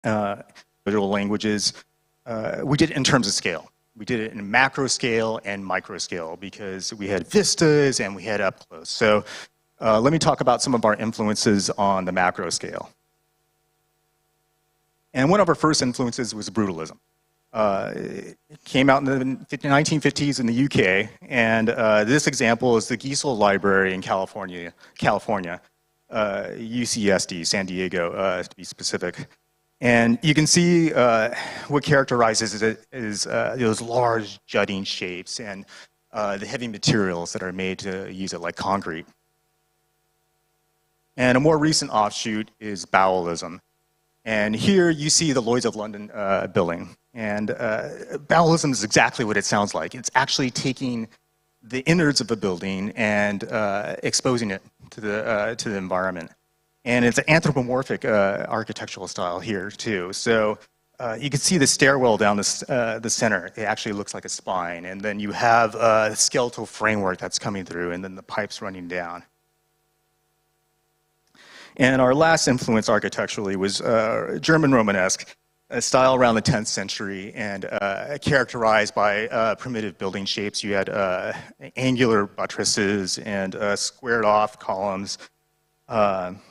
visual languages. We did it in terms of scale. We did it in macro scale and micro scale because we had vistas and we had up close. So let me talk about some of our influences on the macro scale. And one of our first influences was brutalism. It came out in the 1950s in the UK, and this example is the Giesel Library in California, UCSD, San Diego, to be specific. And you can see what characterizes it is those large jutting shapes and the heavy materials that are made to use it, like concrete. And a more recent offshoot is Bowelism. And here you see the Lloyd's of London building. And Bowelism is exactly what it sounds like. It's actually taking the innards of a building and exposing it to the environment. And it's an anthropomorphic architectural style here too. So you can see the stairwell down the center. It actually looks like a spine. And then you have a skeletal framework that's coming through, and then the pipes running down. And our last influence architecturally was German Romanesque, a style around the 10th century, and characterized by primitive building shapes. You had angular buttresses and squared off columns and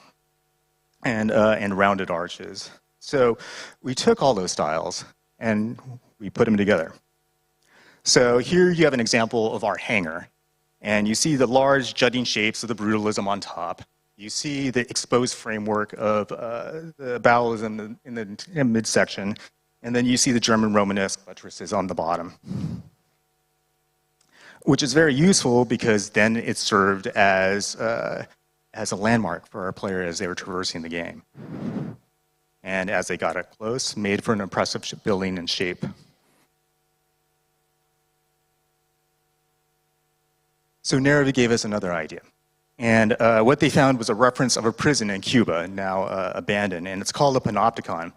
rounded arches. So we took all those styles and we put them together. So here you have an example of our hangar, and you see the large jutting shapes of the brutalism on top. You see the exposed framework of the Bowelism in the midsection, and then you see the German Romanesque buttresses on the bottom, which is very useful because then it served as a landmark for our player as they were traversing the game. And as they got up close, made for an impressive building and shape. So Nervi gave us another idea. And what they found was a reference of a prison in Cuba, now abandoned, and it's called a panopticon.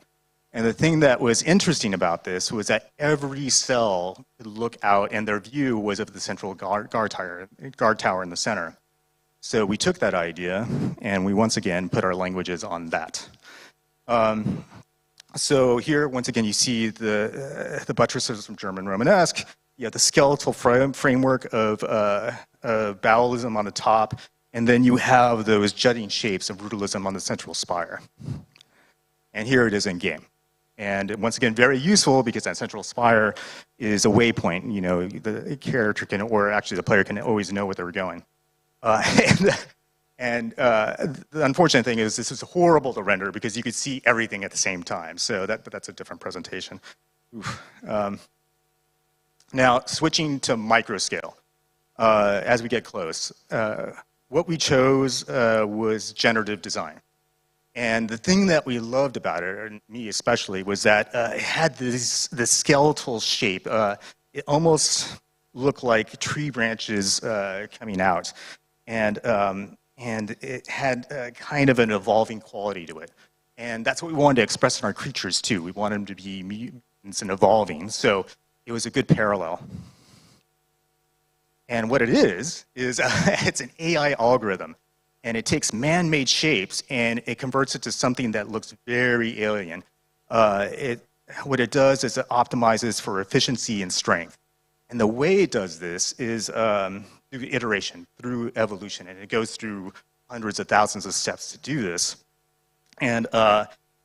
And the thing that was interesting about this was that every cell could look out, and their view was of the central guard tower in the center. So we took that idea, and we once again put our languages on that. So here, once again, you see the buttresses from German Romanesque. You have the skeletal framework of Bowelism on the top, and then you have those jutting shapes of brutalism on the central spire. And here it is in game. And once again, very useful because that central spire is a waypoint. You know, the character can, or actually the player can always know where they're going. And the unfortunate thing is this is horrible to render because you could see everything at the same time. So that's a different presentation. Now, switching to micro scale, as we get close. What we chose was generative design. And the thing that we loved about it, and me especially, was that it had this skeletal shape. It almost looked like tree branches coming out. And it had kind of an evolving quality to it. And that's what we wanted to express in our creatures too. We wanted them to be mutants and evolving. So it was a good parallel. And what it is it's an AI algorithm. And it takes man-made shapes and it converts it to something that looks very alien. What it does is it optimizes for efficiency and strength. And the way it does this is through iteration, through evolution. And it goes through hundreds of thousands of steps to do this. And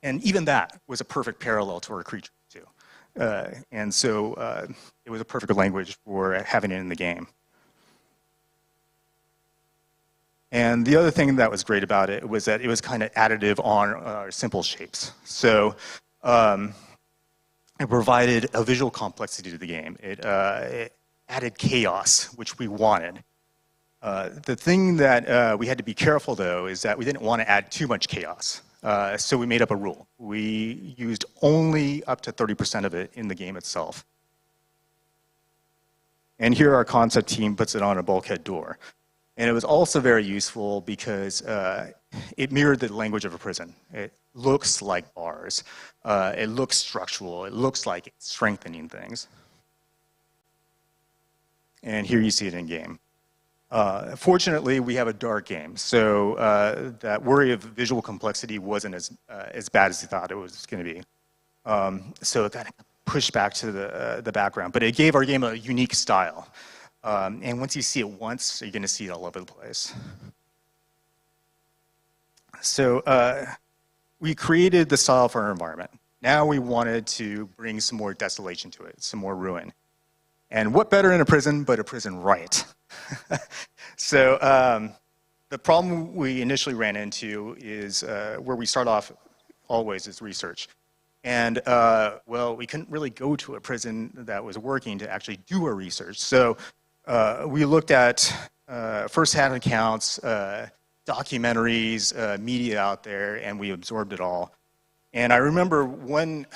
even that was a perfect parallel to our creature too. And so it was a perfect language for having it in the game. And the other thing that was great about it was that it was kind of additive on our simple shapes. So it provided a visual complexity to the game. It added chaos, which we wanted. The thing that we had to be careful, though, is that we didn't want to add too much chaos. So we made up a rule. We used only up to 30% of it in the game itself. And here our concept team puts it on a bulkhead door. And it was also very useful because it mirrored the language of a prison. It looks like bars. It looks structural. It looks like it's strengthening things. And here you see it in game. Fortunately, we have a dark game, so that worry of visual complexity wasn't as bad as we thought it was going to be. So it kind of pushed back to the background, but it gave our game a unique style. And once you see it once, you're going to see it all over the place. So we created the style for our environment. Now we wanted to bring some more desolation to it, some more ruin. And what better in a prison but a prison riot? So the problem we initially ran into is where we start off always is research. And well, we couldn't really go to a prison that was working to actually do our research. So we looked at first-hand accounts, documentaries, media out there, and we absorbed it all. And I remember one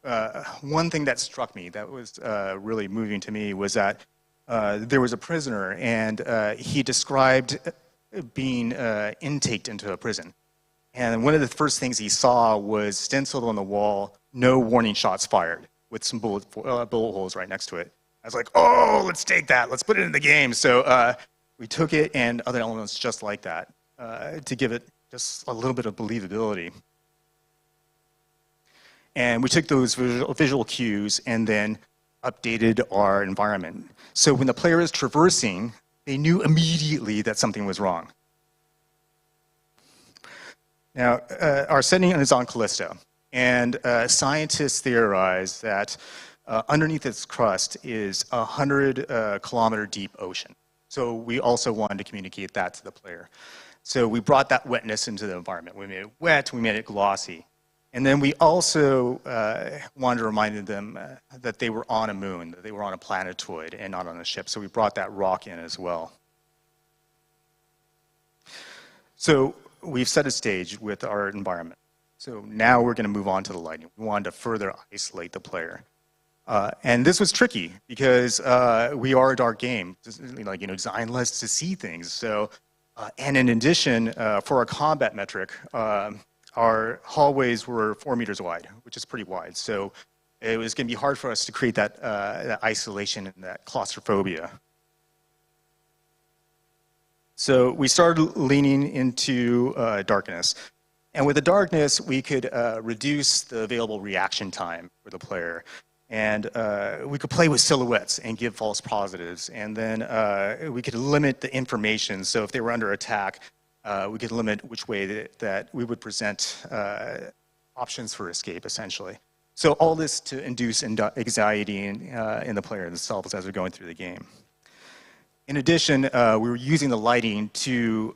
thing that struck me that was really moving to me was that there was a prisoner, and he described being intaked into a prison. And one of the first things he saw was stenciled on the wall, "No warning shots fired," with some bullet holes right next to it. I was like, oh, let's take that. Let's put it in the game. So we took it and other elements just like that to give it just a little bit of believability. And we took those visual cues and then updated our environment. So when the player is traversing, they knew immediately that something was wrong. Now, our setting is on Callisto. And scientists theorize that underneath its crust is a 100-kilometer deep ocean. So we also wanted to communicate that to the player. So we brought that wetness into the environment. We made it wet, we made it glossy. And then we also wanted to remind them that they were on a moon, that they were on a planetoid and not on a ship. So we brought that rock in as well. So we've set a stage with our environment. So now we're going to move on to the lighting. We wanted to further isolate the player. And this was tricky because we are a dark game, like, designed less to see things. So, and in addition, for our combat metric, our hallways were 4 meters wide, which is pretty wide. So it was going to be hard for us to create that, that isolation and that claustrophobia. So we started leaning into darkness. And with the darkness, we could reduce the available reaction time for the player. And we could play with silhouettes and give false positives. And then we could limit the information. So if they were under attack, we could limit which way that we would present options for escape, essentially. So all this to induce anxiety in the player themselves as they're going through the game. In addition, we were using the lighting to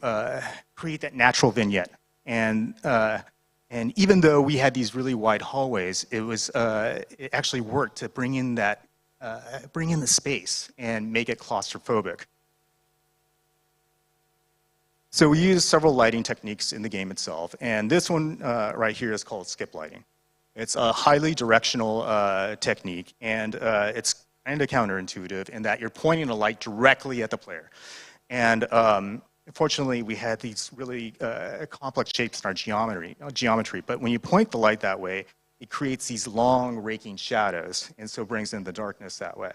create that natural vignette. And even though we had these really wide hallways, it actually worked to bring in the space and make it claustrophobic. So we used several lighting techniques in the game itself, and this one right here is called skip lighting. It's a highly directional technique, and it's kind of counterintuitive in that you're pointing a light directly at the player. And fortunately, we had these really complex shapes in our geometry, but when you point the light that way, it creates these long raking shadows, and so brings in the darkness that way.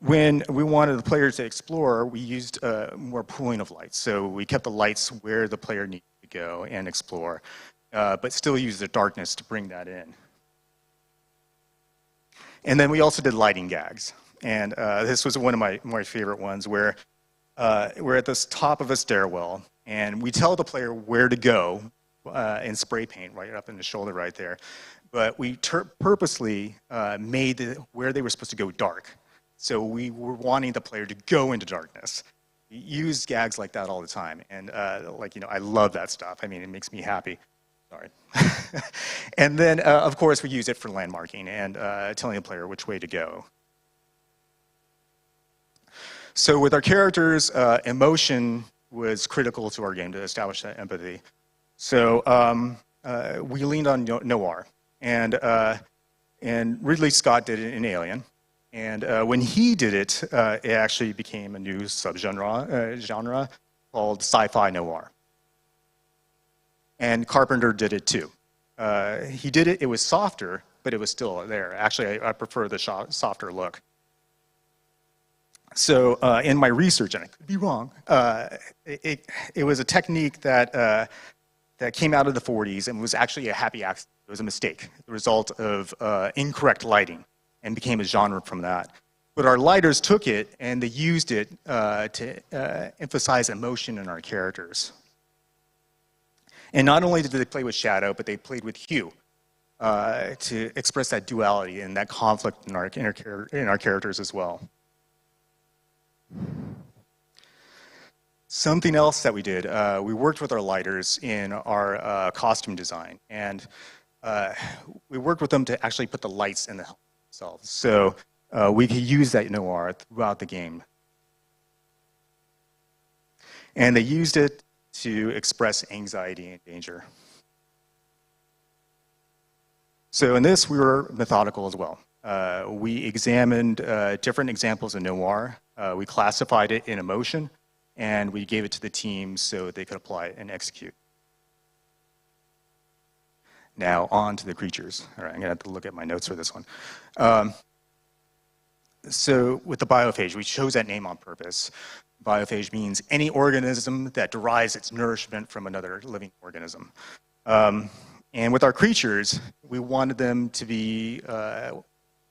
When we wanted the player to explore, we used more pooling of lights. So we kept the lights where the player needed to go and explore, but still use the darkness to bring that in. And then we also did lighting gags. And this was one of my favorite ones where we're at the top of a stairwell, and we tell the player where to go in spray paint right up in the shoulder right there. But we purposely made where they were supposed to go dark. So we were wanting the player to go into darkness. We use gags like that all the time. And I love that stuff. I mean, it makes me happy. Sorry. And then, of course, we use it for landmarking and telling the player which way to go. So with our characters, emotion was critical to our game to establish that empathy. So we leaned on noir. And Ridley Scott did it in Alien. And when he did it, it actually became a new subgenre called sci-fi noir. And Carpenter did it too. He did it, it was softer, but it was still there. Actually, I prefer the softer look. So in my research, and I could be wrong, it was a technique that came out of the 40s and was actually a happy accident It was a mistake, the result of incorrect lighting, and became a genre from that. But our lighters took it and they used it to emphasize emotion in our characters. And not only did they play with shadow, but they played with hue to express that duality and that conflict in our characters as well. Something else that we did, we worked with our lighters in our costume design, and we worked with them to actually put the lights in the helmet themselves. So we could use that noir throughout the game. And they used it to express anxiety and danger. So in this, we were methodical as well. We examined different examples of noir. We classified it in emotion, and we gave it to the team so they could apply it and execute. Now, on to the creatures. All right, I'm going to have to look at my notes for this one. So with the biophage, we chose that name on purpose. Biophage means any organism that derives its nourishment from another living organism. And with our creatures, we wanted them to be,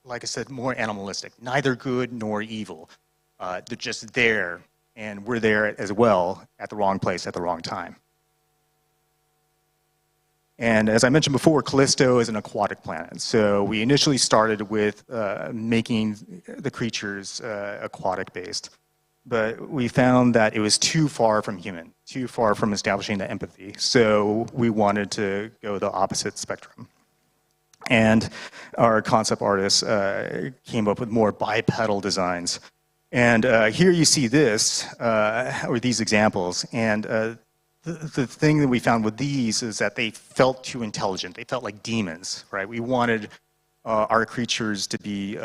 like I said, more animalistic, neither good nor evil. They're just there, and we're there as well at the wrong place at the wrong time. And as I mentioned before, Callisto is an aquatic planet. So we initially started with making the creatures aquatic-based. But we found that it was too far from human, too far from establishing the empathy. So we wanted to go the opposite spectrum. And our concept artists came up with more bipedal designs. And here you see this, or these examples. And the thing that we found with these is that they felt too intelligent. They felt like demons, right? We wanted our creatures to be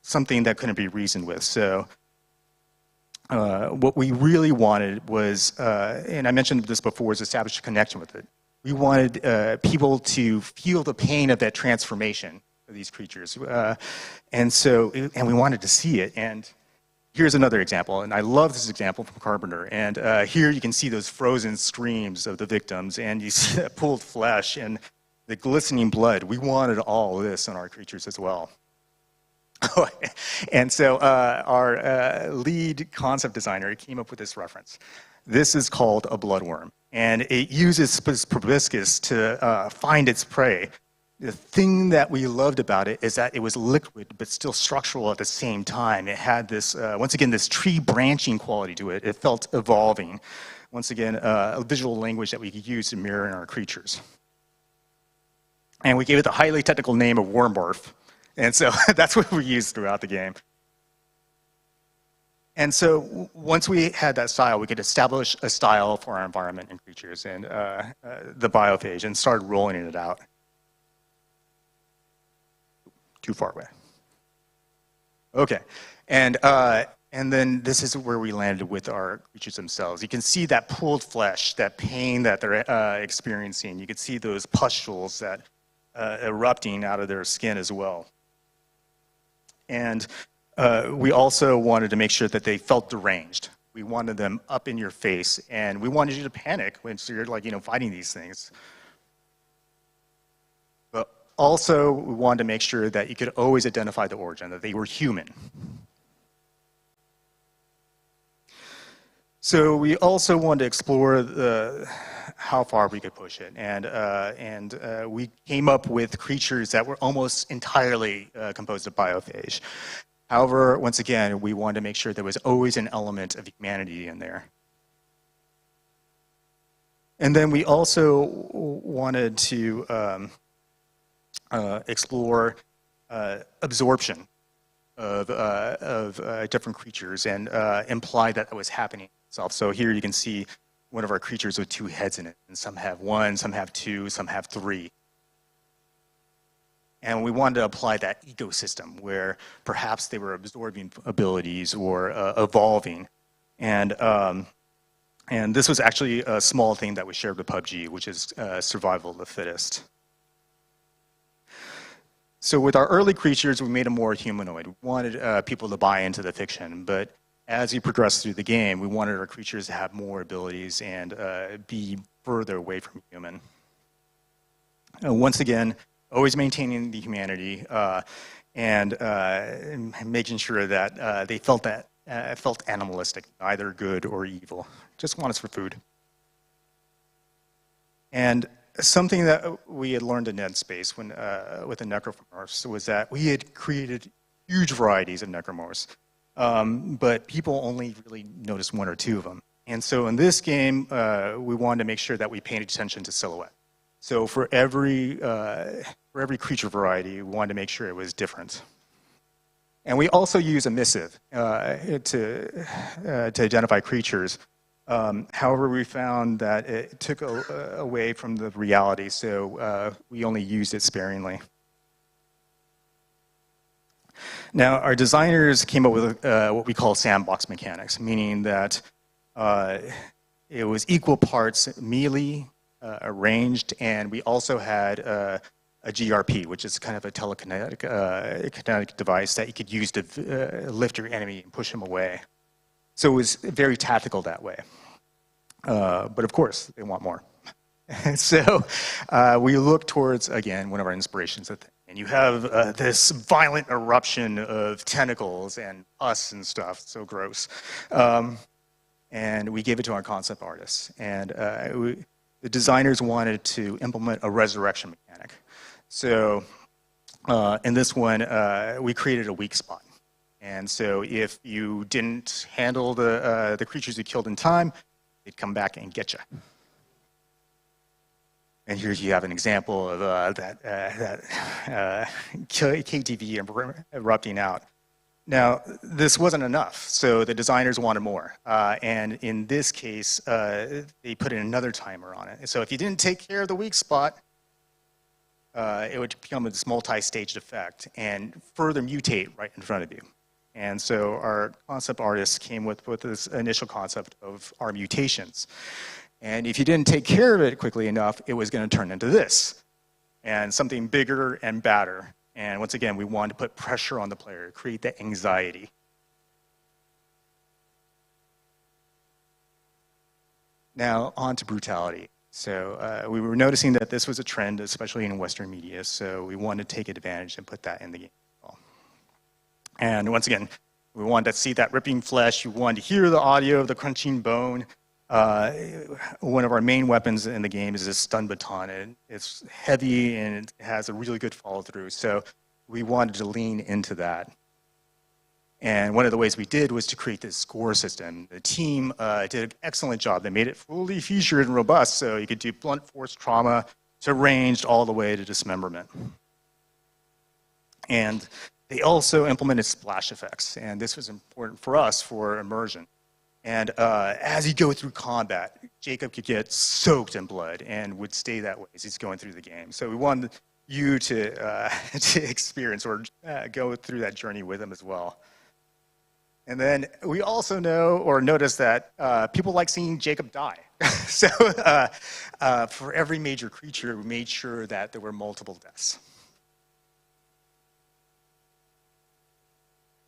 something that couldn't be reasoned with. So what we really wanted was, and I mentioned this before, is establish a connection with it. We wanted people to feel the pain of that transformation of these creatures. And we wanted to see it. And here's another example, and I love this example from Carpenter. And here you can see those frozen screams of the victims, and you see that pulled flesh and the glistening blood. We wanted all this in our creatures as well. And so our lead concept designer came up with this reference. This is called a bloodworm, and it uses proboscis to find its prey. The thing that we loved about it is that it was liquid, but still structural at the same time. It had this, once again, this tree branching quality to it. It felt evolving. Once again, a visual language that we could use to mirror in our creatures. And we gave it the highly technical name of Wormbarf. And so that's what we used throughout the game. And so once we had that style, we could establish a style for our environment and creatures and the biophage, and started rolling it out. Too far away. Okay, and then this is where we landed with our creatures themselves. You can see that pulled flesh, that pain that they're experiencing. You can see those pustules that erupting out of their skin as well. And we also wanted to make sure that they felt deranged. We wanted them up in your face, and we wanted you to panic when you're fighting these things. But also, we wanted to make sure that you could always identify the origin, that they were human. So we also wanted to explore how far we could push it, and we came up with creatures that were almost entirely composed of biophage. However, once again, we wanted to make sure there was always an element of humanity in there. And then we also wanted to explore absorption of different creatures and imply that was happening itself. So here you can see one of our creatures with two heads in it, and some have one, some have two, some have three. And we wanted to apply that ecosystem where perhaps they were absorbing abilities or evolving. And this was actually a small thing that was shared with PUBG, which is survival of the fittest. So with our early creatures, we made them more humanoid. We wanted people to buy into the fiction, but as we progressed through the game, we wanted our creatures to have more abilities and be further away from human. Once again, always maintaining the humanity and making sure that they felt animalistic, either good or evil. Just want us for food. And something that we had learned in NetSpace when, with the necromorphs was that we had created huge varieties of necromorphs, but people only really noticed one or two of them. And so in this game, we wanted to make sure that we paid attention to silhouette. So for every creature variety, we wanted to make sure it was different. And we also use emissive to identify creatures. However, we found that it took away from the reality, so we only used it sparingly. Now, our designers came up with what we call sandbox mechanics, meaning that it was equal parts melee, arranged, and we also had a GRP, which is kind of a telekinetic kinetic device that you could use to lift your enemy and push him away. So it was very tactical that way. But of course, they want more. So we look towards, again, one of our inspirations. And you have this violent eruption of tentacles and pus and stuff, so gross. And we gave it to our concept artists. And the designers wanted to implement a resurrection mechanic. So in this one, we created a weak spot. And so if you didn't handle the creatures you killed in time, they'd come back and get you. And here you have an example of that KTV erupting out. Now, this wasn't enough, so the designers wanted more. And in this case, they put in another timer on it. So if you didn't take care of the weak spot, it would become this multi-staged effect and further mutate right in front of you. And so our concept artists came with this initial concept of our mutations. And if you didn't take care of it quickly enough, it was going to turn into this, and something bigger and badder. And once again, we wanted to put pressure on the player, create that anxiety. Now, on to brutality. So we were noticing that this was a trend, especially in Western media, so we wanted to take advantage and put that in the game as well. And once again, we wanted to see that ripping flesh. We wanted to hear the audio of the crunching bone. One of our main weapons in the game is this stun baton, and it's heavy and it has a really good follow through. So we wanted to lean into that. And one of the ways we did was to create this score system. The team did an excellent job. They made it fully featured and robust, so you could do blunt force trauma to ranged all the way to dismemberment. And they also implemented splash effects, and this was important for us for immersion. And as you go through combat, Jacob could get soaked in blood and would stay that way as he's going through the game. So we wanted you to experience or go through that journey with him as well. And then we also know or notice that people like seeing Jacob die. So for every major creature, we made sure that there were multiple deaths.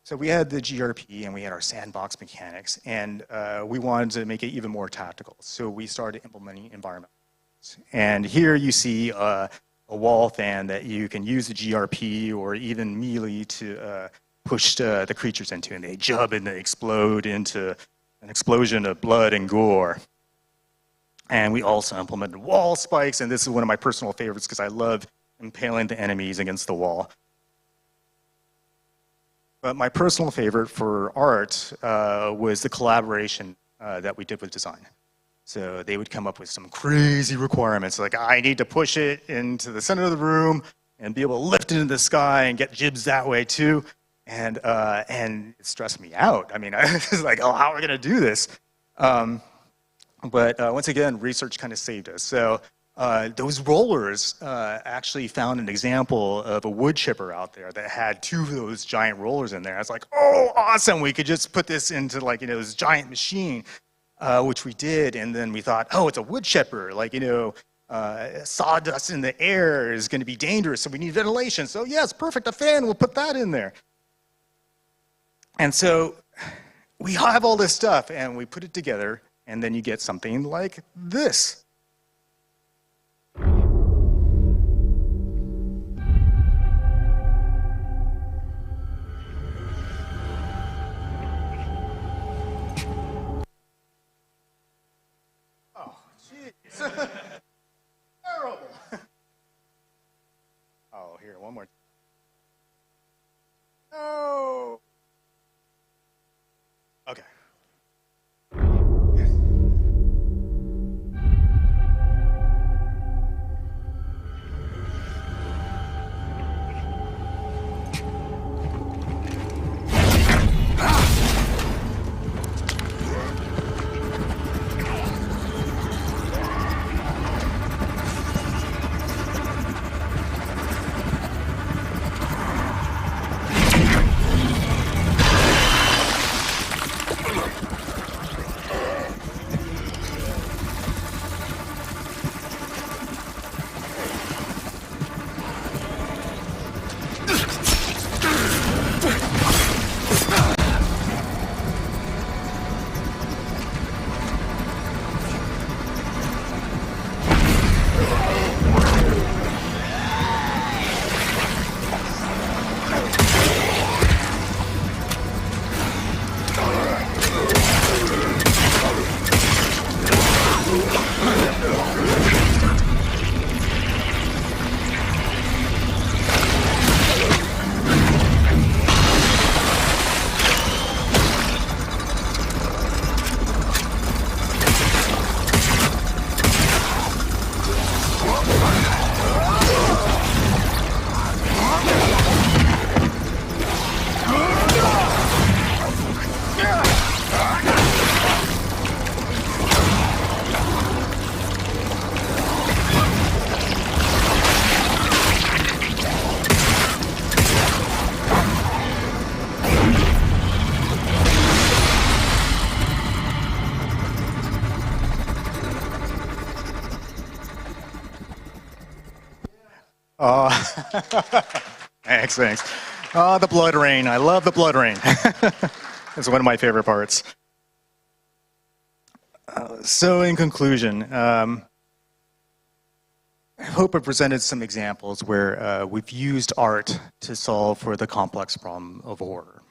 So we had the GRP and we had our sandbox mechanics, and we wanted to make it even more tactical. So we started implementing environment. And here you see a wall fan that you can use the GRP or even melee to push the creatures into, and they jump and they explode into an explosion of blood and gore. And we also implemented wall spikes, and this is one of my personal favorites because I love impaling the enemies against the wall. But my personal favorite for art was the collaboration that we did with design. So they would come up with some crazy requirements, like I need to push it into the center of the room and be able to lift it into the sky and get jibs that way too. And it stressed me out. I mean, I was like, oh, how are we going to do this? But once again, research kind of saved us. So those rollers actually found an example of a wood chipper out there that had two of those giant rollers in there. I was like, oh, awesome. We could just put this into like, this giant machine, which we did. And then we thought, oh, it's a wood chipper. Like, sawdust in the air is going to be dangerous. So we need ventilation. So yes, perfect. A fan, we'll put that in there. And so we have all this stuff and we put it together, and then you get something like this. here one more time. No. Okay. Thanks. The blood rain. I love the blood rain. It's one of my favorite parts. So in conclusion, I hope I presented some examples where we've used art to solve for the complex problem of horror.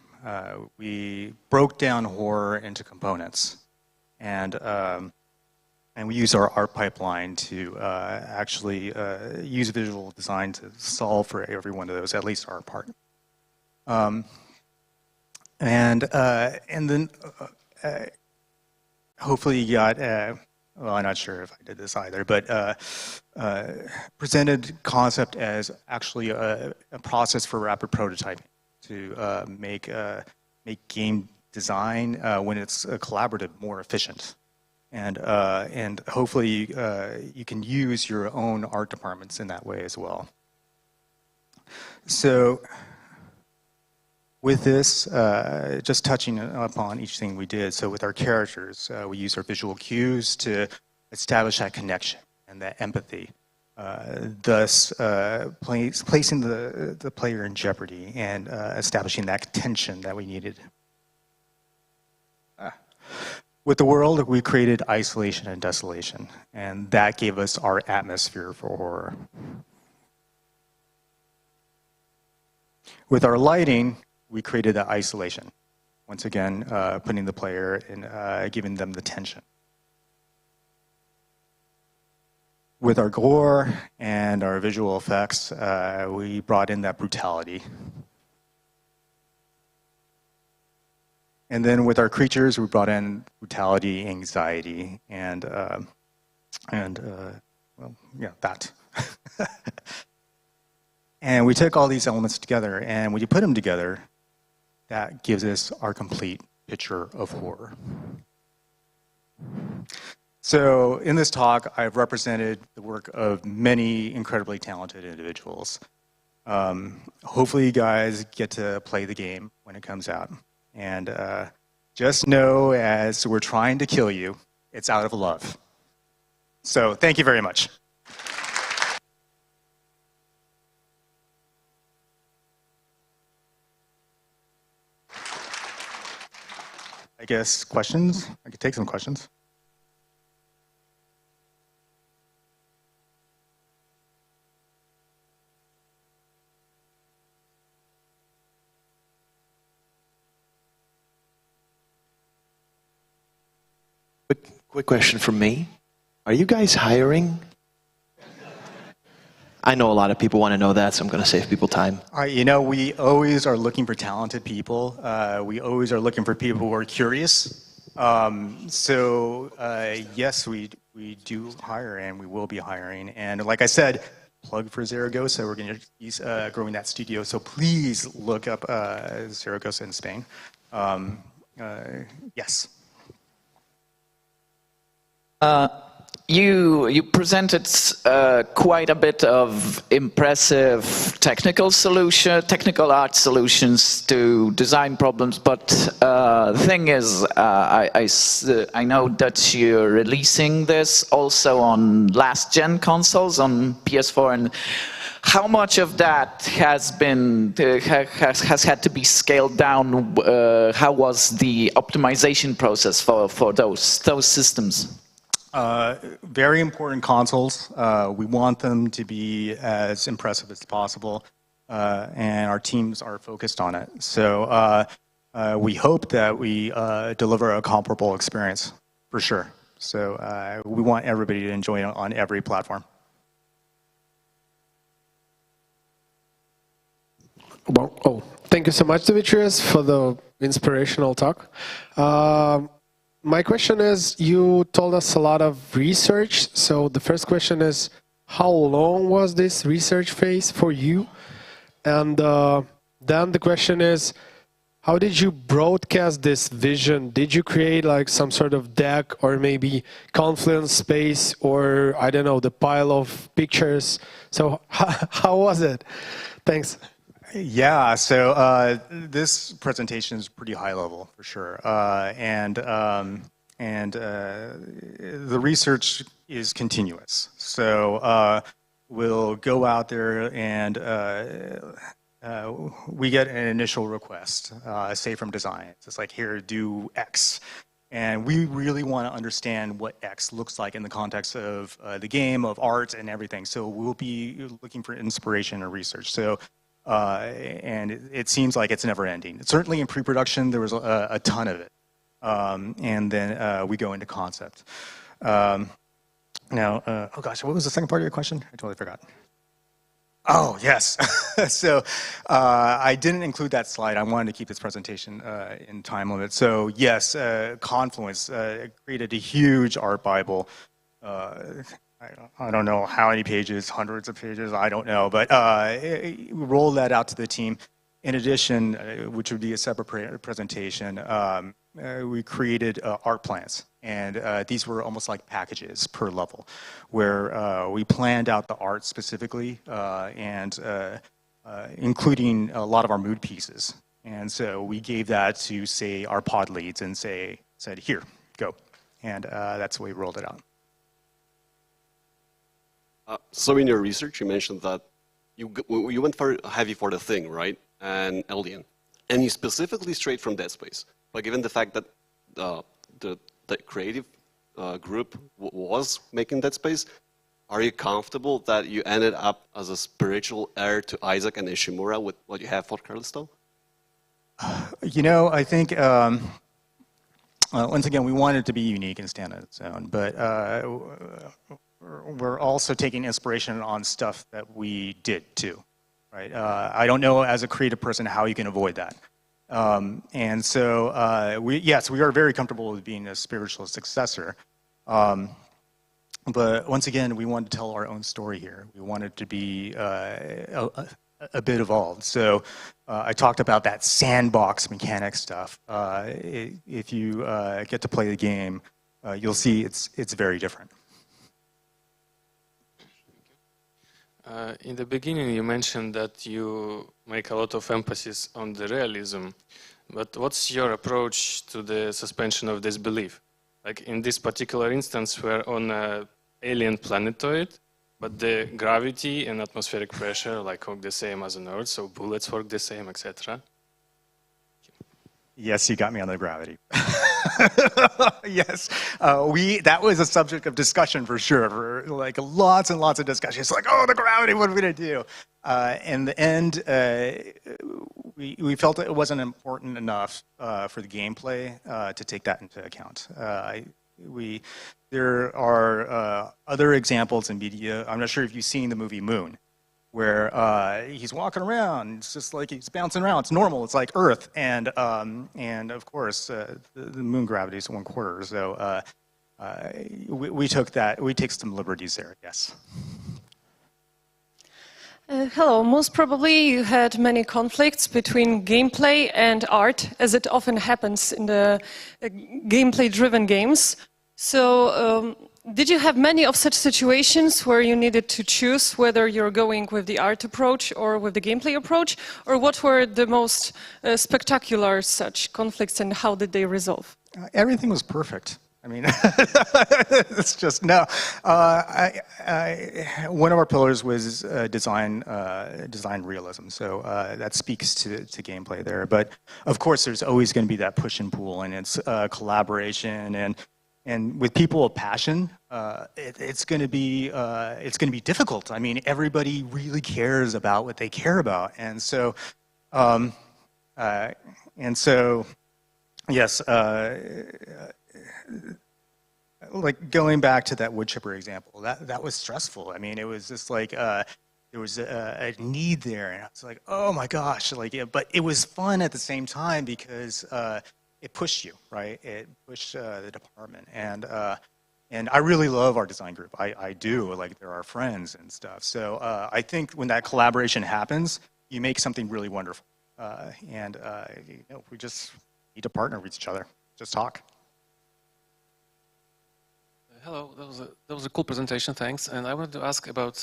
We broke down horror into components, and we use our art pipeline to actually use visual design to solve for every one of those, at least our part. And then hopefully you got, well, I'm not sure if I did this either, but presented concept as actually a process for rapid prototyping to make game design when it's collaborative more efficient. And hopefully you can use your own art departments in that way as well. So with this, just touching upon each thing we did, so with our characters, we use our visual cues to establish that connection and that empathy, thus placing the player in jeopardy and establishing that tension that we needed. With the world, we created isolation and desolation, and that gave us our atmosphere for horror. With our lighting, we created that isolation. Once again, putting the player in, giving them the tension. With our gore and our visual effects, we brought in that brutality. And then with our creatures, we brought in brutality, anxiety, and well, yeah, that. And we took all these elements together, and when you put them together, that gives us our complete picture of horror. So in this talk, I've represented the work of many incredibly talented individuals. Hopefully you guys get to play the game when it comes out. And just know, as we're trying to kill you, it's out of love. So thank you very much. I guess questions? I could take some questions. Quick question from me. Are you guys hiring? I know a lot of people want to know that, so I'm going to save people time. You know, we always are looking for talented people. We always are looking for people who are curious. Yes, we do hire, and we will be hiring. And like I said, plug for Zaragoza. We're going to be growing that studio. So please look up Zaragoza in Spain. Yes. You presented quite a bit of impressive technical art solutions to design problems, but the thing is, I know that you're releasing this also on last-gen consoles, on PS4, and how much of that has been has had to be scaled down? How was the optimization process for those systems? Very important consoles. We want them to be as impressive as possible, and our teams are focused on it. So we hope that we deliver a comparable experience, for sure. So we want everybody to enjoy it on every platform. Well, thank you so much, Demetrius, for the inspirational talk. My question is, you told us a lot of research. So the first question is, how long was this research phase for you? And then the question is, how did you broadcast this vision? Did you create like some sort of deck or maybe Confluence space or, I don't know, the pile of pictures? So how was it? Thanks. Yeah, so this presentation is pretty high level for sure, and the research is continuous. So we'll go out there and we get an initial request, say from design. It's like, here, do X. And we really want to understand what X looks like in the context of the game, of art, and everything. So we'll be looking for inspiration or research. So. And it seems like it's never ending. Certainly in pre-production, there was a ton of it. And then we go into concept. Oh gosh, what was the second part of your question? I totally forgot. Oh, yes. So I didn't include that slide. I wanted to keep this presentation in time limit. So yes, Confluence created a huge art Bible. I don't know how many pages, hundreds of pages, I don't know, but we rolled that out to the team. In addition, which would be a separate presentation, we created art plans, and these were almost like packages per level, where we planned out the art specifically, and including a lot of our mood pieces. And so we gave that to, say, our pod leads and said, here, go. And that's the way we rolled it out. So in your research, you mentioned that you went heavy for The Thing, right? And Alien. And you specifically strayed from Dead Space. But given the fact that the creative group was making Dead Space, are you comfortable that you ended up as a spiritual heir to Isaac and Ishimura with what you have for Callisto? You know, I think, once again, we wanted it to be unique and stand on its own. But we're also taking inspiration on stuff that we did too, right? I don't know as a creative person how you can avoid that. And so, yes, we are very comfortable with being a spiritual successor. But once again, we wanted to tell our own story here. We wanted to be a bit evolved. So I talked about that sandbox mechanic stuff. If you get to play the game, you'll see it's very different. In the beginning, you mentioned that you make a lot of emphasis on the realism, but what's your approach to the suspension of disbelief? Like in this particular instance, we're on an alien planetoid, but the gravity and atmospheric pressure work the same as on Earth, so bullets work the same, etc. Yes, you got me on the gravity. Yes, that was a subject of discussion for sure. For like lots and lots of discussion. It's like, oh, the gravity, what are we gonna do? In the end, we felt it wasn't important enough for the gameplay to take that into account. There are other examples in media. I'm not sure if you've seen the movie Moon. where he's walking around. It's just like he's bouncing around. It's normal. It's like Earth, and of course the moon gravity is 1/4. So we took that. We take some liberties there. Yes. Hello. Most probably you had many conflicts between gameplay and art, as it often happens in the gameplay-driven games. So did you have many of such situations where you needed to choose whether you're going with the art approach or with the gameplay approach? Or what were the most spectacular such conflicts and how did they resolve? Everything was perfect. I mean, it's just, no. One of our pillars was design realism, so that speaks to gameplay there. But of course, there's always going to be that push and pull, and it's collaboration, and with people of passion, it's going to be difficult. I mean, everybody really cares about what they care about, and so yes. Like going back to that wood chipper example, that was stressful. I mean, it was just like there was a need there, and I was like, oh my gosh, like, yeah, but it was fun at the same time because it pushed you, right? It pushed the department, and I really love our design group. I do, like, they're our friends and stuff. So I think when that collaboration happens, you make something really wonderful, and you know, we just need to partner with each other, just talk. Hello, that was a cool presentation, thanks. And I wanted to ask about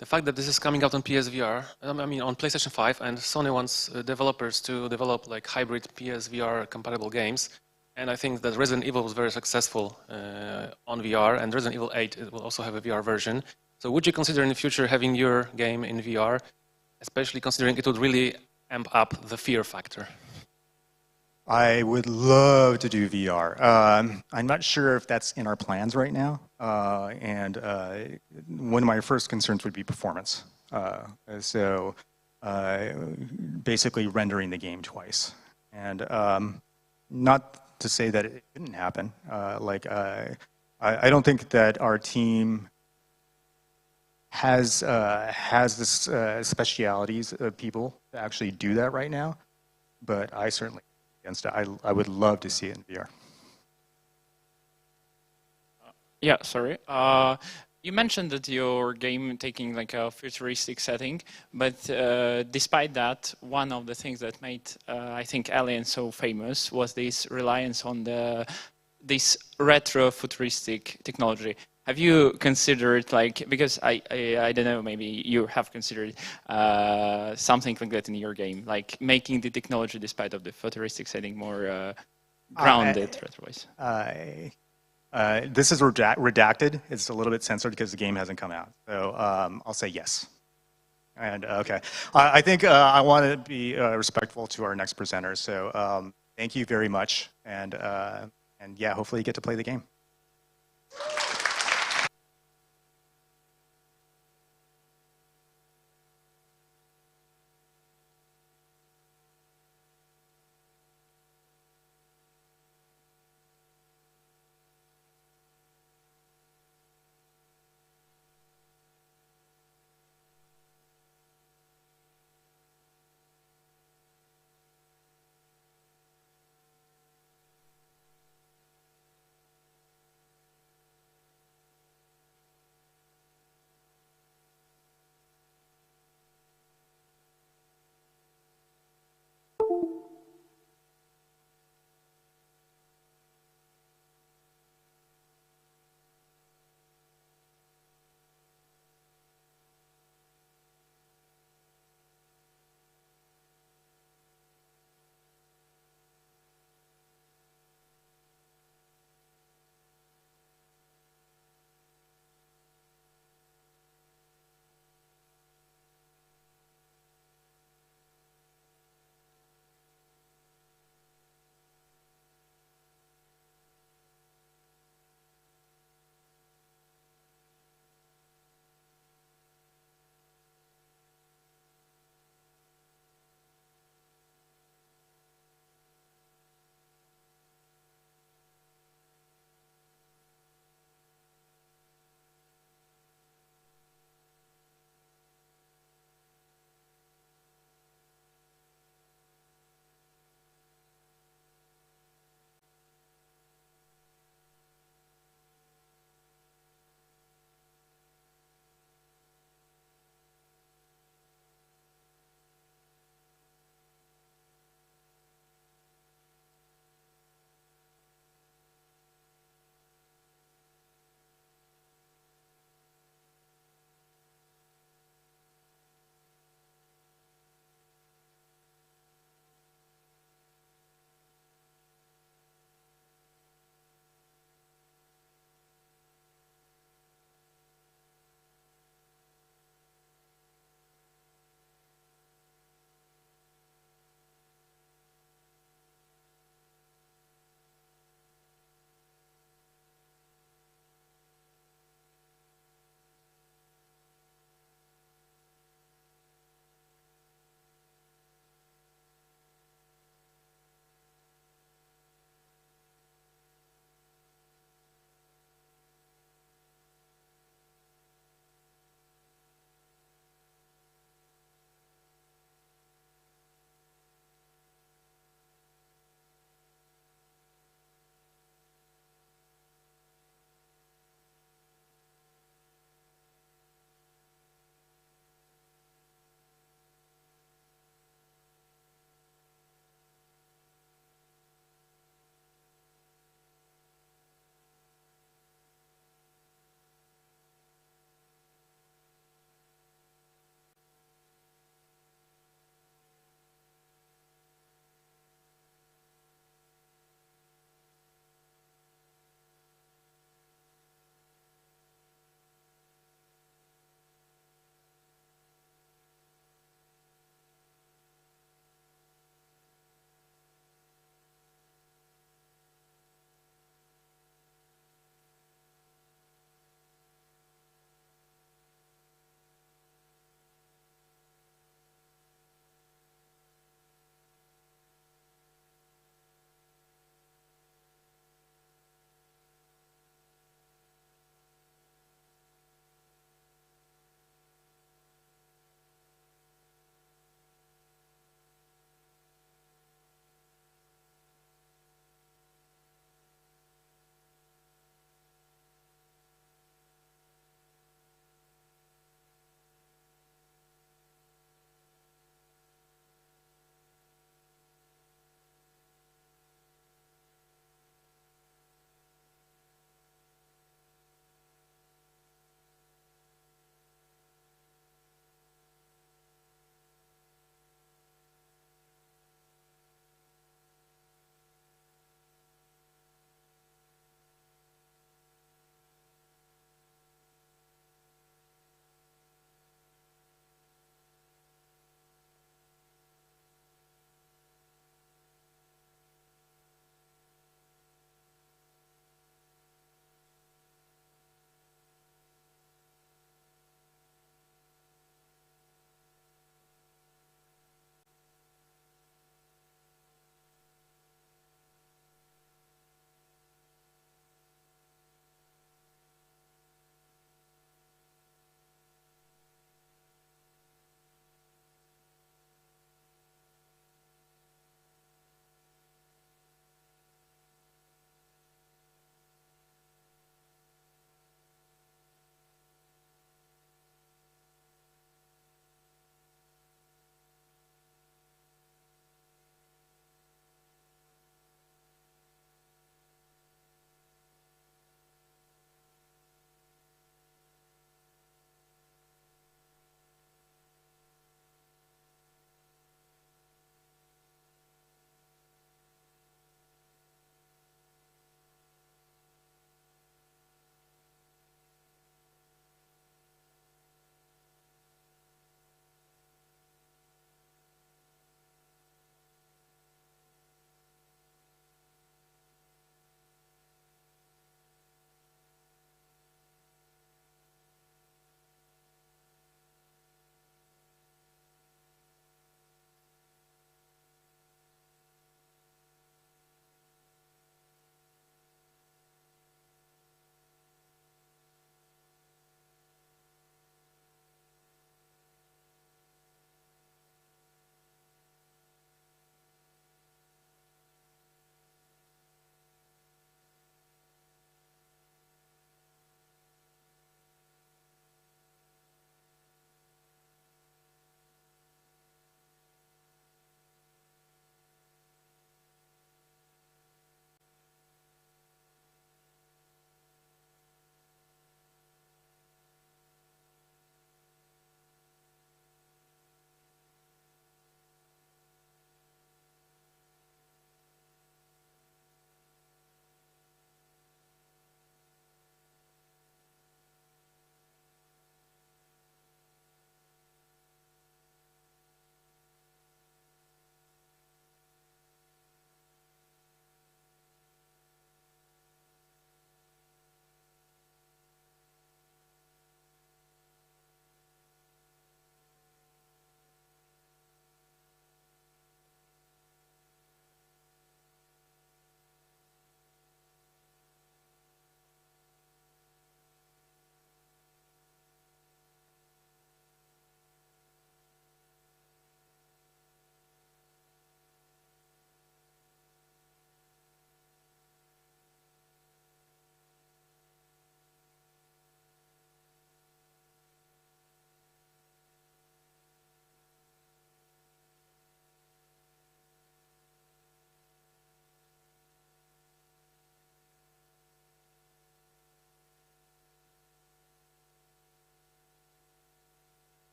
the fact that this is coming out on PSVR, I mean on PlayStation 5, and Sony wants developers to develop like hybrid PSVR compatible games. And I think that Resident Evil was very successful on VR, and Resident Evil 8 it will also have a VR version. So would you consider in the future having your game in VR, especially considering it would really amp up the fear factor? I would love to do VR. I'm not sure if that's in our plans right now. And one of my first concerns would be performance. So basically rendering the game twice. And not to say that it couldn't happen. I don't think that our team has this specialities of people to actually do that right now. But I certainly I would love to see it in VR. Yeah, sorry. You mentioned that your game taking like a futuristic setting, but despite that, one of the things that made I think Alien so famous was this reliance on this retro futuristic technology. Have you considered, like, because I don't know, maybe you have considered something like that in your game, like making the technology, despite of the futuristic setting, more grounded, retro-wise? This is redacted. It's a little bit censored because the game hasn't come out. So I'll say yes. And okay, I think I want to be respectful to our next presenter. So thank you very much, and yeah, hopefully you get to play the game.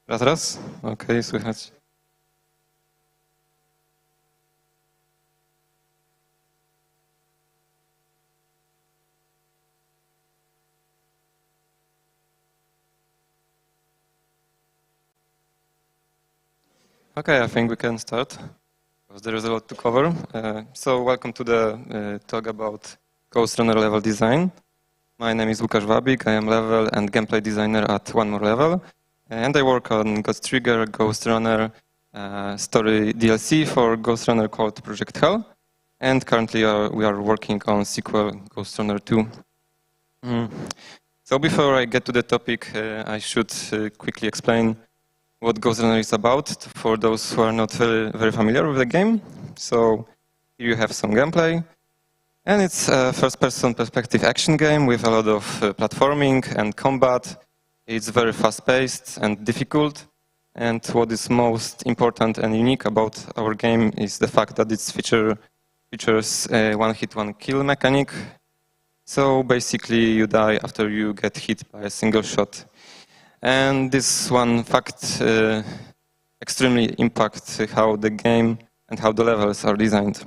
Raz. Okej, słychać. Okay, I think we can start, because there is a lot to cover. So welcome to the talk about Ghost Runner level design. My name is Łukasz Wabik. I am level and gameplay designer at One More Level. And I work on Ghost Trigger, Ghost Runner, story DLC for Ghost Runner called Project Hell. And currently we are working on sequel Ghost Runner 2. So before I get to the topic, I should quickly explain what Ghost Runner is about for those who are not very familiar with the game. So here you have some gameplay. And it's a first-person perspective action game with a lot of platforming and combat. It's very fast-paced and difficult. And what is most important and unique about our game is the fact that it features a one-hit, one-kill mechanic. So basically you die after you get hit by a single shot. And this one fact extremely impacts how the game and how the levels are designed.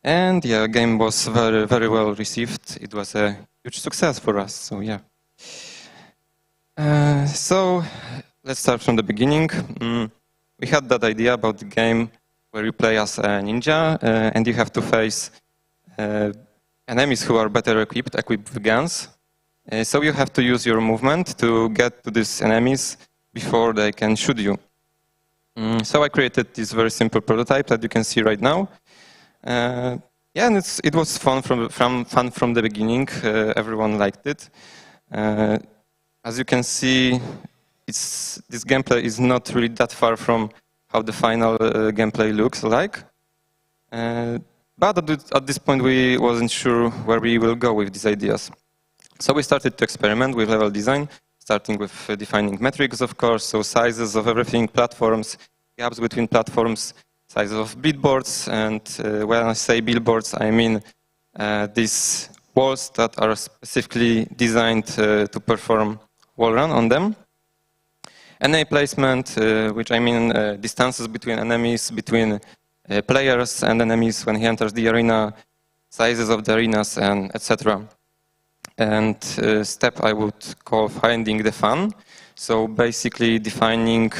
And yeah, the game was very, very well received. It was a huge success for us, so yeah. So let's start from the beginning. We had that idea about the game where you play as a ninja and you have to face enemies who are better equipped with guns. So you have to use your movement to get to these enemies before they can shoot you. So I created this very simple prototype that you can see right now. Yeah, and it was fun from the beginning. Everyone liked it. As you can see, this gameplay is not really that far from how the final gameplay looks like. But at this point, we wasn't sure where we will go with these ideas. So we started to experiment with level design, starting with defining metrics, of course, so sizes of everything, platforms, gaps between platforms, sizes of billboards, and when I say billboards, I mean these walls that are specifically designed to perform wall run on them. NA placement, which I mean distances between enemies, between players and enemies when he enters the arena, sizes of the arenas, and etc. And step I would call finding the fun. So basically defining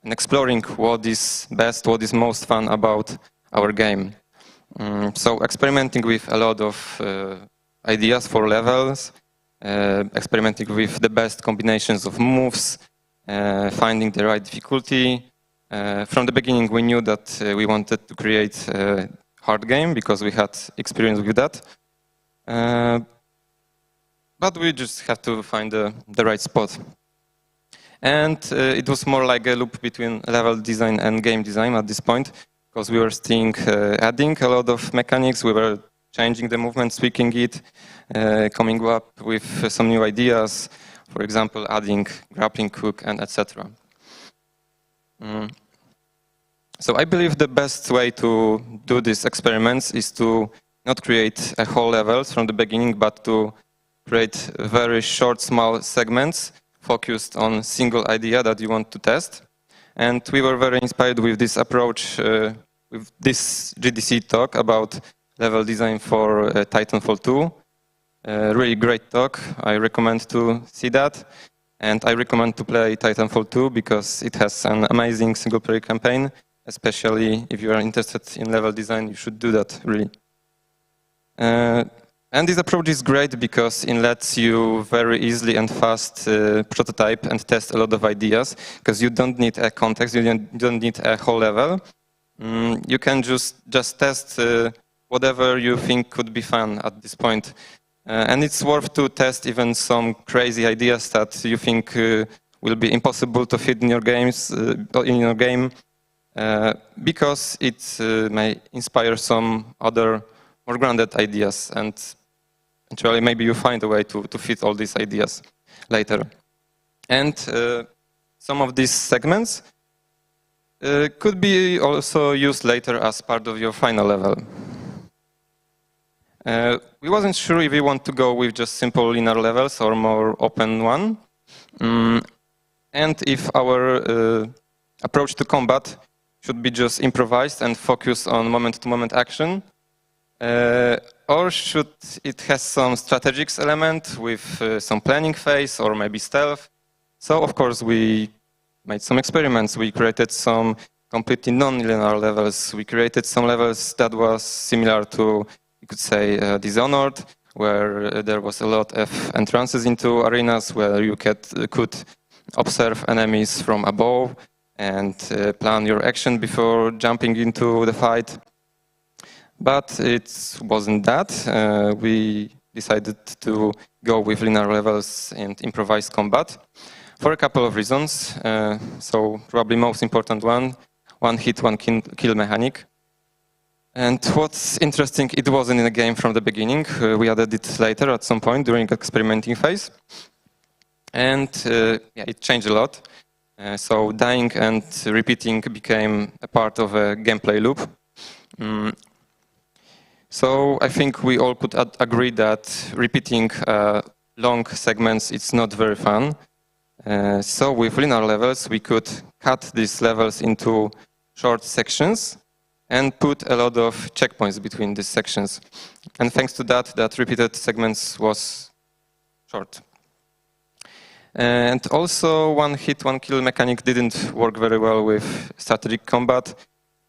and exploring what is best, what is most fun about our game. So experimenting with a lot of ideas for levels, experimenting with the best combinations of moves, finding the right difficulty. From the beginning we knew that we wanted to create a hard game because we had experience with that. But we just have to find the right spot. And it was more like a loop between level design and game design at this point, because we were still adding a lot of mechanics, we were changing the movement, tweaking it, coming up with some new ideas, for example, adding grappling hook and etc. So I believe the best way to do these experiments is to not create a whole levels from the beginning, but to create very short, small segments focused on single idea that you want to test. And we were very inspired with this approach, with this GDC talk about level design for Titanfall 2. Really great talk. I recommend to see that. And I recommend to play Titanfall 2 because it has an amazing single-player campaign. Especially if you are interested in level design, you should do that, really. And this approach is great because it lets you very easily and fast prototype and test a lot of ideas, because you don't need a context, you don't need a whole level. You can just test whatever you think could be fun at this point. And it's worth to test even some crazy ideas that you think will be impossible to fit in your games, because it may inspire some other more grounded ideas, and eventually maybe you find a way to fit all these ideas later. And some of these segments could be also used later as part of your final level. We wasn't sure if we want to go with just simple linear levels or more open one. and if our approach to combat should be just improvised and focus on moment-to-moment action, or should it has some strategic element with some planning phase or maybe stealth. So of course we made some experiments. We created some completely non-linear levels. We created some levels that was similar to, you could say, Dishonored, where there was a lot of entrances into arenas where you could observe enemies from above and plan your action before jumping into the fight. But it wasn't that. We decided to go with linear levels and improvised combat for a couple of reasons. So probably most important one hit, one kill mechanic. And what's interesting, it wasn't in the game from the beginning. We added it later at some point during experimenting phase. And yeah, it changed a lot. So dying and repeating became a part of a gameplay loop. So I think we all could agree that repeating long segments, it's not very fun. So with linear levels, we could cut these levels into short sections and put a lot of checkpoints between these sections. And thanks to that, that repeated segments was short. And also one hit, one kill mechanic didn't work very well with strategic combat,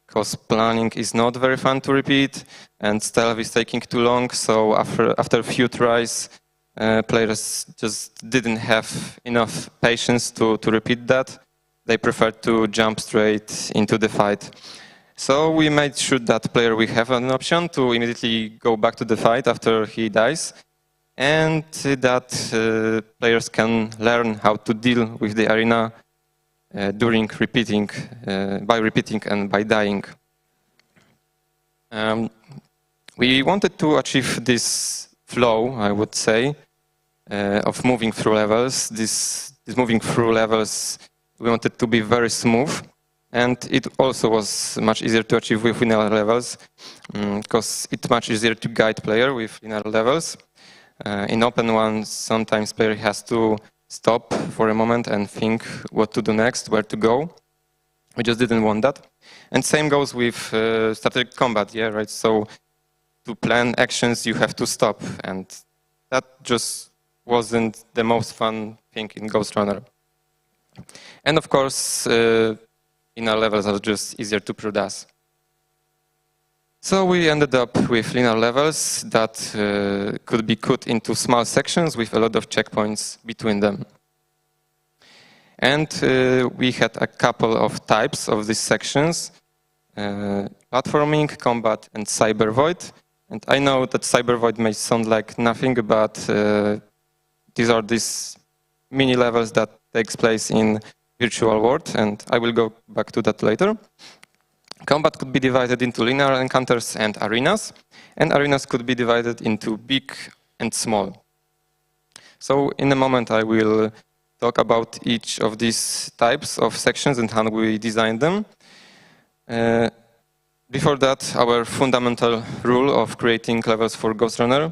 because planning is not very fun to repeat and stealth is taking too long. So after a few tries, players just didn't have enough patience to repeat that. They preferred to jump straight into the fight. So we made sure that player will have an option to immediately go back to the fight after he dies, and that players can learn how to deal with the arena during repeating, by repeating and by dying. We wanted to achieve this flow, I would say, of moving through levels. This moving through levels, we wanted to be very smooth, and it also was much easier to achieve with linear levels, because it's much easier to guide player with linear levels. In open ones, sometimes player has to stop for a moment and think what to do next, where to go. We just didn't want that. And same goes with strategic combat, yeah, right? So to plan actions, you have to stop, and that just wasn't the most fun thing in Ghost Runner. And of course, linear levels are just easier to produce. So we ended up with linear levels that could be cut into small sections with a lot of checkpoints between them. And we had a couple of types of these sections: platforming, combat, and cyber void. And I know that cyber void may sound like nothing, but these are these mini levels that takes place in virtual world, and I will go back to that later. Combat could be divided into linear encounters and arenas could be divided into big and small. So in a moment I will talk about each of these types of sections and how we designed them. Before that, our fundamental rule of creating levels for Ghost Runner.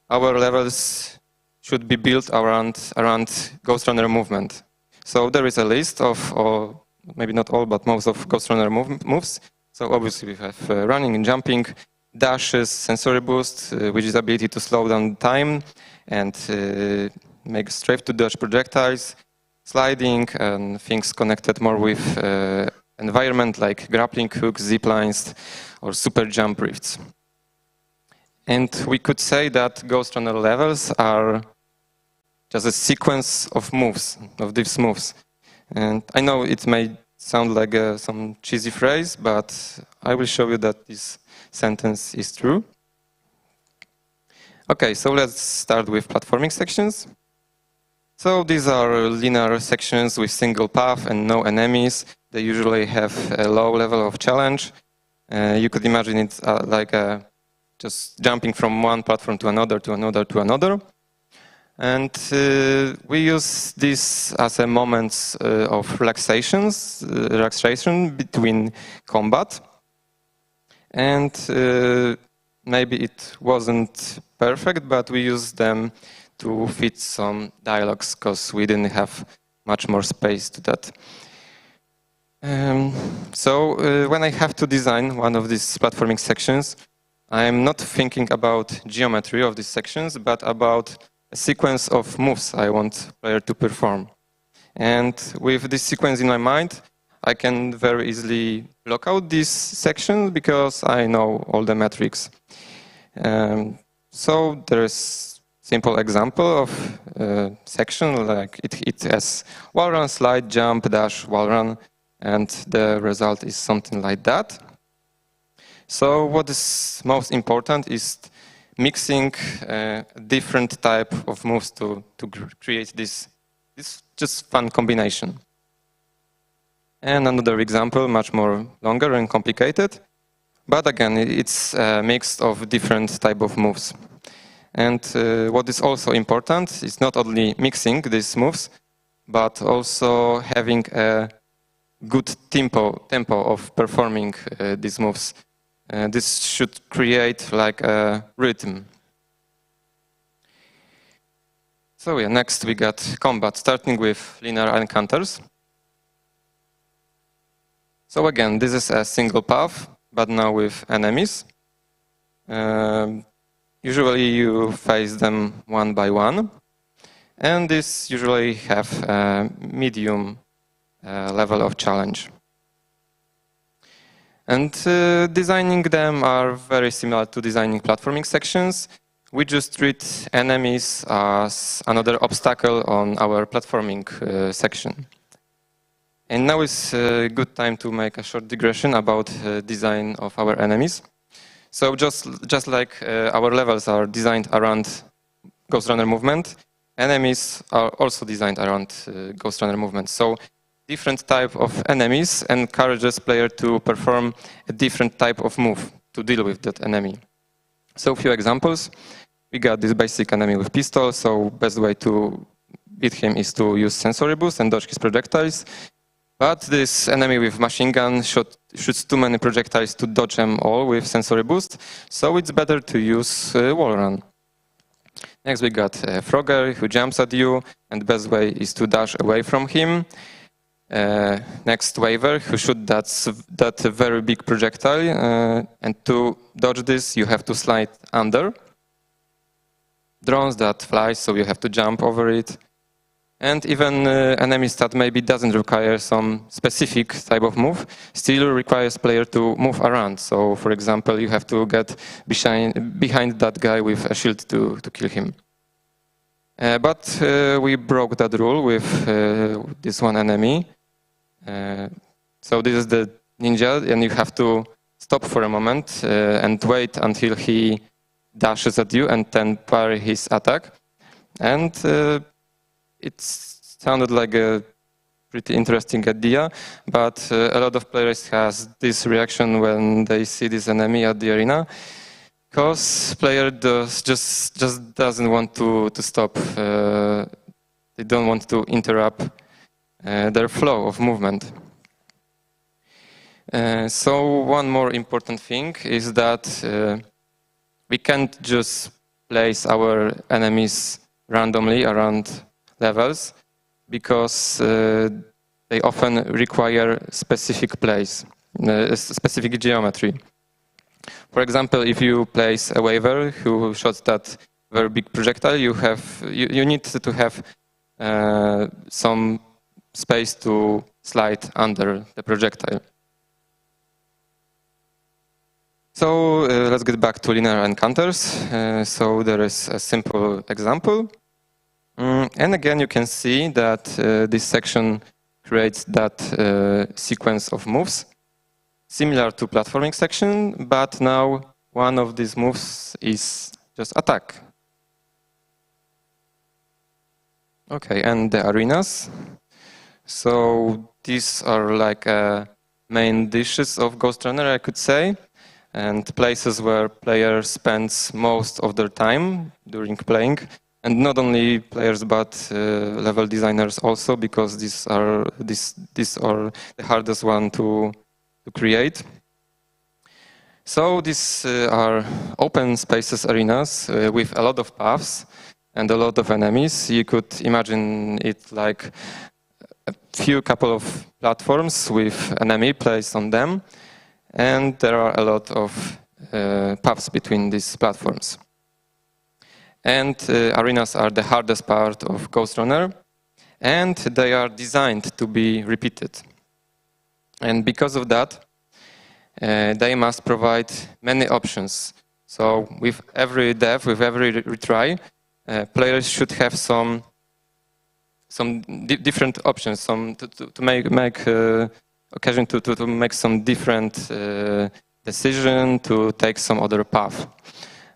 Our levels should be built around Ghost Runner movement. So there is a list of all, maybe not all, but most of Ghost Runner moves. So obviously we have running and jumping, dashes, sensory boost, which is ability to slow down time and make strafe to dodge projectiles, sliding, and things connected more with environment like grappling hooks, zip lines, or super jump rifts. And we could say that Ghost Runner levels are just a sequence of moves, of these moves. And I know it may sound like some cheesy phrase, but I will show you that this sentence is true. Okay, so let's start with platforming sections. So these are linear sections with single path and no enemies. They usually have a low level of challenge. You could imagine it like just jumping from one platform to another, to another, to another. And we use this as a moment of relaxation between combat. And maybe it wasn't perfect, but we used them to fit some dialogues because we didn't have much more space to that. So when I have to design one of these platforming sections, I'm not thinking about geometry of these sections, but about a sequence of moves I want player to perform. And with this sequence in my mind, I can very easily block out this section because I know all the metrics. So there's simple example of section, like it has wall run, slide, jump, dash, wall run, and the result is something like that. So what is most important is mixing different type of moves to create this just fun combination. And another example, much more longer and complicated, but again, it's a mix of different type of moves. And what is also important is not only mixing these moves, but also having a good tempo of performing these moves. This should create like a rhythm. So yeah, next we got combat, starting with linear encounters. So again, this is a single path, but now with enemies. Usually you face them one by one, and this usually have a medium level of challenge. And designing them are very similar to designing platforming sections. We just treat enemies as another obstacle on our platforming section. And now is a good time to make a short digression about design of our enemies. So just like our levels are designed around Ghost Runner movement, enemies are also designed around Ghost Runner movement. So different type of enemies encourages player to perform a different type of move to deal with that enemy. So a few examples. We got this basic enemy with pistol, so best way to beat him is to use sensory boost and dodge his projectiles. But this enemy with machine gun shoots too many projectiles to dodge them all with sensory boost, so it's better to use wall run. Next we got Frogger, who jumps at you, and the best way is to dash away from him. Next Waver, who shoots that very big projectile, and to dodge this you have to slide under. Drones that fly, so you have to jump over it. And even enemies that maybe doesn't require some specific type of move, still requires player to move around. So for example, you have to get behind that guy with a shield to kill him. But we broke that rule with this one enemy. So this is the ninja, and you have to stop for a moment and wait until he dashes at you and then parry his attack. And it sounded like a pretty interesting idea, but a lot of players has this reaction when they see this enemy at the arena, because player just doesn't want to stop. They don't want to interrupt their flow of movement. So one more important thing is that we can't just place our enemies randomly around levels, because they often require specific place, specific geometry. For example, if you place a Waver who shoots that very big projectile, you need to have some space to slide under the projectile. So let's get back to linear encounters. So there is a simple example. And again, you can see that this section creates that sequence of moves, similar to platforming section, but now one of these moves is just attack. Okay, and the arenas. So these are like main dishes of Ghost Runner, I could say, and places where players spends most of their time during playing. And not only players, but level designers also, because these are the hardest one to create. So these are open spaces arenas with a lot of paths and a lot of enemies. You could imagine it like couple of platforms with enemy placed on them, and there are a lot of paths between these platforms. And arenas are the hardest part of Ghost Runner, and they are designed to be repeated. And because of that, they must provide many options. So with every dev, with every retry, players should have some different options, to make occasion to make some different decision, to take some other path.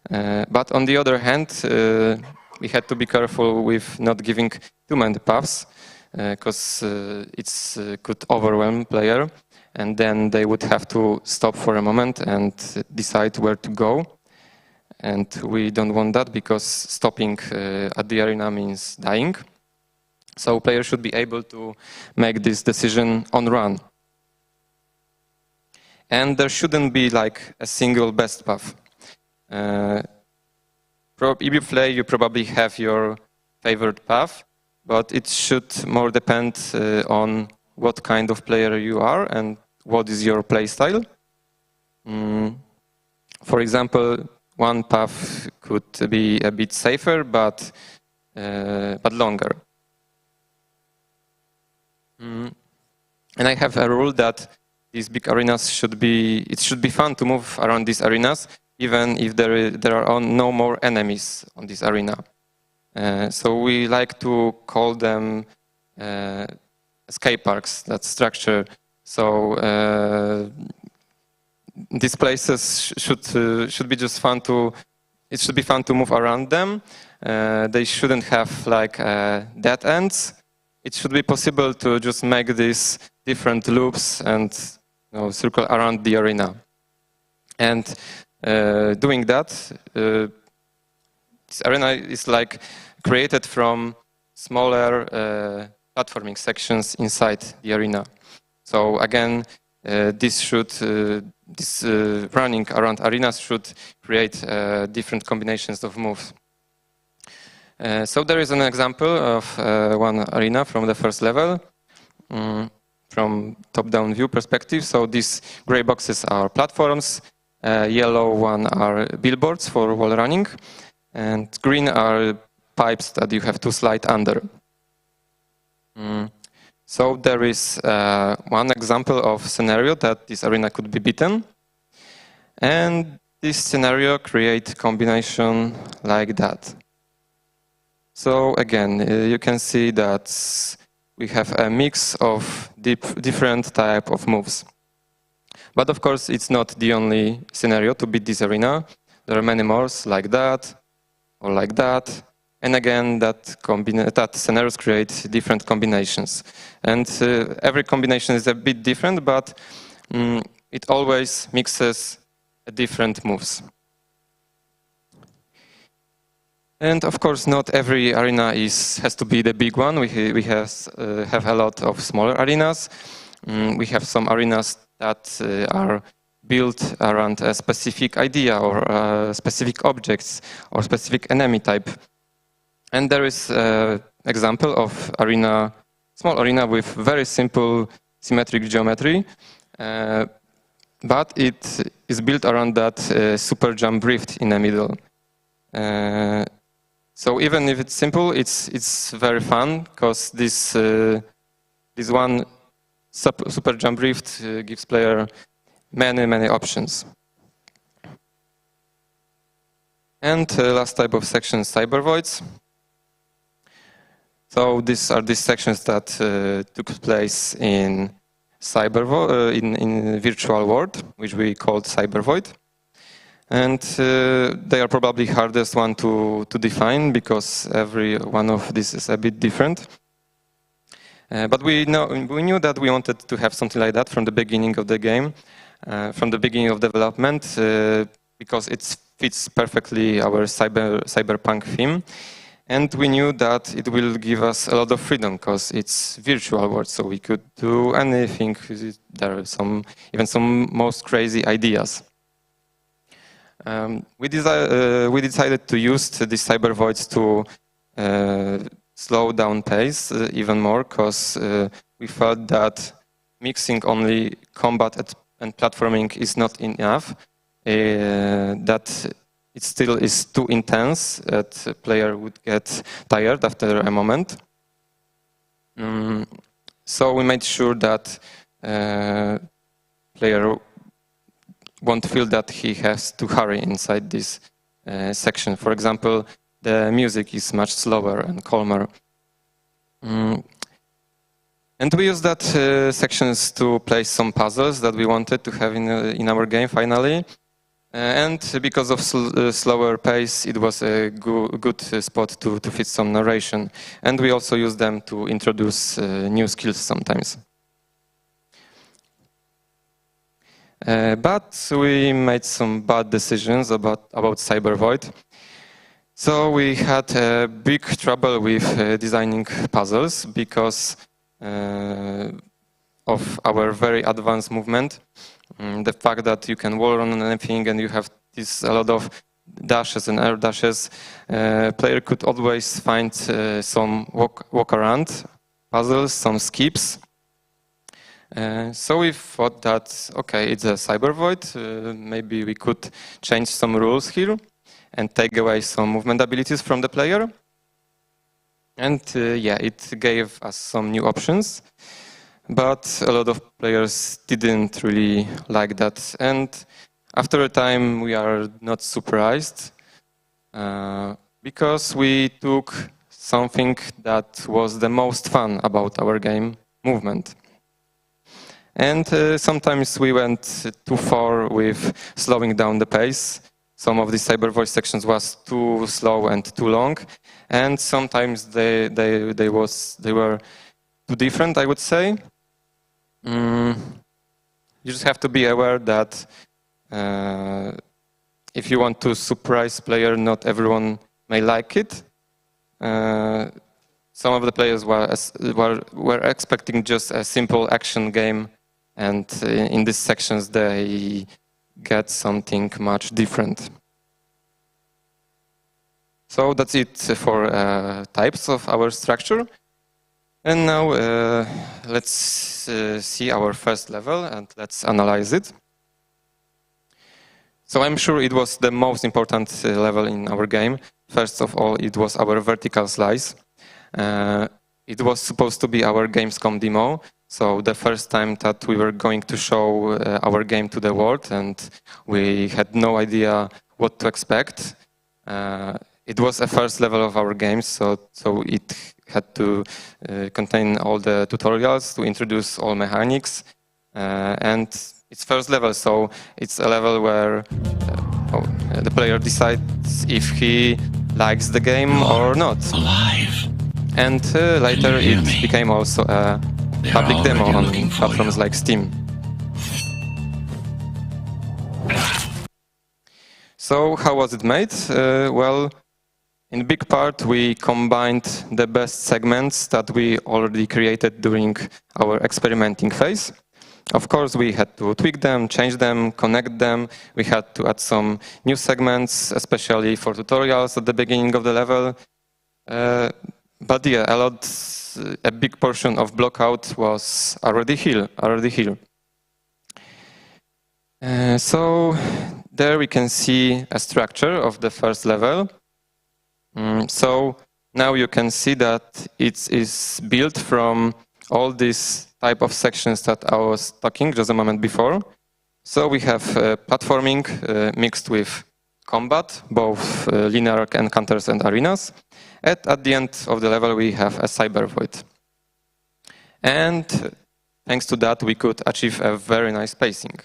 But on the other hand, we had to be careful with not giving too many paths, because it could overwhelm player, and then they would have to stop for a moment and decide where to go. And we don't want that, because stopping at the arena means dying. So players should be able to make this decision on run. And there shouldn't be like a single best path. If you play, you probably have your favorite path, but it should more depend on what kind of player you are and what is your play style. For example, one path could be a bit safer, but longer. And I have a rule that these big arenas should be fun to move around these arenas, even if there are no more enemies on this arena. So we like to call them escape parks, that structure. So these places should be just fun to. It should be fun to move around them. They shouldn't have like dead ends. It should be possible to just make these different loops and circle around the arena. And doing that, this arena is like created from smaller platforming sections inside the arena. So again, this running around arenas should create different combinations of moves. So there is an example of one arena from the first level, from top-down view perspective. So these gray boxes are platforms, yellow one are billboards for wall running, and green are pipes that you have to slide under. So there is one example of scenario that this arena could be beaten, and this scenario create combination like that. So again, you can see that we have a mix of different type of moves. But of course, it's not the only scenario to beat this arena. There are many more like that or like that. And again, that scenarios create different combinations. And every combination is a bit different, but it always mixes different moves. And of course, not every arena has to be the big one. We have a lot of smaller arenas. We have some arenas that are built around a specific idea or specific objects or specific enemy type. And there is an example of small arena with very simple symmetric geometry, but it is built around that super jump rift in the middle. So even if it's simple, it's very fun, because this one super jump rift gives player many options. And last type of section, cyber voids. So these are these sections that took place in in virtual world, which we called cyber void. And they are probably hardest one to define, because every one of these is a bit different. But we knew that we wanted to have something like that from the beginning of the game, from the beginning of development, because it fits perfectly our cyberpunk theme. And we knew that it will give us a lot of freedom, because it's virtual world, so we could do anything. There are even some most crazy ideas. We decided to use these cyber voids to slow down pace even more, because we felt that mixing only combat and platforming is not enough, that it still is too intense, that a player would get tired after a moment. So we made sure that player won't feel that he has to hurry inside this section. For example, the music is much slower and calmer. And we used that sections to place some puzzles that we wanted to have in our game finally. And because of slower pace, it was a good spot to fit some narration. And we also use them to introduce new skills sometimes. But we made some bad decisions about Cyber Void. So we had big trouble with designing puzzles because of our very advanced movement. The fact that you can wall run on anything and you have a lot of dashes and air dashes, player could always find some walk around puzzles, some skips. So we thought that, okay, it's a Cyber Void, maybe we could change some rules here and take away some movement abilities from the player. And yeah, it gave us some new options. But a lot of players didn't really like that. And after a time, we are not surprised because we took something that was the most fun about our game, movement. And sometimes we went too far with slowing down the pace. Some of the Cyber Void sections was too slow and too long. And sometimes they were too different, I would say. You just have to be aware that if you want to surprise player, not everyone may like it. Some of the players were expecting just a simple action game, and in these sections they get something much different. So that's it for types of our structure. And now let's see our first level and let's analyze it. So I'm sure it was the most important level in our game. First of all, it was our vertical slice. It was supposed to be our Gamescom demo. So the first time that we were going to show our game to the world, and we had no idea what to expect. It was a first level of our game, so it had to contain all the tutorials to introduce all mechanics. And it's first level, so it's a level where the player decides if he likes the game or not. Alive. And later it became also a public demo on platforms like Steam. So how was it made? Well, in big part we combined the best segments that we already created during our experimenting phase. Of course, we had to tweak them, change them, connect them. We had to add some new segments, especially for tutorials at the beginning of the level. But yeah, a big portion of blockout was already here. So there we can see a structure of the first level. So now you can see that it is built from all these type of sections that I was talking just a moment before. So we have platforming mixed with combat, both linear encounters and arenas. At the end of the level, we have a Cyber Void. And thanks to that, we could achieve a very nice pacing.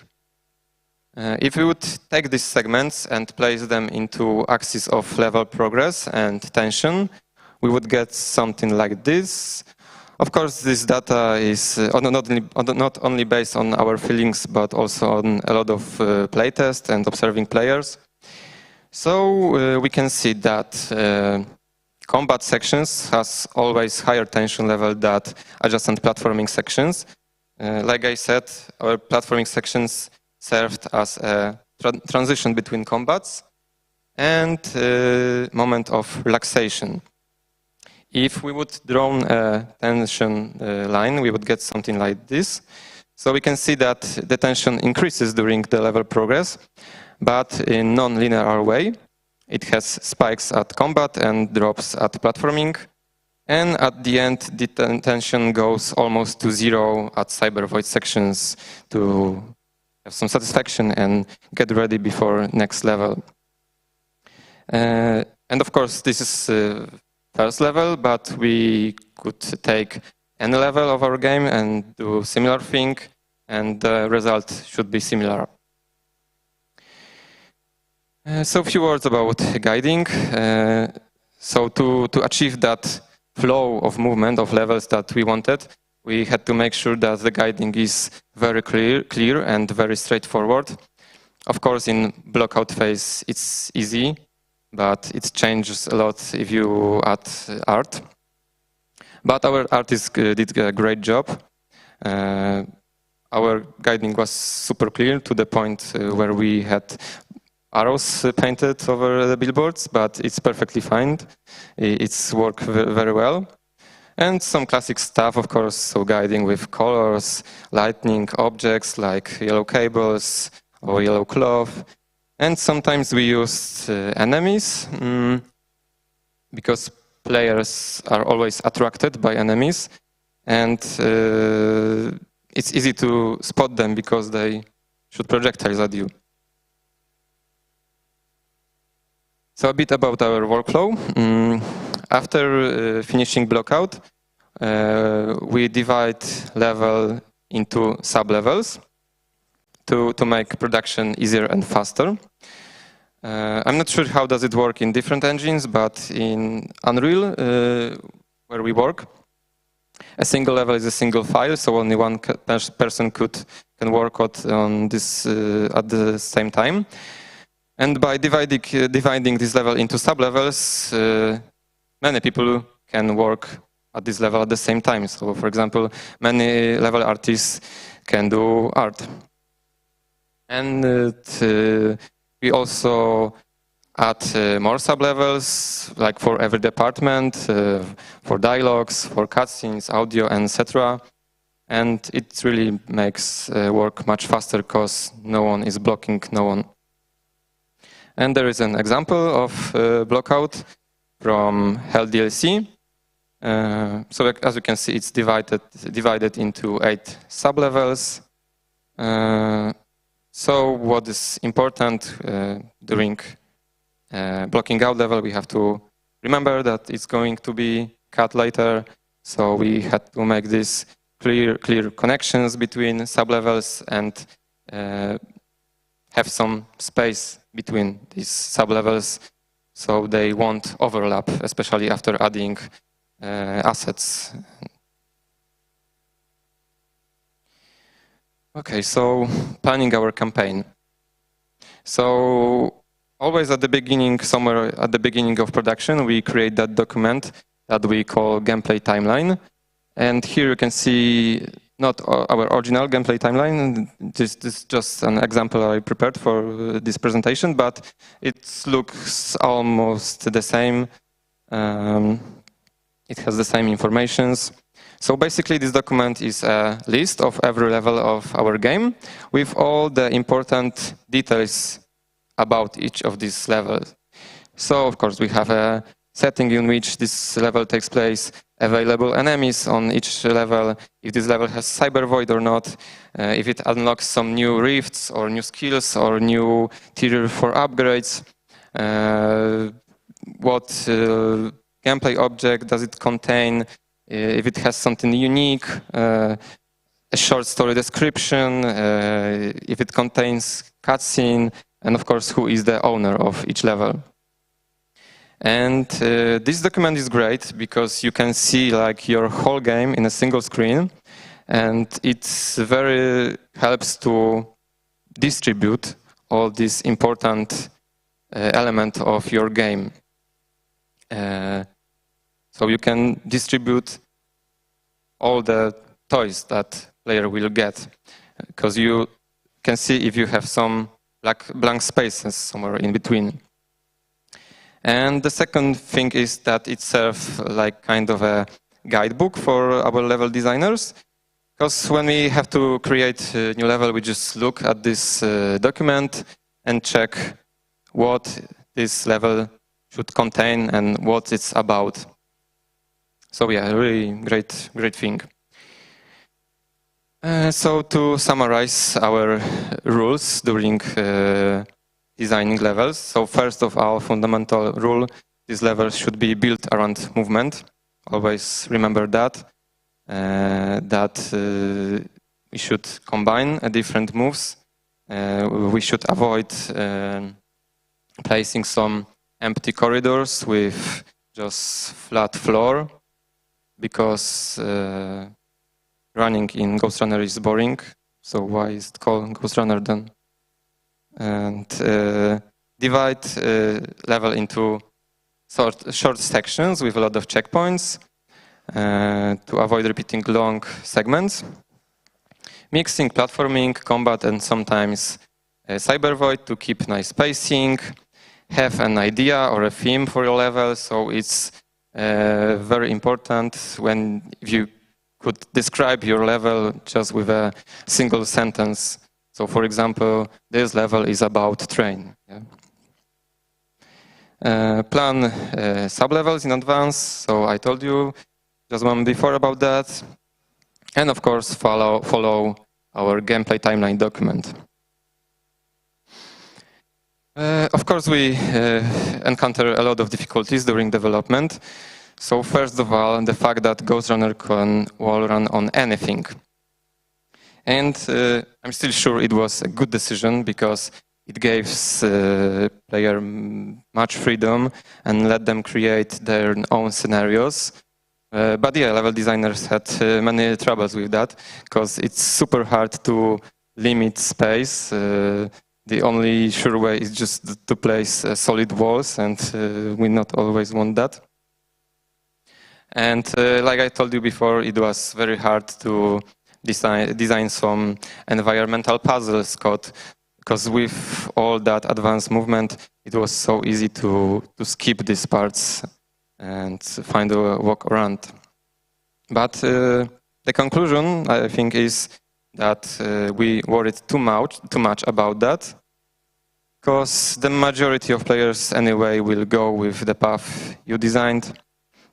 If we would take these segments and place them into axis of level progress and tension, we would get something like this. Of course, this data is not only based on our feelings, but also on a lot of playtests and observing players. So we can see that combat sections has always higher tension level than adjacent platforming sections. Like I said, our platforming sections served as a transition between combats and moment of relaxation. If we would draw a tension line, we would get something like this. So we can see that the tension increases during the level progress, but in non-linear way. It has spikes at combat and drops at platforming. And at the end, the tension goes almost to zero at cyber void sections to have some satisfaction and get ready before next level. And of course, this is first level, but we could take any level of our game and do similar thing, and the result should be similar. So a few words about guiding. So to achieve that flow of movement of levels that we wanted, we had to make sure that the guiding is very clear and very straightforward. Of course, in blockout phase, it's easy, but it changes a lot if you add art. But our artist did a great job. Our guiding was super clear to the point where we had arrows painted over the billboards, but it's perfectly fine. It's worked very well. And some classic stuff, of course, so guiding with colors, lightning objects like yellow cables or yellow cloth. And sometimes we used enemies, because players are always attracted by enemies. And it's easy to spot them because they shoot projectiles at you. So a bit about our workflow. After finishing blockout, we divide level into sub-levels to make production easier and faster. I'm not sure how does it work in different engines, but in Unreal, where we work, a single level is a single file, so only one person can work on this at the same time. And by dividing this level into sub-levels, many people can work at this level at the same time. So, for example, many level artists can do art. And we also add more sub-levels, like for every department, for dialogues, for cutscenes, audio, etc. And it really makes work much faster because no one is blocking no one. And there is an example of blockout from Hell DLC. So as you can see, it's divided into 8 sub-levels. So what is important during blocking out level, we have to remember that it's going to be cut later. So we had to make these clear connections between sub-levels and have some space between these sub-levels so they won't overlap, especially after adding assets. Okay, so planning our campaign. So always at the beginning, somewhere at the beginning of production, we create that document that we call gameplay timeline. And here you can see not our original gameplay timeline. This is just an example I prepared for this presentation, but it looks almost the same. It has the same informations. So basically this document is a list of every level of our game with all the important details about each of these levels. So of course we have a setting in which this level takes place, available enemies on each level, if this level has cyber void or not, if it unlocks some new rifts or new skills or new tier 4 upgrades, what gameplay object does it contain, if it has something unique, a short story description, if it contains cutscene, and of course who is the owner of each level. And this document is great because you can see like your whole game in a single screen, and it very helps to distribute all these important elements of your game. So you can distribute all the toys that player will get, because you can see if you have some blank spaces somewhere in between. And the second thing is that it serves like kind of a guidebook for our level designers. Because when we have to create a new level, we just look at this document and check what this level should contain and what it's about. So yeah, really great thing. So to summarize our rules during designing levels. So first of all, fundamental rule, these levels should be built around movement. Always remember that. We should combine different moves. We should avoid placing some empty corridors with just flat floor, because running in Ghost Runner is boring. So why is it called Ghost Runner then? And divide level into short sections with a lot of checkpoints to avoid repeating long segments. Mixing platforming, combat, and sometimes cyber void to keep nice spacing. Have an idea or a theme for your level, so it's very important when you could describe your level just with a single sentence. So for example, this level is about train. Yeah. Plan sub-levels in advance, so I told you just one before about that. And of course, follow our gameplay timeline document. Of course, we encounter a lot of difficulties during development. So first of all, the fact that Ghost Runner can wall run on anything. And I'm still sure it was a good decision, because it gives player much freedom and let them create their own scenarios. But yeah, level designers had many troubles with that, because it's super hard to limit space. The only sure way is just to place solid walls, and we not always want that. And like I told you before, it was very hard to design some environmental puzzles code, because with all that advanced movement, it was so easy to skip these parts and find a workaround. But the conclusion, I think, is that we worried too much about that, because the majority of players anyway will go with the path you designed,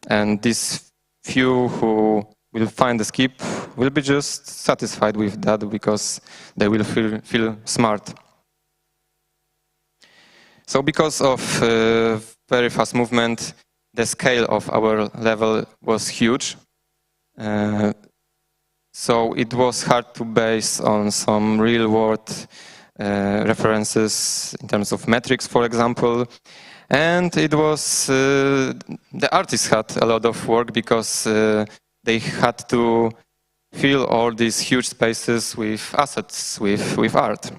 and these few who will find the skip will be just satisfied with that, because they will feel smart. So because of very fast movement, the scale of our level was huge. So it was hard to base on some real-world references in terms of metrics, for example. And it was, the artists had a lot of work, because they had to fill all these huge spaces with assets, with art.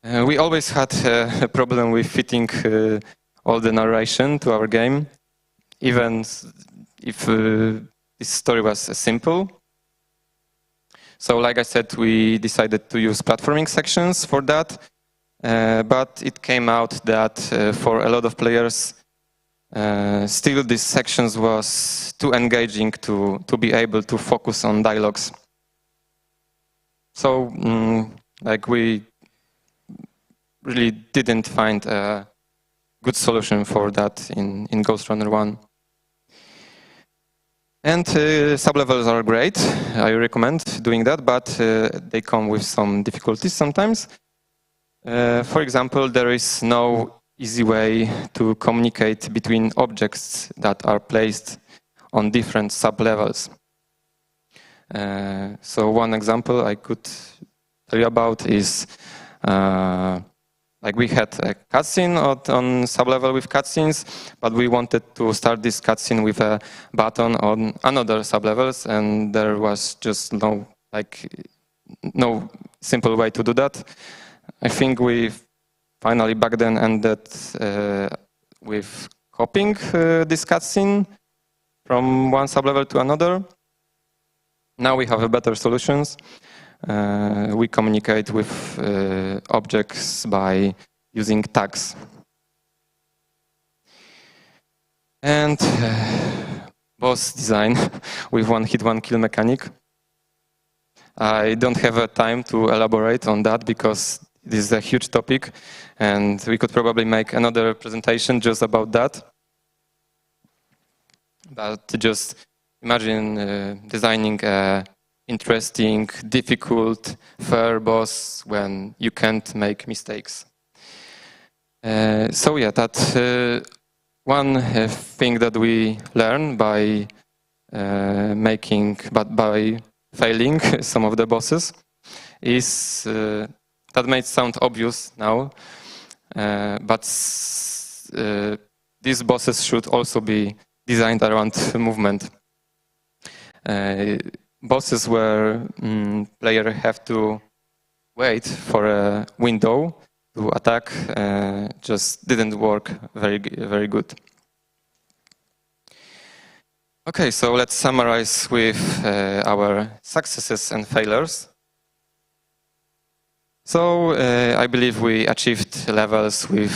We always had a problem with fitting all the narration to our game, even if this story was simple. So like I said, we decided to use platforming sections for that, but it came out that for a lot of players, still these sections was too engaging to be able to focus on dialogues. So like we really didn't find a good solution for that in Ghost Runner 1. And sublevels are great. I recommend doing that, but they come with some difficulties sometimes. For example, there is no easy way to communicate between objects that are placed on different sublevels. So one example I could tell you about is like we had a cutscene on sublevel with cutscenes, but we wanted to start this cutscene with a button on another sublevels, and there was just no simple way to do that. I think we finally back then ended with copying this cutscene from one sublevel to another. Now we have better solutions. We communicate with objects by using tags. And boss design with one hit, one kill mechanic. I don't have time to elaborate on that because this is a huge topic and we could probably make another presentation just about that. But just imagine designing a interesting, difficult, fair boss when you can't make mistakes. So yeah, that's one thing that we learn by by failing some of the bosses is that may sound obvious now, but these bosses should also be designed around movement. Bosses where players have to wait for a window to attack just didn't work very good. Okay, so let's summarize with our successes and failures. So I believe we achieved levels with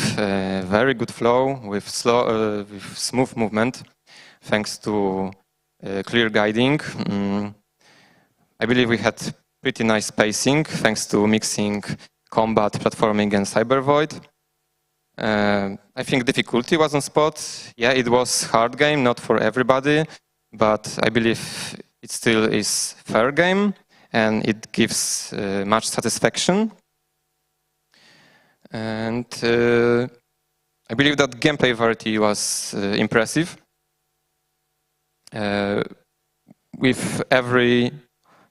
very good flow, with smooth movement, thanks to clear guiding. I believe we had pretty nice pacing, thanks to mixing combat, platforming, and Cyber Void. I think difficulty was on spot. Yeah, it was hard game, not for everybody, but I believe it still is fair game, and it gives much satisfaction. And I believe that gameplay variety was impressive. With every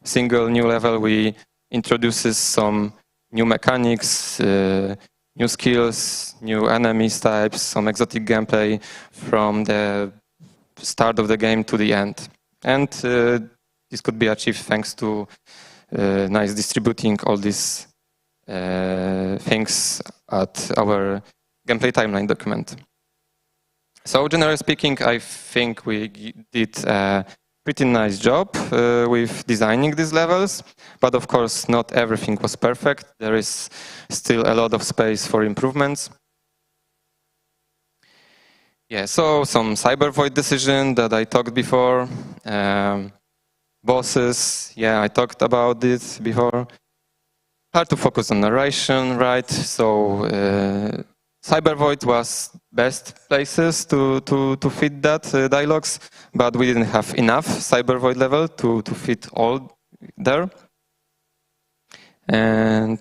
single new level, we introduces some new mechanics, new skills, new enemies types, some exotic gameplay from the start of the game to the end. And this could be achieved thanks to nice distributing all these things at our gameplay timeline document. So generally speaking, I think we did a pretty nice job with designing these levels, but of course not everything was perfect. There is still a lot of space for improvements. Yeah, so some Cyber Void decision that I talked before. Bosses, yeah, I talked about this before. Hard to focus on narration, right? So Cyber Void was best places to fit that dialogues, but we didn't have enough Cyber Void level to fit all there. And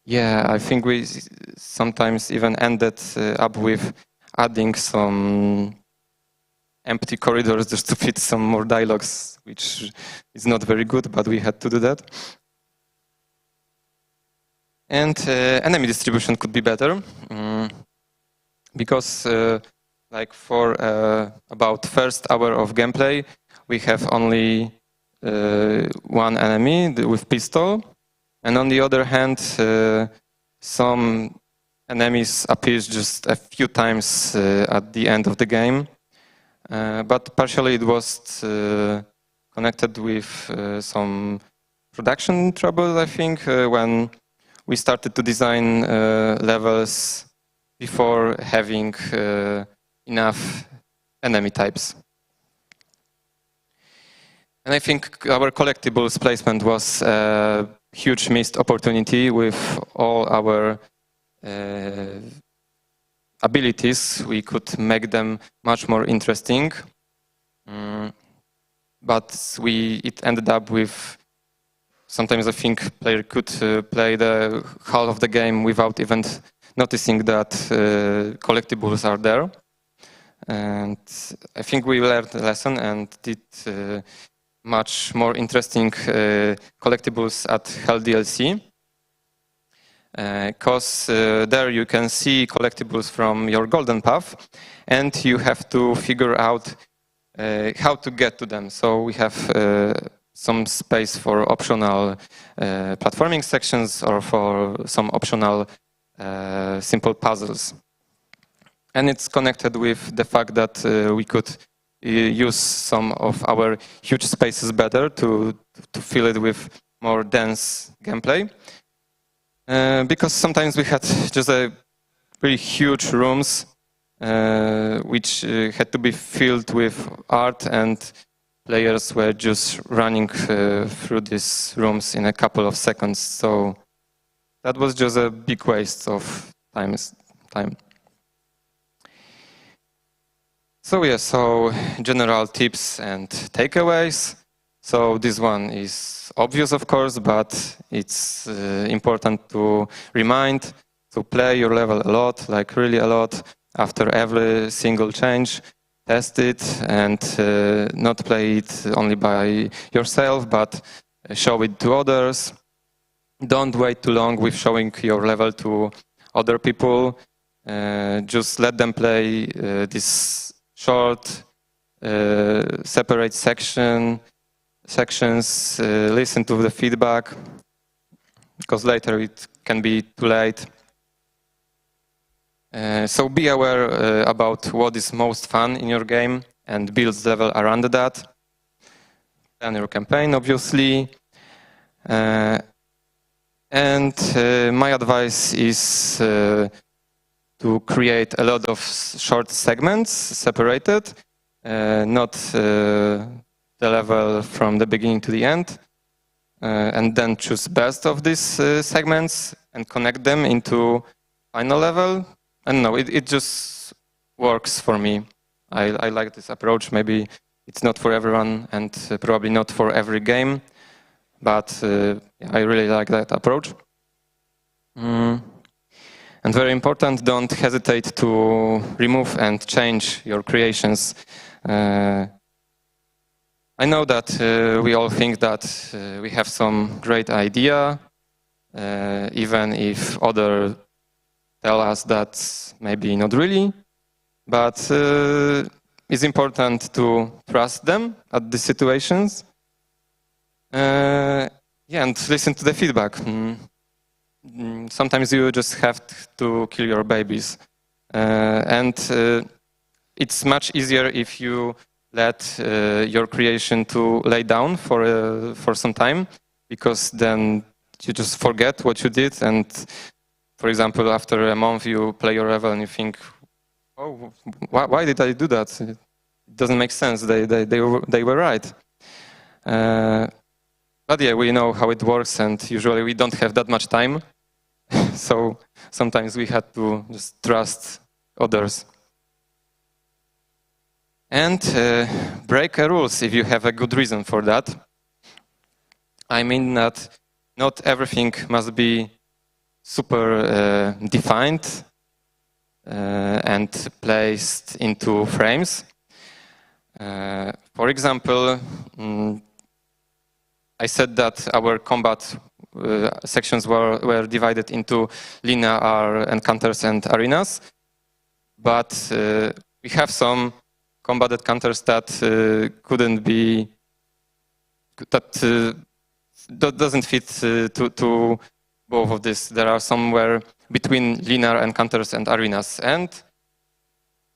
yeah, I think we sometimes even ended up with adding some empty corridors just to fit some more dialogues, which is not very good, but we had to do that. And enemy distribution could be better, because like for about first hour of gameplay, we have only one enemy with pistol, and on the other hand, some enemies appear just a few times at the end of the game, but partially it was connected with some production trouble, I think, when we started to design levels before having enough enemy types. And I think our collectibles placement was a huge missed opportunity. With all our abilities, we could make them much more interesting. But it ended up with, sometimes I think player could play the half of the game without even noticing that collectibles are there. And I think we learned a lesson and did much more interesting collectibles at Hell DLC. Because there you can see collectibles from your golden path, and you have to figure out how to get to them. So we have some space for optional platforming sections or for some optional simple puzzles. And it's connected with the fact that we could use some of our huge spaces better to fill it with more dense gameplay. Because sometimes we had just really huge rooms which had to be filled with art, and players were just running through these rooms in a couple of seconds. So that was just a big waste of time. So yeah, so general tips and takeaways. So this one is obvious, of course, but it's important to remind to play your level a lot, like really a lot, after every single change. Test it and not play it only by yourself, but show it to others. Don't wait too long with showing your level to other people. Just let them play this short, separate sections, listen to the feedback, because later it can be too late. So be aware about what is most fun in your game and build level around that. Plan your campaign, obviously. And my advice is to create a lot of short segments separated, not the level from the beginning to the end, and then choose best of these segments and connect them into final level. I don't know, it just works for me. I like this approach. Maybe it's not for everyone and probably not for every game, but I really like that approach. And very important, don't hesitate to remove and change your creations. I know that we all think that we have some great idea, even if others tell us that maybe not really, but it's important to trust them at these situations. Yeah, and listen to the feedback. Sometimes you just have to kill your babies. And it's much easier if you let your creation to lay down for some time, because then you just forget what you did. And for example, after a month you play your level and you think, oh, why did I do that? It doesn't make sense. They were right. But yeah, we know how it works, and usually we don't have that much time. So sometimes we had to just trust others. And break rules if you have a good reason for that. I mean that not everything must be super defined and placed into frames. For example, I said that our combat sections were divided into linear encounters and arenas, but we have some combat encounters that couldn't be, that doesn't fit to both of this. There are somewhere between linear encounters and arenas, and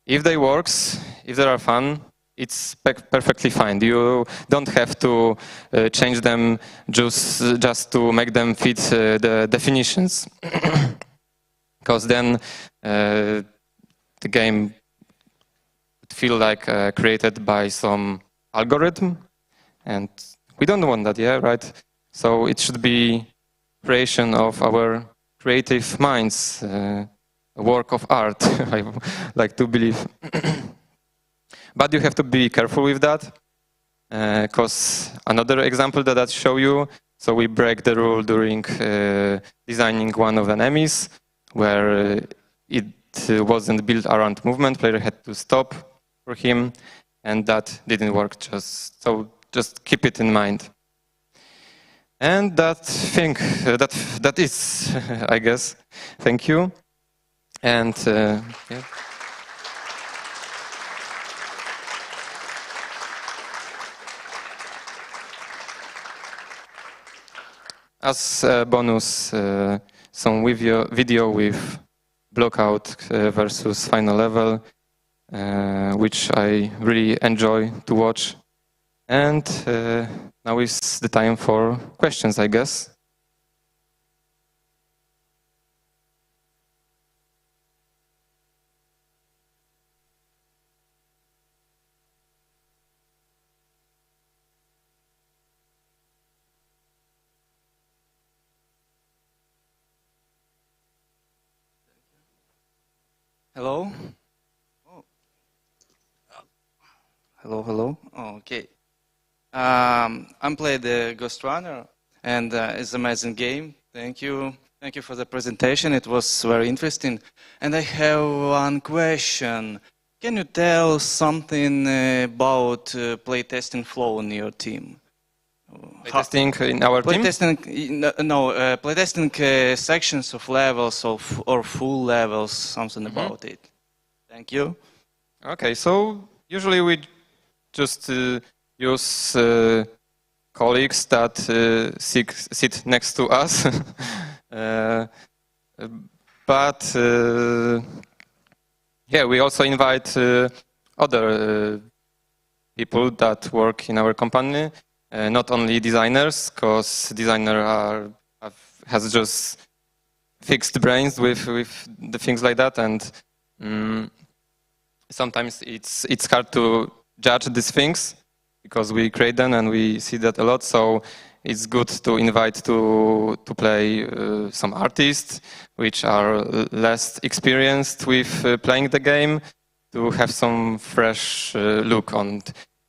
if they works, if they are fun, it's perfectly fine. You don't have to change them just to make them fit the definitions, because then the game would feel like created by some algorithm, and we don't want that, yeah, right? So it should be creation of our creative minds, a work of art, I like to believe. But you have to be careful with that, because another example that I'll show you, so we break the rule during designing one of the enemies, where it wasn't built around movement, player had to stop for him, and that didn't work, so just keep it in mind. And that is, I guess. Thank you. And yeah. As a bonus, some video with Blockout versus Final Level, which I really enjoy to watch. And now is the time for questions, I guess. Hello? Oh. Hello, hello. Oh, okay. I'm playing the Ghost Runner, and it's an amazing game. Thank you. Thank you for the presentation. It was very interesting. And I have one question. Can you tell something about playtesting flow in your team? Playtesting in our team? Playtesting sections of levels or full levels, something about it. Thank you. Okay, so usually we just use colleagues that sit next to us. But yeah, we also invite other people that work in our company, not only designers, because designer has just fixed brains with the things like that, and sometimes it's hard to judge these things because we create them and we see that a lot. So it's good to invite to play some artists which are less experienced with playing the game, to have some fresh look on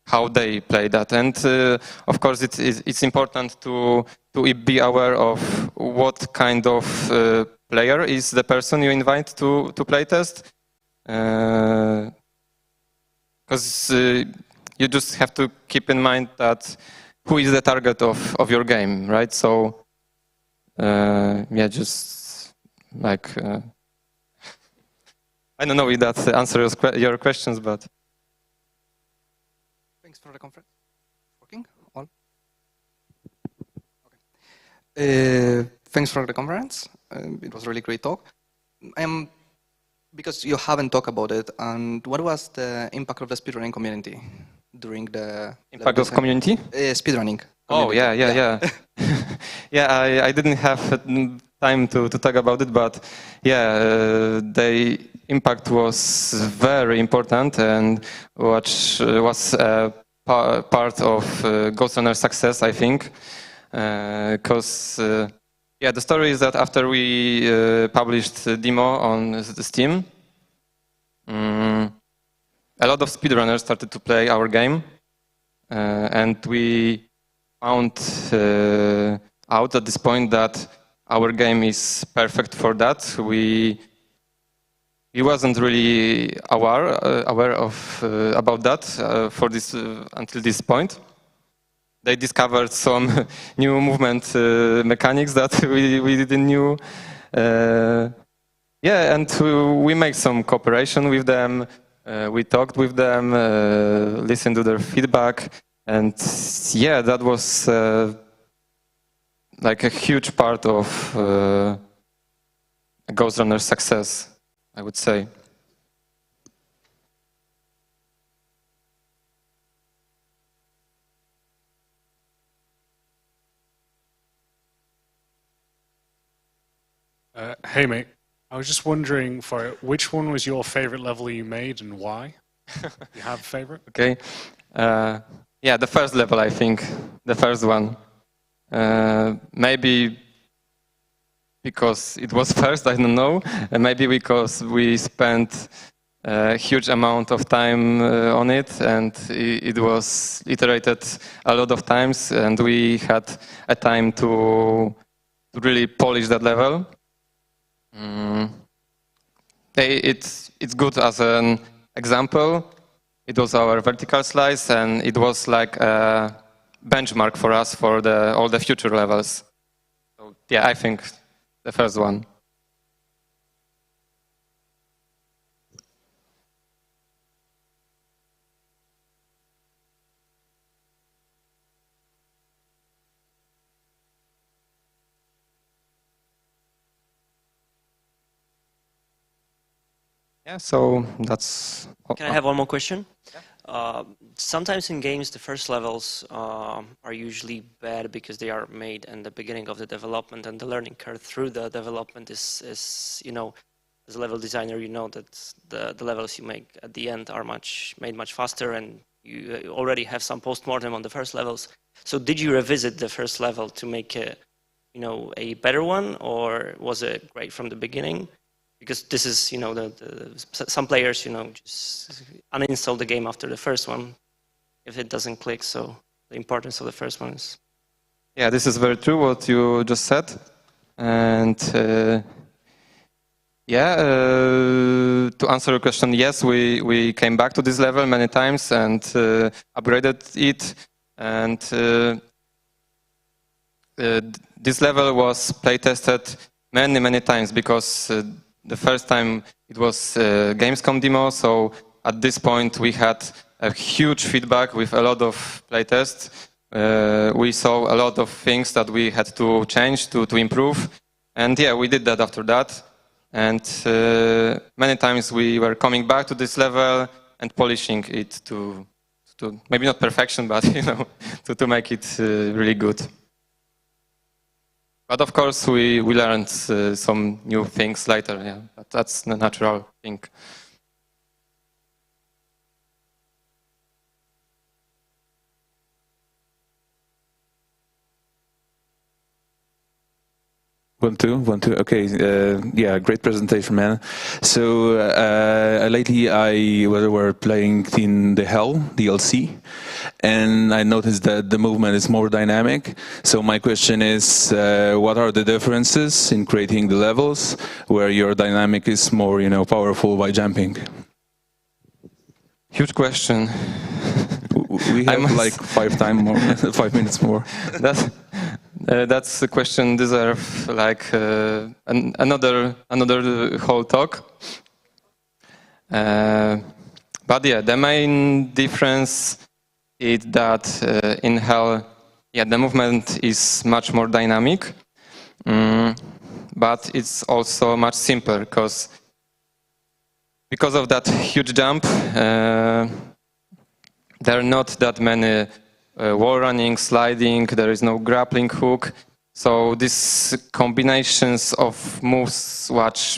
how they play that. And of course it's important to be aware of what kind of player is the person you invite to play test. Because you just have to keep in mind that who is the target of your game, right? So yeah, just like I don't know if that answers your questions, but thanks for the conference. Working all. Okay. Thanks for the conference. It was a really great talk. Because you haven't talked about it, and what was the impact of the speedrunning community during the impact of community? Speedrunning. Oh yeah. Yeah, I didn't have time to talk about it, but yeah, the impact was very important and which was part of Ghost Runner success, I think, because yeah, the story is that after we published the demo on Steam, a lot of speedrunners started to play our game, and we found out at this point that our game is perfect for that. We wasn't really aware of about that for this until this point. They discovered some new movement mechanics that we didn't knew. Yeah, and we made some cooperation with them. We talked with them, listened to their feedback, and yeah, that was like a huge part of Ghost Runner's success, I would say. Hey mate, I was just wondering which one was your favorite level you made and why? You have a favorite? Okay. Yeah, the first level, I think. The first one. Maybe because it was first, I don't know. Maybe because we spent a huge amount of time on it, and it was iterated a lot of times, and we had a time to really polish that level. It's good as an example. It was our vertical slice, and it was like a benchmark for us for all the future levels. So yeah, I think the first one. Yeah, so that's... Can I have one more question? Yeah. Sometimes in games, the first levels are usually bad because they are made in the beginning of the development, and the learning curve through the development is you know, as a level designer, you know that the levels you make at the end are made much faster, and you already have some post-mortem on the first levels. So did you revisit the first level to make a, you know, a better one, or was it great from the beginning? because this is, some players, just uninstall the game after the first one if it doesn't click. So the importance of the first one is. Yeah, this is very true what you just said. And to answer your question, yes, we came back to this level many times and upgraded it. And this level was play tested many times because the first time it was Gamescom demo. So at this point we had a huge feedback with a lot of playtests. We saw a lot of things that we had to change to improve. And yeah, we did that after that. And many times we were coming back to this level and polishing it to maybe not perfection, but to make it really good. But of course, we learned some new things later. Yeah, but that's the natural thing. One, two. Okay, yeah, great presentation, man. So lately we were playing in the Hell DLC, and I noticed that the movement is more dynamic. So my question is, what are the differences in creating the levels where your dynamic is more, powerful by jumping? Huge question. We have like 5 minutes more. That's the question deserve like another whole talk. But yeah, the main difference is that in Hell, yeah, the movement is much more dynamic, but it's also much simpler because of that huge jump. There are not that many wall running, sliding, there is no grappling hook. So these combinations of moves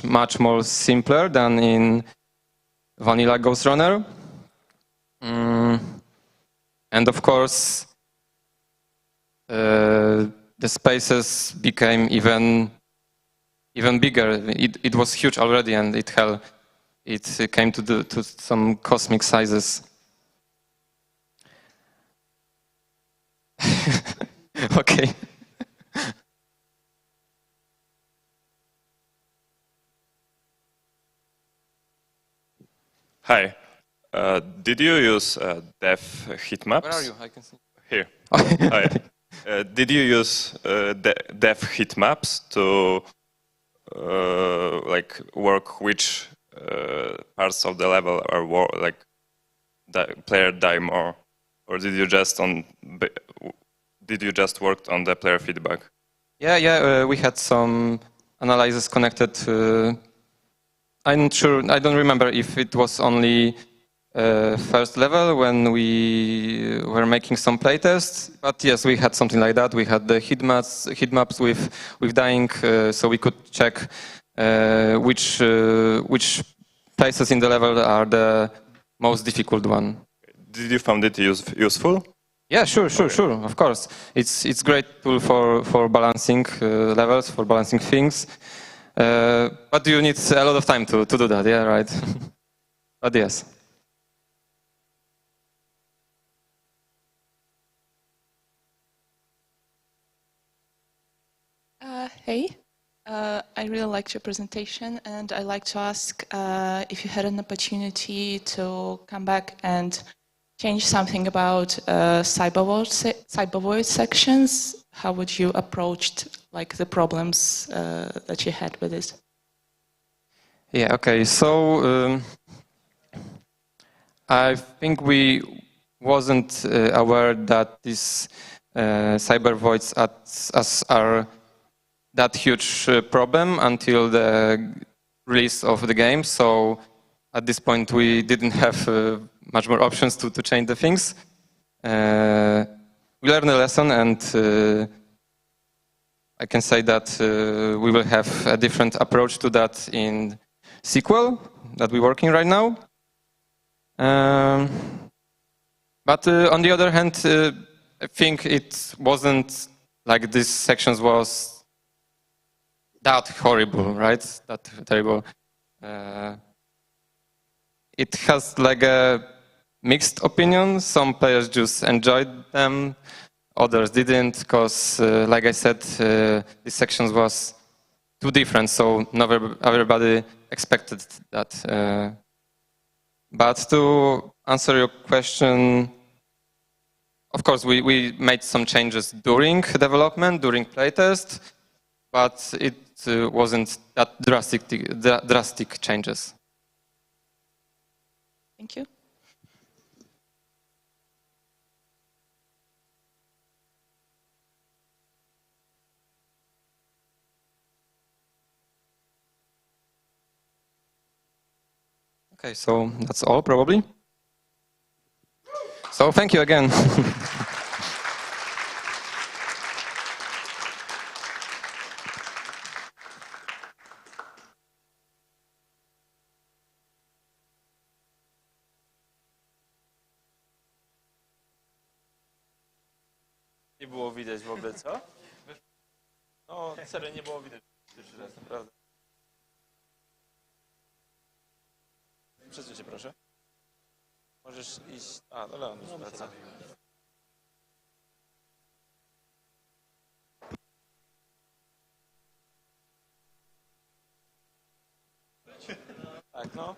much more simpler than in vanilla Ghost Runner. And of course, the spaces became even bigger. It was huge already, and it came to some cosmic sizes. Okay. Hi. Did you use dev heat maps? Where are you? I can see. Here. Hi. Did you use dev heat maps to like work which parts of the level are like player die more, or did you just work on the player feedback? Yeah. We had some analysis connected to. I'm not sure. I don't remember if it was only first level when we were making some playtests, but yes, we had something like that. We had the heat maps with dying, so we could check which places in the level are the most difficult one. Did you find it useful? Yeah, sure. Of course, it's great tool for balancing levels, for balancing things. But you need a lot of time to do that. Yeah, right. But yes. Hey, I really liked your presentation, and I'd like to ask if you had an opportunity to come back and change something about cybervoid sections. How would you approach like the problems that you had with it? Yeah. Okay. So I think we wasn't aware that these cyber voids are that huge problem until the release of the game. So at this point, we didn't have much more options to change the things. We learned a lesson, and I can say that we will have a different approach to that in sequel that we're working right now. But on the other hand, I think it wasn't like these sections was that horrible, right? That terrible. it has like a mixed opinion. Some players just enjoyed them, others didn't, because, like I said, these sections was too different, so not everybody expected that. But to answer your question, of course, we made some changes during development, during playtest, but it wasn't that drastic changes. Thank you. Okay, so that's all probably. So thank you again. Nie było widać w ogóle, co? No, serio nie było widać pierwszy raz, naprawdę. Przesuń się, proszę. Możesz iść... A, no Leon już wraca. Tak, no.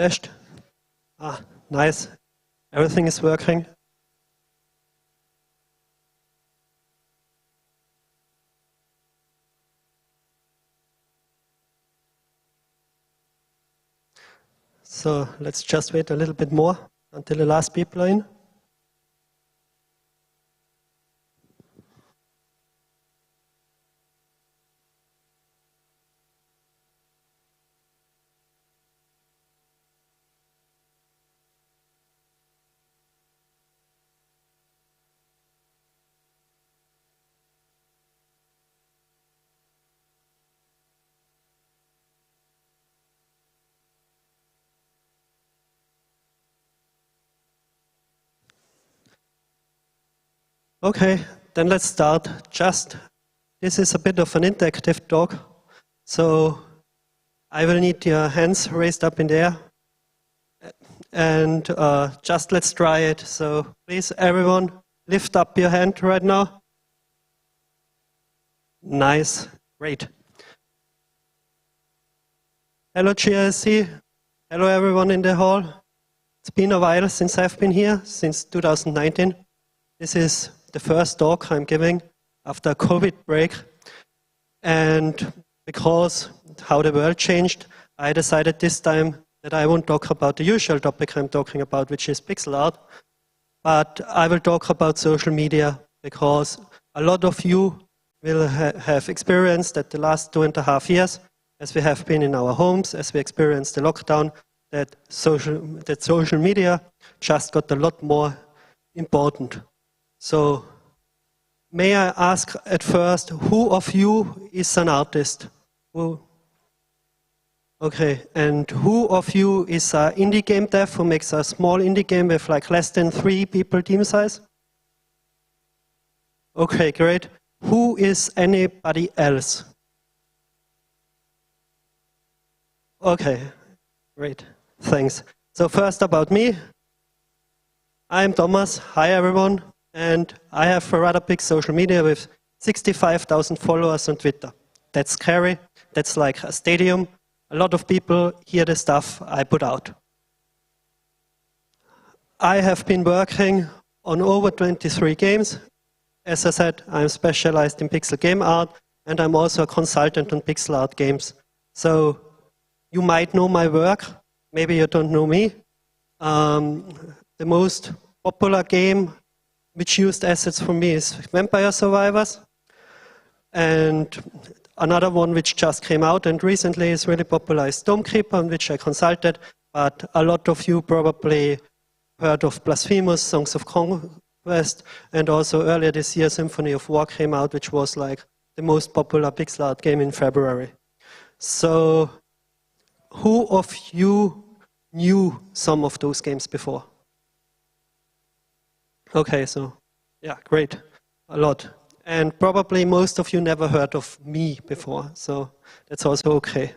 flashed. Ah, nice. Everything is working. So let's just wait a little bit more until the last people are in. Okay, then let's start. This is a bit of an interactive talk, so I will need your hands raised up in the air. And just let's try it. So please, everyone, lift up your hand right now. Nice, great. Hello, GRC. Hello, everyone in the hall. It's been a while since I've been here, since 2019. This is the first talk I'm giving after a COVID break. And because how the world changed, I decided this time that I won't talk about the usual topic I'm talking about, which is pixel art, but I will talk about social media because a lot of you will have experienced that the last 2.5 years, as we have been in our homes, as we experienced the lockdown, that social media just got a lot more important. So, may I ask at first, who of you is an artist? Who? Okay, and who of you is an indie game dev who makes a small indie game with like less than 3 people team size? Okay, great. Who is anybody else? Okay, great, thanks. So first about me. I'm Thomas, hi everyone. And I have a rather big social media with 65,000 followers on Twitter. That's scary. That's like a stadium. A lot of people hear the stuff I put out. I have been working on over 23 games. As I said, I'm specialized in pixel game art, and I'm also a consultant on pixel art games. So you might know my work. Maybe you don't know me. The most popular game which used assets for me is Vampire Survivors. And another one which just came out and recently is really popular is Stormkeeper, on which I consulted. But a lot of you probably heard of Blasphemous, Songs of Conquest, and also earlier this year Symphony of War came out, which was like the most popular pixel art game in February. So who of you knew some of those games before? Okay, so yeah, great, a lot. And probably most of you never heard of me before, so that's also okay.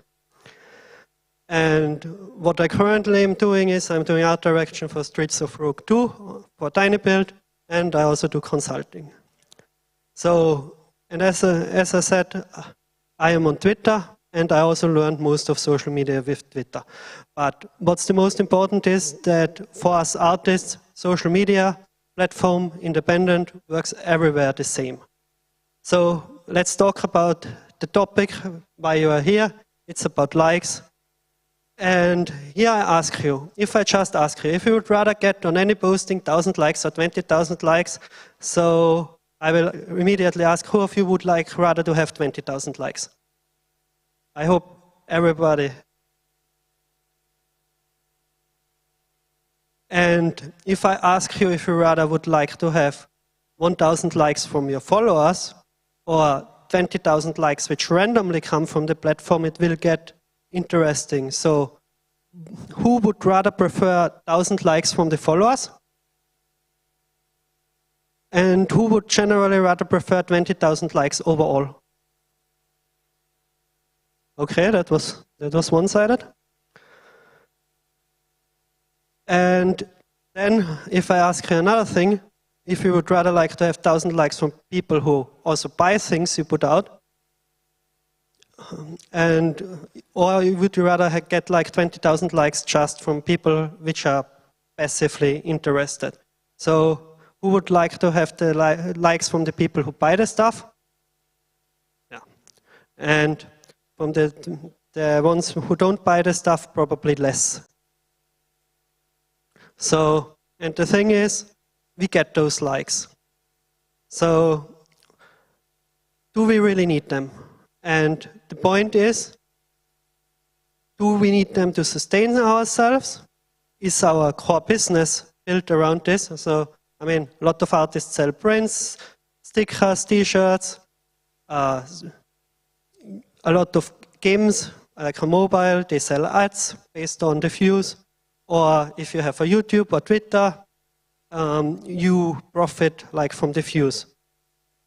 And what I currently am doing is I'm doing art direction for Streets of Rogue 2 for TinyBuild, and I also do consulting. So, and as I said, I am on Twitter, and I also learned most of social media with Twitter. But what's the most important is that for us artists, social media, platform, independent, works everywhere the same. So let's talk about the topic, why you are here. It's about likes. And here I ask you, if I just ask you, if you would rather get on any posting 1,000 likes or 20,000 likes, so I will immediately ask who of you would like rather to have 20,000 likes. I hope everybody. And if I ask you if you rather would like to have 1,000 likes from your followers or 20,000 likes which randomly come from the platform, it will get interesting. So who would rather prefer 1,000 likes from the followers? And who would generally rather prefer 20,000 likes overall? Okay, that was one-sided. And then if I ask you another thing, if you would rather like to have 1,000 likes from people who also buy things you put out, Or would you rather get like 20,000 likes just from people which are passively interested? So who would like to have the likes from the people who buy the stuff? Yeah. And from the ones who don't buy the stuff, probably less. So, and the thing is, we get those likes. So, do we really need them? And the point is, do we need them to sustain ourselves? Is our core business built around this? So, I mean, a lot of artists sell prints, stickers, t-shirts, a lot of games, like a mobile, they sell ads based on the views. Or if you have a YouTube or Twitter, you profit like from the views.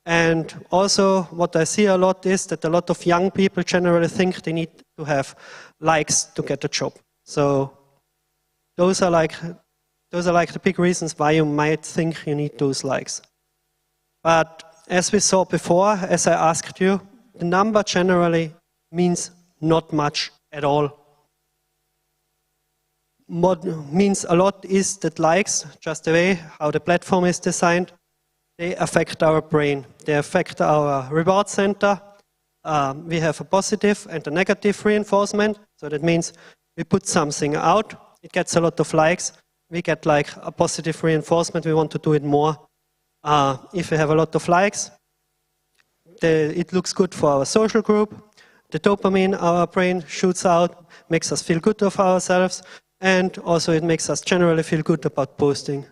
And also what I see a lot is that a lot of young people generally think they need to have likes to get a job. So those are like the big reasons why you might think you need those likes. But as we saw before, as I asked you, the number generally means not much at all. What means a lot is that likes, just the way how the platform is designed, they affect our brain. They affect our reward center. We have a positive and a negative reinforcement. So that means we put something out, it gets a lot of likes, we get like a positive reinforcement, we want to do it more. If we have a lot of likes, it looks good for our social group. The dopamine our brain shoots out makes us feel good of ourselves, and also it makes us generally feel good about posting.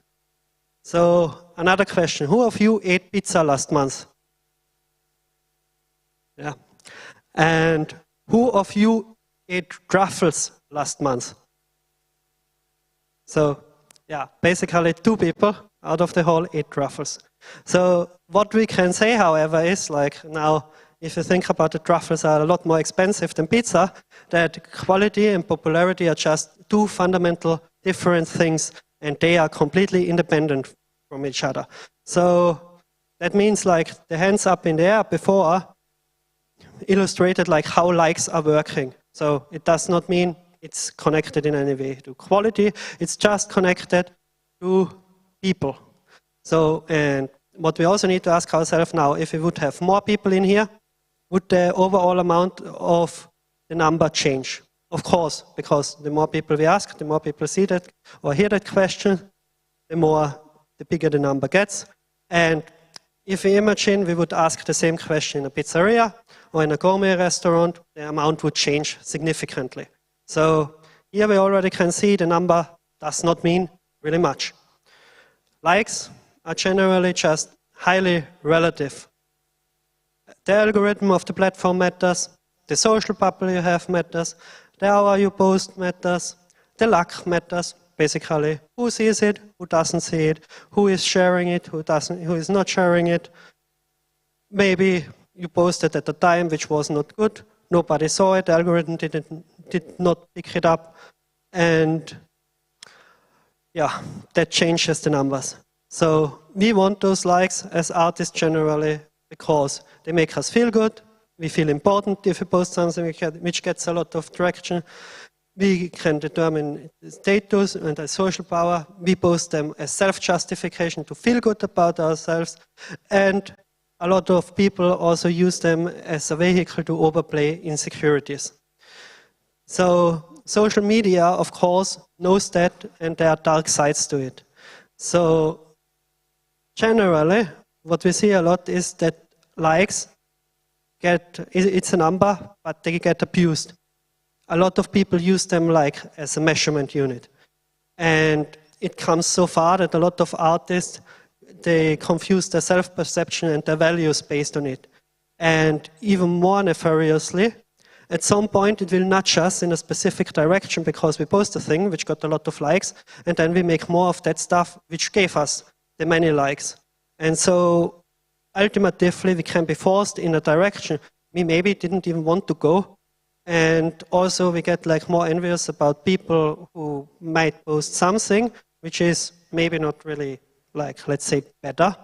So another question, who of you ate pizza last month? Yeah. And who of you ate truffles last month? So yeah, basically 2 people out of the whole ate truffles. So what we can say, however, is like now, if you think about the truffles are a lot more expensive than pizza, that quality and popularity are just 2 fundamental different things, and they are completely independent from each other. So that means like the hands up in the air before illustrated like how likes are working. So it does not mean it's connected in any way to quality, it's just connected to people. So, and what we also need to ask ourselves now, if we would have more people in here, would the overall amount of the number change? Of course, because the more people we ask, the more people see that or hear that question, the bigger the number gets. And if we imagine we would ask the same question in a pizzeria or in a gourmet restaurant, the amount would change significantly. So here we already can see the number does not mean really much. Likes are generally just highly relative. The algorithm of the platform matters, the social bubble you have matters, the hour you post matters, the luck matters, basically who sees it, who doesn't see it, who is sharing it, who is not sharing it. Maybe you posted at a time which was not good, nobody saw it, the algorithm did not pick it up, and yeah, that changes the numbers. So we want those likes as artists generally because they make us feel good, we feel important if we post something which gets a lot of traction. We can determine status and the social power. We post them as self-justification to feel good about ourselves. And a lot of people also use them as a vehicle to overplay insecurities. So social media, of course, knows that, and there are dark sides to it. So generally, what we see a lot is that likes it's a number, but they get abused. A lot of people use them like as a measurement unit. And it comes so far that a lot of artists, they confuse their self-perception and their values based on it. And even more nefariously, at some point it will nudge us in a specific direction because we post a thing which got a lot of likes, and then we make more of that stuff which gave us the many likes. And so ultimately we can be forced in a direction we maybe didn't even want to go. And also we get like more envious about people who might post something which is maybe not really like, let's say, better.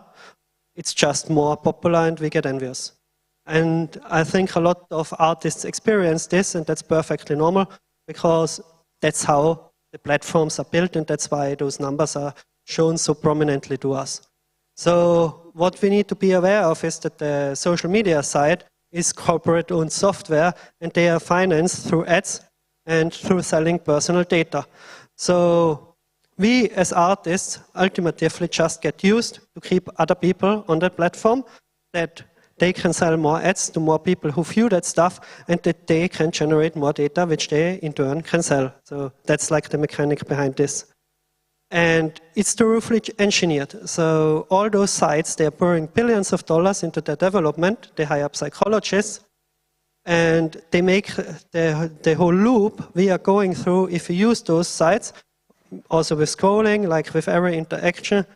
It's just more popular and we get envious. And I think a lot of artists experience this, and that's perfectly normal, because that's how the platforms are built, and that's why those numbers are shown so prominently to us. So what we need to be aware of is that the social media side is corporate-owned software, and they are financed through ads and through selling personal data. So we as artists ultimately just get used to keep other people on that platform, that they can sell more ads to more people who view that stuff, and that they can generate more data, which they in turn can sell. So that's like the mechanic behind this. And it's thoroughly engineered. So all those sites, they're pouring billions of dollars into their development. They hire psychologists, and they make the whole loop we are going through if we use those sites, also with scrolling, like with every interaction,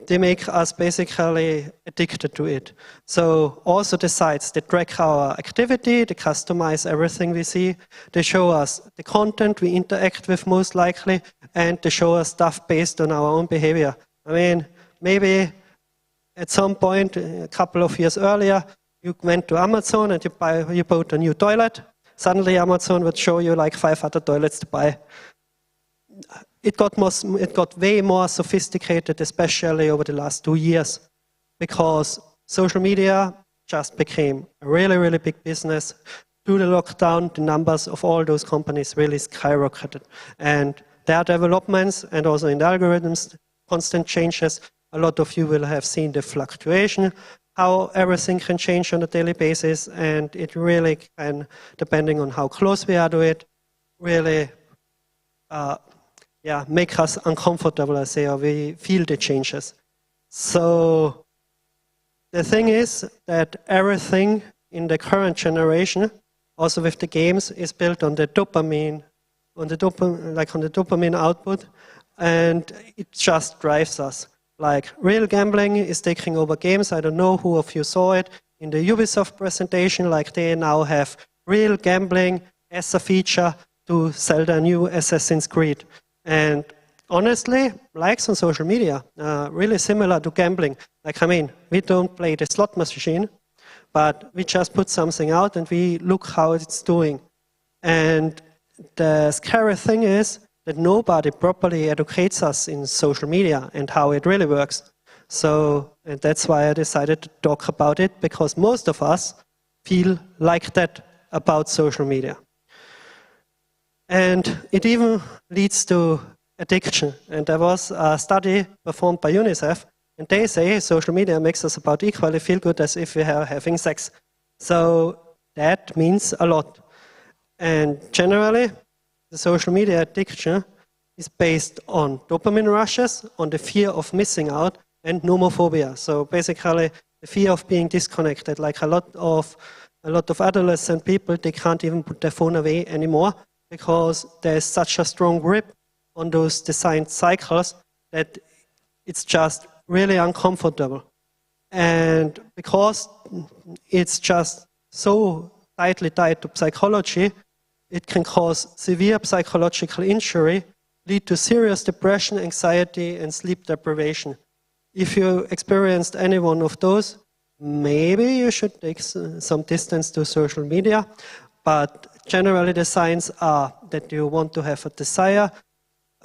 they make us basically addicted to it. So also the sites, they track our activity, they customize everything we see, they show us the content we interact with most likely, and they show us stuff based on our own behavior. I mean, maybe at some point, a couple of years earlier, you went to Amazon and you bought a new toilet. Suddenly Amazon would show you like 5 other toilets to buy. It got way more sophisticated, especially over the last 2 years, because social media just became a really, really big business. Through the lockdown, the numbers of all those companies really skyrocketed. And their developments, and also in the algorithms, constant changes. A lot of you will have seen the fluctuation, how everything can change on a daily basis, and it really can, depending on how close we are to it, really make us uncomfortable, I say, or we feel the changes. So the thing is that everything in the current generation, also with the games, is built on the dopamine, on the dopamine output, and it just drives us. Like real gambling is taking over games. I don't know who of you saw it in the Ubisoft presentation. Like they now have real gambling as a feature to sell their new Assassin's Creed. And honestly, likes on social media are really similar to gambling. Like, I mean, we don't play the slot machine, but we just put something out and we look how it's doing. And the scary thing is that nobody properly educates us in social media and how it really works. So, and that's why I decided to talk about it, because most of us feel like that about social media. And it even leads to addiction. And there was a study performed by UNICEF, and they say social media makes us about equally feel good as if we are having sex. So that means a lot. And generally, the social media addiction is based on dopamine rushes, on the fear of missing out, and nomophobia. So basically, the fear of being disconnected. Like a lot of adolescent people, they can't even put their phone away anymore, because there's such a strong grip on those designed cycles that it's just really uncomfortable. And because it's just so tightly tied to psychology, it can cause severe psychological injury, lead to serious depression, anxiety, and sleep deprivation. If you experienced any one of those, maybe you should take some distance to social media. But generally, the signs are that you want to have a desire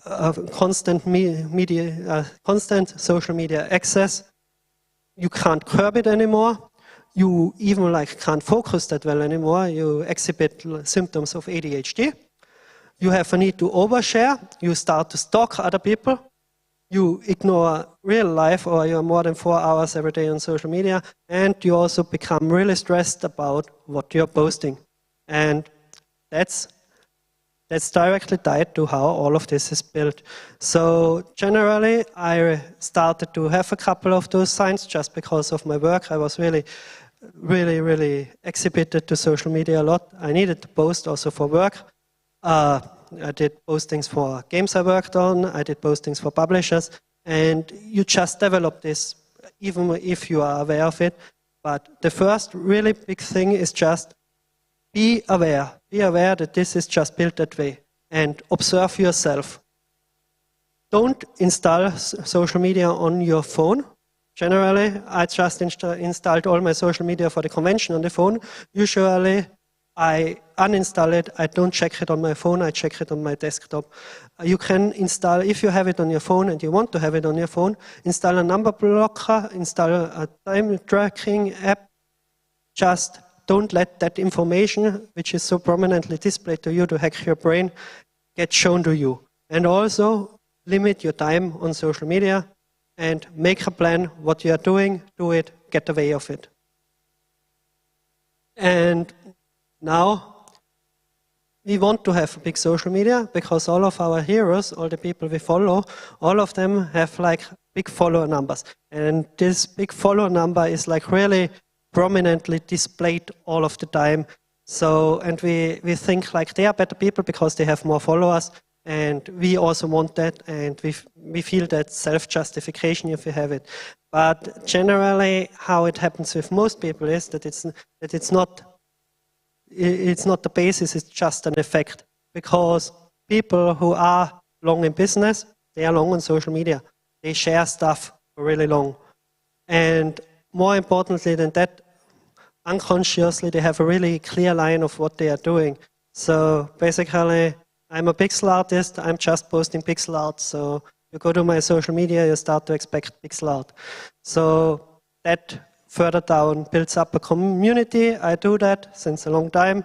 of constant social media access. You can't curb it anymore. You even can't focus that well anymore. You exhibit symptoms of ADHD. You have a need to overshare. You start to stalk other people. You ignore real life, or you're more than 4 hours every day on social media. And you also become really stressed about what you're posting. And that's directly tied to how all of this is built. So generally, I started to have a couple of those signs just because of my work. I was really exhibited to social media a lot. I needed to post also for work. I did postings for games I worked on. I did postings for publishers. And you just develop this, even if you are aware of it. But the first really big thing is just be aware. Be aware that this is just built that way. And observe yourself. Don't install social media on your phone. generally, I just installed all my social media for the convention on the phone. Usually, I uninstall it. I don't check it on my phone. I check it on my desktop. You can install, if you have it on your phone and you want to have it on your phone, install a number blocker, install a time tracking app. Just don't let that information, which is so prominently displayed to you to hack your brain, get shown to you. And also limit your time on social media and make a plan what you are doing, do it, get away of it. And now we want to have big social media because all of our heroes, all the people we follow, all of them have like big follower numbers. And this big follower number is like really prominently displayed all of the time. So, and we think like they are better people because they have more followers. And we also want that, and we feel that self-justification if we have it. But generally, how it happens with most people is that it's not the basis, it's just an effect. Because people who are long in business, they are long on social media. They share stuff for really long. And more importantly than that, unconsciously, they have a really clear line of what they are doing. So basically, I'm a pixel artist, I'm just posting pixel art, so you go to my social media, you start to expect pixel art. So that further down builds up a community. I do that since a long time.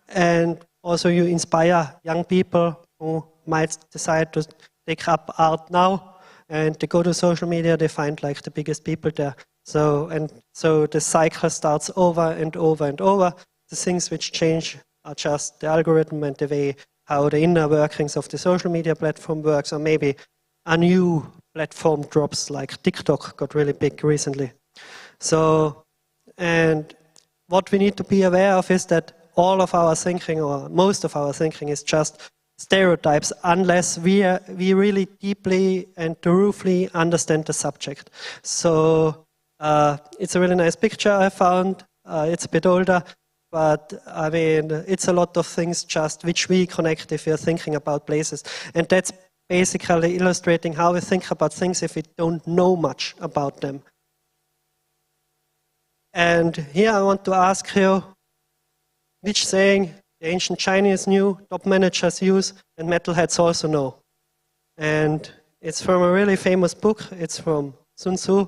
And also you inspire young people who might decide to take up art now, and they go to social media, they find like the biggest people there. So the cycle starts over and over and over. The things which change are just the algorithm and the way how the inner workings of the social media platform works, or maybe a new platform drops like TikTok got really big recently. So, and what we need to be aware of is that all of our thinking, or most of our thinking, is just stereotypes unless we really deeply and thoroughly understand the subject. So it's a really nice picture I found. It's a bit older. But I mean, it's a lot of things just which we connect if we're thinking about places. And that's basically illustrating how we think about things if we don't know much about them. And here I want to ask you, which saying the ancient Chinese knew, top managers use, and metalheads also know? And it's from a really famous book. It's from Sun Tzu.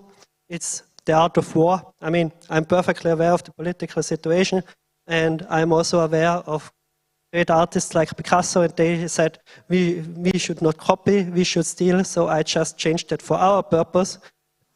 It's The Art of War. I mean, I'm perfectly aware of the political situation. And I'm also aware of great artists like Picasso, and they said we should not copy, we should steal, so I just changed that for our purpose.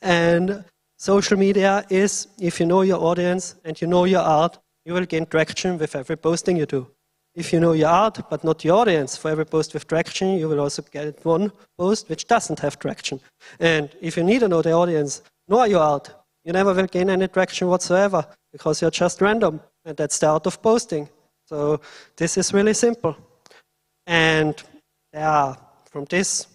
And social media is, if you know your audience and you know your art, you will gain traction with every posting you do. If you know your art, but not your audience, for every post with traction, you will also get one post which doesn't have traction. And if you need to know the audience, nor your art, you never will gain any traction whatsoever, because you're just random. And that's the art of posting. So this is really simple. And yeah, from this,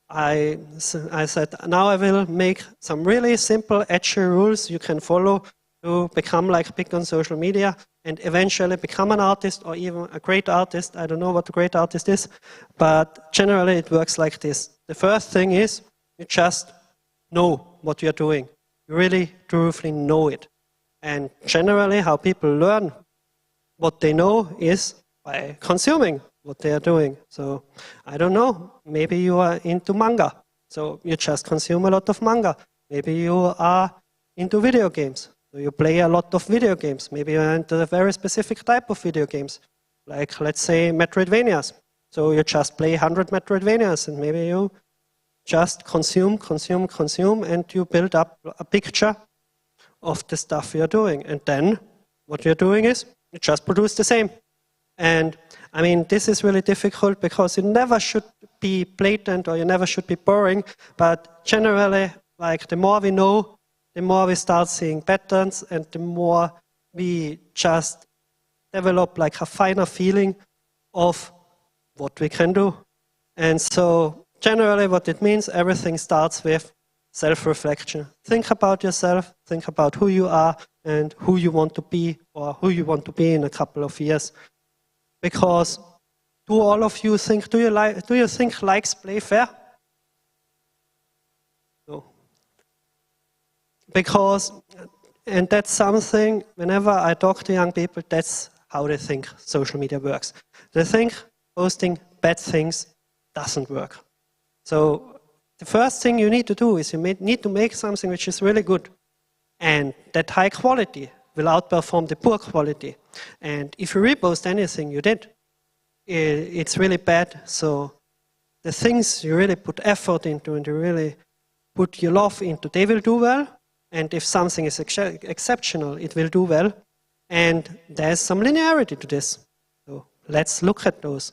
I said, now I will make some really simple, edgy rules you can follow to become like big on social media and eventually become an artist or even a great artist. I don't know what a great artist is, but generally it works like this. The first thing is you just know what you're doing. You really, truly know it. And generally, how people learn what they know is by consuming what they are doing. So, I don't know, maybe you are into manga, so you just consume a lot of manga. Maybe you are into video games, so you play a lot of video games. Maybe you're into a very specific type of video games, like, let's say, Metroidvanias. So you just play 100 Metroidvanias, and maybe you just consume, and you build up a picture of the stuff you're doing. And then what you're doing is you just produce the same. And I mean, this is really difficult because you never should be blatant or you never should be boring. But generally, like the more we know, the more we start seeing patterns and the more we just develop like a finer feeling of what we can do. And so generally what it means, everything starts with self-reflection. Think about yourself, think about who you are and who you want to be or who you want to be in a couple of years. Because do all of you think, do you think likes play fair? No. because, and that's something, whenever I talk to young people, that's how they think social media works. They think posting bad things doesn't work. So the first thing you need to do is you need to make something which is really good, and that high quality will outperform the poor quality. And if you repost anything you did, it's really bad. So the things you really put effort into and you really put your love into, they will do well. And if something is exceptional, it will do well. And there's some linearity to this. So let's look at those.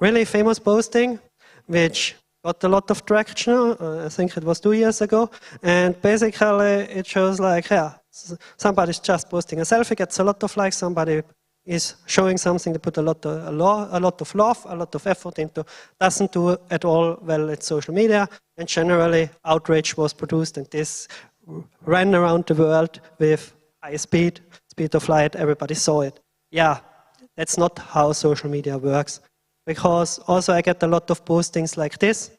Really famous posting, which got a lot of traction. I think it was 2 years ago. And basically it shows like, yeah, somebody's just posting a selfie, gets a lot of likes, somebody is showing something they put a lot of love, a lot of effort into, doesn't do at all well at social media, and generally outrage was produced, and this ran around the world with high speed of light, everybody saw it. Yeah, that's not how social media works, because also I get a lot of postings like this.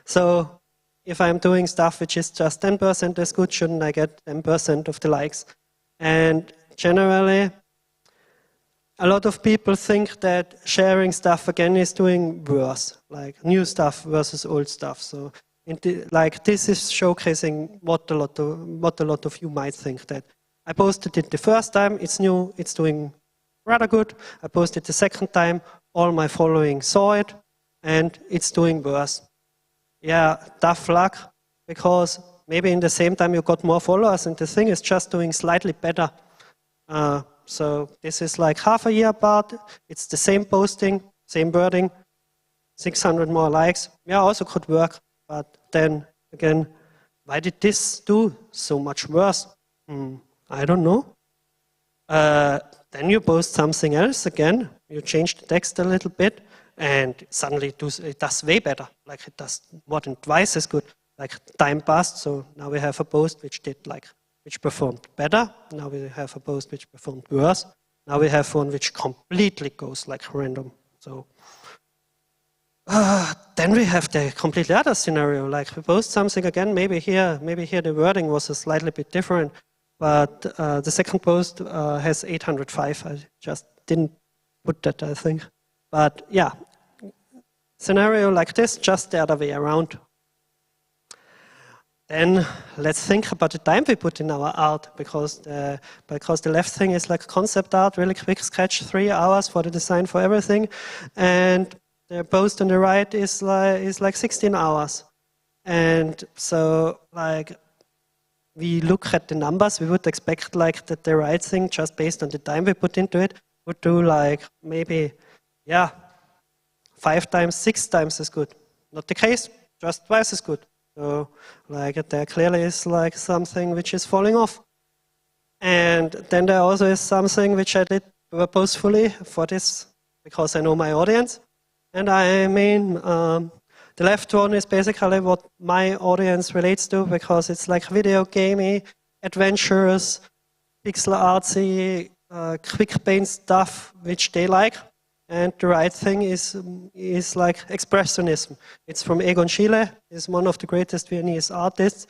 So if I'm doing stuff which is just 10% as good, shouldn't I get 10% of the likes? And generally, a lot of people think that sharing stuff again is doing worse, like new stuff versus old stuff. So, like this is showcasing what a lot of you might think, that I posted it the first time, it's new, it's doing rather good. I posted the second time, all my following saw it, and it's doing worse. Yeah, tough luck, because maybe in the same time you got more followers, and the thing is just doing slightly better. So this is like half a year apart, it's the same posting, same wording, 600 more likes. Yeah, also could work, but then again, why did this do so much worse? I don't know. Then you post something else again, you change the text a little bit, and suddenly it does way better, like it does more than twice as good. Like time passed, so now we have a post which performed better. Now we have a post which performed worse. Now we have one which completely goes like random. So then we have the completely other scenario. Like we post something again. Maybe here the wording was a slightly bit different, but the second post has 805. I just didn't put that, I think. But yeah, scenario like this, just the other way around. Then let's think about the time we put in our art, because the left thing is like concept art, really quick sketch, 3 hours for the design for everything, and the post on the right is like 16 hours. And so like we look at the numbers, we would expect like that the right thing, just based on the time we put into it, would do like maybe, yeah, 5 times, 6 times as good. Not the case, just twice as good. So like there clearly is like something which is falling off. And then there also is something which I did purposefully for this, because I know my audience. And I mean, the left one is basically what my audience relates to, because it's like video gamey, adventurous, pixel artsy, quick paint stuff which they like. And the right thing is like expressionism. It's from Egon Schiele. He's one of the greatest Viennese artists.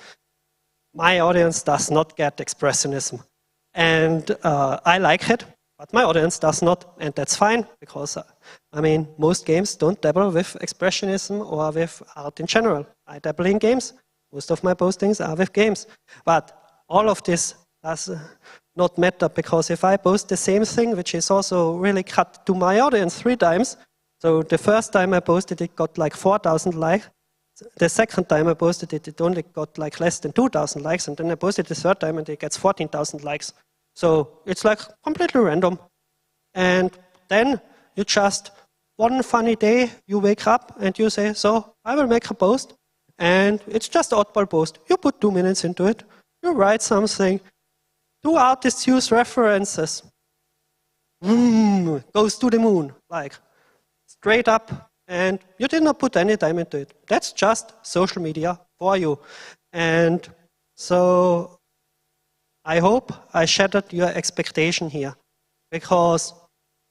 My audience does not get expressionism. And I like it, but my audience does not. And that's fine, because I mean, most games don't dabble with expressionism or with art in general. I dabble in games. Most of my postings are with games. But all of this does not matter, because if I post the same thing, which is also really cut to my audience 3 times, so the first time I posted it got like 4,000 likes, the second time I posted it, it only got like less than 2,000 likes, and then I posted the third time and it gets 14,000 likes. So it's like completely random. And then you just, one funny day, you wake up and you say, so I will make a post, and it's just an oddball post. You put 2 minutes into it, you write something, 2 artists use references. Goes to the moon, like straight up, and you did not put any time into it. That's just social media for you. And so I hope I shattered your expectation here, because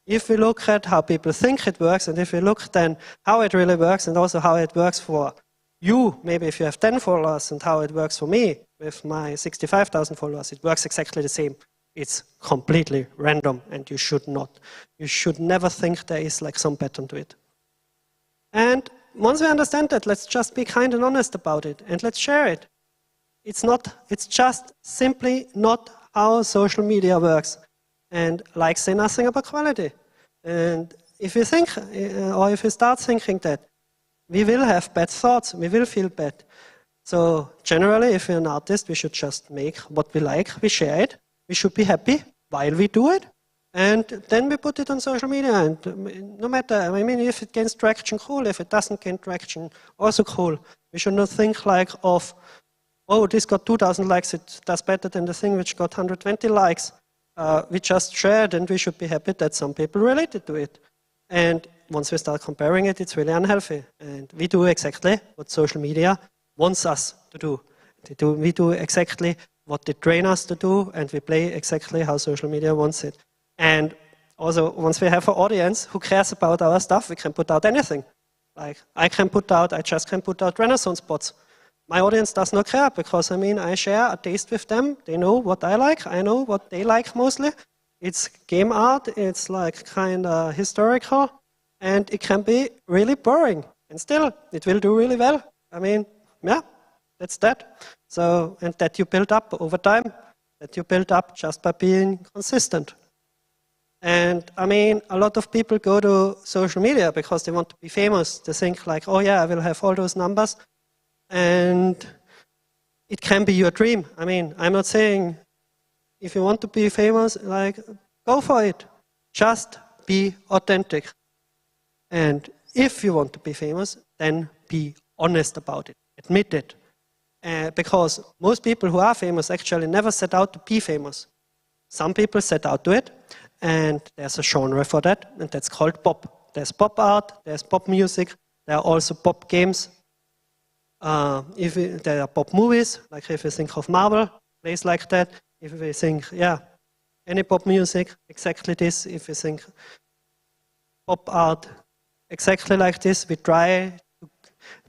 if we look at how people think it works, and if we look then how it really works, and also how it works for you, maybe if you have 10 followers, and how it works for me with my 65,000 followers. It works exactly the same. It's completely random, and you should not. You should never think there is like some pattern to it. And once we understand that, let's just be kind and honest about it, and let's share it. It's just simply not how social media works. And likes say nothing about quality. And if you think, or if you start thinking that, we will have bad thoughts, we will feel bad. So generally, if you're an artist, we should just make what we like, we share it, we should be happy while we do it, and then we put it on social media. And no matter, I mean, if it gains traction, cool. If it doesn't gain traction, also cool. We should not think like of, oh, this got 2,000 likes, it does better than the thing which got 120 likes. We just shared, and we should be happy that some people related to it. And once we start comparing it, it's really unhealthy. And we do exactly what social media wants us to do. We do exactly what they train us to do, and we play exactly how social media wants it. And also, once we have an audience who cares about our stuff, we can put out anything. Like, I just can put out Renaissance bots. My audience does not care, because, I mean, I share a taste with them. They know what I like. I know what they like mostly. It's game art. It's like kind of historical. And it can be really boring. And still, it will do really well. I mean, yeah, that's that. So, and that you build up over time. That you build up just by being consistent. And I mean, a lot of people go to social media because they want to be famous. They think like, oh yeah, I will have all those numbers. And it can be your dream. I mean, I'm not saying if you want to be famous, like, go for it. Just be authentic. And if you want to be famous, then be honest about it. Admit it. Because most people who are famous actually never set out to be famous. Some people set out to it, and there's a genre for that, and that's called pop. There's pop art, there's pop music, there are also pop games. There are pop movies, like if you think of Marvel, plays like that. If we think, yeah, any pop music, exactly this. If you think pop art, exactly like this.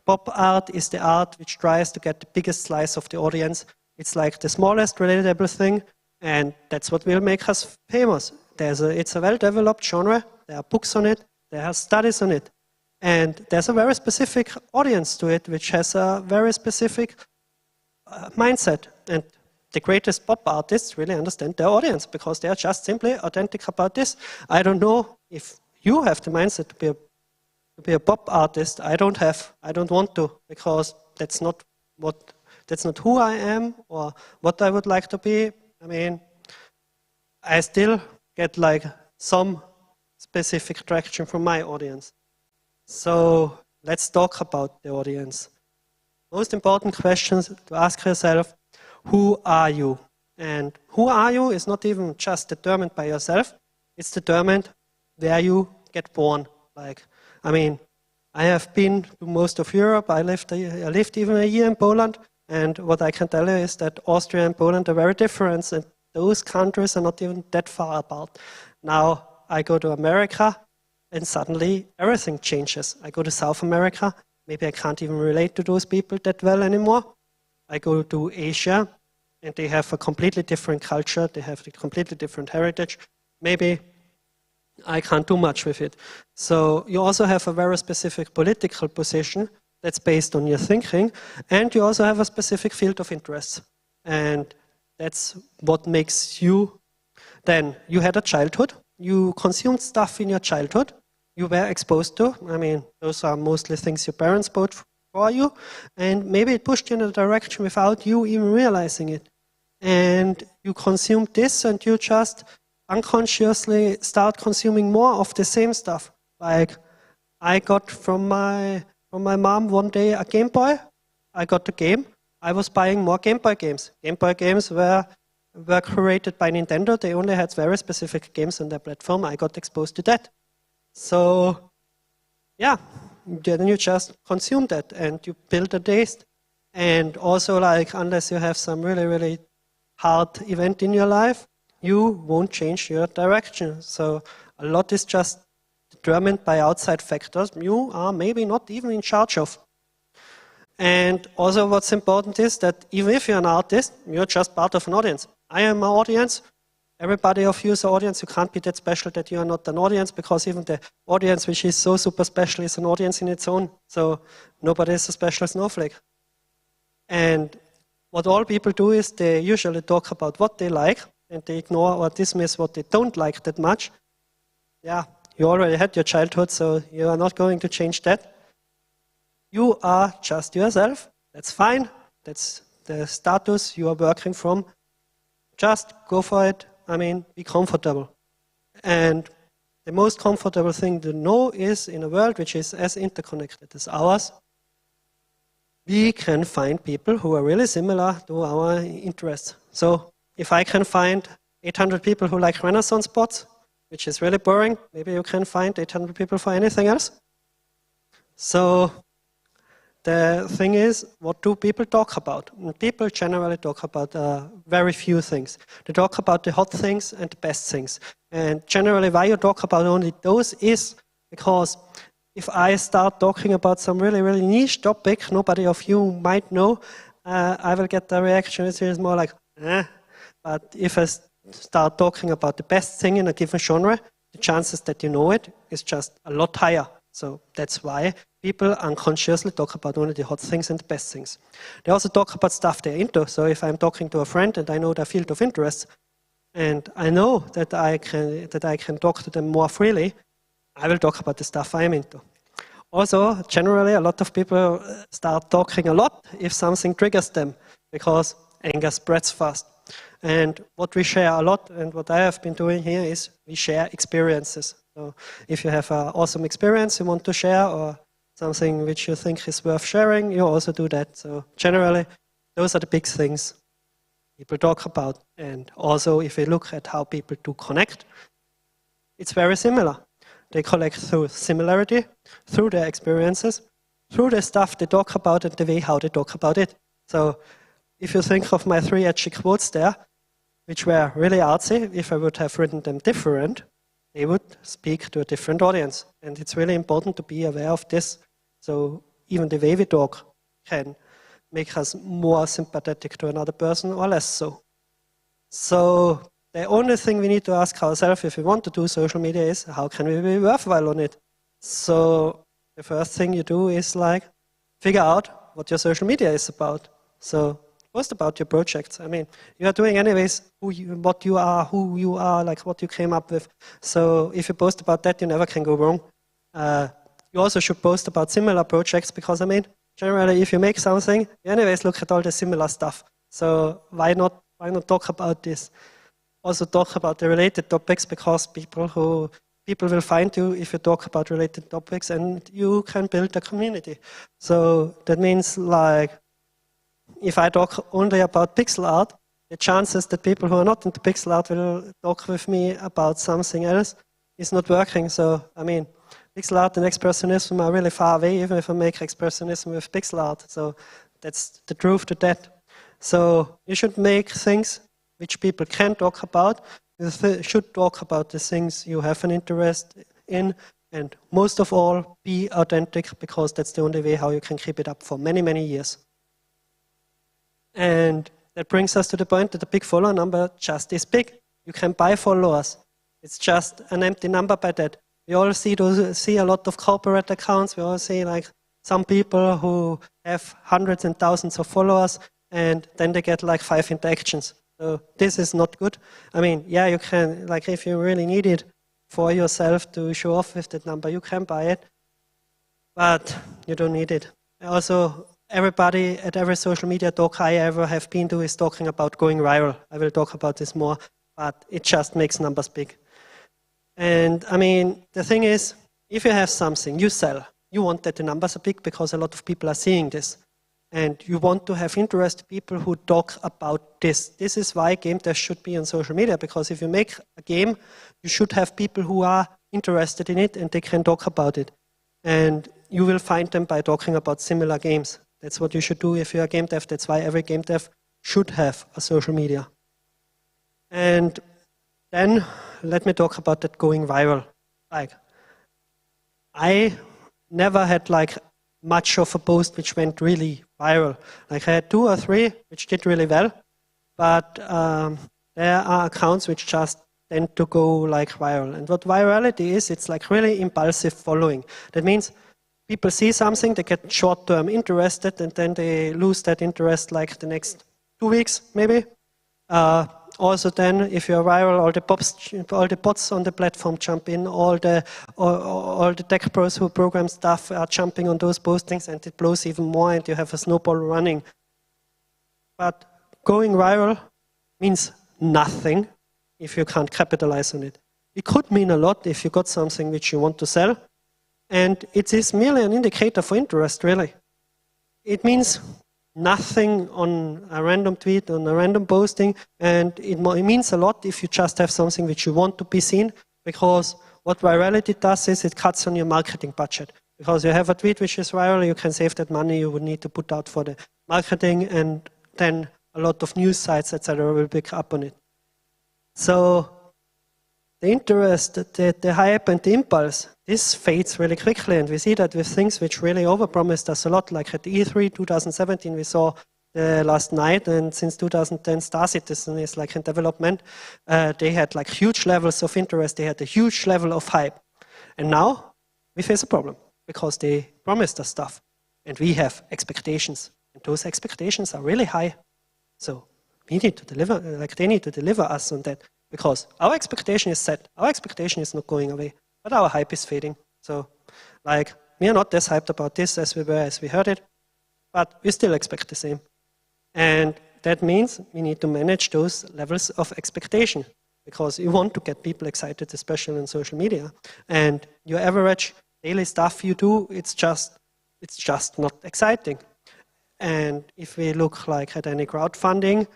Pop art is the art which tries to get the biggest slice of the audience. It's like the smallest relatable thing, and that's what will make us famous. It's a well-developed genre. There are books on it. There are studies on it. And there's a very specific audience to it, which has a very specific mindset. And the greatest pop artists really understand their audience, because they are just simply authentic about this. I don't know if you have the mindset to be a pop artist. I don't want to, because that's not who I am or what I would like to be. I mean, I still get like some specific traction from my audience. So let's talk about the audience. Most important questions to ask yourself: who are you? And who are you is not even just determined by yourself. It's determined where you get born. Like, I mean, I have been to most of Europe. I lived even a year in Poland. And what I can tell you is that Austria and Poland are very different. And those countries are not even that far apart. Now I go to America, and suddenly everything changes. I go to South America. Maybe I can't even relate to those people that well anymore. I go to Asia, and they have a completely different culture. They have a completely different heritage. Maybe I can't do much with it. So you also have a very specific political position that's based on your thinking, and you also have a specific field of interests. And that's what makes you. Then you had a childhood. You consumed stuff in your childhood. You were exposed to. I mean, those are mostly things your parents bought for you. And maybe it pushed you in a direction without you even realizing it. And you consumed this, and you just unconsciously start consuming more of the same stuff. Like, I got from my mom one day a Game Boy. I got the game. I was buying more Game Boy games. Game Boy games were created by Nintendo. They only had very specific games on their platform. I got exposed to that. So, yeah, then you just consume that, and you build a taste. And also, like, unless you have some really, really hard event in your life, you won't change your direction. So a lot is just determined by outside factors you are maybe not even in charge of. And also what's important is that even if you're an artist, you're just part of an audience. I am an audience. Everybody of you is an audience. You can't be that special that you are not an audience, because even the audience, which is so super special, is an audience in its own. So nobody is a special snowflake. And what all people do is they usually talk about what they like, and they ignore or dismiss what they don't like that much. Yeah, you already had your childhood, so you are not going to change that. You are just yourself. That's fine. That's the status you are working from. Just go for it. I mean, be comfortable. And the most comfortable thing to know is, in a world which is as interconnected as ours, we can find people who are really similar to our interests. So if I can find 800 people who like Renaissance pots, which is really boring, maybe you can find 800 people for anything else. So the thing is, what do people talk about? And people generally talk about very few things. They talk about the hot things and the best things. And generally, why you talk about only those is because if I start talking about some really, really niche topic, nobody of you might know, I will get the reaction which is more like, eh. But if I start talking about the best thing in a given genre, the chances that you know it is just a lot higher. So that's why people unconsciously talk about only the hot things and the best things. They also talk about stuff they're into. So if I'm talking to a friend and I know their field of interest, and I know that I can talk to them more freely, I will talk about the stuff I'm into. Also, generally, a lot of people start talking a lot if something triggers them, because anger spreads fast. And what we share a lot, and what I have been doing here, is we share experiences. So if you have an awesome experience you want to share, or something which you think is worth sharing, you also do that. So generally, those are the big things people talk about. And also, if you look at how people do connect, it's very similar. They connect through similarity, through their experiences, through the stuff they talk about, and the way how they talk about it. So if you think of my 3 edgy quotes there, which were really artsy, if I would have written them different, they would speak to a different audience. And it's really important to be aware of this. So even the way we talk can make us more sympathetic to another person or less so. So the only thing we need to ask ourselves if we want to do social media is, how can we be worthwhile on it? So the first thing you do is like figure out what your social media is about. So post about your projects. I mean, you are doing anyways what you are, who you are, like what you came up with. So if you post about that, you never can go wrong. You also should post about similar projects, because I mean, generally, if you make something, you anyways look at all the similar stuff. So why not talk about this? Also talk about the related topics, because people will find you if you talk about related topics, and you can build a community. So that means, like, if I talk only about pixel art, the chances that people who are not into pixel art will talk with me about something else is not working. So, I mean, pixel art and expressionism are really far away, even if I make expressionism with pixel art. So that's the truth to that. So you should make things which people can talk about. You should talk about the things you have an interest in, and most of all, be authentic, because that's the only way how you can keep it up for many, many years. And that brings us to the point that the big follower number just is big. You can buy followers. It's just an empty number by that. We all see a lot of corporate accounts. We all see like some people who have hundreds and thousands of followers, and then they get like 5 interactions. So this is not good. I mean, yeah, you can, like, if you really need it for yourself to show off with that number, you can buy it, but you don't need it. Also, everybody at every social media talk I ever have been to is talking about going viral. I will talk about this more, but it just makes numbers big. And I mean, the thing is, if you have something you sell, you want that the numbers are big, because a lot of people are seeing this. And you want to have interested people who talk about this. This is why game devs should be on social media, because if you make a game, you should have people who are interested in it and they can talk about it. And you will find them by talking about similar games. That's what you should do if you're a game dev. That's why every game dev should have a social media. And then let me talk about that going viral. Like, I never had like much of a post which went really viral. Like I had 2 or 3 which did really well, but there are accounts which just tend to go like viral. And what virality is, it's like really impulsive following. That means people see something, they get short-term interested, and then they lose that interest like the next 2 weeks, maybe. Also then, if you're viral, all the bots on the platform jump in, all the tech pros who program stuff are jumping on those postings, and it blows even more, and you have a snowball running. But going viral means nothing if you can't capitalize on it. It could mean a lot if you got something which you want to sell, and it is merely an indicator for interest, really. It means nothing on a random tweet, on a random posting, and it means a lot if you just have something which you want to be seen, because what virality does is it cuts on your marketing budget. Because you have a tweet which is viral, you can save that money you would need to put out for the marketing, and then a lot of news sites, etc. will pick up on it. So the interest, the hype and the impulse, this fades really quickly, and we see that with things which really overpromised us a lot, like at E3 2017 we saw last night, and since 2010 Star Citizen is like in development, they had like huge levels of interest, they had a huge level of hype. And now we face a problem, because they promised us stuff, and we have expectations, and those expectations are really high. So we need to deliver, like they need to deliver us on that, because our expectation is set, our expectation is not going away, but our hype is fading. So like we are not as hyped about this as we were as we heard it, but we still expect the same. And that means we need to manage those levels of expectation, because you want to get people excited, especially on social media. And your average daily stuff you do, it's just not exciting. And if we look like at any crowdfunding,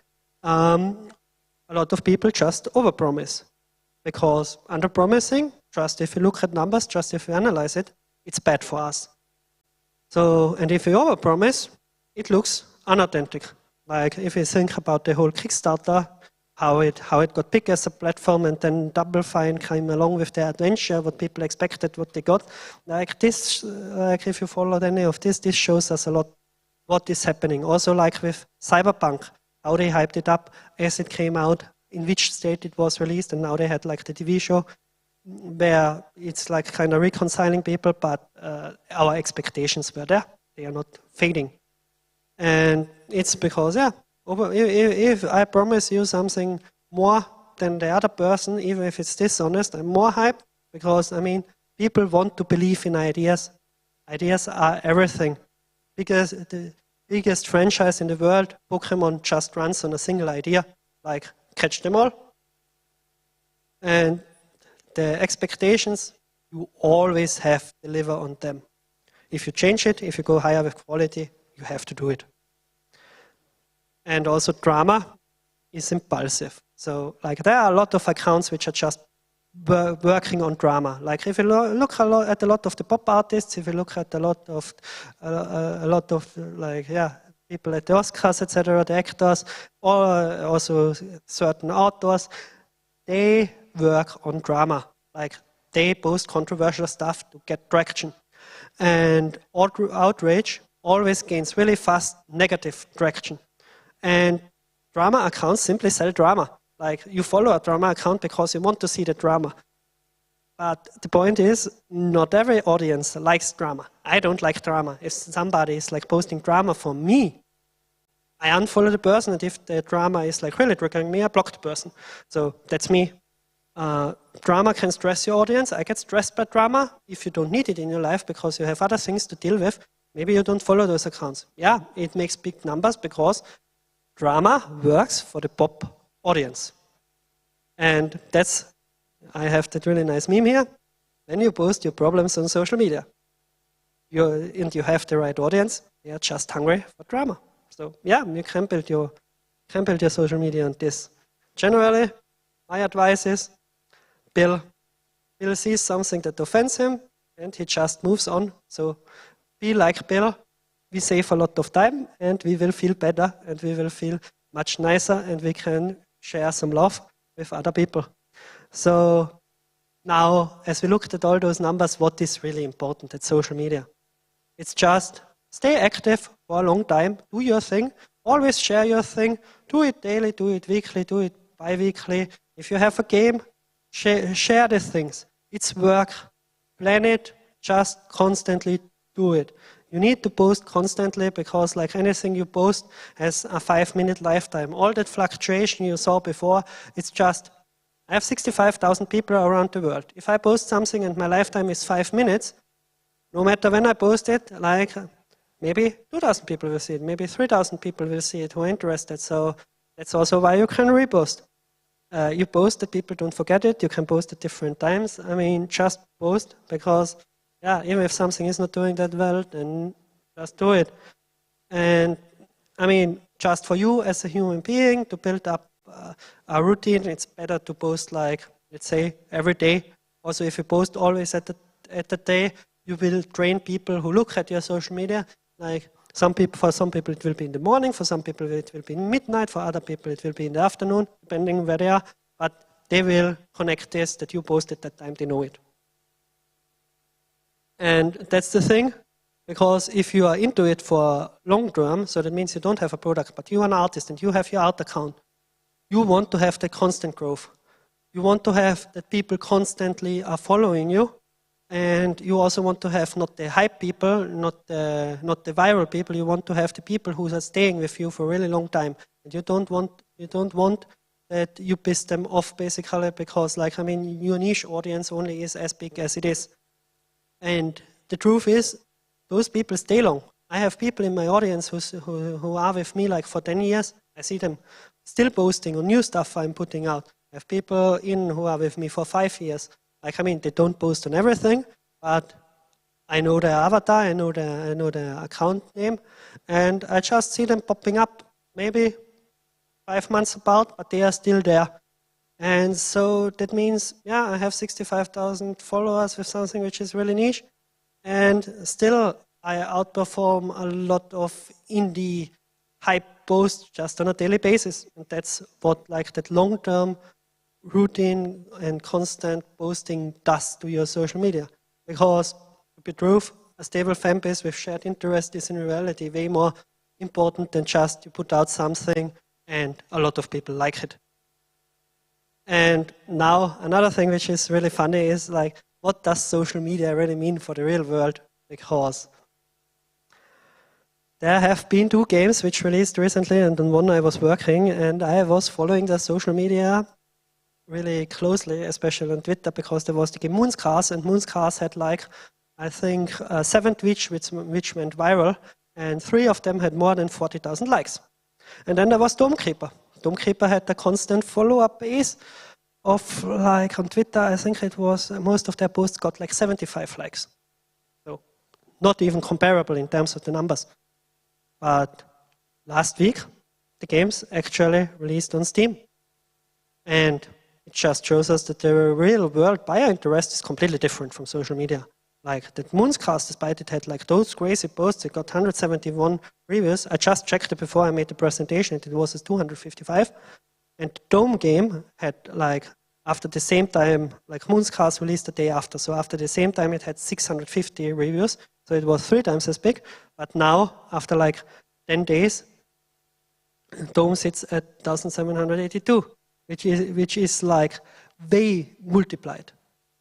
a lot of people just overpromise, because underpromising, just if you look at numbers, just if you analyze it, it's bad for us. So, and if you overpromise, it looks unauthentic. Like if you think about the whole Kickstarter, how it got big as a platform, and then Double Fine came along with their adventure, what people expected, what they got. Like this, like if you followed any of this shows us a lot what is happening. Also like with Cyberpunk, how they hyped it up as it came out, in which state it was released, and now they had like the TV show where it's like kind of reconciling people, but our expectations were there. They are not fading. And it's because, yeah, if I promise you something more than the other person, even if it's dishonest, I'm more hyped, because, I mean, people want to believe in ideas. Ideas are everything. Because the biggest franchise in the world, Pokemon, just runs on a single idea, like catch them all. And the expectations, you always have to deliver on them. If you change it, if you go higher with quality, you have to do it. And also drama is impulsive. So like there are a lot of accounts which are just working on drama. Like if you look at a lot of the pop artists, if you look at a lot of like, yeah, people at the Oscars, etc., the actors, or also certain authors, they work on drama. Like they post controversial stuff to get traction. And outrage always gains really fast negative traction. And drama accounts simply sell drama. Like you follow a drama account because you want to see the drama. But the point is, not every audience likes drama. I don't like drama. If somebody is like posting drama for me, I unfollow the person, and if the drama is like really triggering me, I block the person. So that's me. Drama can stress your audience. I get stressed by drama. If you don't need it in your life because you have other things to deal with, maybe you don't follow those accounts. Yeah, it makes big numbers because drama works for the pop audience. And that's, I have that really nice meme here. When you post your problems on social media, and you have the right audience, they are just hungry for drama. So yeah, you can build your social media on this. Generally, my advice is, Bill sees something that offends him, and he just moves on. So be like Bill. We save a lot of time, and we will feel better, and we will feel much nicer, and we can share some love with other people. So now, as we looked at all those numbers, what is really important at social media? It's just stay active for a long time, do your thing, always share your thing, do it daily, do it weekly, do it bi-weekly. If you have a game, share the things. It's work, plan it, just constantly do it. You need to post constantly because like anything you post has a 5-minute lifetime. All that fluctuation you saw before, it's just, I have 65,000 people around the world. If I post something and my lifetime is 5 minutes, no matter when I post it, like maybe 2,000 people will see it, maybe 3,000 people will see it who are interested. So that's also why you can repost. You post that people don't forget it, you can post at different times. I mean, just post because, yeah, even if something is not doing that well, then just do it. And I mean, just for you as a human being to build up a routine, it's better to post like, let's say, every day. Also, if you post always at the day, you will train people who look at your social media. Like for some people it will be in the morning, for some people it will be in midnight, for other people it will be in the afternoon, depending where they are. But they will connect this that you post at that time, they know it. And that's the thing, because if you are into it for long term, so that means you don't have a product, but you are an artist and you have your art account, you want to have the constant growth. You want to have that people constantly are following you, and you also want to have not the hype people, not the viral people. You want to have the people who are staying with you for a really long time, and you don't want that you piss them off basically because, like, I mean, your niche audience only is as big as it is. And the truth is, those people stay long. I have people in my audience who are with me like for 10 years. I see them still posting on new stuff I'm putting out. I have people in who are with me for 5 years. Like, I mean, they don't post on everything, but I know their avatar, I know their account name, and I just see them popping up maybe 5 months apart, but they are still there. And so that means, yeah, I have 65,000 followers with something which is really niche, and still I outperform a lot of indie hype posts just on a daily basis. And that's what like that long-term routine and constant posting does to your social media. Because, to be true, a stable fan base with shared interest is in reality way more important than just you put out something and a lot of people like it. And now another thing which is really funny is like, what does social media really mean for the real world? Because there have been 2 games which released recently, and on one I was working, and I was following the social media really closely, especially on Twitter, because there was the game Moonscars, and Moonscars had like, I think, 7 tweets which went viral, and 3 of them had more than 40,000 likes. And then there was Dome Creeper. Dome Creeper had a constant follow-up base of like on Twitter, I think it was, most of their posts got like 75 likes. So not even comparable in terms of the numbers. But last week, the game's actually released on Steam. And it just shows us that the real world buyer interest is completely different from social media. Like that Moonscars, despite it had like those crazy posts, it got 171 reviews. I just checked it before I made the presentation, it was 255. And the Dome game had like, after the same time, like Moonscars released the day after. So after the same time, it had 650 reviews. So it was 3 times as big. But now, after like 10 days, Dome sits at 1,782, which is like way multiplied.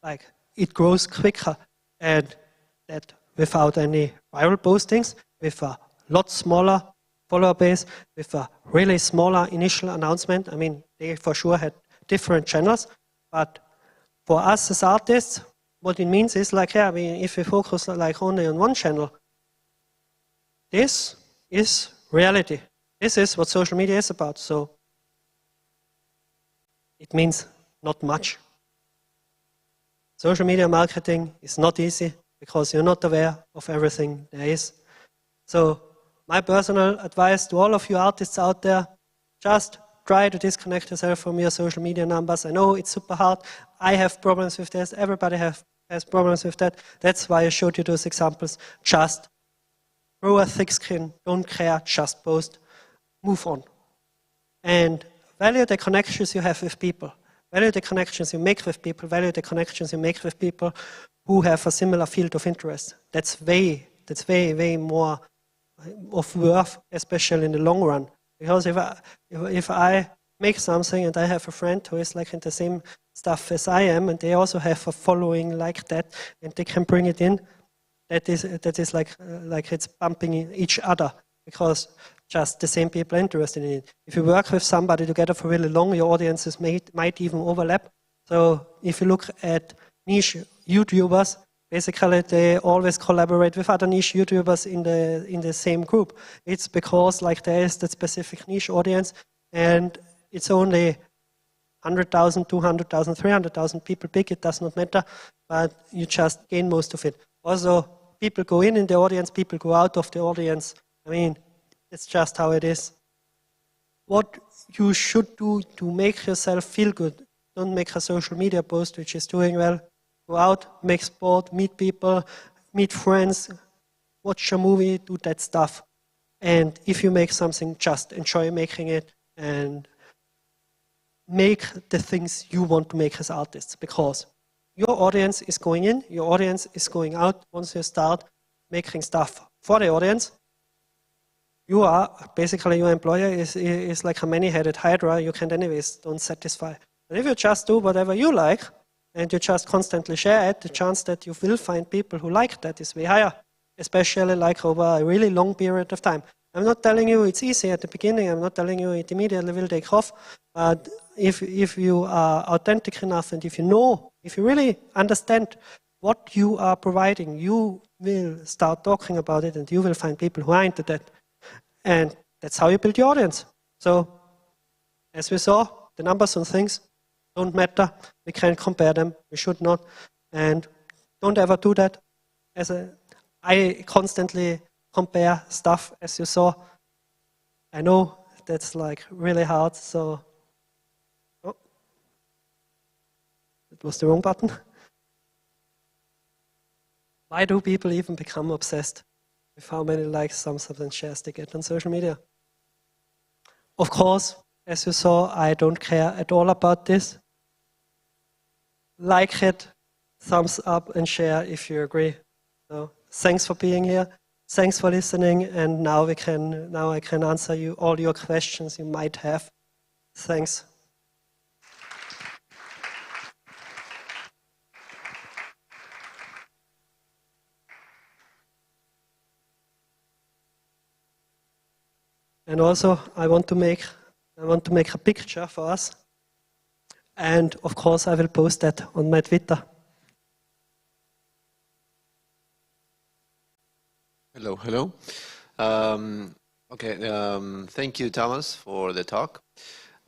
Like it grows quicker, and that without any viral postings, with a lot smaller follower base, with a really smaller initial announcement. I mean, they for sure had different channels, but for us as artists, what it means is like, yeah, I mean, if we focus like only on one channel, this is reality. This is what social media is about. So it means not much. Social media marketing is not easy because you're not aware of everything there is. So my personal advice to all of you artists out there, just try to disconnect yourself from your social media numbers. I know it's super hard. I have problems with this. Everybody has problems with that. That's why I showed you those examples. Just throw a thick skin. Don't care. Just post. Move on. And value the connections you have with people. Value the connections you make with people. Value the connections you make with people who have a similar field of interest. That's way more of worth, especially in the long run. Because if I make something and I have a friend who is like in the same stuff as I am, and they also have a following like that, and they can bring it in, that is like it's bumping each other, because just the same people are interested in it. If you work with somebody together for really long, your audiences might even overlap. So if you look at niche YouTubers, basically they always collaborate with other niche YouTubers in the same group. It's because like there is that specific niche audience, and it's only 100,000, 200,000, 300,000 people big, it does not matter, but you just gain most of it. Also, people go in the audience, people go out of the audience. I mean, it's just how it is. What you should do to make yourself feel good, don't make a social media post which is doing well. Go out, make sport, meet people, meet friends, watch a movie, do that stuff. And if you make something, just enjoy making it and make the things you want to make as artists, because your audience is going in, your audience is going out. Once you start making stuff for the audience, you are basically, your employer is like a many-headed hydra. You can anyways don't satisfy. But if you just do whatever you like and you just constantly share it, the chance that you will find people who like that is way higher, especially like over a really long period of time. I'm not telling you it's easy at the beginning. I'm not telling you it immediately will take off. But if you are authentic enough, and if you really understand what you are providing, you will start talking about it, and you will find people who are into that. And that's how you build your audience. So, as we saw, the numbers on things don't matter. We can't compare them. We should not. And don't ever do that. I constantly compare stuff, as you saw. I know that's like really hard, so... Oh, it was the wrong button. Why do people even become obsessed with how many likes, thumbs up and shares they get on social media? Of course, as you saw, I don't care at all about this. Like it, thumbs up and share if you agree. So, thanks for being here. Thanks for listening, and now I can answer all your questions you might have. Thanks. And also, I want to make a picture for us, and of course, I will post that on my Twitter. Hello, hello. Thank you, Thomas, for the talk.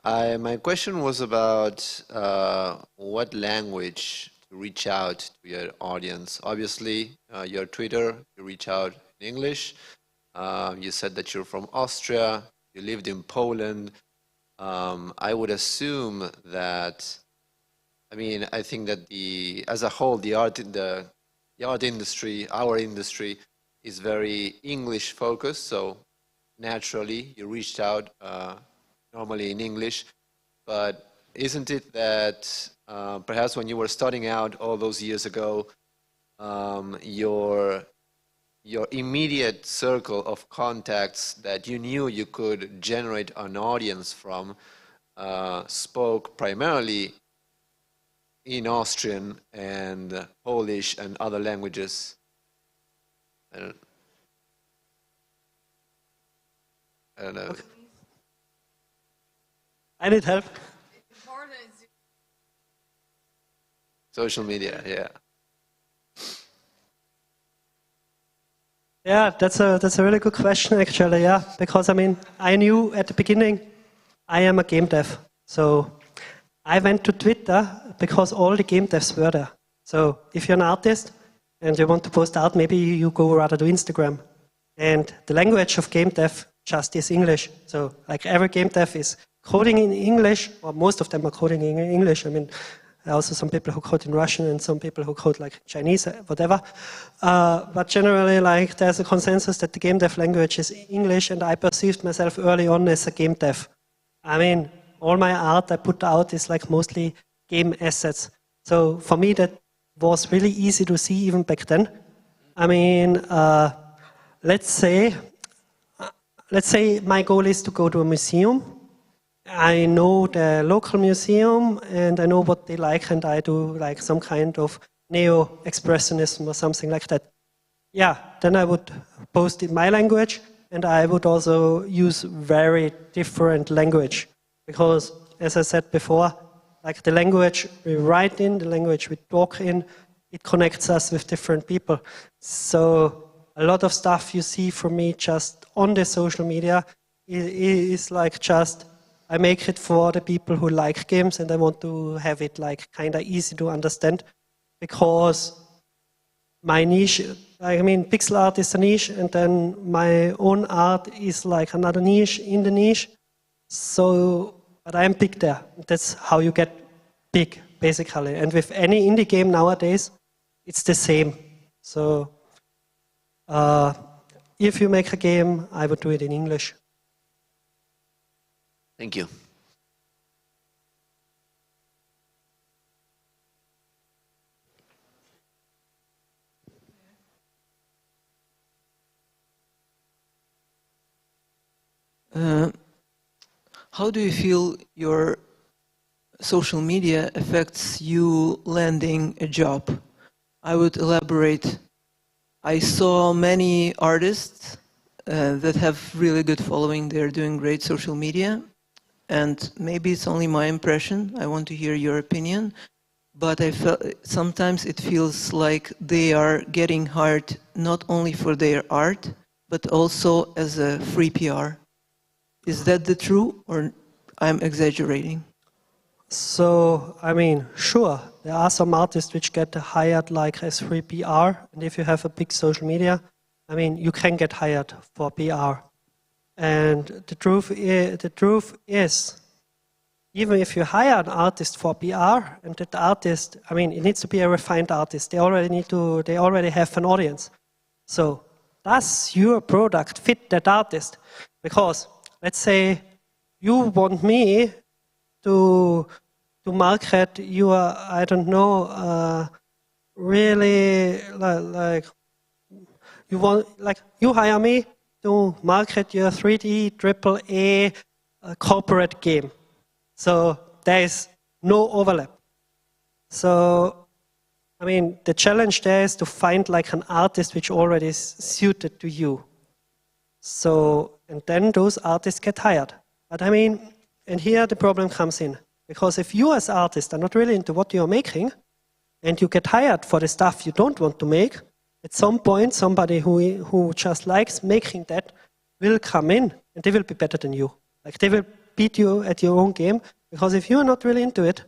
My question was about what language to reach out to your audience. Obviously, your Twitter, you reach out in English. You said that you're from Austria, you lived in Poland. I would assume that, I think that as a whole, the art industry, our industry, is very English focused, so naturally you reached out normally in English. But isn't it that perhaps when you were starting out all those years ago, your immediate circle of contacts that you knew you could generate an audience from spoke primarily in Austrian and Polish and other languages? I don't know. Okay. I need help. Social media, yeah. Yeah, that's a really good question, actually. Yeah, because I knew at the beginning I am a game dev, so I went to Twitter because all the game devs were there. So if you're an artist and you want to post art, maybe you go rather to Instagram. And the language of game dev just is English. So like every game dev is coding in English, or most of them are coding in English. Also some people who code in Russian and some people who code like Chinese, whatever. But generally, like, there's a consensus that the game dev language is English, and I perceived myself early on as a game dev. All my art I put out is like mostly game assets. So for me, that was really easy to see even back then. Let's say let's say my goal is to go to a museum. I know the local museum and I know what they like, and I do like some kind of neo-expressionism or something like that. Yeah, then I would post in my language, and I would also use very different language, because as I said before, like the language we write in, the language we talk in, it connects us with different people. So a lot of stuff you see from me just on the social media is like just, I make it for the people who like games, and I want to have it like kind of easy to understand, because my niche, I mean, pixel art is a niche, and then my own art is like another niche in the niche. So, but I'm big there. That's how you get big, basically. And with any indie game nowadays, it's the same. So, if you make a game, I would do it in English. Thank you. How do you feel your social media affects you landing a job? I would elaborate. I saw many artists that have really good following. They're doing great social media. And maybe it's only my impression. I want to hear your opinion. But I felt sometimes it feels like they are getting hired not only for their art, but also as a free PR. Is that the truth, or I'm exaggerating? So, I mean, sure, there are some artists which get hired like as free PR, and if you have a big social media, I mean, you can get hired for PR. And the truth is, even if you hire an artist for PR, and that artist, I mean, it needs to be a refined artist. They already have an audience. So, does your product fit that artist? Because, let's say, you want me to market your, I don't know, really like you hire me to market your 3D AAA corporate game. So there is no overlap. So, I mean, the challenge there is to find like an artist which already is suited to you. So, and then those artists get hired. But I mean, and here the problem comes in. Because if you as artists are not really into what you're making, and you get hired for the stuff you don't want to make, at some point somebody who just likes making that will come in, and they will be better than you. Like they will beat you at your own game, because if you're not really into it,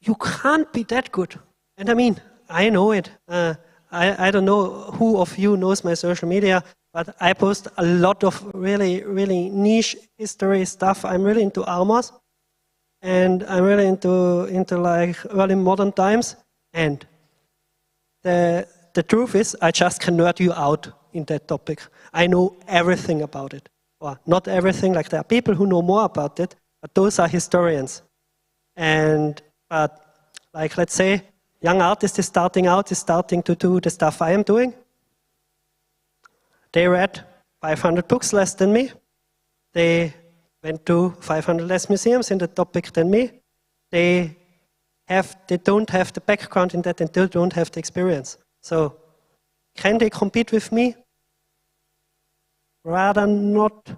you can't be that good. And I mean, I know it. I don't know who of you knows my social media, but I post a lot of really, really niche history stuff. I'm really into armors, and I'm really into like early modern times. And the truth is, I just can nerd you out in that topic. I know everything about it. Or not everything, like there are people who know more about it, but those are historians. But like, let's say, young artist is starting to do the stuff I am doing. They read 500 books less than me. They went to 500 less museums in the topic than me. They don't have the background in that, and they don't have the experience. So, can they compete with me? Rather not.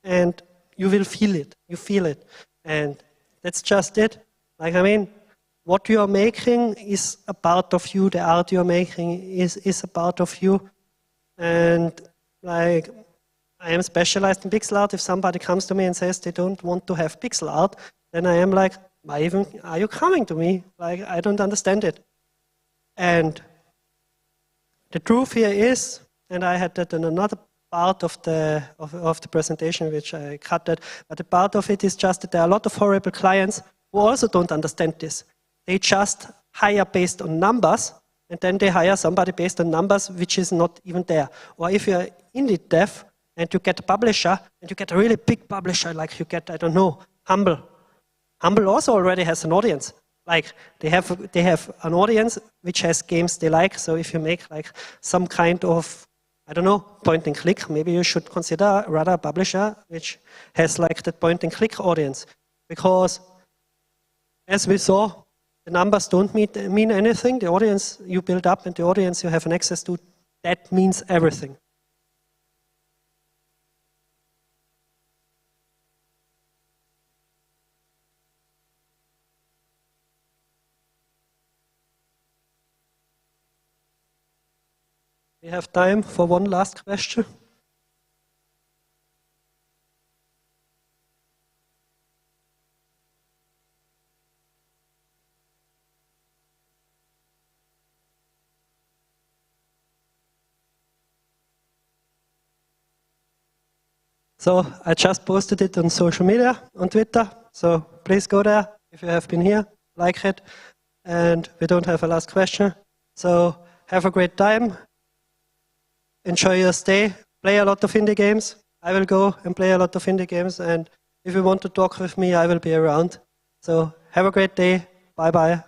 And you will feel it. You feel it. And that's just it. Like, I mean, what you are making is a part of you. The art you are making is a part of you. And like, I am specialized in pixel art. If somebody comes to me and says they don't want to have pixel art, then I am like, why even are you coming to me? Like, I don't understand it. And the truth here is, and I had that in another part of the presentation, which I cut that, but the part of it is just that there are a lot of horrible clients who also don't understand this. They just hire based on numbers, and then they hire somebody based on numbers which is not even there. Or if you're indie dev and you get a publisher, and you get a really big publisher, like you get, I don't know, Humble. Humble also already has an audience. Like they have an audience which has games they like. So if you make like some kind of I don't know, point and click. Maybe you should consider rather a publisher which has like that point and click audience. Because as we saw, the numbers don't mean anything. The audience you build up and the audience you have an access to, that means everything. We have time for one last question. So I just posted it on social media, on Twitter. So please go there if you have been here, like it. And we don't have a last question. So have a great time. Enjoy your stay. Play a lot of indie games. I will go and play a lot of indie games. And if you want to talk with me, I will be around. So have a great day. Bye-bye.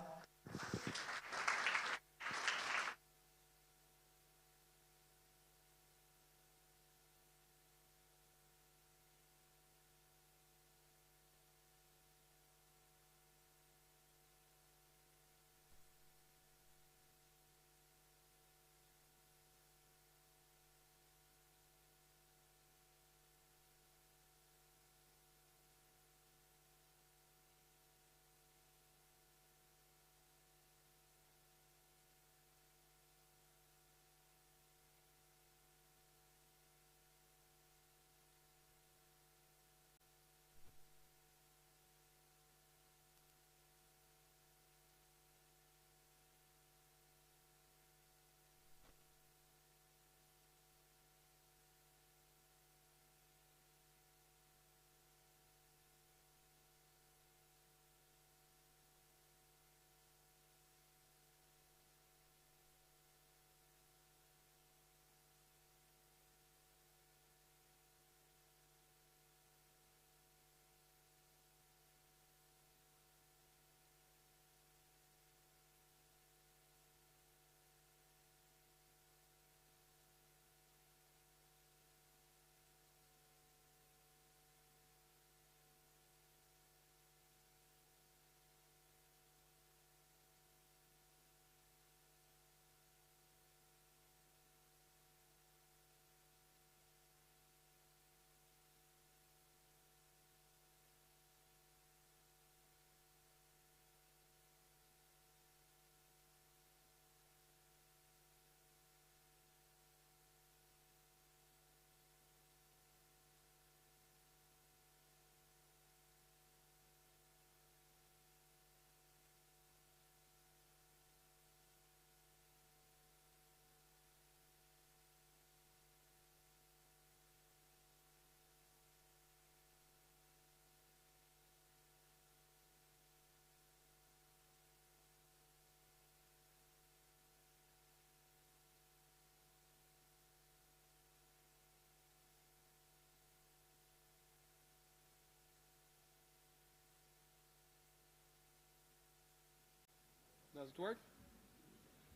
Does it work?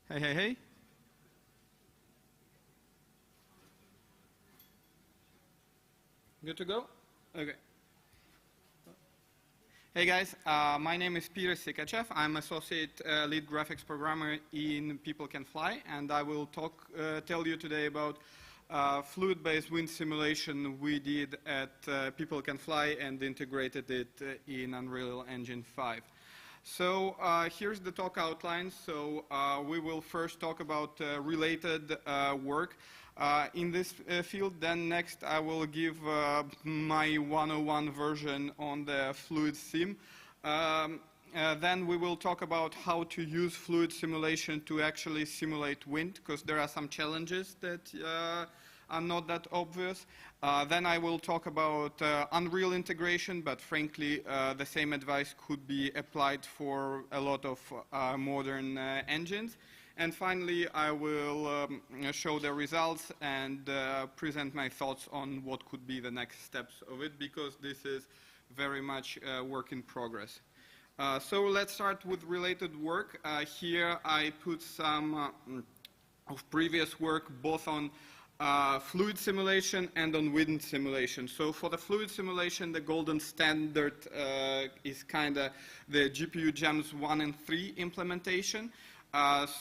Hey, hey, hey. Good to go? Okay. Hey guys, my name is Peter Sikachev. I'm associate lead graphics programmer in People Can Fly, and I will tell you today about fluid-based wind simulation we did at People Can Fly and integrated it in Unreal Engine 5. So here's the talk outline. So we will first talk about related work in this field. Then next I will give my 101 version on the fluid sim. Then we will talk about how to use fluid simulation to actually simulate wind, because there are some challenges that are not that obvious. Then I will talk about Unreal integration, but frankly, the same advice could be applied for a lot of modern engines. And finally, I will show the results and present my thoughts on what could be the next steps of it, because this is very much work in progress. So let's start with related work. Here I put some of previous work both on fluid simulation and on wind simulation. So for the fluid simulation, the golden standard is kind of the GPU GEMS 1 and 3 implementation.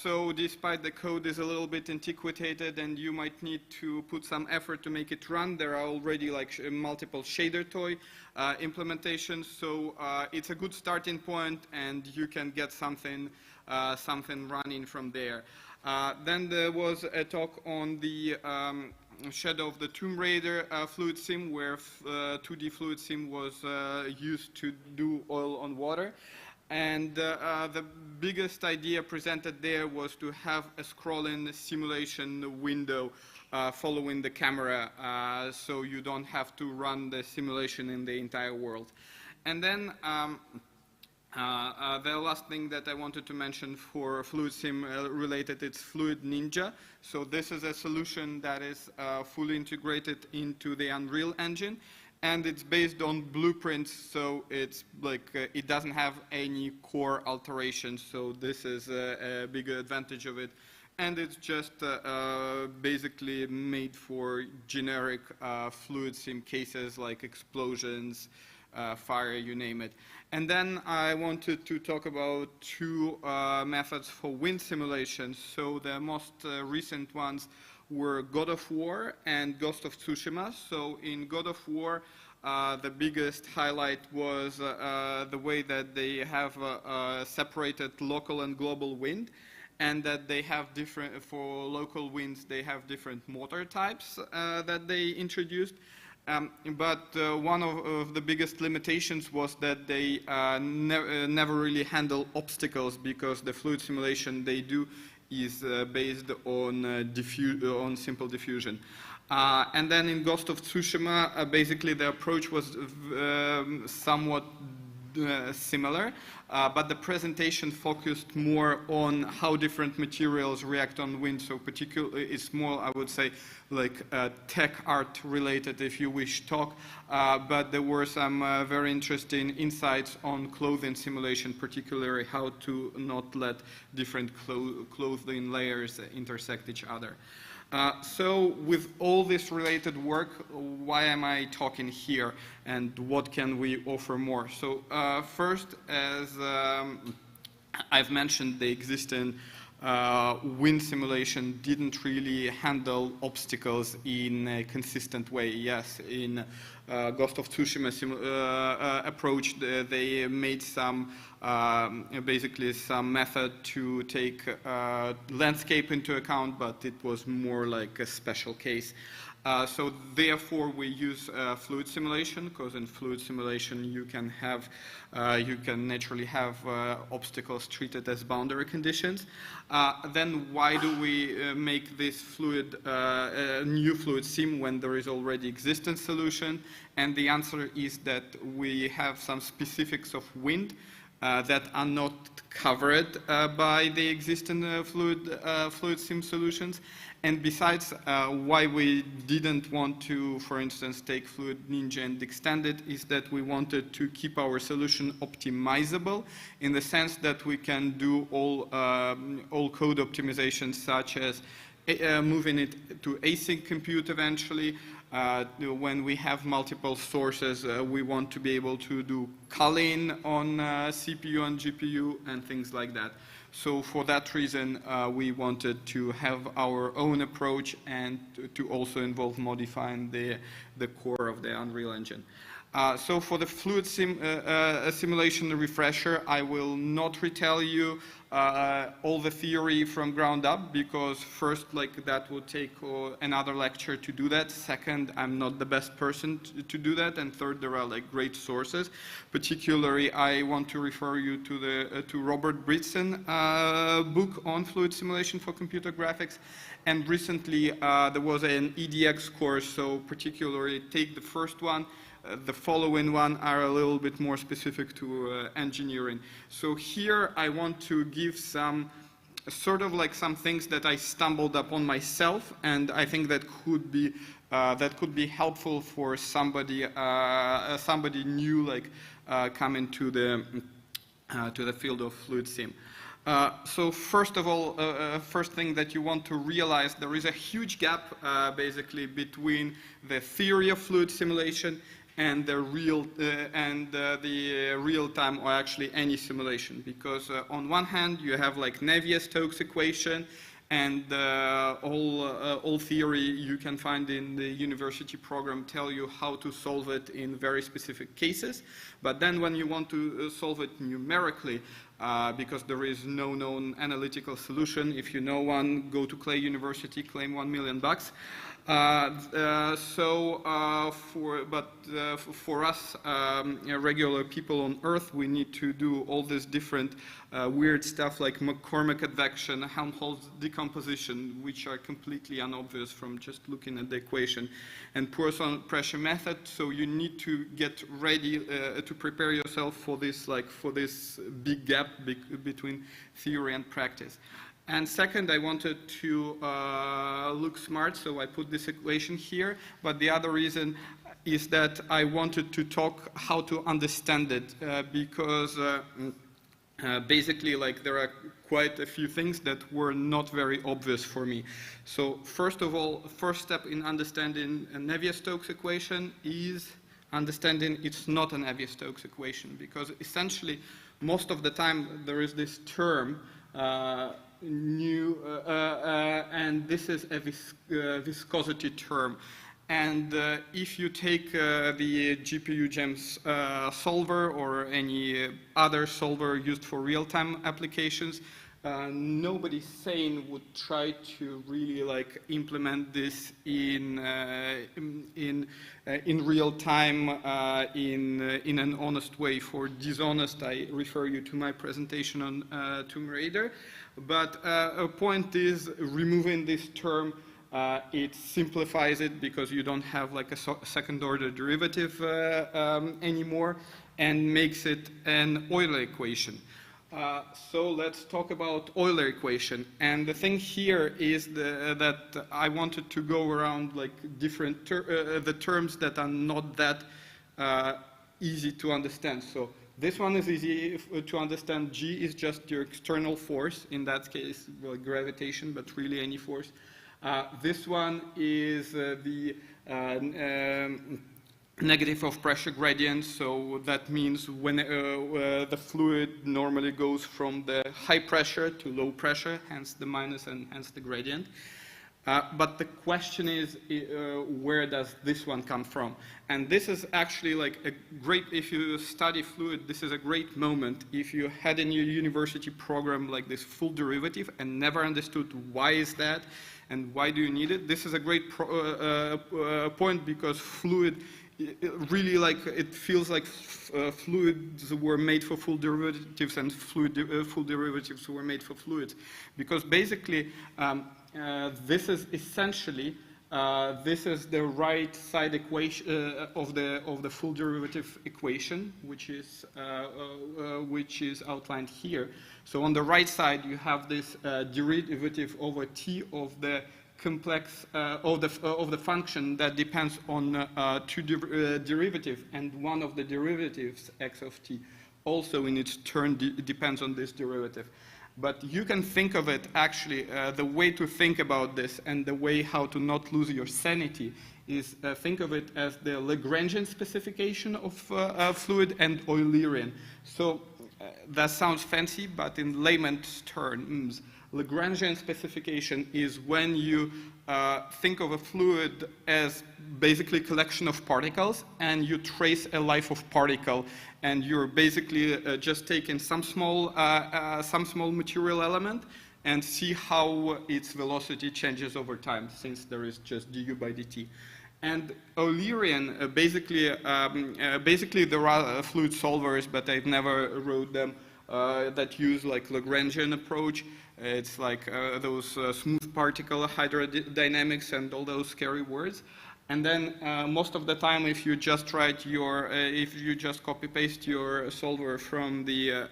So despite the code is a little bit antiquated and you might need to put some effort to make it run, there are already like multiple shader toy implementations. So it's a good starting point and you can get something running from there. Then there was a talk on the Shadow of the Tomb Raider fluid sim, where 2D fluid sim was used to do oil on water. And the biggest idea presented there was to have a scrolling simulation window following the camera, so you don't have to run the simulation in the entire world. And then the last thing that I wanted to mention for Fluid Sim related, it's Fluid Ninja. So this is a solution that is fully integrated into the Unreal Engine, and it's based on blueprints, so it's like it doesn't have any core alterations, so this is a big advantage of it. And it's just basically made for generic fluid sim cases like explosions, fire, you name it. And then I wanted to talk about two methods for wind simulation. So the most recent ones were God of War and Ghost of Tsushima. So in God of War, the biggest highlight was the way that they have separated local and global wind, and that they have different, for local winds, they have different motor types that they introduced. But one of the biggest limitations was that they never really handle obstacles, because the fluid simulation they do is based on simple diffusion. And then in Ghost of Tsushima, basically the approach was somewhat similar, but the presentation focused more on how different materials react on wind. So particularly, it's more, I would say, like tech art related, if you wish, talk. But there were some very interesting insights on clothing simulation, particularly how to not let different clothing layers intersect each other. So with all this related work, why am I talking here and what can we offer more? So first, as I've mentioned, the existing wind simulation didn't really handle obstacles in a consistent way. Yes, in Ghost of Tsushima approach, they made some basically some method to take landscape into account, but it was more like a special case. So therefore we use fluid simulation, because in fluid simulation you can naturally have obstacles treated as boundary conditions. Then why do we make this new fluid sim when there is already existing solution? And the answer is that we have some specifics of wind that are not covered by the existing fluid sim solutions. And besides, why we didn't want to, for instance, take Fluid Ninja and extend it is that we wanted to keep our solution optimizable, in the sense that we can do all code optimizations, such as moving it to async compute eventually. When we have multiple sources, we want to be able to do culling on CPU and GPU and things like that. So for that reason, we wanted to have our own approach and to also involve modifying the core of the Unreal Engine. So for the fluid simulation refresher, I will not retell you all the theory from ground up, because first, like, that would take another lecture to do that. Second, I'm not the best person to do that. And third, there are like great sources. Particularly, I want to refer you to the Robert Britson book on fluid simulation for computer graphics. And recently, there was an EDX course. So particularly, take the first one. The following one are a little bit more specific to engineering. So here I want to give some sort of like some things that I stumbled upon myself, and I think that could be helpful for somebody somebody new, like coming to the field of fluid sim. So first of all, first thing that you want to realize, there is a huge gap basically between the theory of fluid simulation and the real-time or actually any simulation. Because on one hand, you have like Navier-Stokes equation, and all theory you can find in the university program tell you how to solve it in very specific cases. But then when you want to solve it numerically, because there is no known analytical solution, if you know one, go to Clay University, claim $1 million. For us, regular people on Earth, we need to do all this different weird stuff like McCormick advection, Helmholtz decomposition, which are completely unobvious from just looking at the equation, and Poisson pressure method. So you need to get ready to prepare yourself for this, big gap between theory and practice. And second, I wanted to look smart, so I put this equation here. But the other reason is that I wanted to talk how to understand it, because basically, there are quite a few things that were not very obvious for me. So first of all, first step in understanding a Navier-Stokes equation is understanding it's not a Navier-Stokes equation, because essentially, most of the time, there is this term, and this is a viscosity term. And if you take the GPU GEMS solver or any other solver used for real-time applications, nobody sane would try to really implement this in real time in an honest way. For dishonest, I refer you to my presentation on Tomb Raider. But a point is, removing this term, it simplifies it because you don't have a second-order derivative anymore, and makes it an Euler equation. So let's talk about Euler equation. And the thing here is that I wanted to go around different the terms that are not that easy to understand. So this one is easy to understand. G is just your external force, in that case, gravitation, but really any force. This one is the negative of pressure gradient, so that means when the fluid normally goes from the high pressure to low pressure, hence the minus and hence the gradient. But the question is, where does this one come from? And this is actually a great, if you study fluid, this is a great moment. If you had in your university program this full derivative and never understood why is that and why do you need it, this is a great point, because fluid, really it feels like fluids were made for full derivatives and full derivatives were made for fluids. Because basically, this is essentially this is the right side equation of the full derivative equation, which is outlined here. So on the right side, you have this derivative over t of the complex of the function that depends on two derivatives, and one of the derivatives, x of t, also in its turn depends on this derivative. But you can think of it actually, the way to think about this and the way how to not lose your sanity is think of it as the Lagrangian specification of fluid and Eulerian. So that sounds fancy, but in layman's terms, Lagrangian specification is when you think of a fluid as basically a collection of particles, and you trace a life of particle, and you're basically just taking some small material element and see how its velocity changes over time, since there is just du by dt. And Eulerian, basically there are fluid solvers, but I've never wrote them, that use Lagrangian approach. It's those smooth particle hydrodynamics and all those scary words. And then most of the time, if you just write if you just copy paste your solver from the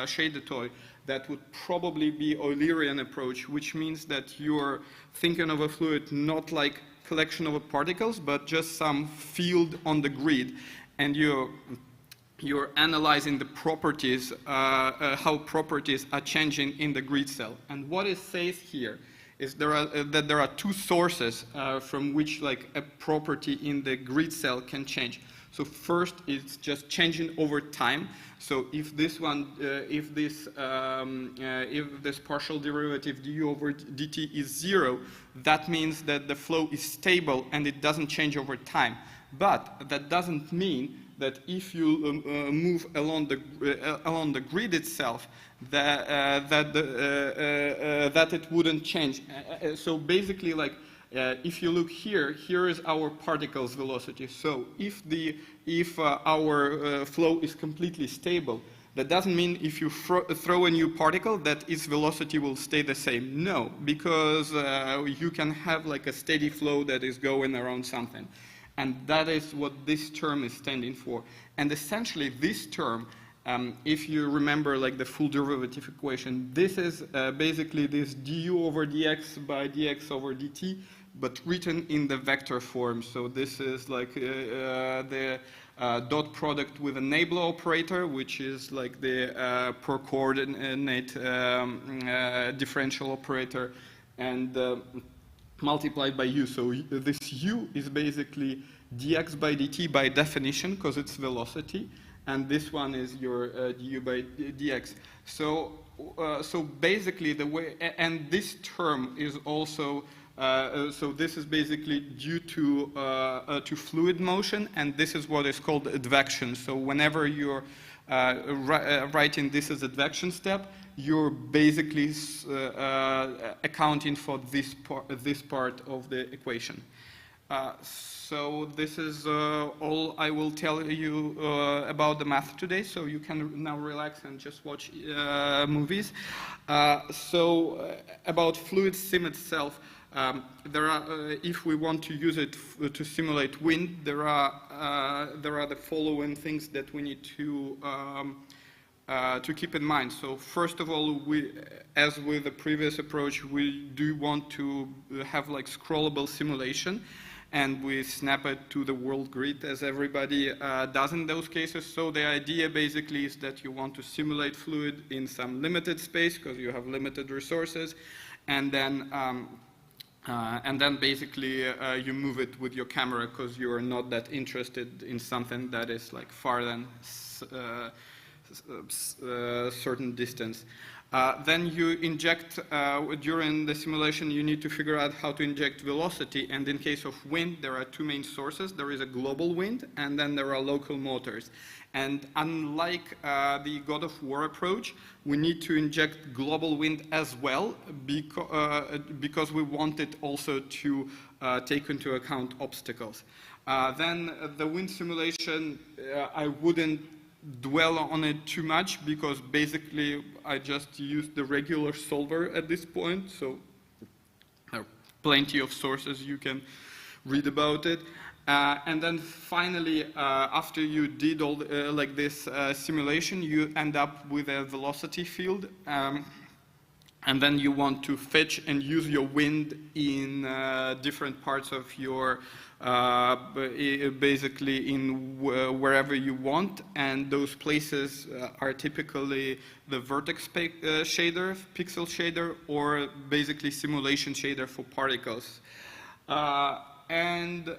Shadetoy, that would probably be Eulerian approach, which means that you're thinking of a fluid not like collection of particles, but just some field on the grid, and you you're analyzing the properties, how properties are changing in the grid cell. And what it says here is that there are two sources from which like a property in the grid cell can change. So first, it's just changing over time. So if this one, if this partial derivative du over dt is 0, that means that the flow is stable and it doesn't change over time. But that doesn't mean that if you move along the grid itself, that it wouldn't change. So basically, like if you look here, here is our particle's velocity. So if our flow is completely stable, that doesn't mean if you throw a new particle that its velocity will stay the same. No, because you can have like a steady flow that is going around something. And that is what this term is standing for. And essentially this term, if you remember like the full derivative equation, this is basically this du over dx by dx over dt, but written in the vector form. So this is like the dot product with a nabla operator, which is like the per coordinate differential operator, and multiplied by u. So this u is basically dx by dt by definition, because it's velocity, and this one is your du by dx. So basically the way, and this term is also, so this is basically due to fluid motion, and this is what is called advection. So whenever you're writing this as advection step, you're basically accounting for this part of the equation. So this is all I will tell you about the math today, so you can now relax and just watch movies. About fluid sim itself, there are, if we want to use it to simulate wind, there are the following things that we need to keep in mind. So first of all, as with the previous approach, we do want to have like scrollable simulation, and we snap it to the world grid as everybody does in those cases. So the idea basically is that you want to simulate fluid in some limited space because you have limited resources, and then basically you move it with your camera because you are not that interested in something that is like far than certain distance. Then you inject, during the simulation, you need to figure out how to inject velocity. And in case of wind, there are two main sources. There is a global wind, and then there are local motors. And unlike the God of War approach, we need to inject global wind as well, because we want it also to take into account obstacles. Then the wind simulation, I wouldn't dwell on it too much, because basically I just used the regular solver at this point, so there are plenty of sources you can read about it. And then finally, after you did all like this simulation, you end up with a velocity field, and then you want to fetch and use your wind in different parts of your basically in wherever you want, and those places are typically the vertex shader, pixel shader, or basically simulation shader for particles. And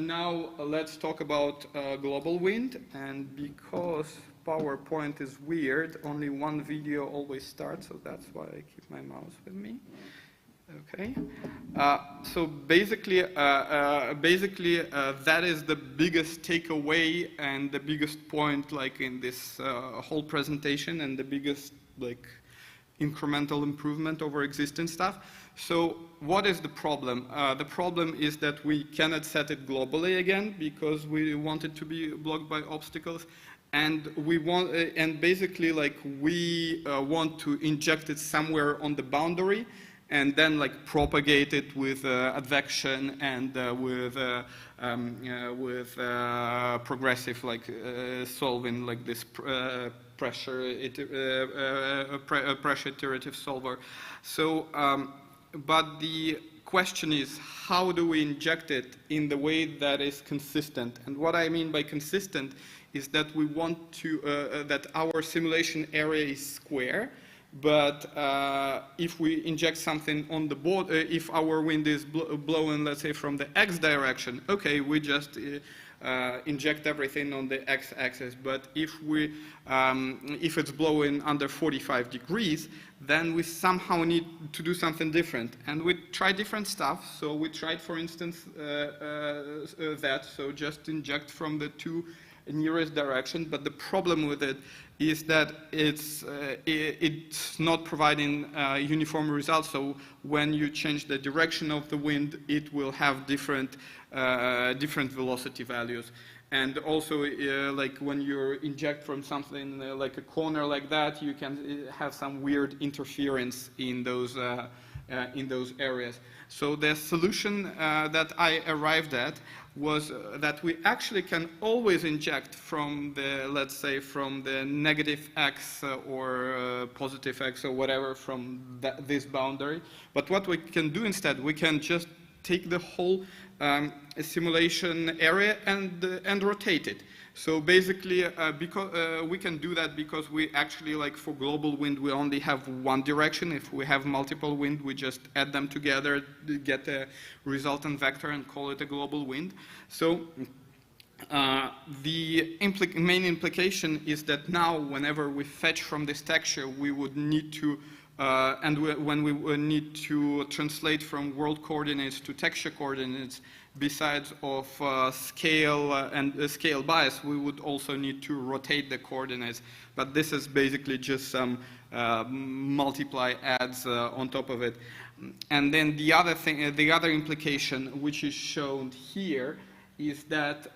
now let's talk about global wind. And because PowerPoint is weird, only one video always starts, so that's why I keep my mouse with me. Okay, so basically, that is the biggest takeaway and the biggest point, like in this whole presentation, and the biggest like incremental improvement over existing stuff. So what is the problem? The problem is that we cannot set it globally again because we want it to be blocked by obstacles. And we want, and basically, like we want to inject it somewhere on the boundary, and then like propagate it with advection and with progressive like solving, like this pressure iterative solver. So, but the question is, how do we inject it in the way that is consistent? And what I mean by consistent is that we want to, that our simulation area is square, but if we inject something on the board, if our wind is blowing, let's say, from the x direction, okay, we just inject everything on the x-axis. But if it's blowing under 45 degrees, then we somehow need to do something different. And we try different stuff. So we tried, for instance, so just inject from the two nearest direction. But the problem with it is that it's not providing uniform results. So when you change the direction of the wind, it will have different velocity values. And also, like when you inject from something like a corner like that, you can have some weird interference in those areas. So the solution that I arrived at was that we actually can always inject from the, let's say, from the negative x or positive x or whatever from this boundary. But what we can do instead, we can just take the whole simulation area and rotate it. So basically, because we can do that because we actually, like for global wind, we only have one direction. If we have multiple wind, we just add them together, get a resultant vector and call it a global wind. So the main implication is that now whenever we fetch from this texture, we would need to when we need to translate from world coordinates to texture coordinates, besides of scale and scale bias, we would also need to rotate the coordinates. But this is basically just some multiply adds on top of it. And then the other thing, the other implication, which is shown here, is that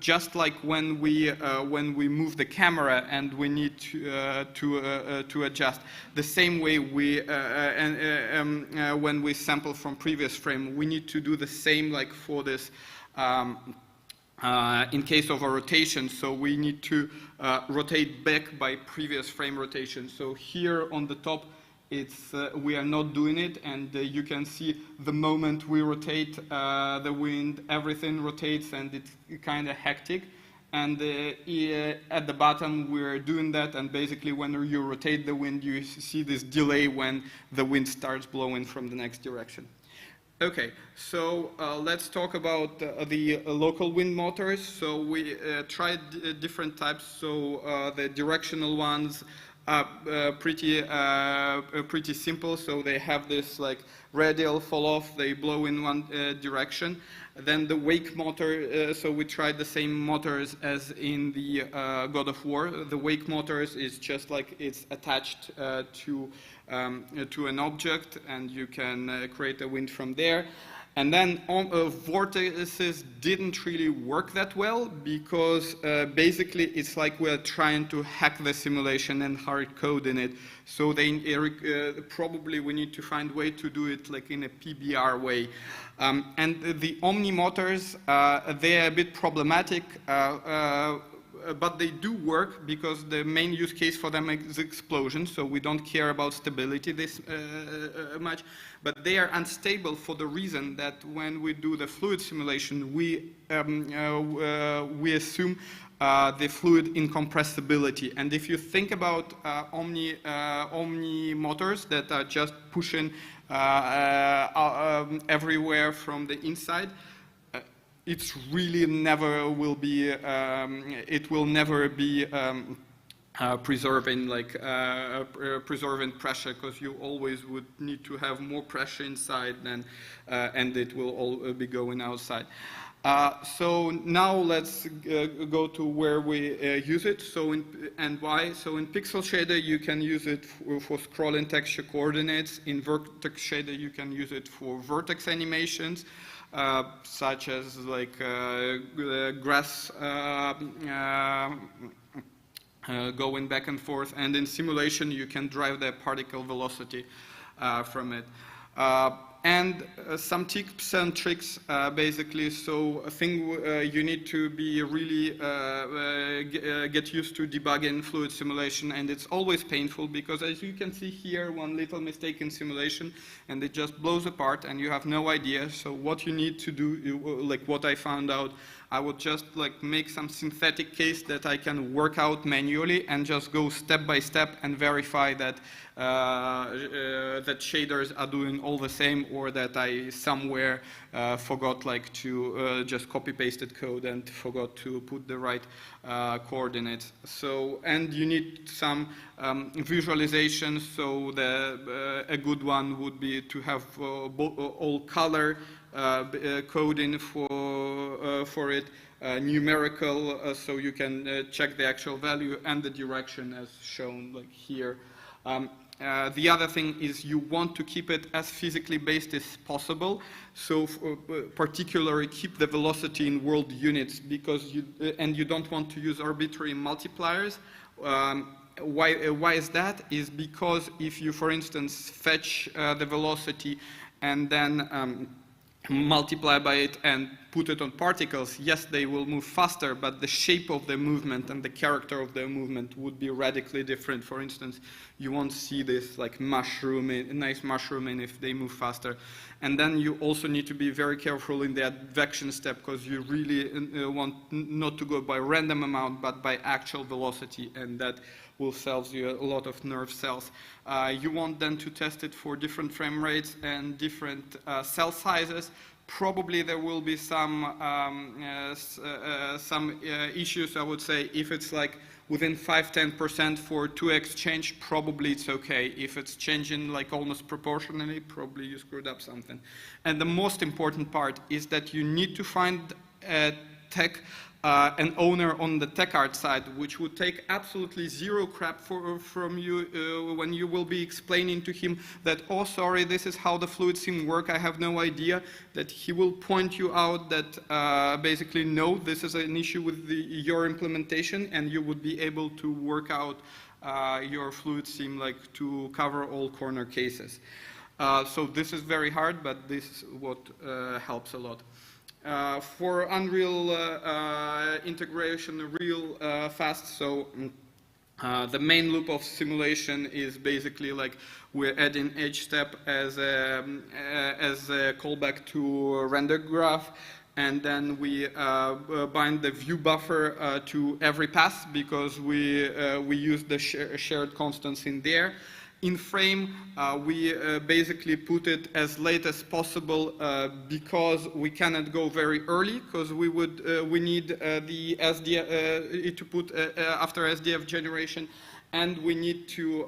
just like when we move the camera and we need to adjust, the same way we when we sample from previous frame, we need to do the same like for this in case of a rotation. So we need to rotate back by previous frame rotation. So here on the top, it's we are not doing it, and you can see the moment we rotate the wind, everything rotates, and it's kind of hectic. And at the bottom, we're doing that, and basically when you rotate the wind, you see this delay when the wind starts blowing from the next direction. Okay, so let's talk about the local wind motors. So we tried different types. So the directional ones pretty simple. So they have this like radial fall off, they blow in one direction. Then the wake motor, so we tried the same motors as in the God of War. The wake motors is just like it's attached to an object, and you can create a wind from there. And then vortices didn't really work that well because basically it's like we're trying to hack the simulation and hard code in it. So they probably we need to find a way to do it like in a PBR way. And the Omni motors, they're a bit problematic, but they do work because the main use case for them is explosion, so we don't care about stability this much. But they are unstable for the reason that when we do the fluid simulation, we assume the fluid incompressibility. And if you think about Omni motors that are just pushing everywhere from the inside, it's really never will be, it will never be preserving preserving pressure, because you always would need to have more pressure inside than, and it will all be going outside. So now let's go to where we use it. So and why? So in Pixel Shader you can use it for scrolling texture coordinates. In Vertex Shader you can use it for vertex animations. Such as like grass going back and forth, and in simulation you can drive the particle velocity from it. and some tips and tricks, basically. So a thing you need to be really get used to debugging fluid simulation, and it's always painful because, as you can see here, one little mistake in simulation and it just blows apart and you have no idea. So what you need to do, like what I found out, I would just like make some synthetic case that I can work out manually and just go step by step and verify that that shaders are doing all the same, or that I somewhere forgot like to just copy pasted code and forgot to put the right coordinates. So, and you need some visualization. So a good one would be to have all color coding for it, numerical, so you can check the actual value and the direction as shown like here. The other thing is you want to keep it as physically based as possible. So particularly keep the velocity in world units, because and you don't want to use arbitrary multipliers. Why is that? Is because if you, for instance, fetch the velocity and then multiply by it and put it on particles, yes, they will move faster, but the shape of the movement and the character of the movement would be radically different. For instance, you won't see this like nice mushrooming if they move faster. And then you also need to be very careful in the advection step, because you really want not to go by random amount, but by actual velocity, and that will save you a lot of nerve cells. You want then to test it for different frame rates and different cell sizes. Probably there will be some issues, I would say. If it's like within 5–10% for 2x change, probably it's okay. If it's changing like almost proportionally, probably you screwed up something. And the most important part is that you need to find a tech an owner on the tech art side, which would take absolutely zero crap from you when you will be explaining to him that, oh, sorry, this is how the fluid sim work, I have no idea. That he will point you out that basically, no, this is an issue with your implementation, and you would be able to work out your fluid sim like to cover all corner cases. So this is very hard, but this is what helps a lot. For Unreal integration real fast, so the main loop of simulation is basically like we're adding each step as a callback to a render graph, and then we bind the view buffer to every pass, because we use the shared constants in there. In frame, we basically put it as late as possible because we cannot go very early, because we need the SDF to put after SDF generation, and we need to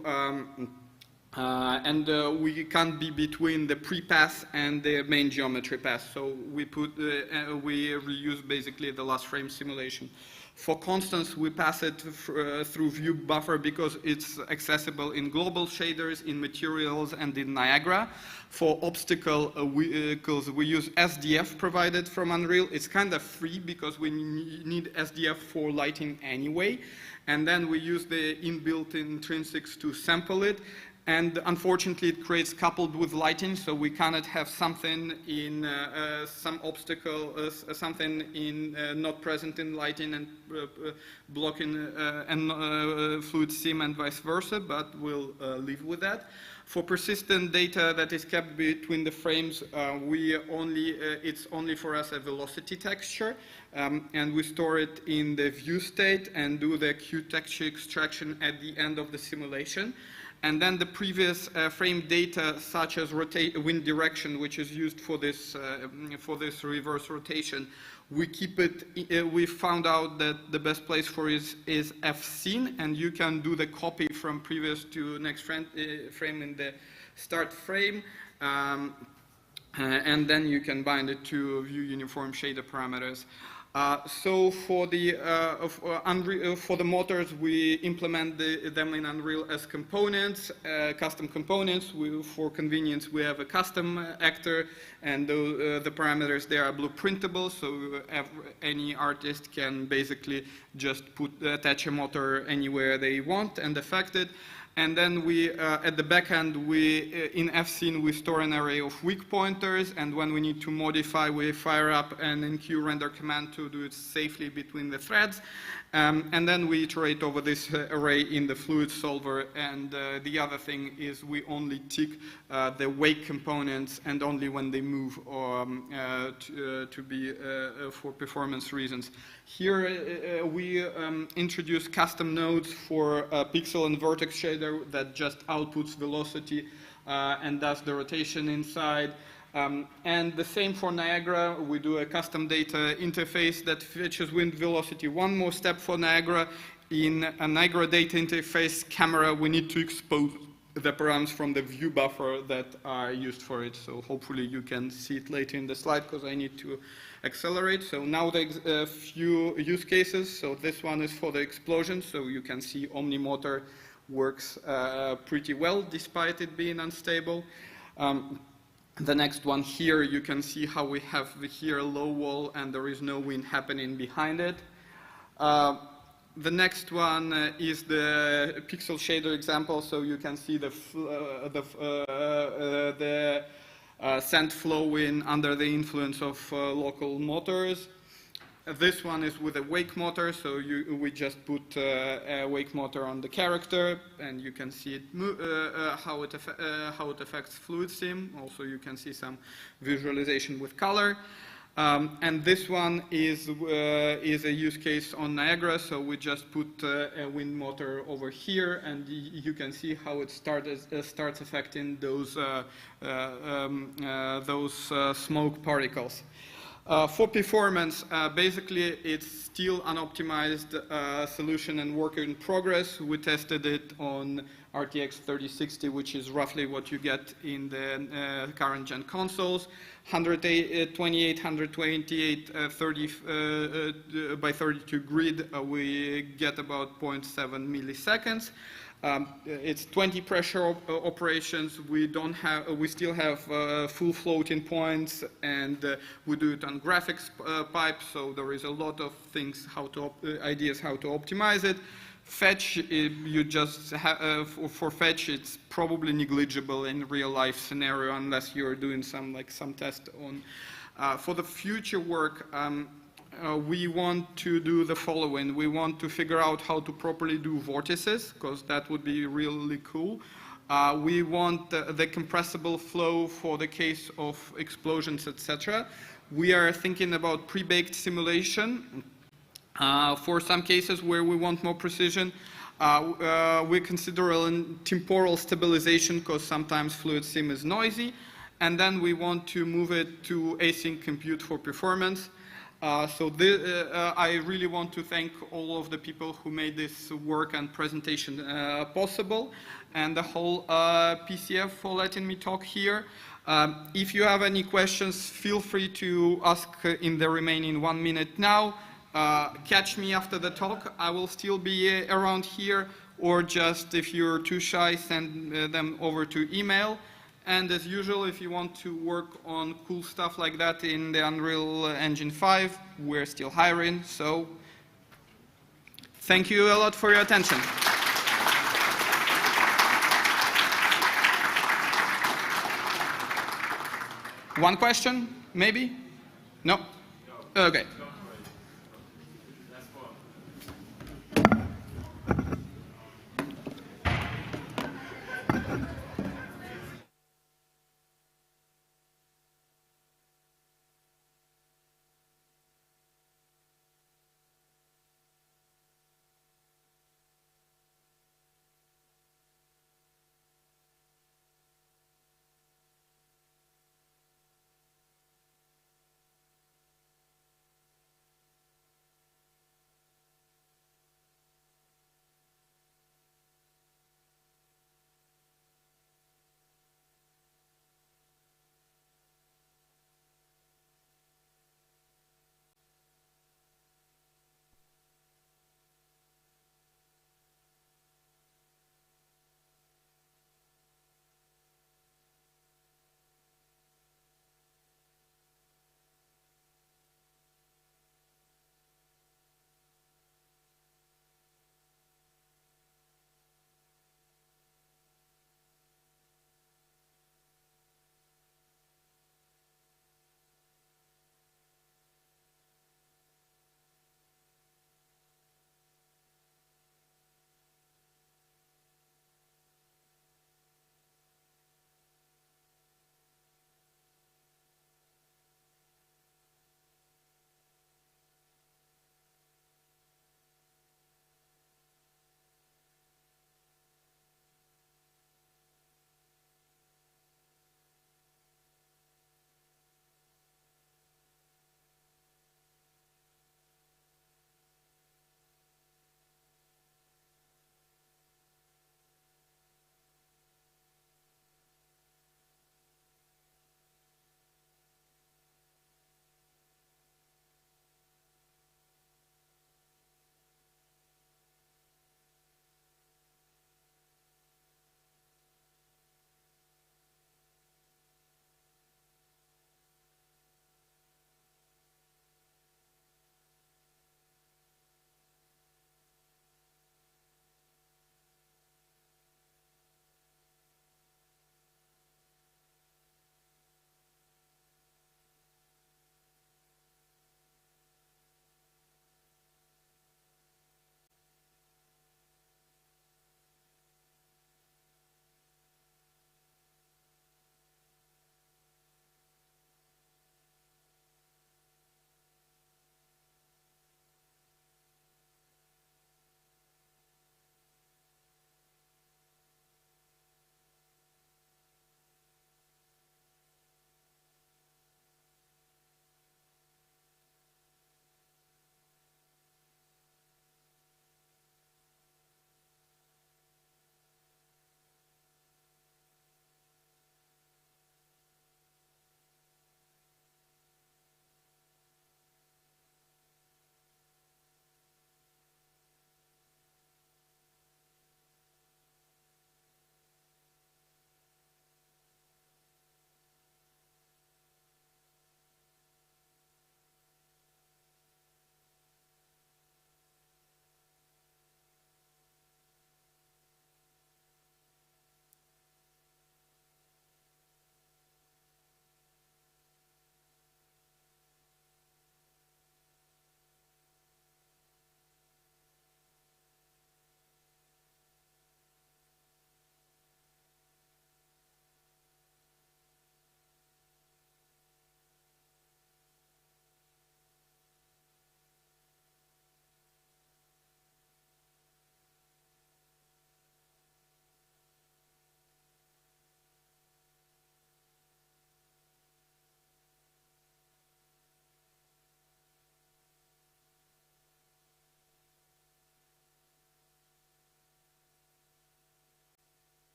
we can't be between the pre-pass and the main geometry pass. So we we reuse basically the last frame simulation. For constants, we pass it through view buffer because it's accessible in global shaders, in materials, and in Niagara. For obstacle vehicles, we use SDF provided from Unreal. It's kind of free because we need SDF for lighting anyway. And then we use the inbuilt intrinsics to sample it. And unfortunately, it creates coupled with lighting, so we cannot have something in some obstacle, something in not present in lighting and blocking fluid sim and vice versa, but we'll live with that. For persistent data that is kept between the frames, it's only for us a velocity texture, and we store it in the view state and do the Q texture extraction at the end of the simulation. And then the previous frame data, such as wind direction, which is used for this reverse rotation, we keep it. We found out that the best place for it is fscene, and you can do the copy from previous to next frame in the start frame, and then you can bind it to view uniform shader parameters. So for the motors, we implement them in Unreal as components, custom components. For convenience, we have a custom actor, and the parameters there are blueprintable, so any artist can basically just attach a motor anywhere they want and affect it. And then we, at the back end, in fscene, we store an array of weak pointers, and when we need to modify, we fire up an enqueue render command to do it safely between the threads. And then we iterate over this array in the fluid solver, and the other thing is we only tick the wake components, and only when they move to be for performance reasons. Here we introduce custom nodes for pixel and vertex shader that just outputs velocity and does the rotation inside. And the same for Niagara. We do a custom data interface that fetches wind velocity. One more step for Niagara. In a Niagara data interface camera, we need to expose the params from the view buffer that are used for it. So hopefully you can see it later in the slide because I need to accelerate. So now the few use cases. So this one is for the explosion. So you can see OmniMotor works pretty well despite it being unstable. The next one here, you can see how we have here a low wall and there is no wind happening behind it. The next one is the pixel shader example, so you can see the sand flowing under the influence of local motors. This one is with a wake motor, so we just put a wake motor on the character, and you can see it how it affects fluid sim. Also, you can see some visualization with color. And this one is a use case on Niagara, so we just put a wind motor over here, and you can see how it starts affecting those smoke particles. For performance, basically it's still unoptimized solution and work in progress. We tested it on RTX 3060, which is roughly what you get in the current gen consoles. 128, 128, 30 by 32 grid, we get about 0.7 milliseconds. It's 20 pressure operations. We still have full floating points, and we do it on graphics pipe. So there is a lot of things ideas how to optimize it. Fetch, you just for fetch, it's probably negligible in real life scenario unless you're doing some test on. For the future work. We want to do the following. We want to figure out how to properly do vortices, because that would be really cool. We want the compressible flow for the case of explosions, etc. We are thinking about pre-baked simulation. For some cases where we want more precision, we consider temporal stabilization, because sometimes fluid sim is noisy. And then we want to move it to async compute for performance. I really want to thank all of the people who made this work and presentation possible, and the whole PCF for letting me talk here. If you have any questions, feel free to ask in the remaining 1 minute now. Catch me after the talk. I will still be around here, or just if you're too shy, send them over to email. And as usual, if you want to work on cool stuff like that in the Unreal Engine 5, we're still hiring. So thank you a lot for your attention. One question, maybe? No? Okay.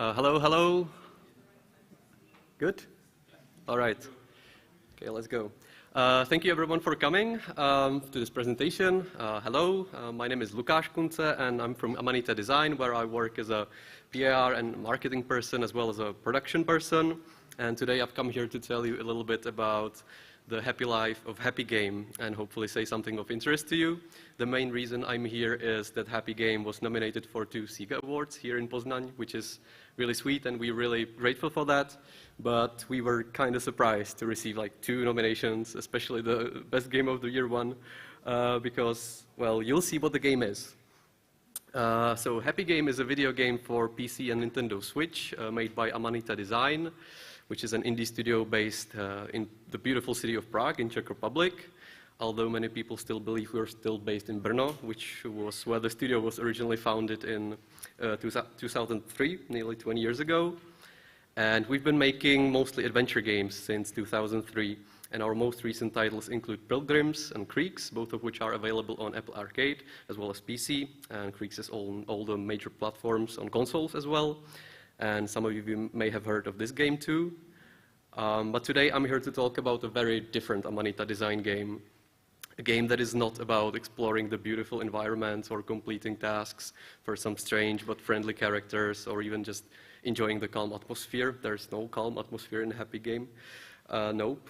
Hello, hello. Good? All right. Okay, let's go. Thank you everyone for coming to this presentation. Hello, my name is Lukáš Kunce and I'm from Amanita Design, where I work as a PR and marketing person as well as a production person. And today I've come here to tell you a little bit about the happy life of Happy Game and hopefully say something of interest to you. The main reason I'm here is that Happy Game was nominated for 2 SIGA Awards here in Poznań, which is really sweet and we're really grateful for that. But we were kind of surprised to receive like 2 nominations, especially the Best Game of the Year one, because, well, you'll see what the game is. So Happy Game is a video game for PC and Nintendo Switch made by Amanita Design, which is an indie studio based in the beautiful city of Prague in Czech Republic, although many people still believe we're still based in Brno, which was where the studio was originally founded in 2003, nearly 20 years ago. And we've been making mostly adventure games since 2003, and our most recent titles include Pilgrims and Creeks, both of which are available on Apple Arcade as well as PC, and Creeks is on all the major platforms on consoles as well. And some of you may have heard of this game too. But today I'm here to talk about a very different Amanita Design game. A game that is not about exploring the beautiful environments or completing tasks for some strange but friendly characters or even just enjoying the calm atmosphere. There's no calm atmosphere in a Happy Game. Nope.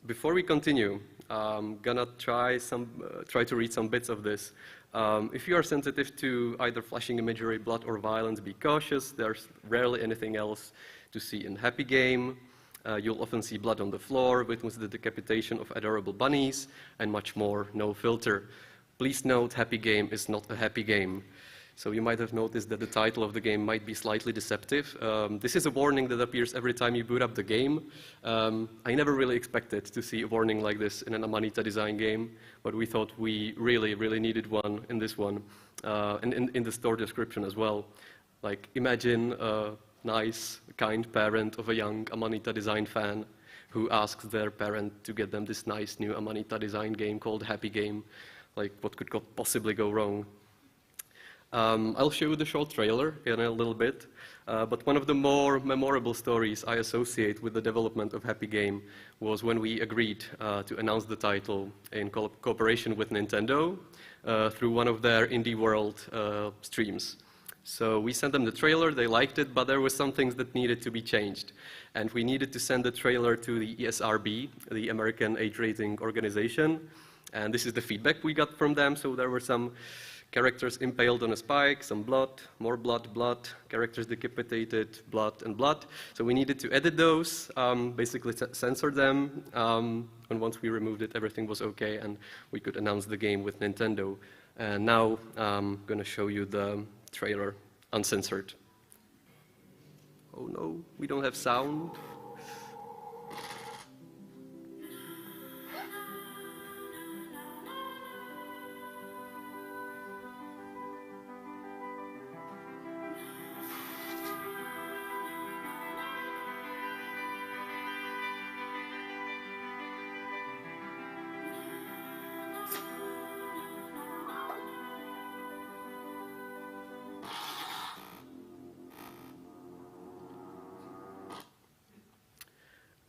Before we continue, I'm gonna try to read some bits of this. If you are sensitive to either flashing imagery, blood, or violence, be cautious. There's rarely anything else to see in Happy Game. You'll often see blood on the floor, witness the decapitation of adorable bunnies, and much more. No filter. Please note, Happy Game is not a happy game. So you might have noticed that the title of the game might be slightly deceptive. This is a warning that appears every time you boot up the game. I never really expected to see a warning like this in an Amanita Design game, but we thought we really, really needed one in this one, and in the store description as well. Like, imagine a nice, kind parent of a young Amanita Design fan who asks their parent to get them this nice new Amanita Design game called Happy Game. Like, what could possibly go wrong? I'll show you the short trailer in a little bit, but one of the more memorable stories I associate with the development of Happy Game was when we agreed to announce the title in cooperation with Nintendo through one of their Indie World streams. So we sent them the trailer, they liked it, but there were some things that needed to be changed. And we needed to send the trailer to the ESRB, the American Age Rating Organization, and this is the feedback we got from them. So there were some characters impaled on a spike, some blood, more blood, blood, characters decapitated, blood, and blood. So we needed to edit those, basically censor them, and once we removed it, everything was okay, and we could announce the game with Nintendo. And now I'm going to show you the trailer uncensored. Oh no, we don't have sound.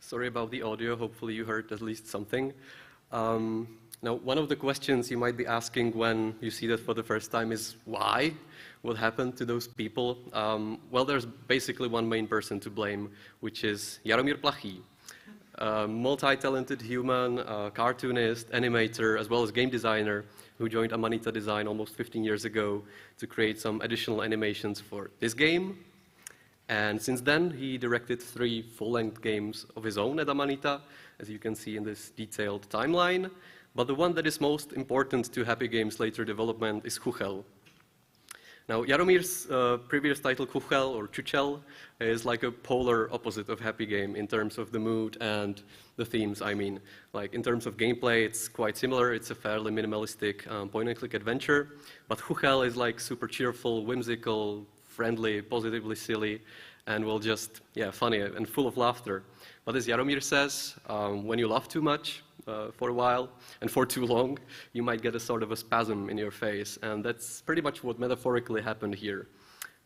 Sorry about the audio, hopefully you heard at least something. Now, one of the questions you might be asking when you see that for the first time is why? What happened to those people? Well, there's basically one main person to blame, which is Jaromír Plachý, a multi-talented human, cartoonist, animator, as well as game designer, who joined Amanita Design almost 15 years ago to create some additional animations for this game. And since then, he directed 3 full-length games of his own at Amanita, as you can see in this detailed timeline. But the one that is most important to Happy Game's later development is Chuchel. Now, Jaromír's previous title, Chuchel, or Čučel, is like a polar opposite of Happy Game in terms of the mood and the themes, I mean. Like, in terms of gameplay, it's quite similar. It's a fairly minimalistic point-and-click adventure. But Chuchel is like super cheerful, whimsical, friendly, positively silly, and well, just, yeah, funny and full of laughter. But as Jaromír says, when you laugh too much for a while and for too long, you might get a sort of a spasm in your face, and that's pretty much what metaphorically happened here.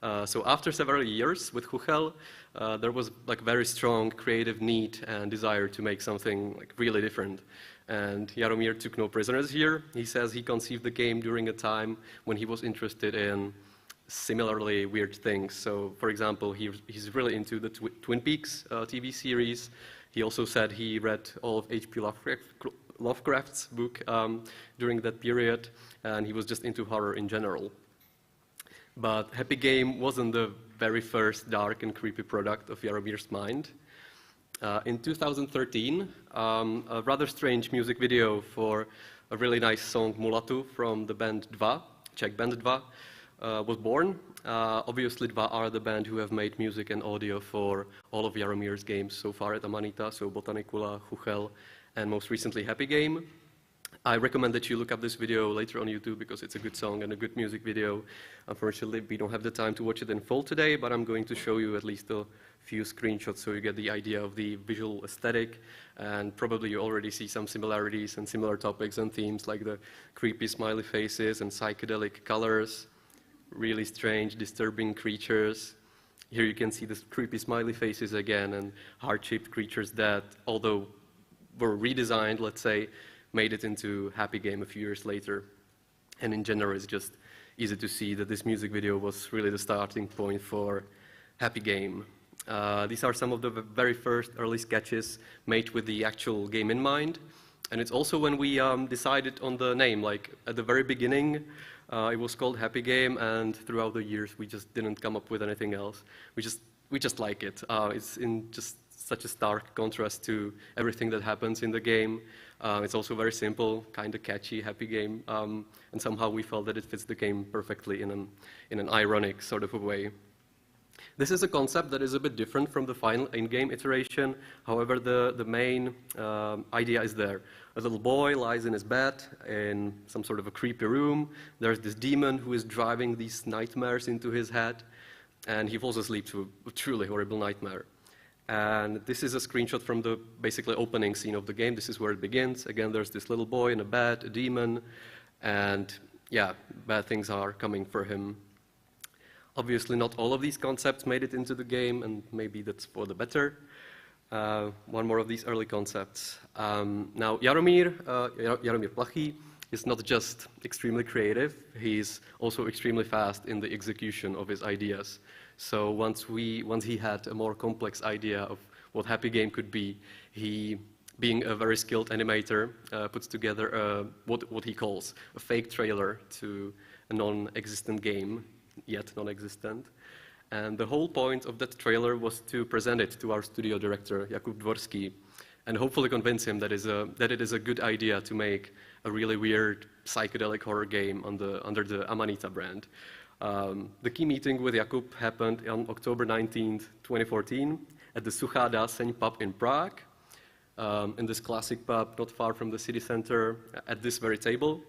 So after several years with Huchel, there was like very strong creative need and desire to make something like really different. And Jaromír took no prisoners here. He says he conceived the game during a time when he was interested in similarly weird things. So, for example, he's really into the Twin Peaks TV series. He also said he read all of H.P. Lovecraft's book during that period, and he was just into horror in general. But Happy Game wasn't the very first dark and creepy product of Jaromír's mind. In 2013, a rather strange music video for a really nice song Mulatu from the band Dva, Czech band Dva, was born. Obviously, Dva are the band who have made music and audio for all of Jaromír's games so far at Amanita, so Botanicula, Huchel, and most recently Happy Game. I recommend that you look up this video later on YouTube because it's a good song and a good music video. Unfortunately, we don't have the time to watch it in full today, but I'm going to show you at least a few screenshots so you get the idea of the visual aesthetic, and probably you already see some similarities and similar topics and themes like the creepy smiley faces and psychedelic colors, really strange, disturbing creatures. Here you can see the creepy smiley faces again and heart-shaped creatures that, although were redesigned, let's say, made it into Happy Game a few years later. And in general, it's just easy to see that this music video was really the starting point for Happy Game. These are some of the very first early sketches made with the actual game in mind. And it's also when we decided on the name, like at the very beginning, it was called Happy Game, and throughout the years, we just didn't come up with anything else. We just like it. It's in just such a stark contrast to everything that happens in the game. It's also very simple, kind of catchy, Happy Game, and somehow we felt that it fits the game perfectly in an ironic sort of a way. This is a concept that is a bit different from the final in-game iteration. However, the main idea is there. A little boy lies in his bed in some sort of a creepy room. There's this demon who is driving these nightmares into his head, and he falls asleep to a truly horrible nightmare. And this is a screenshot from the basically opening scene of the game. This is where it begins. Again, there's this little boy in a bed, a demon, and yeah, bad things are coming for him. Obviously, not all of these concepts made it into the game, and maybe that's for the better. One more of these early concepts. Now, Jaromír Plachý is not just extremely creative, he's also extremely fast in the execution of his ideas. So once he had a more complex idea of what Happy Game could be, he, being a very skilled animator, puts together what he calls a fake trailer to a non-existent game, yet non-existent. And the whole point of that trailer was to present it to our studio director, Jakub Dvorský, and hopefully convince him that it is a good idea to make a really weird psychedelic horror game under the Amanita brand. The key meeting with Jakub happened on October 19th, 2014 at the Suchá Dáseň pub in Prague, in this classic pub not far from the city center at this very table.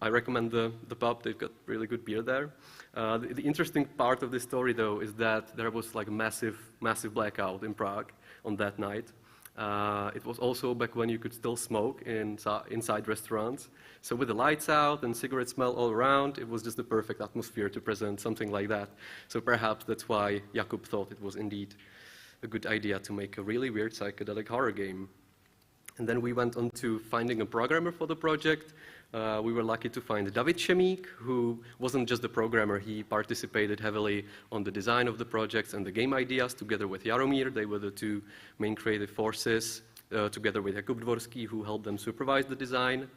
I recommend the pub, they've got really good beer there. The interesting part of this story, though, is that there was like a massive blackout in Prague on that night. It was also back when you could still smoke inside restaurants. So with the lights out and cigarette smell all around, it was just the perfect atmosphere to present something like that. So perhaps that's why Jakub thought it was indeed a good idea to make a really weird psychedelic horror game. And then we went on to finding a programmer for the project. We were lucky to find David Šemík, who wasn't just the programmer, he participated heavily on the design of the projects and the game ideas together with Jaromír. They were the two main creative forces, together with Jakub Dvorský, who helped them supervise the design.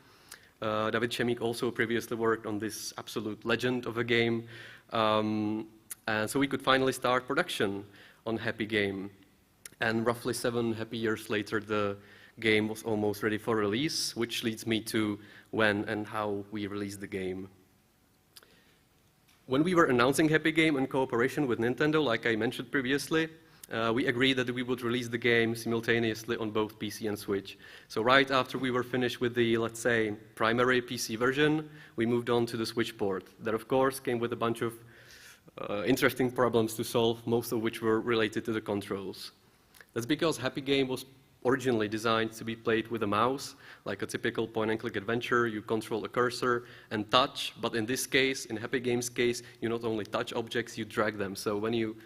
David Šemík also previously worked on this absolute legend of a game. And so we could finally start production on Happy Game. And roughly 7 happy years later, the game was almost ready for release, which leads me to when and how we released the game. When we were announcing Happy Game in cooperation with Nintendo, like I mentioned previously, we agreed that we would release the game simultaneously on both PC and Switch. So right after we were finished with the, let's say, primary PC version, we moved on to the Switch port. That, of course, came with a bunch of interesting problems to solve, most of which were related to the controls. That's because Happy Game was originally designed to be played with a mouse, like a typical point-and-click adventure. You control a cursor and touch, but in this case, in Happy Game's case, you not only touch objects, you drag them. So when you,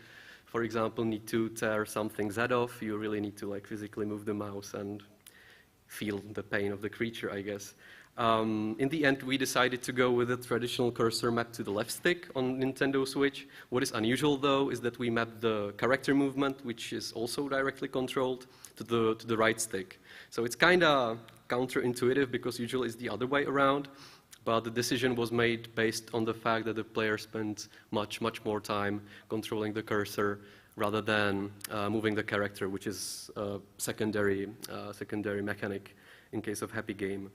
for example, need to tear some things head off, you really need to like physically move the mouse and feel the pain of the creature, I guess. In the end, we decided to go with a traditional cursor map to the left stick on Nintendo Switch. What is unusual, though, is that we mapped the character movement, which is also directly controlled, to the right stick. So it's kind of counterintuitive because usually it's the other way around, but the decision was made based on the fact that the player spends much more time controlling the cursor rather than moving the character, which is a secondary mechanic in case of Happy Game.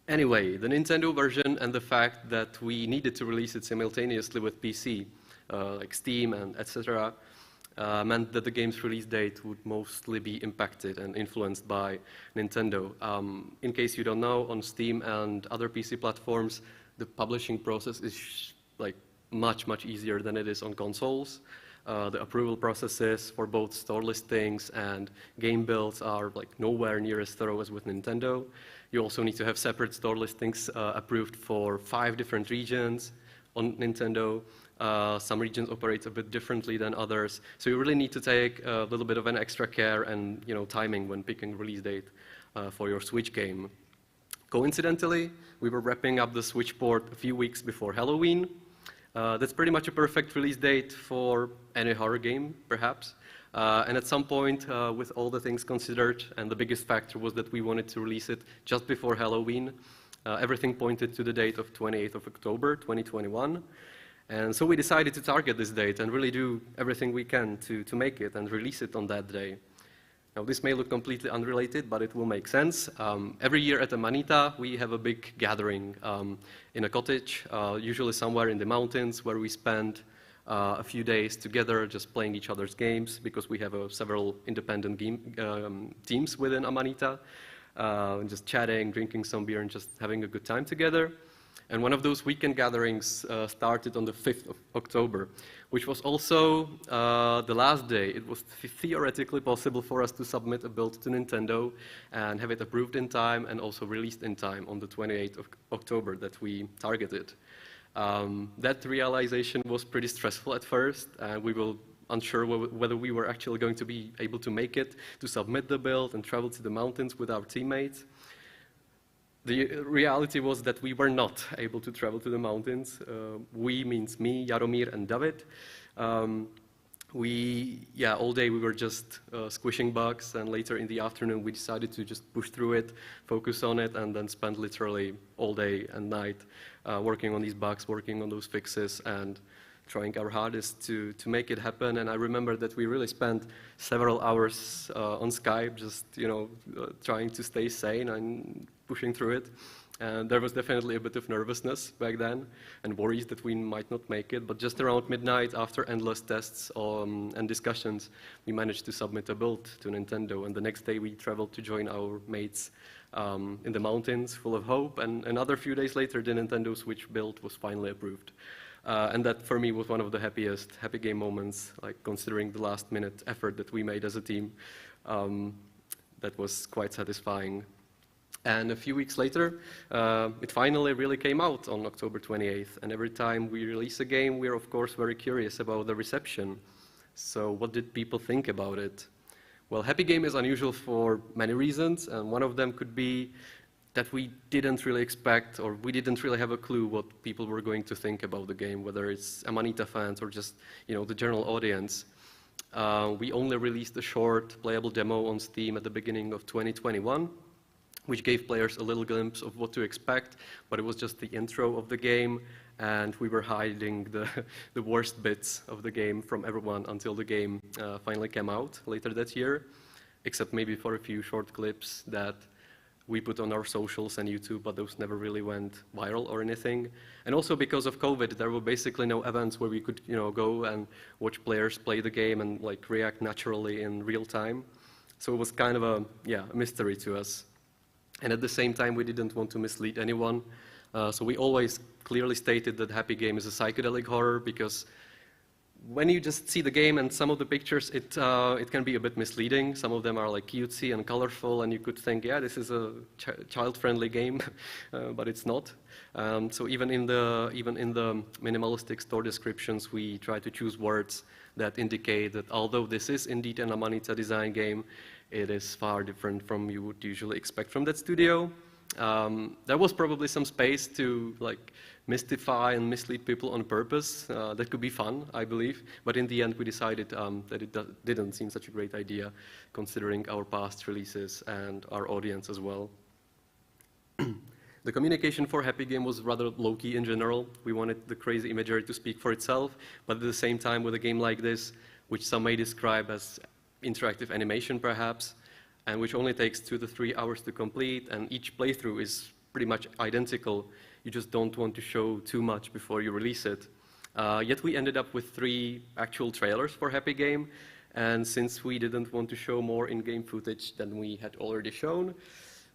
Anyway, the Nintendo version and the fact that we needed to release it simultaneously with PC, like Steam and etc., meant that the game's release date would mostly be impacted and influenced by Nintendo. In case you don't know, on Steam and other PC platforms, the publishing process is like much easier than it is on consoles. The approval processes for both store listings and game builds are like nowhere near as thorough as with Nintendo. You also need to have separate store listings approved for 5 different regions on Nintendo. Some regions operate a bit differently than others. So you really need to take a little bit of an extra care and timing when picking release date for your Switch game. Coincidentally, we were wrapping up the Switch port a few weeks before Halloween. That's pretty much a perfect release date for any horror game, perhaps. And at some point, with all the things considered, and the biggest factor was that we wanted to release it just before Halloween, everything pointed to the date of 28th of October, 2021. And so we decided to target this date and really do everything we can to make it and release it on that day. Now, this may look completely unrelated, but it will make sense. Every year at Amanita, we have a big gathering in a cottage, usually somewhere in the mountains, where we spend a few days together just playing each other's games, because we have several independent teams within Amanita, just chatting, drinking some beer, and just having a good time together. And one of those weekend gatherings started on the 5th of October, which was also the last day. It was theoretically possible for us to submit a build to Nintendo and have it approved in time and also released in time on the 28th of October that we targeted. That realization was pretty stressful at first, and we were unsure whether we were actually going to be able to make it, to submit the build and travel to the mountains with our teammates. The reality was that we were not able to travel to the mountains. We means me, Jaromír, and David. All day we were just squishing bugs, and later in the afternoon we decided to just push through it, focus on it, and then spend literally all day and night working on these bugs, working on those fixes, and trying our hardest to make it happen. And I remember that we really spent several hours on Skype, just trying to stay sane and pushing through it. And there was definitely a bit of nervousness back then and worries that we might not make it. But just around midnight, after endless tests and discussions, we managed to submit a build to Nintendo. And the next day, we traveled to join our mates in the mountains, full of hope. And another few days later, the Nintendo Switch build was finally approved. And that, for me, was one of the happiest Happy Game moments, like considering the last-minute effort that we made as a team. That was quite satisfying. And a few weeks later, it finally really came out on October 28th. And every time we release a game, we're, of course, very curious about the reception. So what did people think about it? Well, Happy Game is unusual for many reasons, and one of them could be that we didn't really expect, or we didn't really have a clue what people were going to think about the game, whether it's Amanita fans or just the general audience. We only released a short playable demo on Steam at the beginning of 2021, which gave players a little glimpse of what to expect, but it was just the intro of the game, and we were hiding the worst bits of the game from everyone until the game finally came out later that year, except maybe for a few short clips that we put on our socials and YouTube, but those never really went viral or anything. And also because of COVID, there were basically no events where we could go and watch players play the game and react naturally in real time. So it was kind of a mystery to us. And at the same time, we didn't want to mislead anyone. So we always clearly stated that Happy Game is a psychedelic horror, because when you just see the game and some of the pictures, it can be a bit misleading. Some of them are like cutesy and colorful, and you could think, yeah, this is a child-friendly game, but it's not. So even in the minimalistic store descriptions, we try to choose words that indicate that although this is indeed an Amanita design game, it is far different from you would usually expect from that studio. There was probably some space to like mystify and mislead people on purpose. That could be fun, I believe. But in the end, we decided that it didn't seem such a great idea, considering our past releases and our audience as well. The communication for Happy Game was rather low-key in general. We wanted the crazy imagery to speak for itself, but at the same time, with a game like this, which some may describe as interactive animation perhaps, and which only takes 2 to 3 hours to complete, and each playthrough is pretty much identical, you just don't want to show too much before you release it. Yet we ended up with 3 actual trailers for Happy Game, and since we didn't want to show more in-game footage than we had already shown,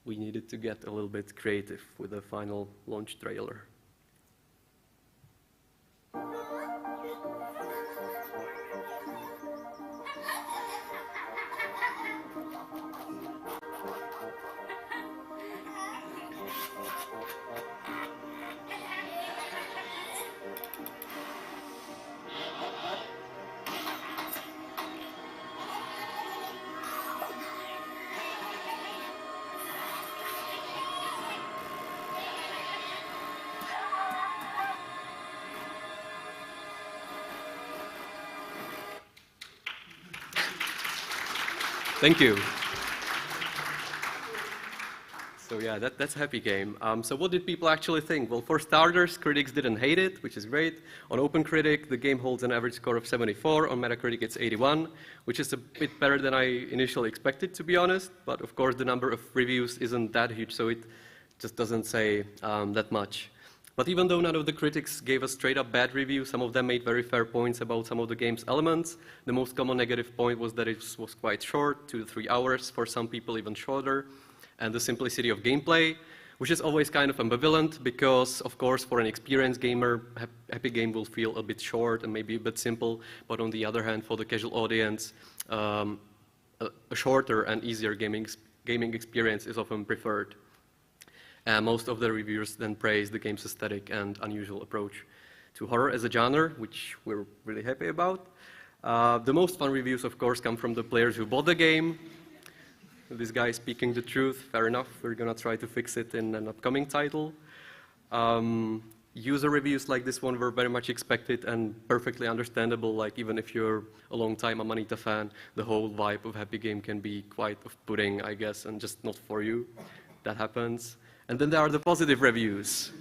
we needed to get a little bit creative with the final launch trailer. Thank you. So yeah, that's Happy Game. So what did people actually think? Well, for starters, critics didn't hate it, which is great. On OpenCritic, the game holds an average score of 74. On Metacritic, it's 81, which is a bit better than I initially expected, to be honest. But of course, the number of reviews isn't that huge, so it just doesn't say that much. But even though none of the critics gave a straight-up bad review, some of them made very fair points about some of the game's elements. The most common negative point was that it was quite short, 2 to 3 hours, for some people even shorter, and the simplicity of gameplay, which is always kind of ambivalent because, of course, for an experienced gamer, Happy Game will feel a bit short and maybe a bit simple, but on the other hand, for the casual audience, a shorter and easier gaming experience is often preferred. And most of the reviewers then praise the game's aesthetic and unusual approach to horror as a genre, which we're really happy about. The most fun reviews, of course, come from the players who bought the game. This guy is speaking the truth, fair enough. We're going to try to fix it in an upcoming title. User reviews like this one were very much expected and perfectly understandable. Like, even if you're a long-time Amanita fan, the whole vibe of Happy Game can be quite off-putting, I guess, and just not for you. That happens. And then there are the positive reviews.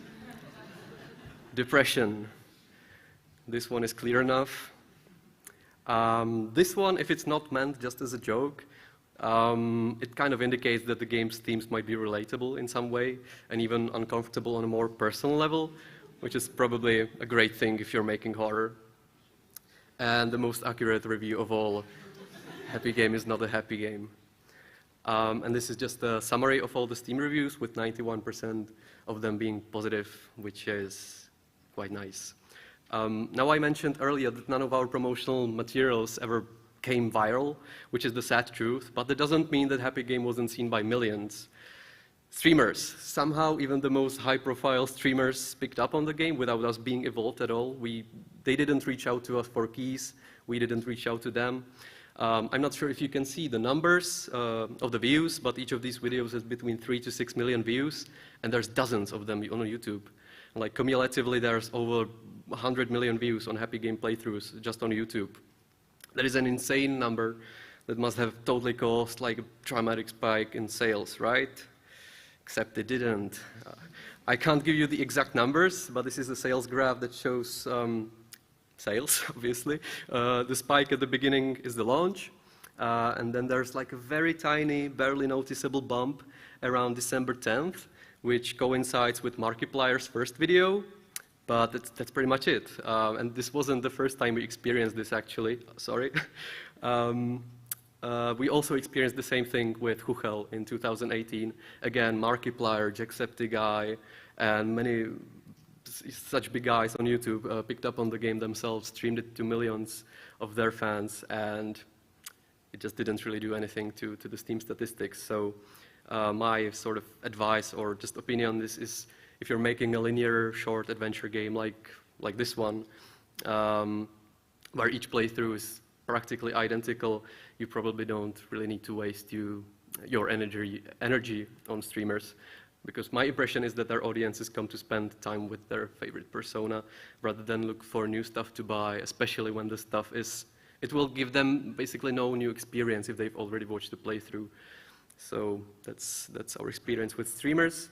Depression. This one is clear enough. This one, if it's not meant just as a joke, it kind of indicates that the game's themes might be relatable in some way and even uncomfortable on a more personal level, which is probably a great thing if you're making horror. And the most accurate review of all, Happy Game is not a happy game. And this is just a summary of all the Steam reviews, with 91% of them being positive, which is quite nice. Now, I mentioned earlier that none of our promotional materials ever came viral, which is the sad truth, but that doesn't mean that Happy Game wasn't seen by millions. Streamers, somehow even the most high-profile streamers picked up on the game without us being involved at all. They didn't reach out to us for keys, we didn't reach out to them. I'm not sure if you can see the numbers of the views, but each of these videos has between 3 to 6 million views, and there's dozens of them on YouTube. Like, cumulatively, there's over 100 million views on Happy Game playthroughs just on YouTube. That is an insane number that must have totally caused like a dramatic spike in sales, right? Except it didn't. I can't give you the exact numbers, but this is a sales graph that shows sales, obviously. The spike at the beginning is the launch, and then there's like a very tiny, barely noticeable bump around December 10th, which coincides with Markiplier's first video, but that's pretty much it. And this wasn't the first time we experienced this, actually. Sorry. We also experienced the same thing with Huchel in 2018. Again, Markiplier, Jacksepticeye, and many such big eyes on YouTube picked up on the game themselves, streamed it to millions of their fans, and it just didn't really do anything to the Steam statistics. So my sort of advice or just opinion on this is, if you're making a linear short adventure game like this one, where each playthrough is practically identical, you probably don't really need to waste your energy on streamers. Because my impression is that their audiences come to spend time with their favorite persona rather than look for new stuff to buy, especially when the stuff is, it will give them basically no new experience if they've already watched the playthrough. So that's our experience with streamers.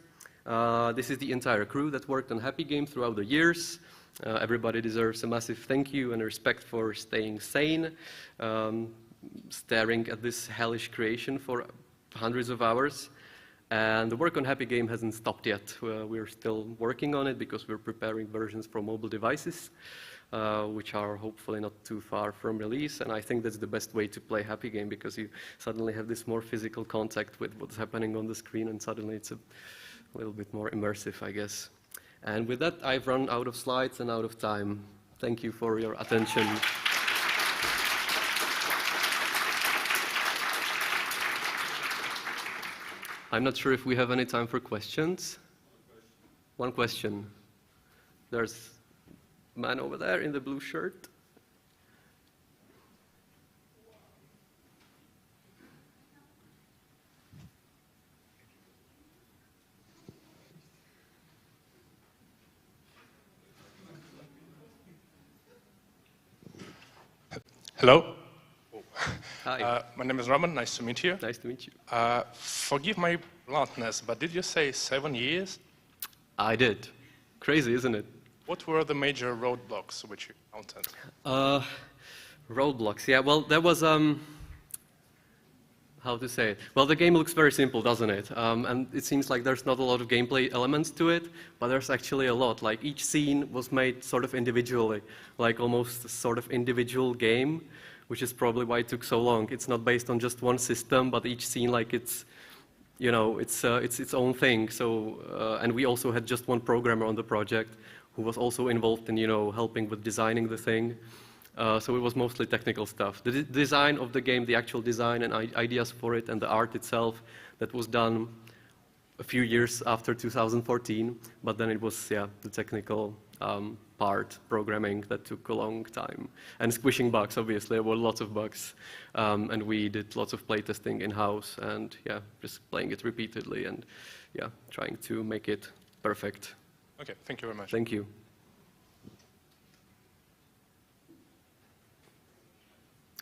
This is the entire crew that worked on Happy Game throughout the years. Everybody deserves a massive thank you and respect for staying sane, staring at this hellish creation for hundreds of hours. And the work on Happy Game hasn't stopped yet. We're still working on it because we're preparing versions for mobile devices, which are hopefully not too far from release. And I think that's the best way to play Happy Game, because you suddenly have this more physical contact with what's happening on the screen, and suddenly it's a little bit more immersive, I guess. And with that, I've run out of slides and out of time. Thank you for your attention. I'm not sure if we have any time for questions. One question. There's a man over there in the blue shirt. Hello. Hi. My name is Roman. Nice to meet you. Nice to meet you. Forgive my bluntness, but did you say 7 years? I did. Crazy, isn't it? What were the major roadblocks which you encountered? Roadblocks, yeah. Well, there was, how to say it? Well, the game looks very simple, doesn't it? And it seems like there's not a lot of gameplay elements to it, but there's actually a lot. Like, each scene was made sort of individually, like almost a sort of individual game, which is probably why it took so long. It's not based on just one system, but each scene, like, it's, you know, it's its own thing. So, and we also had just one programmer on the project who was also involved in, you know, helping with designing the thing. So it was mostly technical stuff. The design of the game, the actual design and ideas for it, and the art itself, that was done a few years after 2014. But then it was, yeah, the technical part, programming, that took a long time. And squishing bugs, obviously, there were lots of bugs. And we did lots of playtesting in-house, and yeah, just playing it repeatedly and yeah, trying to make it perfect. Okay, thank you very much. Thank you.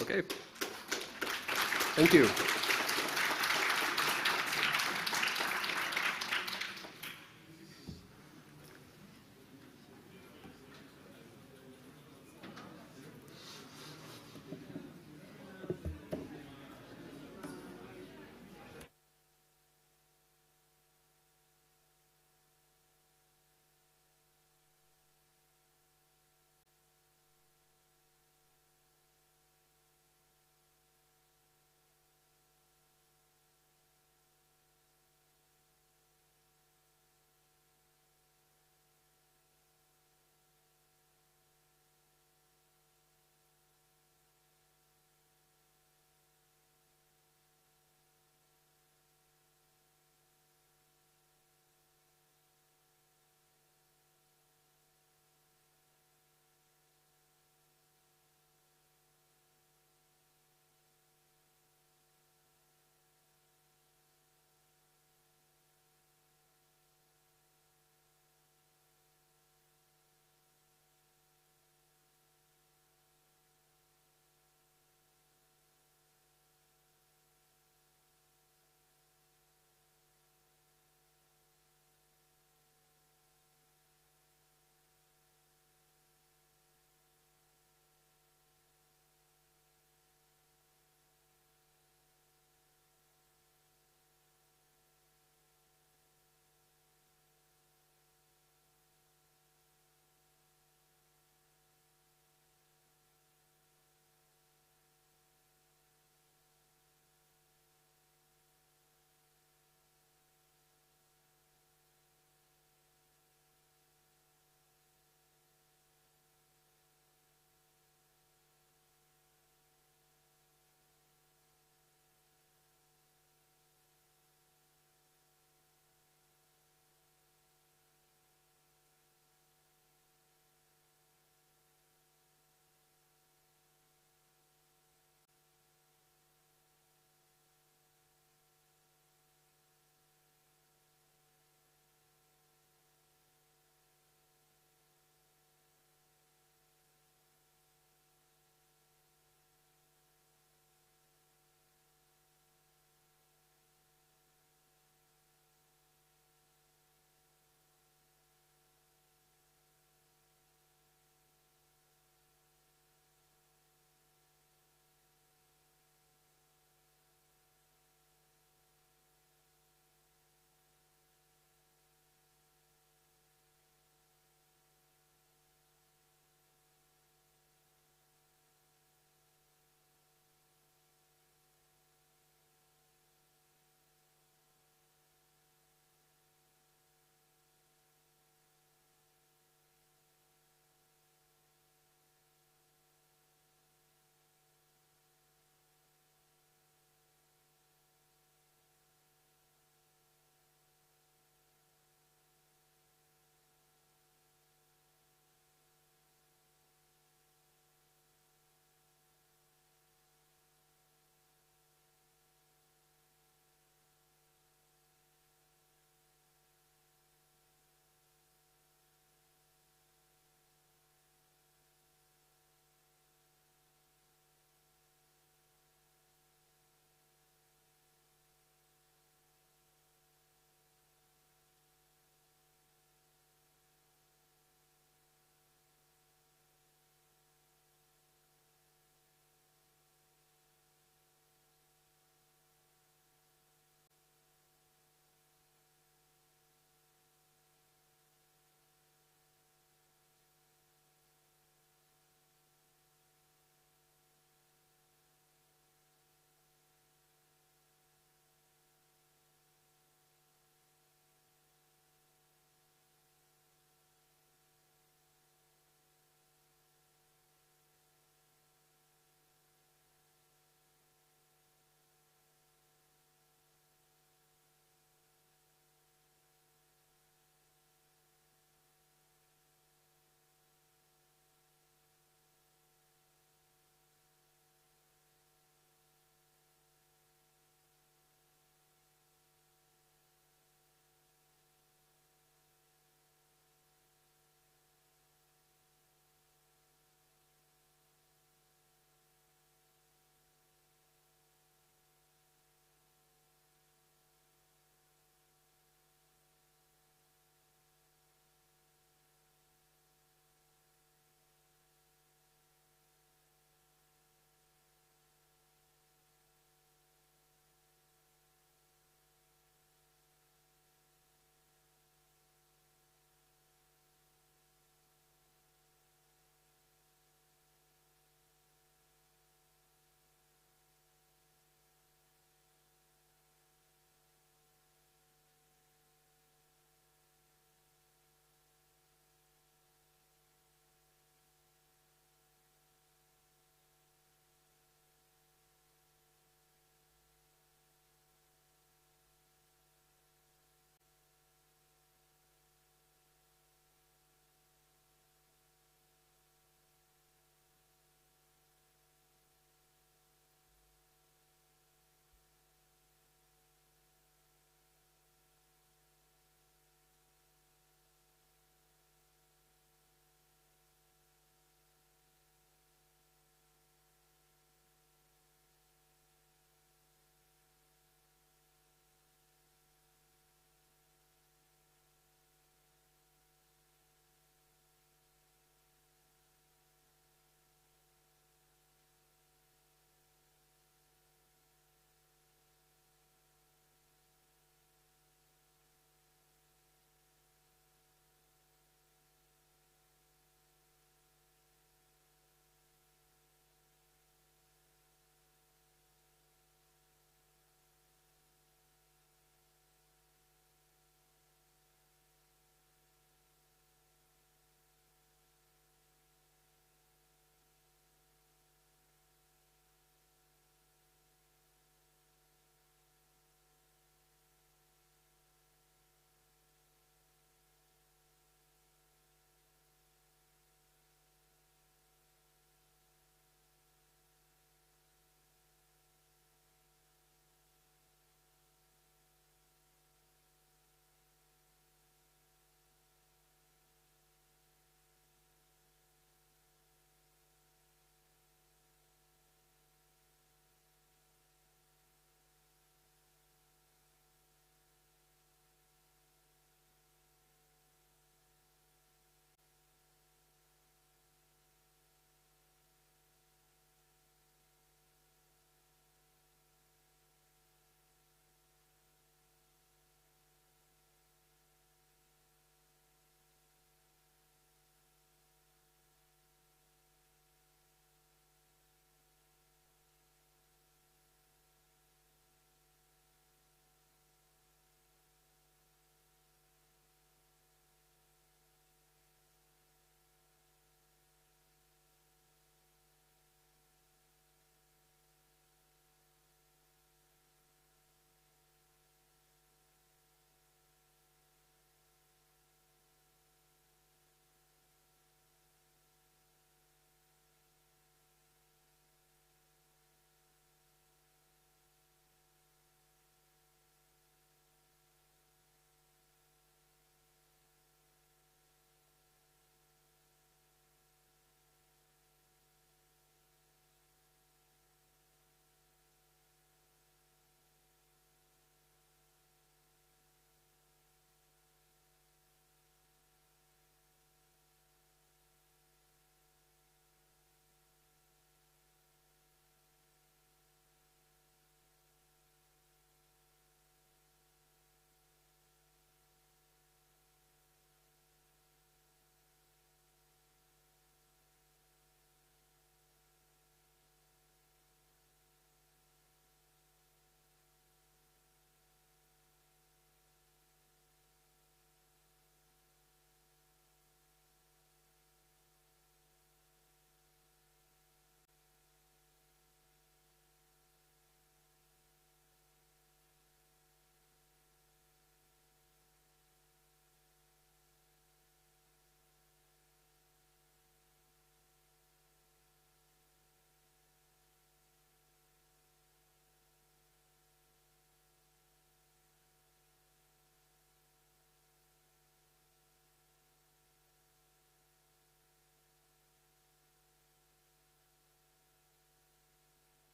Okay. Thank you.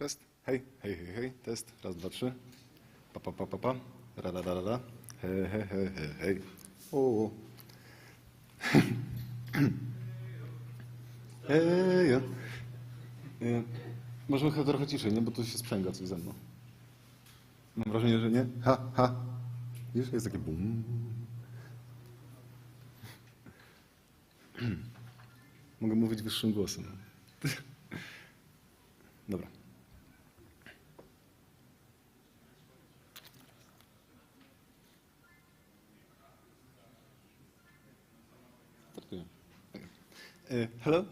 test. Hej, hej, hej, hej, test. Raz, dwa, trzy. Pa, pa, pa, pa, pa. Ra, ra, ra, ra. Hej, hej, hej, hej, hej. O. Hej, Możemy chyba trochę ciszej, nie? Bo tu się sprzęga coś ze mną. Mam wrażenie, że nie. Ha, ha. Wiesz, jest takie bum. Mogę mówić wyższym głosem. Dobra. Hello.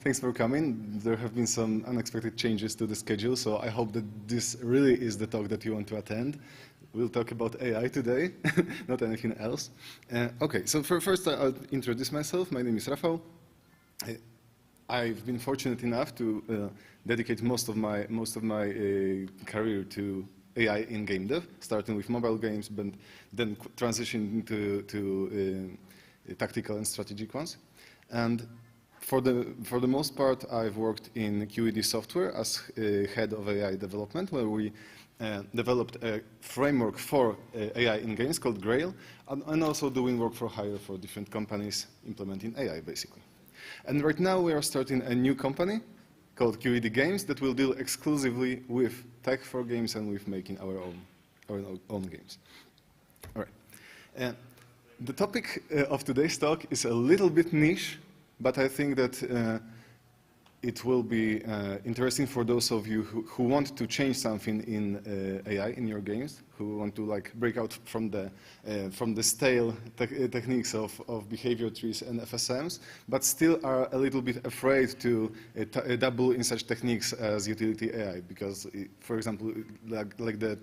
Thanks for coming. There have been some unexpected changes to the schedule, so I hope that this really is the talk that you want to attend. We'll talk about AI today, not anything else. Okay, so first I'll introduce myself. My name is Rafał. I've been fortunate enough to dedicate most of my career to AI in game dev, starting with mobile games, but then transitioning to tactical and strategic ones. And for the most part, I've worked in QED Software as head of AI development, where we developed a framework for AI in games called Grail, and also doing work for hire for different companies implementing AI, basically. And right now we are starting a new company called QED Games that will deal exclusively with tech for games and with making our own games. All right. The topic of today's talk is a little bit niche, but I think that it will be interesting for those of you who want to change something in AI in your games, who want to like break out from the stale techniques of behavior trees and FSMs, but still are a little bit afraid to dabble in such techniques as utility AI, because, for example, like the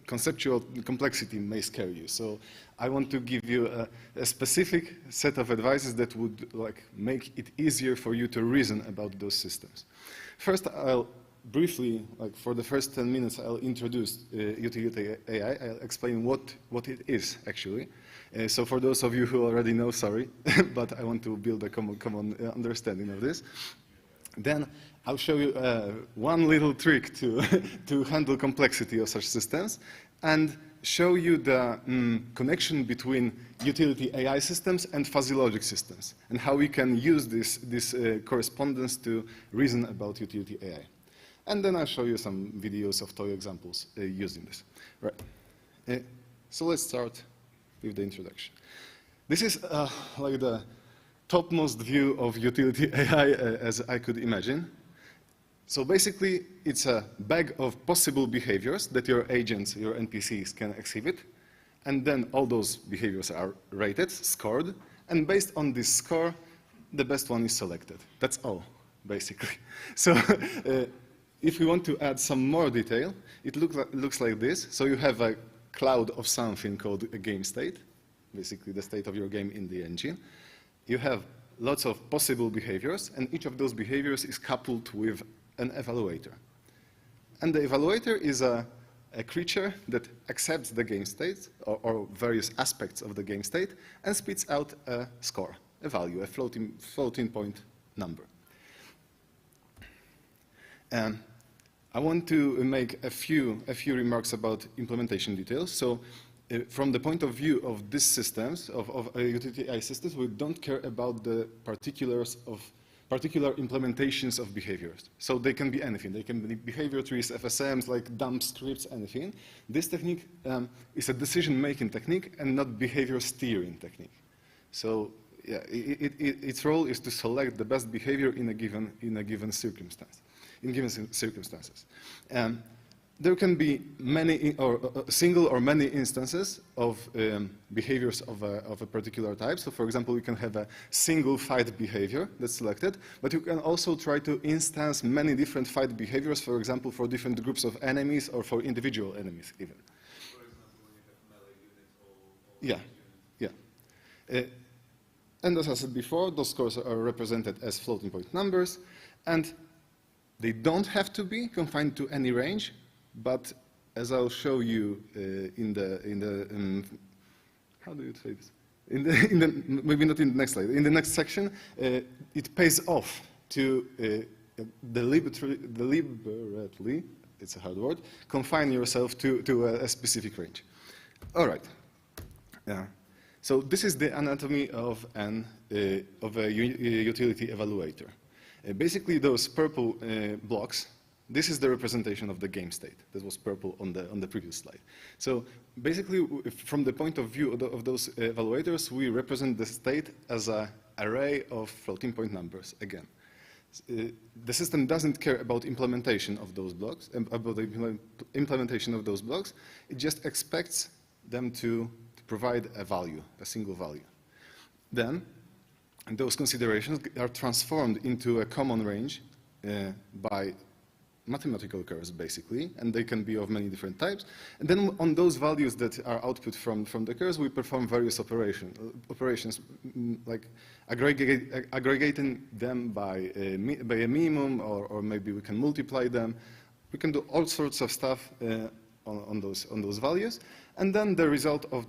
conceptual complexity may scare you. So I want to give you a specific set of advices that would like make it easier for you to reason about those systems. First, I'll briefly, like for the first 10 minutes, I'll introduce utility AI. I'll explain what it is actually. So for those of you who already know, sorry, but I want to build a common understanding of this. Then I'll show you one little trick to handle complexity of such systems, and show you the connection between utility AI systems and fuzzy logic systems, and how we can use this correspondence to reason about utility AI. And then I'll show you some videos of toy examples using this. Right. So let's start with the introduction. This is like the topmost view of utility AI as I could imagine. So basically, it's a bag of possible behaviors that your agents, your NPCs can exhibit, and then all those behaviors are rated, scored, and based on this score, the best one is selected. That's all, basically. So if we want to add some more detail, it looks like this. So you have a cloud of something called a game state, basically the state of your game in the engine. You have lots of possible behaviors, and each of those behaviors is coupled with an evaluator. And the evaluator is a creature that accepts the game state, or various aspects of the game state, and spits out a score, a value, a floating point number. I want to make a few remarks about implementation details. So from the point of view of these systems, of utility AI systems, we don't care about the particulars of particular implementations of behaviors. So they can be anything. They can be behavior trees, FSMs, like dump scripts, anything. This technique is a decision-making technique and not behavior steering technique. So yeah, its role is to select the best behavior in a given circumstance, in given circumstances. There can be many, or single or many instances of behaviors of a particular type. So for example, you can have a single fight behavior that's selected, but you can also try to instance many different fight behaviors, for example, for different groups of enemies or for individual enemies even. For example, when you have melee units, and as I said before, those scores are represented as floating point numbers, and they don't have to be confined to any range. But as I'll show you how do you say this? Maybe not in the next slide. In the next section, it pays off to deliberately, it's a hard word, confine yourself to a specific range. All right. Yeah. So this is the anatomy of a utility evaluator. Basically, those purple blocks, this is the representation of the game state. That was purple on the previous slide. So basically, from the point of view of those evaluators, we represent the state as an array of floating point numbers again. The system doesn't care about implementation of those blocks, about the implementation of those blocks. It just expects them to provide a value, a single value. Then, those considerations are transformed into a common range by mathematical curves, basically, and they can be of many different types. And then on those values that are output from the curves, we perform various operations like aggregating them by a minimum, or maybe we can multiply them. We can do all sorts of stuff on those values. And then the result of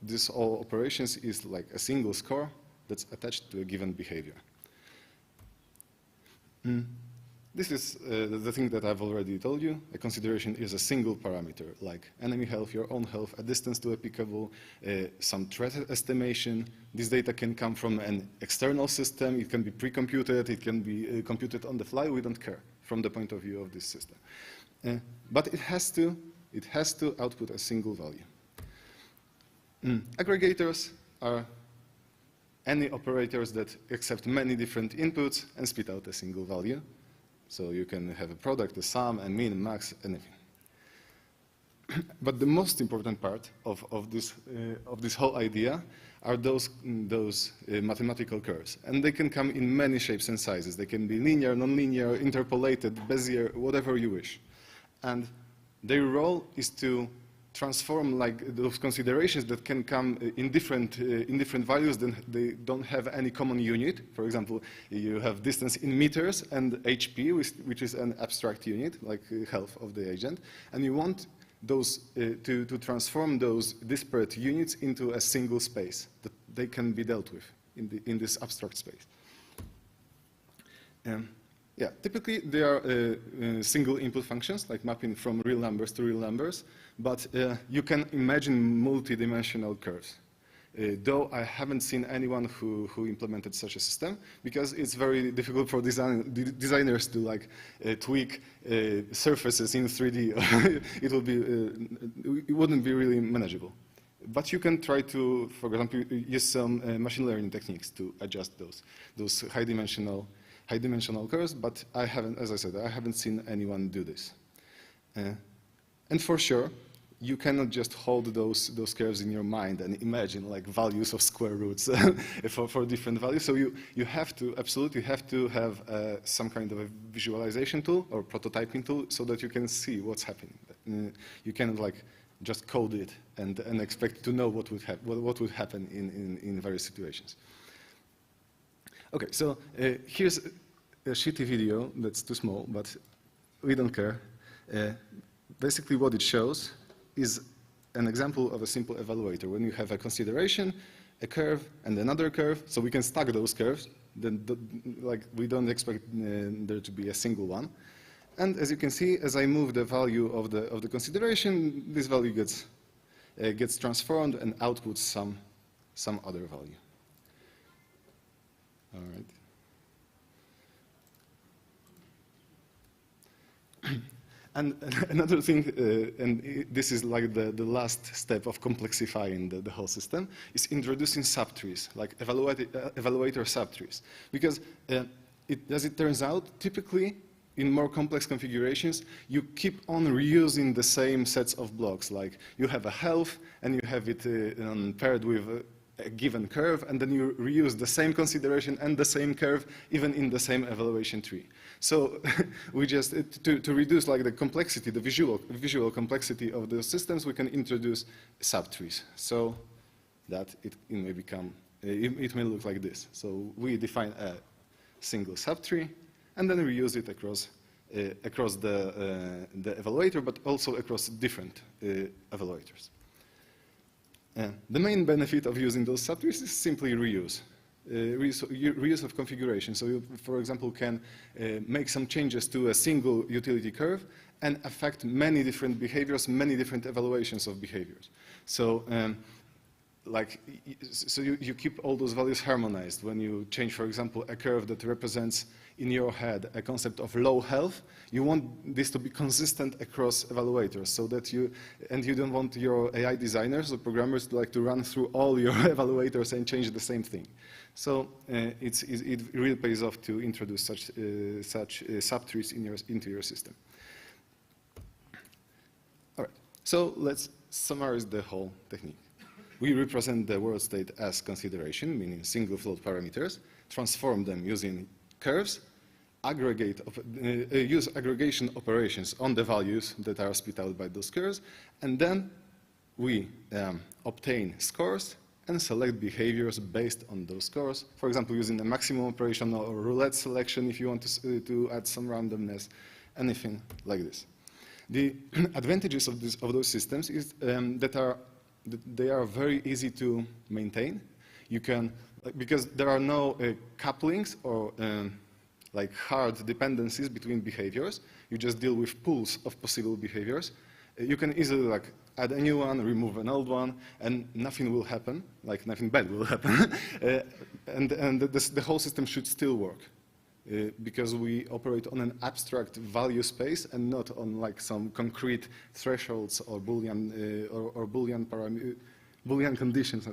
these all operations is like a single score that's attached to a given behavior. This is the thing that I've already told you. A consideration is a single parameter, like enemy health, your own health, a distance to a pickable, some threat estimation. This data can come from an external system. It can be pre-computed. It can be computed on the fly. We don't care from the point of view of this system. But it has to output a single value. Aggregators are any operators that accept many different inputs and spit out a single value. So you can have a product, a sum, a min, max, anything. But the most important part of this whole idea are those mathematical curves. And they can come in many shapes and sizes. They can be linear, nonlinear, interpolated, Bezier, whatever you wish. And their role is to transform like those considerations that can come in different values, then they don't have any common unit. For example, you have distance in meters and HP, which is an abstract unit, like health of the agent, and you want those to transform those disparate units into a single space that they can be dealt with in this abstract space. Yeah, typically they are single input functions, like mapping from real numbers to real numbers, but you can imagine multi-dimensional curves. Though I haven't seen anyone who implemented such a system, because it's very difficult for designers to like tweak surfaces in 3D. It wouldn't be really manageable. But you can try to, for example, use some machine learning techniques to adjust those high-dimensional curves, but I haven't, as I said, I haven't seen anyone do this. And for sure, you cannot just hold those curves in your mind and imagine like values of square roots for different values. So you absolutely have to have some kind of a visualization tool or prototyping tool so that you can see what's happening. You cannot like just code it and expect to know what would happen in various situations. Okay, so here's a shitty video that's too small, but we don't care. Basically what it shows is an example of a simple evaluator. When you have a consideration, a curve, and another curve, so we can stack those curves, then like we don't expect there to be a single one. And as you can see, as I move the value of the consideration, this value gets transformed and outputs some other value. All right. And another thing, and this is like the last step of complexifying the whole system, is introducing subtrees, like evaluator subtrees. Because as it turns out, typically in more complex configurations, you keep on reusing the same sets of blocks. Like you have a health, and you have it paired with a given curve, and then you reuse the same consideration and the same curve even in the same evaluation tree. So we just, to reduce like the complexity, the visual complexity of the systems, we can introduce subtrees so that it may become, it may look like this. So we define a single subtree and then we use it across the evaluator, but also across different evaluators. The main benefit of using those subtrees is simply reuse. reuse of configuration. So you, for example, can make some changes to a single utility curve and affect many different behaviors, many different evaluations of behaviors. So you keep all those values harmonized. When you change, for example, a curve that represents in your head a concept of low health, you want this to be consistent across evaluators, so that you don't want your AI designers or programmers to run through all your evaluators and change the same thing. So it really pays off to introduce such subtrees into your system. All right, so let's summarize the whole technique. We represent the world state as consideration, meaning single float parameters, transform them using curves, use aggregation operations on the values that are spit out by those curves, and then we obtain scores and select behaviors based on those scores. For example, using a maximum operation or roulette selection if you want to add some randomness, anything like this. The advantages of those systems is that they are very easy to maintain. You can, because there are no couplings or like hard dependencies between behaviors. You just deal with pools of possible behaviors. You can easily add a new one, remove an old one, and nothing will happen, nothing bad will happen. and the whole system should still work. Because we operate on an abstract value space and not on some concrete thresholds or Boolean conditions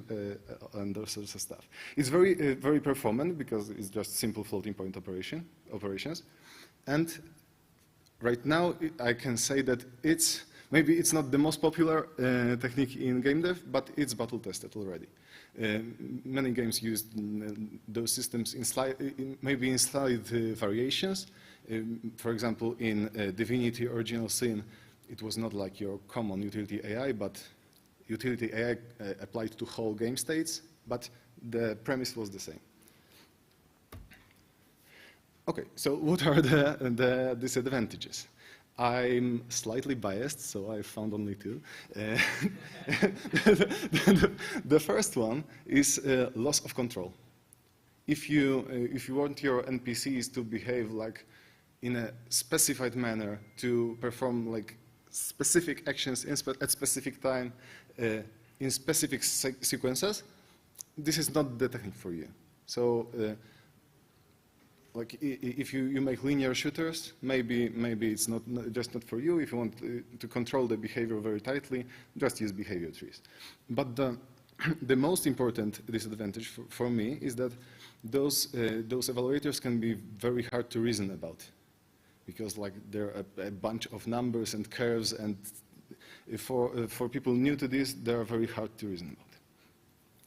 and those sorts of stuff. It's very performant because it's just simple floating point operations. And right now I can say that maybe it's not the most popular technique in game dev, but it's battle tested already. Many games used those systems maybe in slight variations. For example, in Divinity Original Sin, it was not like your common utility AI, but utility AI applied to whole game states, but the premise was the same. Okay, so what are the disadvantages? I'm slightly biased, so I found only two. The first one is loss of control. If you want your NPCs to behave in a specified manner, to perform specific actions at specific time in specific sequences, this is not the technique for you. So. If you make linear shooters, maybe it's just not for you. If you want to control the behavior very tightly, just use behavior trees. But the most important disadvantage for me is that those evaluators can be very hard to reason about, because there are a bunch of numbers and curves, and for people new to this, they are very hard to reason about.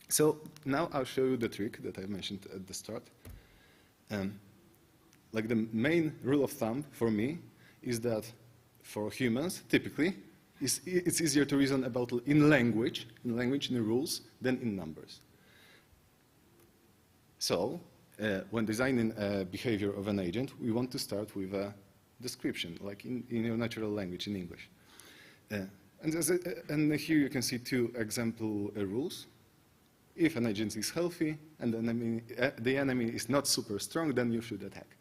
So now I'll show you the trick that I mentioned at the start. The main rule of thumb for me is that for humans, typically, it's easier to reason about in language, in rules, than in numbers. So when designing a behavior of an agent, we want to start with a description, in your natural language, in English. And here you can see two example rules. If an agent is healthy and the enemy is not super strong, then you should attack.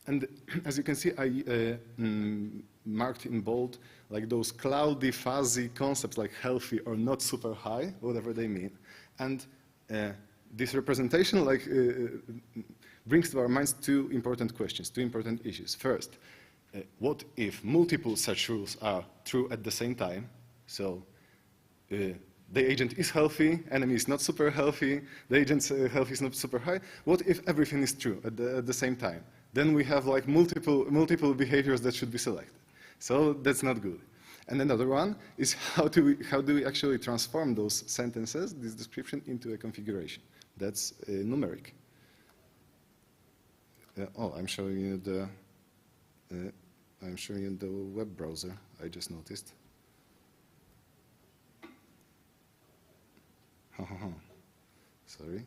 And as you can see, I marked in bold those cloudy, fuzzy concepts like healthy or not super high, whatever they mean. And this representation brings to our minds two important questions, two important issues. First, what if multiple such rules are true at the same time? So the agent is healthy, enemy is not super healthy, the agent's health is not super high. What if everything is true at the same time? Then we have multiple behaviors that should be selected. So that's not good. And another one is how do we actually transform those sentences, this description, into a configuration? That's numeric. I'm showing you the web browser. I just noticed. Sorry.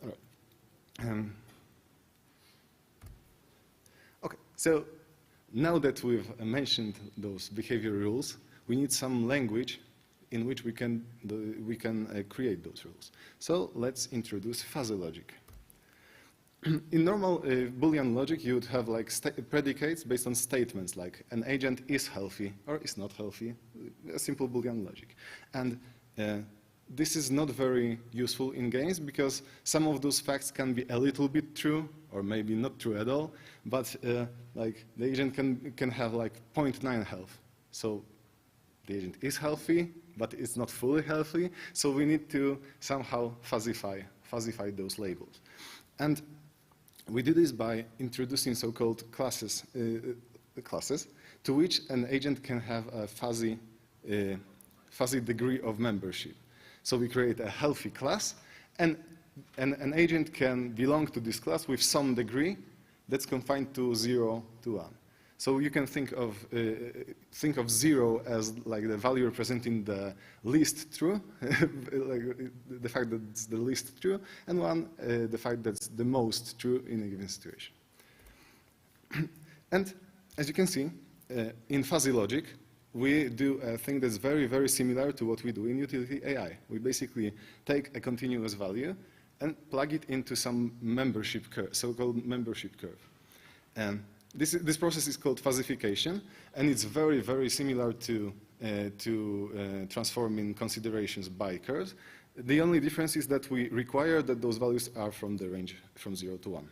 All right. Okay, so now that we've mentioned those behavior rules, we need some language in which we can create those rules. So let's introduce fuzzy logic. In normal Boolean logic, you would have like predicates based on statements like an agent is healthy or is not healthy, a simple Boolean logic. And this is not very useful in games because some of those facts can be a little bit true or maybe not true at all, but like the agent can have like 0.9 health. So the agent is healthy, but it's not fully healthy, so we need to somehow fuzzify those labels. And we do this by introducing so-called classes to which an agent can have a fuzzy degree of membership. So we create a healthy class, and an agent can belong to this class with some degree that's confined to 0 to 1. So you can think of 0 as like the value representing the least true, like the fact that it's the least true, and 1 the fact that's the most true in a given situation. And as you can see, in fuzzy logic, we do a thing that's very, very similar to what we do in utility AI. We basically take a continuous value and plug it into some membership curve, so-called membership curve. And this process is called fuzzification, and it's very, very similar to transforming considerations by curves. The only difference is that we require that those values are from the range from 0 to 1.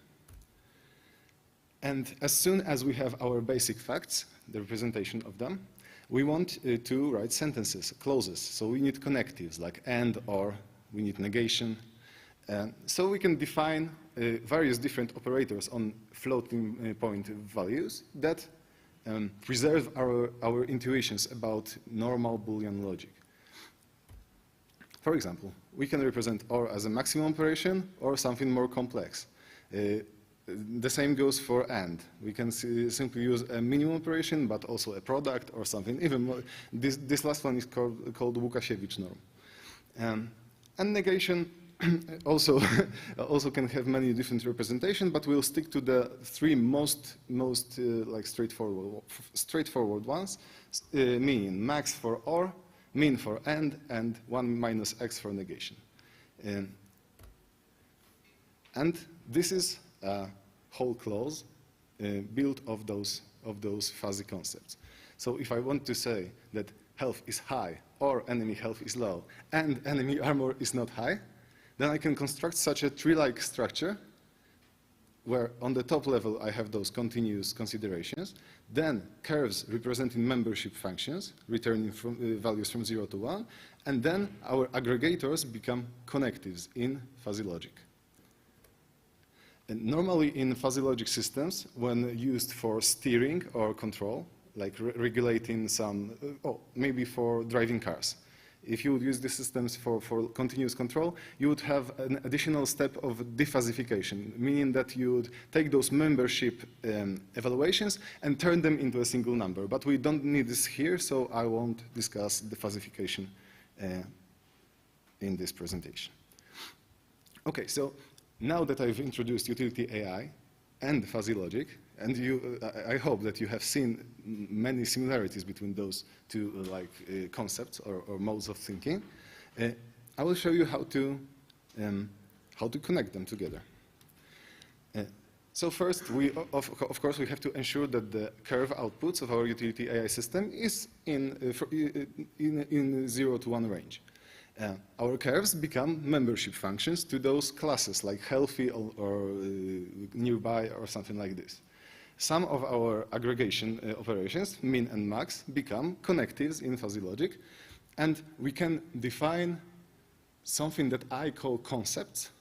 And as soon as we have our basic facts, the representation of them, we want to write sentences, clauses. So we need connectives like and, or, we need negation. So we can define various different operators on floating point values that preserve our intuitions about normal Boolean logic. For example, we can represent or as a maximum operation or something more complex. The same goes for and. We can simply use a minimum operation, but also a product or something. Even more, this last one is called Łukasiewicz norm. And negation also can have many different representations, but we'll stick to the three most like straightforward ones: meaning max for or, min for and 1 minus x for negation. And this is a whole clause built of those fuzzy concepts. So if I want to say that health is high or enemy health is low and enemy armor is not high, then I can construct such a tree-like structure where on the top level I have those continuous considerations, then curves representing membership functions returning values from 0 to 1, and then our aggregators become connectives in fuzzy logic. And normally in fuzzy logic systems, when used for steering or control, like regulating some, maybe for driving cars, if you would use these systems for continuous control, you would have an additional step of defuzzification, meaning that you would take those membership evaluations and turn them into a single number. But we don't need this here, so I won't discuss defuzzification in this presentation. Okay, so now that I've introduced utility AI and fuzzy logic, and I hope that you have seen many similarities between those two concepts or modes of thinking, I will show you how to connect them together. So first, of course, we have to ensure that the curve outputs of our utility AI system is in 0 to 1 range. Our curves become membership functions to those classes like healthy or nearby or something like this. Some of our aggregation operations, min and max, become connectives in fuzzy logic, and we can define something that I call concepts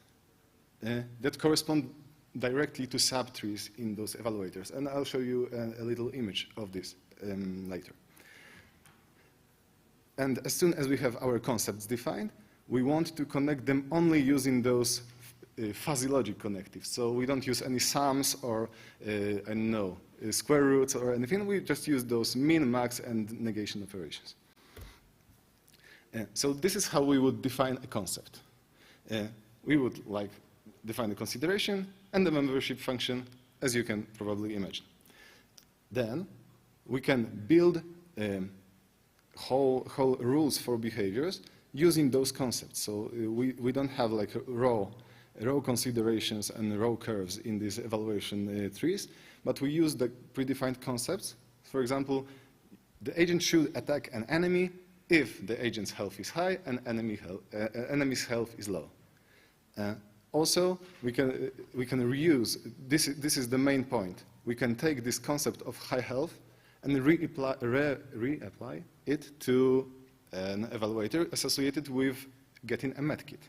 that correspond directly to subtrees in those evaluators. And I'll show you a little image of this later. And as soon as we have our concepts defined, we want to connect them only using those fuzzy logic connectives. So we don't use any sums or, I don't know, square roots or anything. We just use those min, max, and negation operations. So this is how we would define a concept. We would define a consideration and the membership function, as you can probably imagine. Then we can build whole rules for behaviors using those concepts. So we don't have like raw considerations and raw curves in these evaluation trees, but we use the predefined concepts. For example, the agent should attack an enemy if the agent's health is high and enemy's health is low. Also, we can reuse, this is the main point. We can take this concept of high health and reapply it to an evaluator associated with getting a medkit.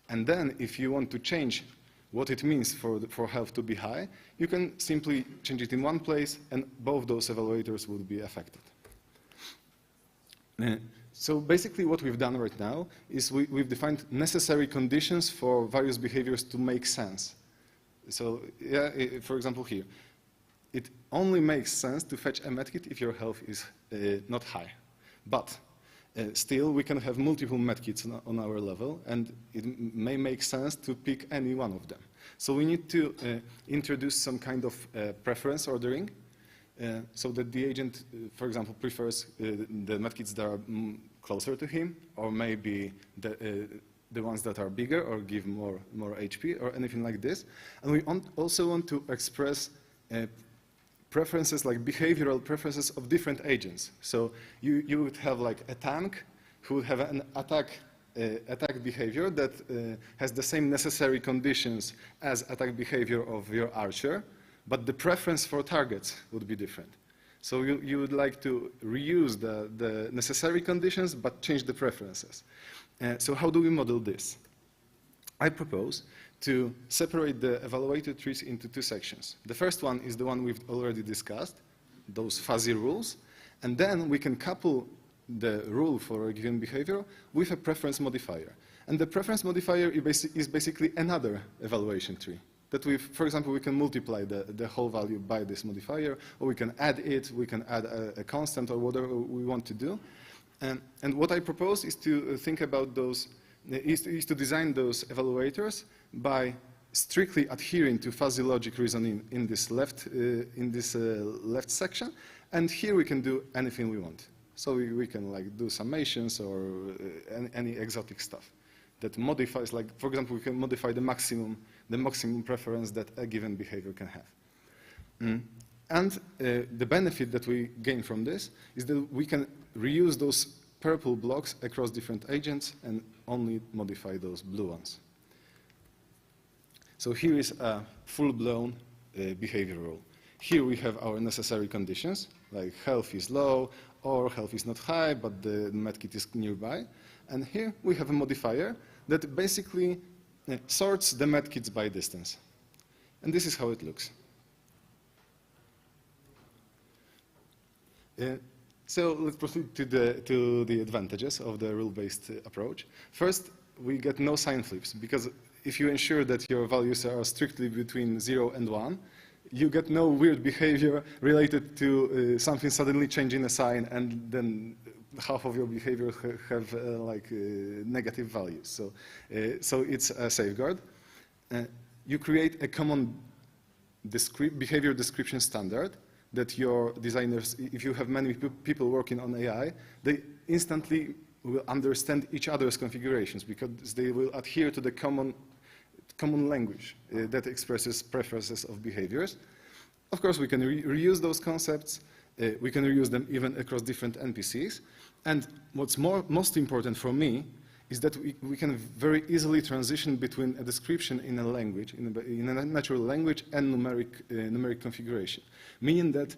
And then if you want to change what it means for health to be high, you can simply change it in one place and both those evaluators would be affected. So basically what we've done right now is we've defined necessary conditions for various behaviors to make sense. So yeah, for example here, it only makes sense to fetch a medkit if your health is not high. But still, we can have multiple medkits on our level, and it may make sense to pick any one of them. So we need to introduce some kind of preference ordering, so that the agent, for example, prefers the medkits that are closer to him, or maybe the ones that are bigger or give more HP, or anything like this. And we also want to express preferences, like behavioral preferences of different agents. So you would have like a tank who would have an attack behavior that has the same necessary conditions as attack behavior of your archer, but the preference for targets would be different. So you would like to reuse the necessary conditions, but change the preferences. So how do we model this? I propose to separate the evaluator trees into two sections. The first one is the one we've already discussed, those fuzzy rules, and then we can couple the rule for a given behavior with a preference modifier. And the preference modifier is basically another evaluation tree. That for example, we can multiply the whole value by this modifier, or we can add it, we can add a constant or whatever we want to do. And what I propose is to think about those, is to design those evaluators by strictly adhering to fuzzy logic reasoning in this left section, and here we can do anything we want. So we can like do summations or any exotic stuff that modifies, like for example, we can modify the maximum preference that a given behavior can have. And the benefit that we gain from this is that we can reuse those purple blocks across different agents and only modify those blue ones. So here is a full-blown behavior rule. Here we have our necessary conditions, like health is low or health is not high, but the medkit is nearby. And here we have a modifier that basically sorts the medkits by distance. And this is how it looks. So let's proceed to the advantages of the rule-based approach. First, we get no sign flips, because if you ensure that your values are strictly between 0 and 1, you get no weird behavior related to something suddenly changing a sign and then half of your behavior have negative values. So it's a safeguard. You create a common behavior description standard that your designers, if you have many people working on AI, they instantly will understand each other's configurations because they will adhere to the common language that expresses preferences of behaviors. Of course, we can reuse those concepts. We can reuse them even across different NPCs. And what's most important for me is that we can very easily transition between a description in a language, in a natural language, and numeric configuration. Meaning that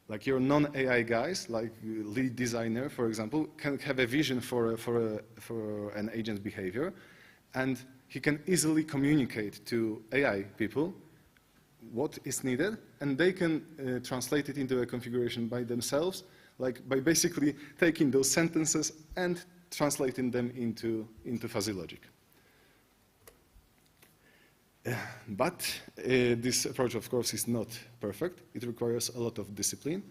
like your non-AI guys, like lead designer, for example, can have a vision for an agent's behavior, and he can easily communicate to AI people what is needed, and they can translate it into a configuration by themselves, like by basically taking those sentences and translating them into fuzzy logic. But this approach, of course, is not perfect. It requires a lot of discipline.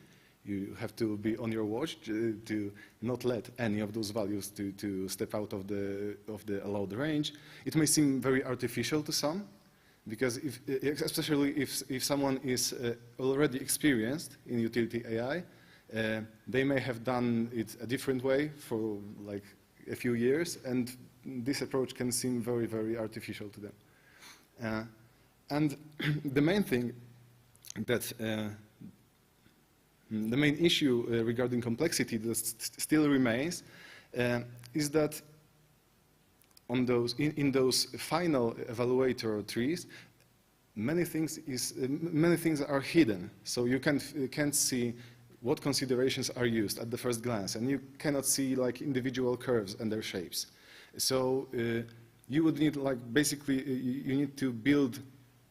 You have to be on your watch to not let any of those values to step out of the allowed range. It may seem very artificial to some, because especially if someone is already experienced in utility AI, They may have done it a different way for like a few years, and this approach can seem very, very artificial to them. And the main thing that the main issue regarding complexity that still remains is that on those, in those final evaluator trees, many things are hidden. So you can't see what considerations are used at the first glance, and you cannot see like individual curves and their shapes. So you would need like basically you need to build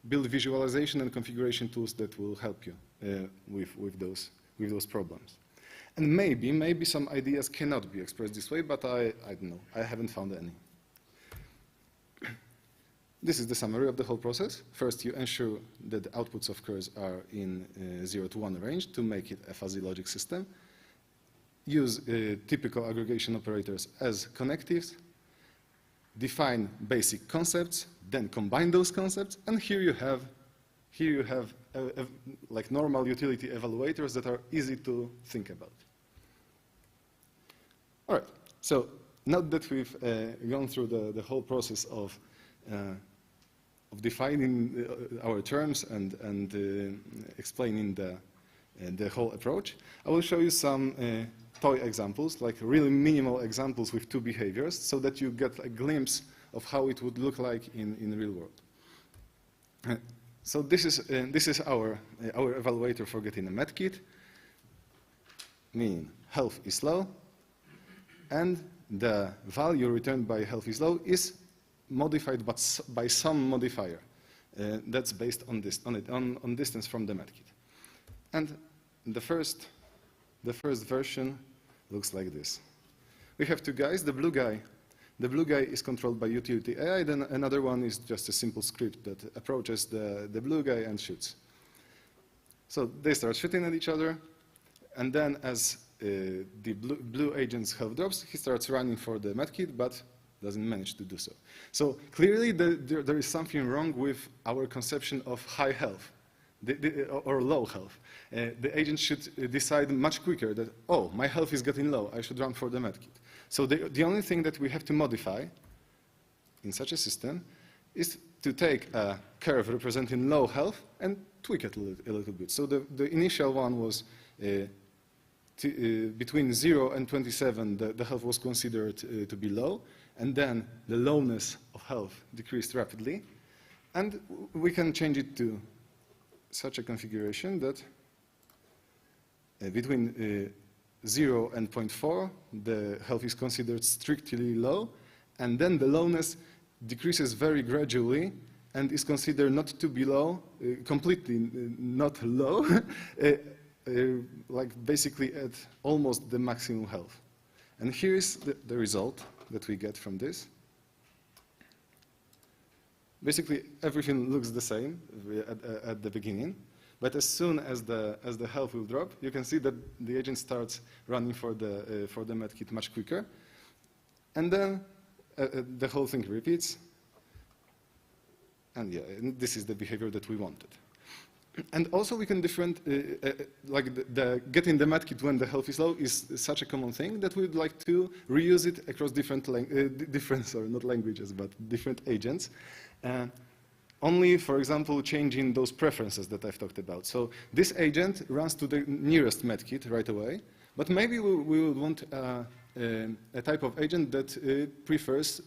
visualization and configuration tools that will help you with those problems. And maybe some ideas cannot be expressed this way, but I don't know. I haven't found any. This is the summary of the whole process. First, you ensure that the outputs of curves are in 0 to 1 range to make it a fuzzy logic system. Use typical aggregation operators as connectives. Define basic concepts, then combine those concepts, and here you have like normal utility evaluators that are easy to think about. All right, so now that we've gone through the whole process of defining our terms and explaining the whole approach, I will show you some toy examples, like really minimal examples with two behaviors, so that you get a glimpse of how it would look like in the real world. So this is our evaluator for getting a medkit, meaning health is low, and the value returned by health is low is modified by some modifier that's based on distance from the medkit. And the first version looks like this. We have two guys. The blue guy is controlled by utility AI, then another one is just a simple script that approaches the blue guy and shoots. So they start shooting at each other, and then as the blue agent's health drops, he starts running for the medkit, but doesn't manage to do so. So clearly there is something wrong with our conception of high health or low health. The agent should decide much quicker that, oh, my health is getting low, I should run for the medkit. So the only thing that we have to modify in such a system is to take a curve representing low health and tweak it a little bit. So the initial one was between 0 and 27, the health was considered to be low, and then the lowness of health decreased rapidly. And we can change it to such a configuration that between 0 and 0.4, the health is considered strictly low, and then the lowness decreases very gradually and is considered not to be low, completely not low, like basically at almost the maximum health. And here is the result that we get from this. Basically, everything looks the same at the beginning, but as soon as the health will drop, you can see that the agent starts running for the medkit much quicker, and then the whole thing repeats. And yeah, and this is the behavior that we wanted. And also we can like getting the medkit when the health is low is such a common thing that we'd like to reuse it across different agents. Only, for example, changing those preferences that I've talked about. So this agent runs to the nearest medkit right away, but maybe we would want a type of agent that prefers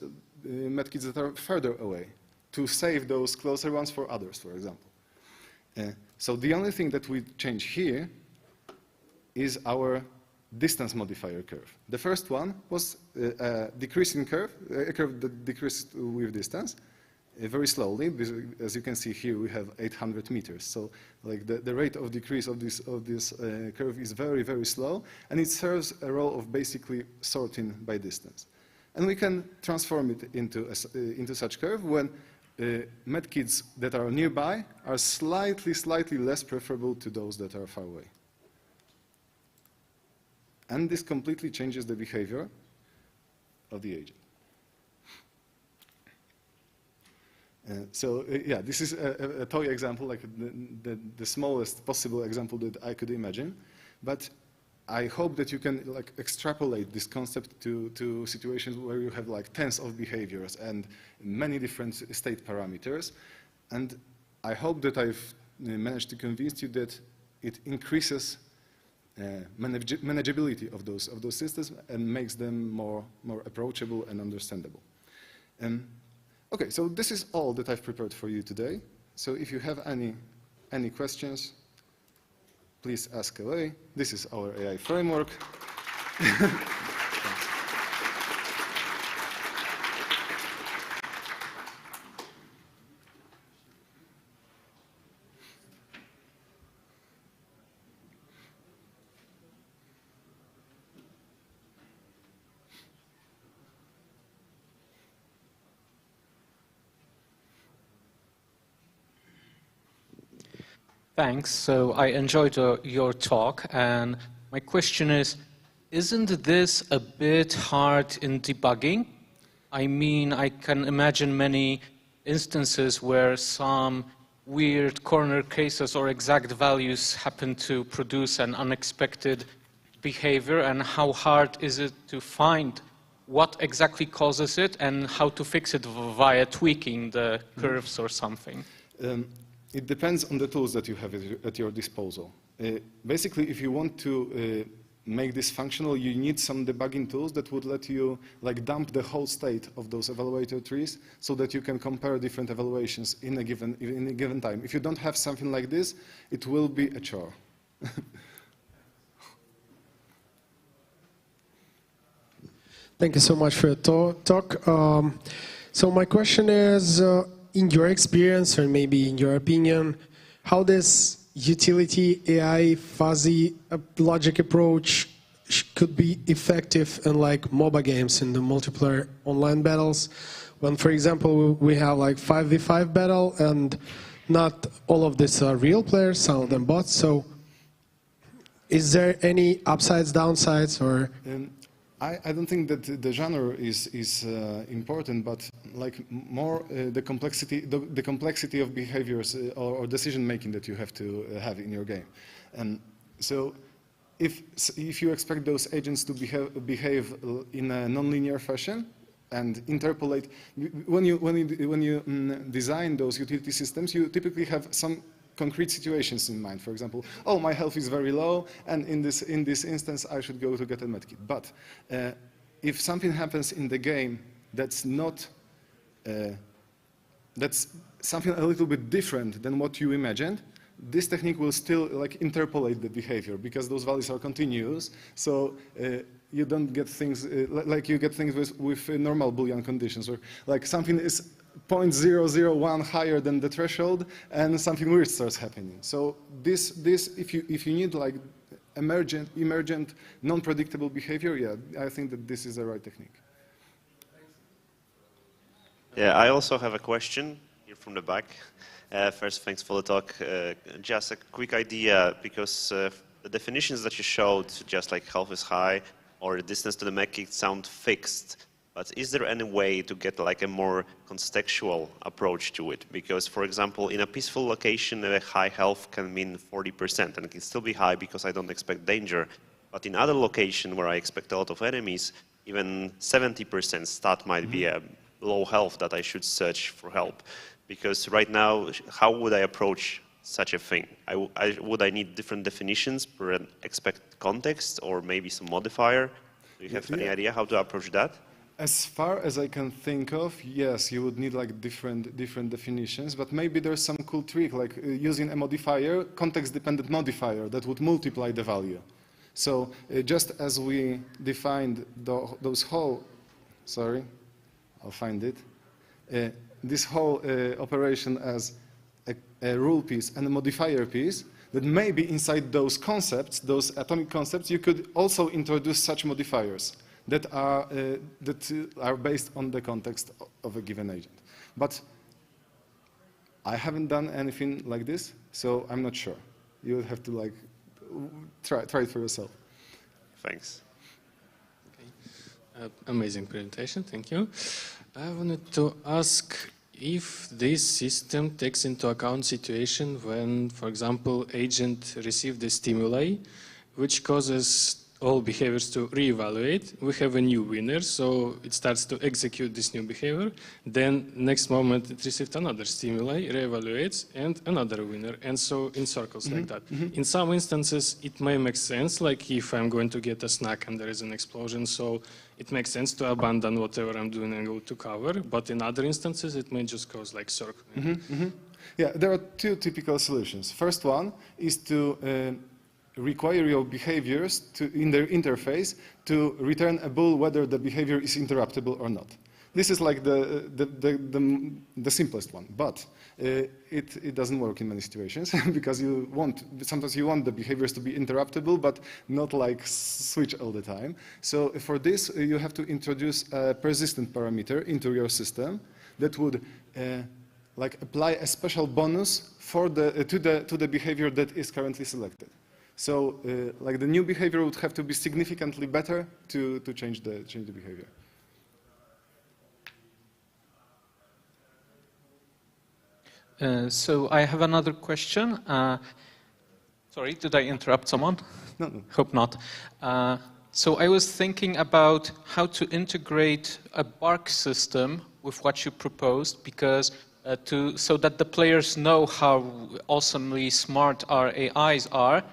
medkits that are further away to save those closer ones for others, for example. So the only thing that we change here is our distance modifier curve. The first one was a decreasing curve, a curve that decreased with distance very slowly. As you can see here, we have 800 meters. So like the rate of decrease of this curve is very, very slow, and it serves a role of basically sorting by distance. And we can transform it into such curve when medkits that are nearby are slightly less preferable to those that are far away. And this completely changes the behavior of the agent. Yeah, this is a toy example, like the smallest possible example that I could imagine. But I hope that you can like extrapolate this concept to situations where you have like tens of behaviors and many different state parameters. And I hope that I've managed to convince you that it increases manageability of those systems and makes them more approachable and understandable. Okay, so this is all that I've prepared for you today. So if you have any questions, please ask away. This is our AI framework. Thanks. So I enjoyed your talk, and my question is, isn't this a bit hard in debugging? I mean, I can imagine many instances where some weird corner cases or exact values happen to produce an unexpected behavior, and how hard is it to find what exactly causes it and how to fix it via tweaking the curves or something? It depends on the tools that you have at your disposal. Basically, if you want to make this functional, you need some debugging tools that would let you like dump the whole state of those evaluator trees so that you can compare different evaluations in a given time. If you don't have something like this, it will be a chore. Thank you so much for your talk. So my question is, in your experience, or maybe in your opinion, how this utility AI fuzzy logic approach could be effective in like MOBA games in the multiplayer online battles, when, for example, we have like 5v5 battle and not all of these are real players, some of them bots. So is there any upsides, downsides, or? I don't think that the genre is important, but like more the complexity of behaviors or decision making that you have to have in your game. And so if you expect those agents to behave in a non-linear fashion and interpolate, when you design those utility systems, you typically have some concrete situations in mind. For example, oh, my health is very low, and in this instance, I should go to get a medkit. But if something happens in the game that's not, that's something a little bit different than what you imagined, this technique will still like interpolate the behavior because those values are continuous. So you don't get things like you get things with normal Boolean conditions, or like something is 0.001 higher than the threshold, and something weird starts happening. So this if you need like emergent, non-predictable behavior, yeah, I think that this is the right technique. Yeah, I also have a question here from the back. First, thanks for the talk. Just a quick idea, because the definitions that you showed, just like health is high or the distance to the medkit, sound fixed. But is there any way to get like a more contextual approach to it? Because, for example, in a peaceful location, high health can mean 40%, and it can still be high because I don't expect danger. But in other location where I expect a lot of enemies, even 70% stat might be a low health that I should search for help. Because right now, how would I approach such a thing? Would I need different definitions per an expected context, or maybe some modifier? Do you have any idea how to approach that? As far as I can think of, yes, you would need like different definitions, but maybe there's some cool trick, like using a modifier, context-dependent modifier, that would multiply the value. So just as we defined those whole, sorry, I'll find it, this whole operation as a rule piece and a modifier piece, that maybe inside those concepts, those atomic concepts, you could also introduce such modifiers that are based on the context of a given agent. But I haven't done anything like this, so I'm not sure. You would have to like try it for yourself. Thanks. Okay. Amazing presentation, thank you. I wanted to ask if this system takes into account situation when, for example, agent received the stimuli, which causes all behaviors to reevaluate. We have a new winner, so it starts to execute this new behavior. Then next moment it received another stimuli, reevaluates, and another winner, and so in circles like that. In some instances, it may make sense, like if I'm going to get a snack and there is an explosion, so it makes sense to abandon whatever I'm doing and go to cover. But in other instances, it may just cause like circling. Yeah, there are two typical solutions. First one is to require your behaviors in their interface to return a bool whether the behavior is interruptible or not. This is like the simplest one, but it doesn't work in many situations because sometimes you want the behaviors to be interruptible, but not like switch all the time. So for this, you have to introduce a persistent parameter into your system that would like apply a special bonus for to the behavior that is currently selected. So, like the new behavior would have to be significantly better to change the behavior. So I have another question. Sorry, did I interrupt someone? No. Hope not. So I was thinking about how to integrate a bark system with what you proposed, because so that the players know how awesomely smart our AIs are.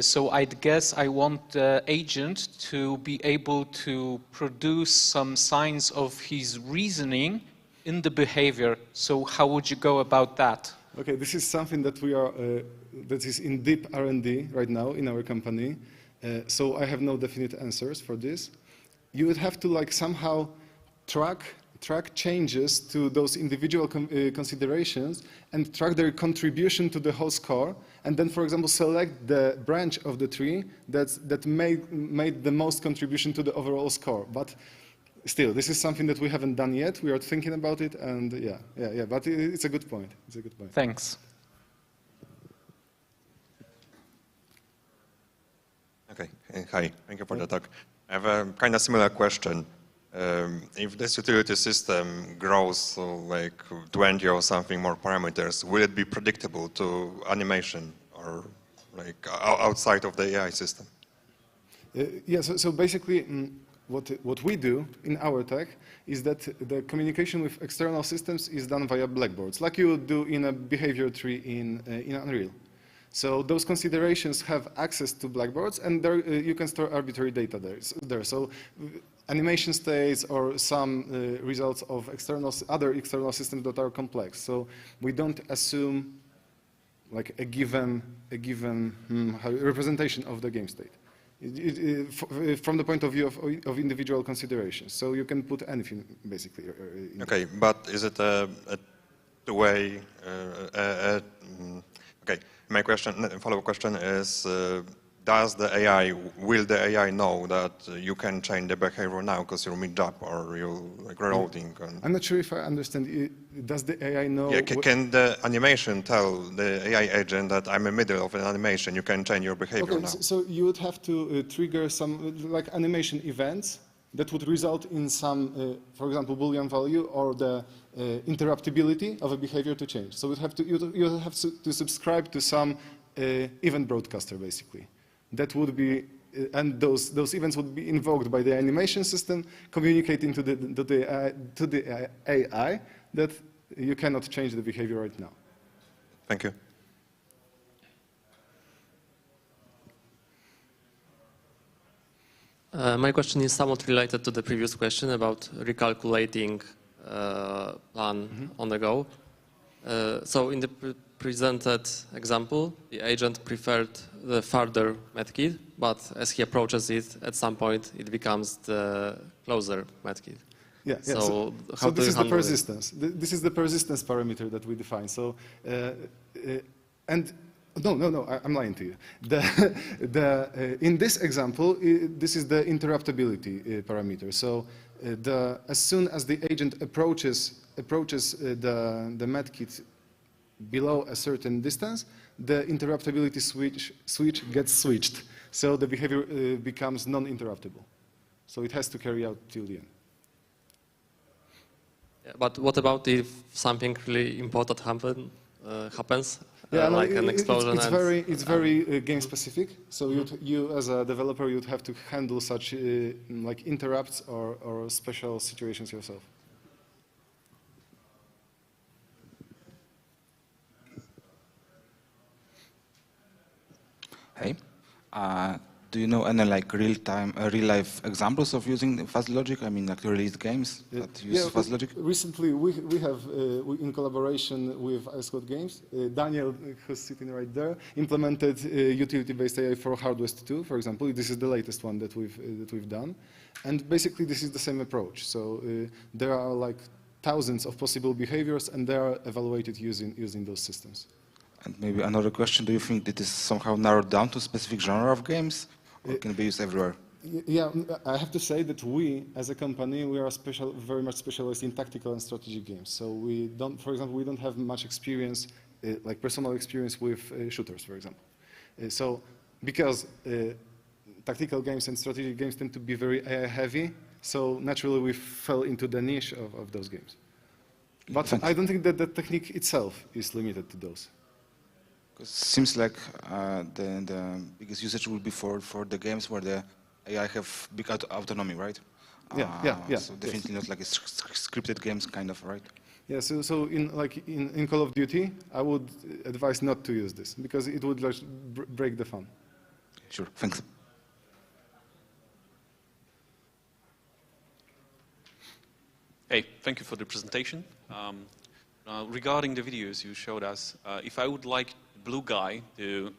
So I'd guess I want the agent to be able to produce some signs of his reasoning in the behavior. So how would you go about that? Okay, this is something that we are that is in deep R&D right now in our company. So I have no definite answers for this. You would have to like somehow track changes to those individual considerations and track their contribution to the whole score, and then, for example, select the branch of the tree that made the most contribution to the overall score. But still, this is something that we haven't done yet. We are thinking about it, and yeah. But it's a good point. It's a good point. Thanks. Okay. Hi. Thank you for the talk. I have a kind of similar question. If this utility system grows to like 20 or something more parameters, will it be predictable to animation or like outside of the AI system? Yeah, so basically what we do in our tech is that the communication with external systems is done via blackboards, like you would do in a behavior tree in Unreal. So those considerations have access to blackboards, and there you can store arbitrary data there. So animation states or some results of other external systems that are complex. So we don't assume like a given representation of the game state from the point of view of individual considerations. So you can put anything basically. Okay, but is it a two-way? Okay, my follow-up question is. Will the AI know that you can change the behavior now because you're mid-job or you're like reloading? I'm not sure if I understand. Does the AI know? Yeah, can the animation tell the AI agent that I'm in the middle of an animation, you can change your behavior now? So you would have to trigger some like animation events that would result in some, for example, Boolean value or the interruptibility of a behavior to change. So you have to subscribe to some event broadcaster basically. That would be, and those events would be invoked by the animation system, communicating to the AI that you cannot change the behavior right now. Thank you. My question is somewhat related to the previous question about recalculating plan on the go. So in the presented example, the agent preferred the further medkit, but as he approaches it, at some point it becomes the closer medkit. Yeah. So this is the persistence. This is the persistence parameter that we define. So, and no, I'm lying to you. In this example, this is the interruptibility parameter. So, as soon as the agent approaches the medkit below a certain distance, the interruptibility switch gets switched. So the behavior becomes non-interruptible. So it has to carry out till the end. Yeah, but what about if something really important happens like an explosion. It's very game specific. So you as a developer, you'd have to handle such like interrupts or special situations yourself. Hey, do you know any like real-life examples of using fuzzy logic? I mean, like released games that use fuzzy logic? Recently, we have, in collaboration with Ice Code Games, Daniel, who's sitting right there, implemented utility-based AI for Hardwest 2, for example. This is the latest one that we've done, and basically this is the same approach. So there are like thousands of possible behaviors, and they are evaluated using those systems. And maybe another question, do you think it is somehow narrowed down to a specific genre of games, or can it be used everywhere? Yeah, I have to say that we, as a company, we are very much specialized in tactical and strategic games. So we don't, for example, we don't have much experience, like personal experience with shooters, for example. So because tactical games and strategic games tend to be very AI heavy, so naturally we fell into the niche of those games. But I don't think that the technique itself is limited to those. It seems like the biggest usage will be for the games where the AI have big autonomy, right? Yeah. So definitely not like a scripted games, kind of, right? Yeah. So in Call of Duty, I would advise not to use this because it would like break the fun. Sure. Thanks. Hey, thank you for the presentation. Regarding the videos you showed us, if I would like blue guy to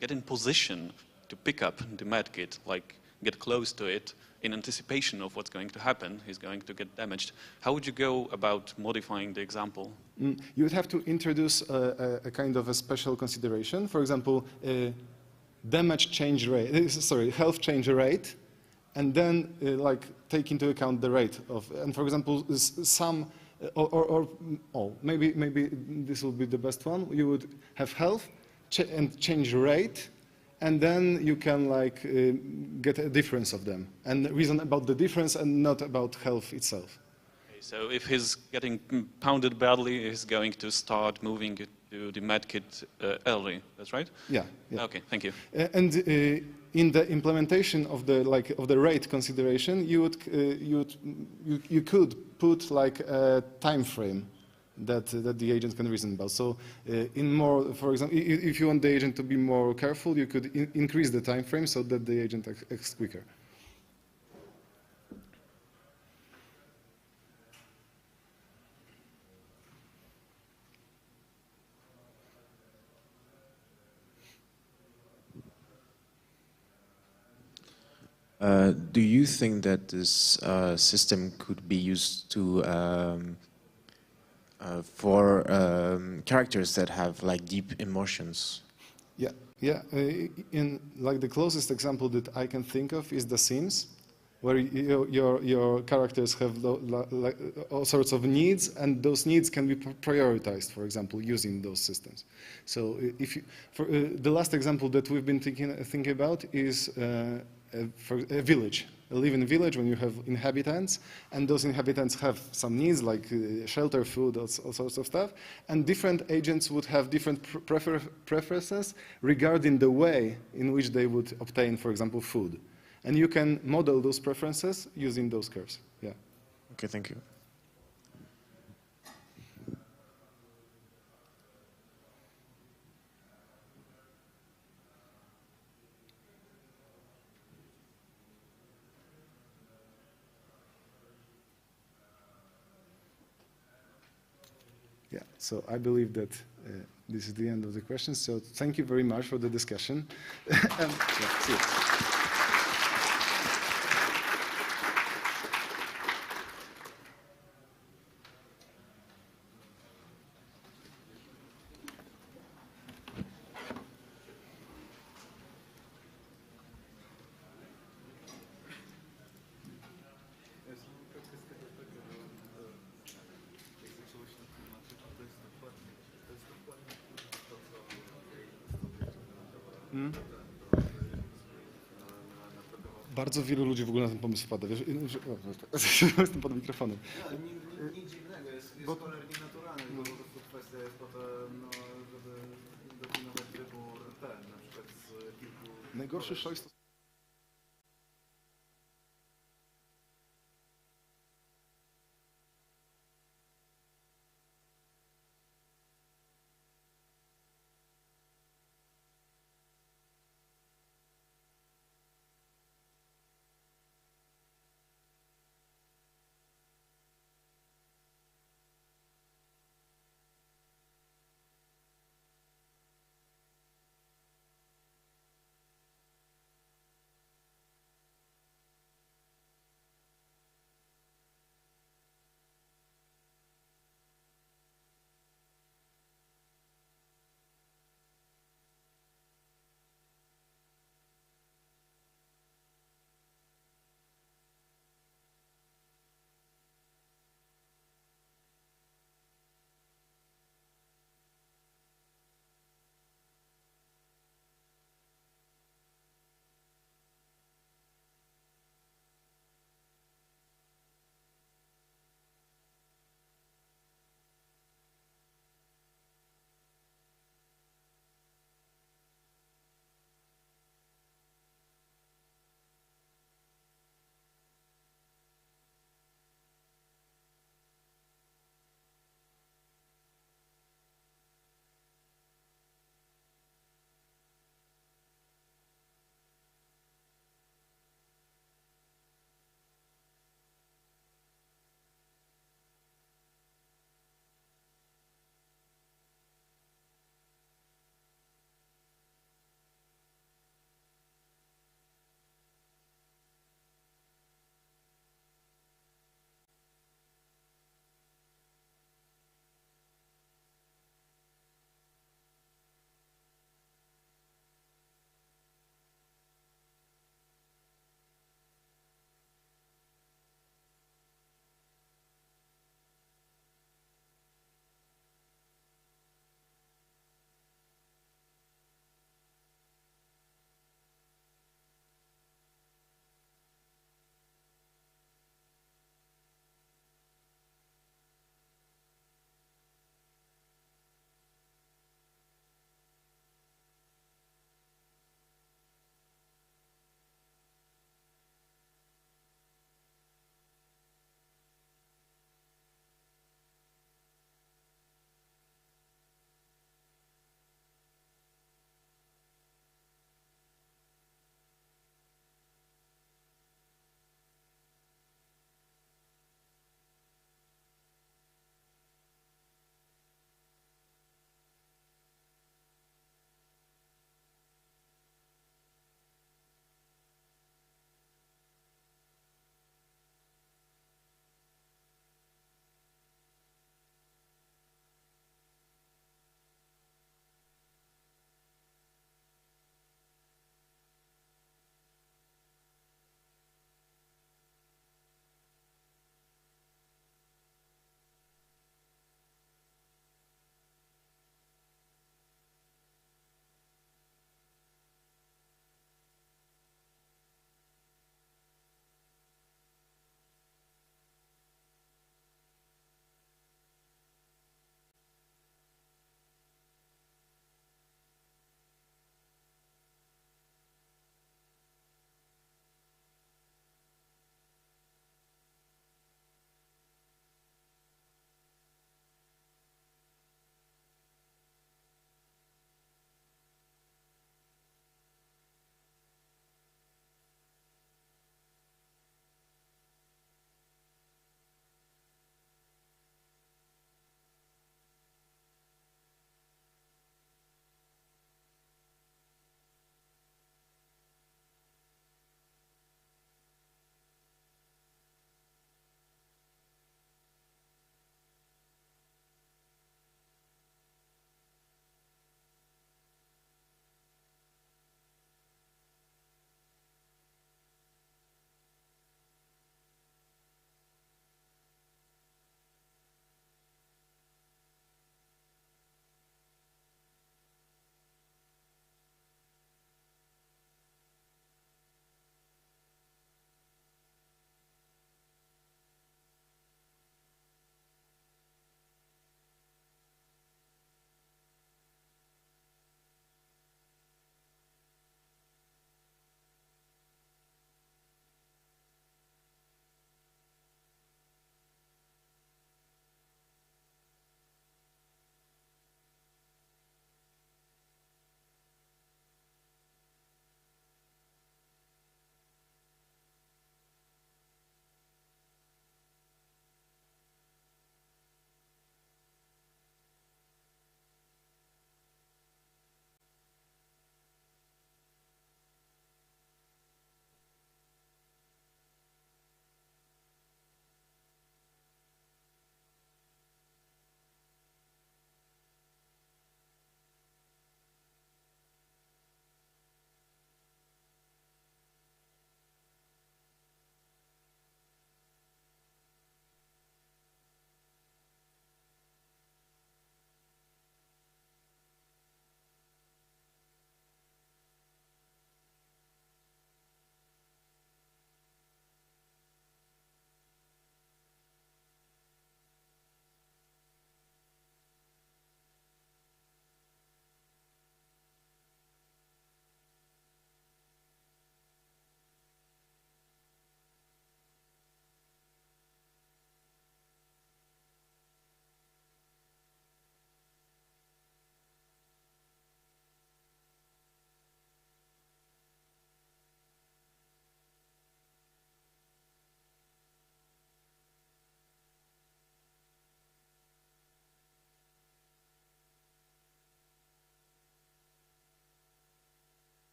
get in position to pick up the medkit, like get close to it in anticipation of what's going to happen, he's going to get damaged, how would you go about modifying the example? You would have to introduce a kind of a special consideration. For example, damage change rate, health change rate, and then like take into account the rate of, and for example, some, maybe this will be the best one. You would have health and change rate, and then you can like get a difference of them and reason about the difference and not about health itself. Okay, so if he's getting pounded badly, he's going to start moving to the medkit early. That's right? Yeah. Okay, thank you. And in the implementation of the rate consideration, you could put like a time frame that the agent can reason about. So for example, if you want the agent to be more careful, you could increase the time frame so that the agent acts quicker. Do you think that this system could be used to for characters that have like deep emotions? Yeah. In like the closest example that I can think of is The Sims, where your characters have all sorts of needs, and those needs can be prioritized, for example, using those systems. So the last example that we've been thinking about is for a village, a living village when you have inhabitants, and those inhabitants have some needs like shelter, food, all sorts of stuff, and different agents would have different preferences regarding the way in which they would obtain, for example, food. And you can model those preferences using those curves. Yeah. Okay, thank you. Yeah, so I believe that this is the end of the questions. So thank you very much for the discussion. And, yeah, see you. Bardzo wielu ludzi w ogóle na ten pomysł wpada. Wiesz, jestem pod mikrofonem. Nic dziwnego, jest cholernie naturalne, po prostu kwestia jest potem, żeby Najgorszy choice to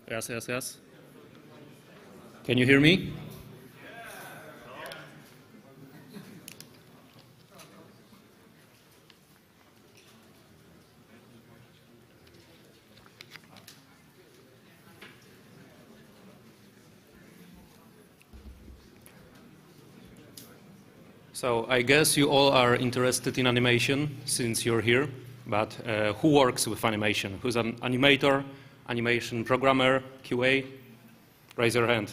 Yes, yes, yes. Can you hear me? So I guess you all are interested in animation since you're here, but who works with animation? Who's an animator, animation programmer, QA? Raise your hand.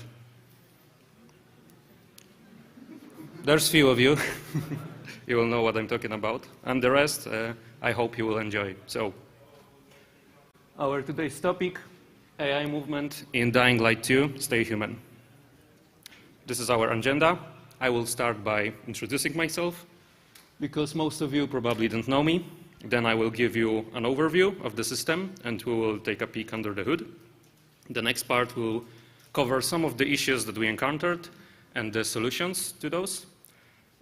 There's few of you. You will know what I'm talking about. And the rest, I hope you will enjoy. So, our today's topic, AI movement in Dying Light 2, Stay Human. This is our agenda. I will start by introducing myself, because most of you probably don't know me. Then I will give you an overview of the system, and we will take a peek under the hood. The next part will cover some of the issues that we encountered and the solutions to those.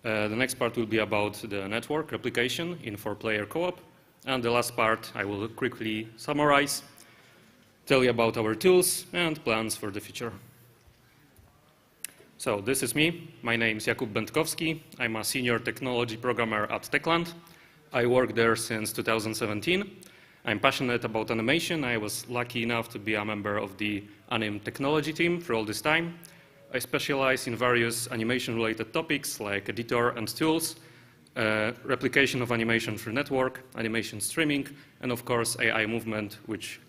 The next part will be about the network replication in 4-player co-op. And the last part I will quickly summarize, tell you about our tools and plans for the future. So this is me. My name is Jakub Będkowski. I'm a senior technology programmer at Techland. I work there since 2017. I'm passionate about animation. I was lucky enough to be a member of the Anim technology team for all this time. I specialize in various animation-related topics like editor and tools, replication of animation through network, animation streaming, and of course AI movement, which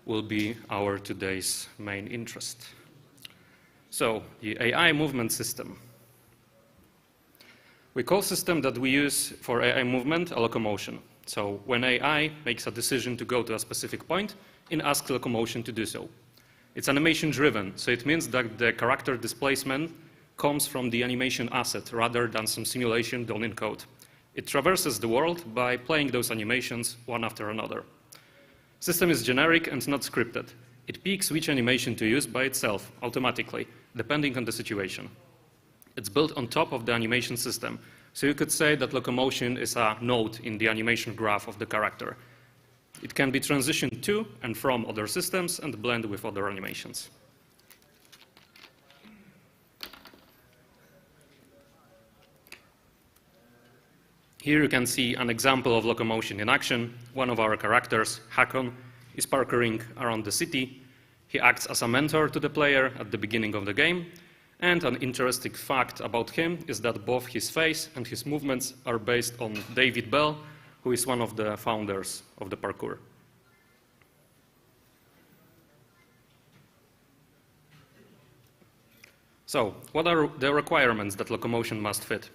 will be our today's main interest. So, the AI movement system. We call system that we use for AI movement a locomotion. So, when AI makes a decision to go to a specific point, it asks locomotion to do so. It's animation-driven, so it means that the character displacement comes from the animation asset rather than some simulation done in code. It traverses the world by playing those animations one after another. System is generic and not scripted. It picks which animation to use by itself, automatically, depending on the situation. It's built on top of the animation system, so you could say that locomotion is a node in the animation graph of the character. It can be transitioned to and from other systems and blend with other animations. Here you can see an example of locomotion in action. One of our characters, Hakon, is parkouring around the city. He acts as a mentor to the player at the beginning of the game. And an interesting fact about him is that both his face and his movements are based on David Bell, who is one of the founders of the parkour. So, what are the requirements that locomotion must fit?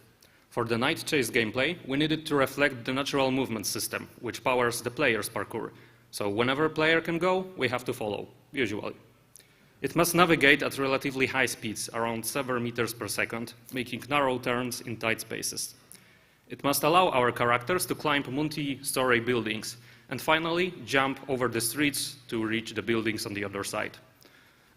For the Night Chase gameplay, we needed to reflect the natural movement system, which powers the player's parkour. So whenever a player can go, we have to follow, usually. It must navigate at relatively high speeds, around 7 meters per second, making narrow turns in tight spaces. It must allow our characters to climb multi-story buildings, and finally jump over the streets to reach the buildings on the other side.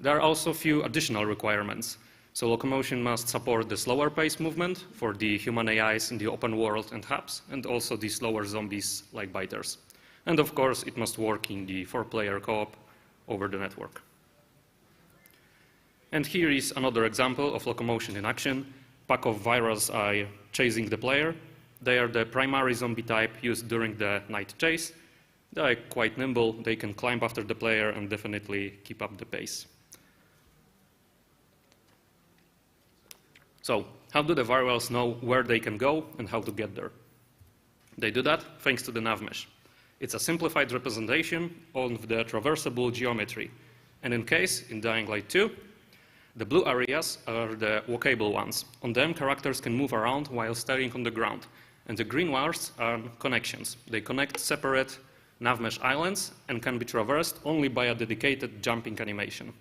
There are also a few additional requirements. So locomotion must support the slower pace movement for the human AIs in the open world and hubs, and also the slower zombies like biters. And of course, it must work in the 4-player co-op over the network. And here is another example of locomotion in action. Pack of virals are chasing the player. They are the primary zombie type used during the night chase. They are quite nimble. They can climb after the player and definitely keep up the pace. So, how do the virals know where they can go and how to get there? They do that thanks to the navmesh. It's a simplified representation of the traversable geometry. And in case, in Dying Light 2, the blue areas are the walkable ones. On them, characters can move around while staying on the ground. And the green ones are connections. They connect separate navmesh islands and can be traversed only by a dedicated jumping animation.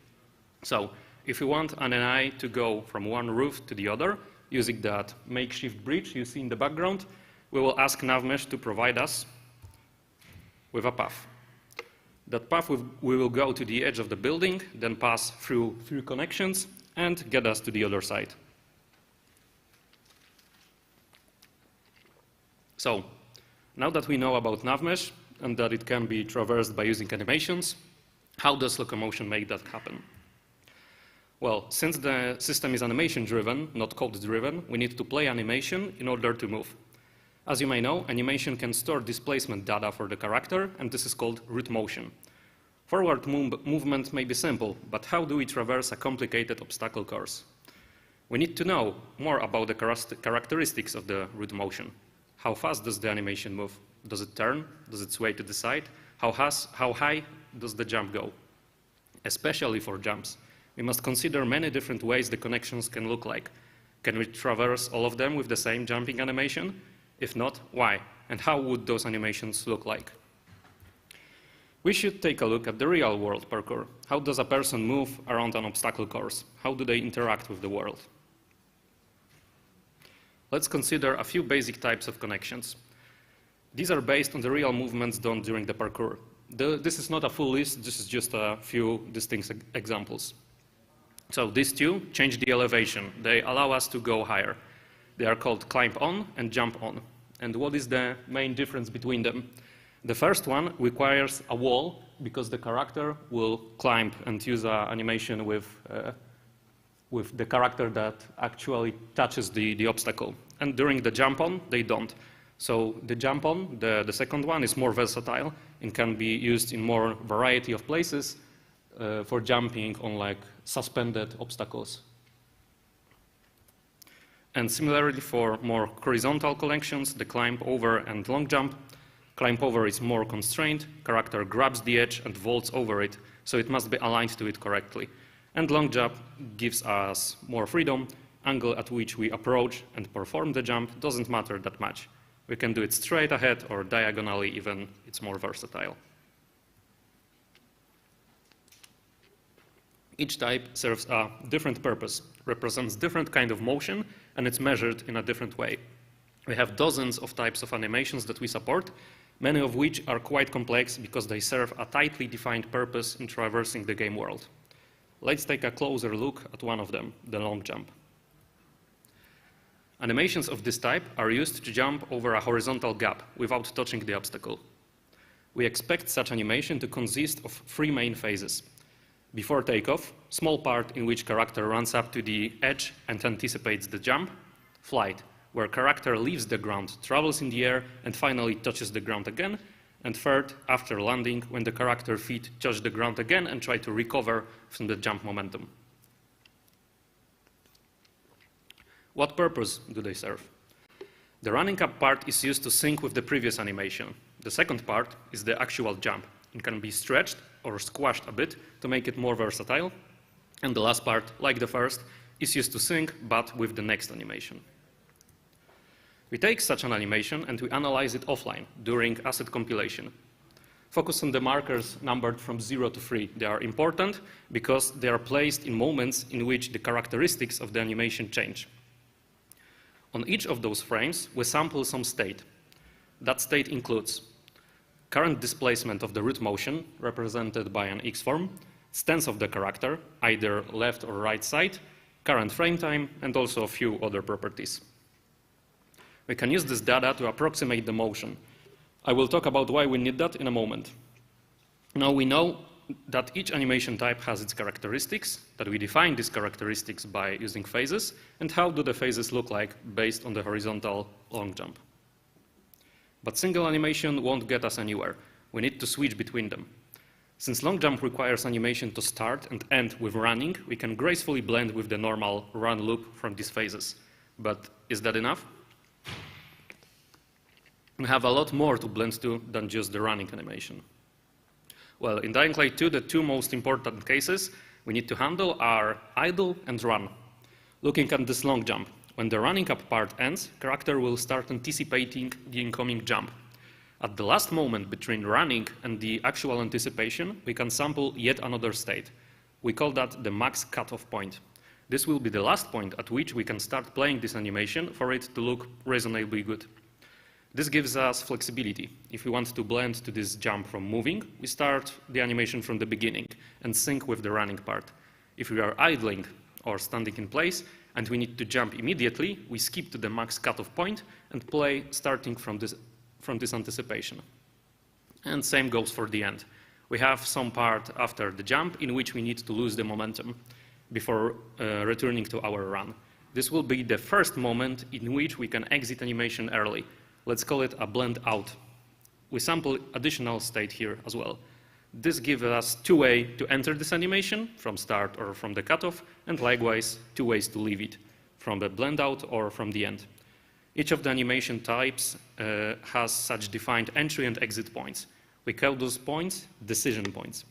So, if you want an AI to go from one roof to the other, using that makeshift bridge you see in the background, we will ask navmesh to provide us with a path. That path we will go to the edge of the building, then pass through connections and get us to the other side. So, now that we know about navmesh and that it can be traversed by using animations, How does locomotion make that happen? Well, since the system is animation-driven, not code-driven, we need to play animation in order to move. As you may know, animation can store displacement data for the character, and this is called root motion. Forward movement may be simple, but how do we traverse a complicated obstacle course? We need to know more about the characteristics of the root motion. How fast does the animation move? Does it turn? Does it sway to the side? How high does the jump go? Especially for jumps, we must consider many different ways the connections can look like. Can we traverse all of them with the same jumping animation? If not, why? And how would those animations look like? We should take a look at the real-world parkour. How does a person move around an obstacle course? How do they interact with the world? Let's consider a few basic types of connections. These are based on the real movements done during the parkour. This is not a full list, this is just a few distinct examples. So these two change the elevation. They allow us to go higher. They are called climb on and jump on. And what is the main difference between them? The first one requires a wall because the character will climb and use an animation with the character that actually touches the obstacle. And during the jump on, they don't. So the jump on, the second one, is more versatile and can be used in more variety of places for jumping on like suspended obstacles. And similarly for more horizontal connections, the climb over and long jump. Climb over is more constrained, character grabs the edge and vaults over it, so it must be aligned to it correctly. And long jump gives us more freedom, angle at which we approach and perform the jump doesn't matter that much. We can do it straight ahead or diagonally even, it's more versatile. Each type serves a different purpose, represents different kind of motion, and it's measured in a different way. We have dozens of types of animations that we support, many of which are quite complex because they serve a tightly defined purpose in traversing the game world. Let's take a closer look at one of them, the long jump. Animations of this type are used to jump over a horizontal gap without touching the obstacle. We expect such animation to consist of three main phases. Before takeoff, small part in which character runs up to the edge and anticipates the jump. Flight, where character leaves the ground, travels in the air, and finally touches the ground again. And third, after landing, when the character feet touch the ground again and try to recover from the jump momentum. What purpose do they serve? The running up part is used to sync with the previous animation. The second part is the actual jump. It can be stretched or squashed a bit to make it more versatile. And the last part, like the first, is used to sync, but with the next animation. We take such an animation and we analyze it offline during asset compilation. Focus on the markers numbered from 0 to 3. They are important because they are placed in moments in which the characteristics of the animation change. On each of those frames, we sample some state. That state includes current displacement of the root motion, represented by an X-form, stance of the character, either left or right side, current frame time, and also a few other properties. We can use this data to approximate the motion. I will talk about why we need that in a moment. Now we know that each animation type has its characteristics, that we define these characteristics by using phases, and how do the phases look like based on the horizontal long jump. But single animation won't get us anywhere. We need to switch between them. Since long jump requires animation to start and end with running, we can gracefully blend with the normal run loop from these phases. But is that enough? We have a lot more to blend to than just the running animation. Well, in Dying Light 2, the two most important cases we need to handle are idle and run. Looking at this long jump, when the running up part ends, character will start anticipating the incoming jump. At the last moment between running and the actual anticipation, we can sample yet another state. We call that the max cutoff point. This will be the last point at which we can start playing this animation for it to look reasonably good. This gives us flexibility. If we want to blend to this jump from moving, we start the animation from the beginning and sync with the running part. If we are idling or standing in place and we need to jump immediately, we skip to the max cutoff point and play starting from this anticipation. And same goes for the end. We have some part after the jump in which we need to lose the momentum before returning to our run. This will be the first moment in which we can exit animation early. Let's call it a blend out. We sample additional state here as well. This gives us two ways to enter this animation, from start or from the cutoff, and likewise two ways to leave it, from the blend out or from the end. Each of the animation types has such defined entry and exit points. We call those points decision points.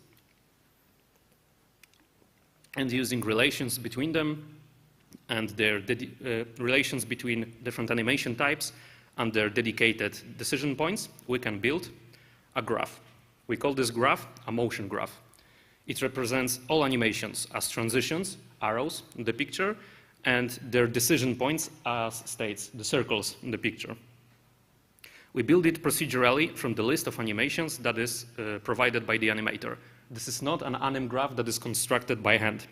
And using relations between them and their relations between different animation types and their dedicated decision points, we can build a graph. We call this graph a motion graph. It represents all animations as transitions, arrows in the picture, and their decision points as states, the circles in the picture. We build it procedurally from the list of animations that is provided by the animator. This is not an anim graph that is constructed by hand.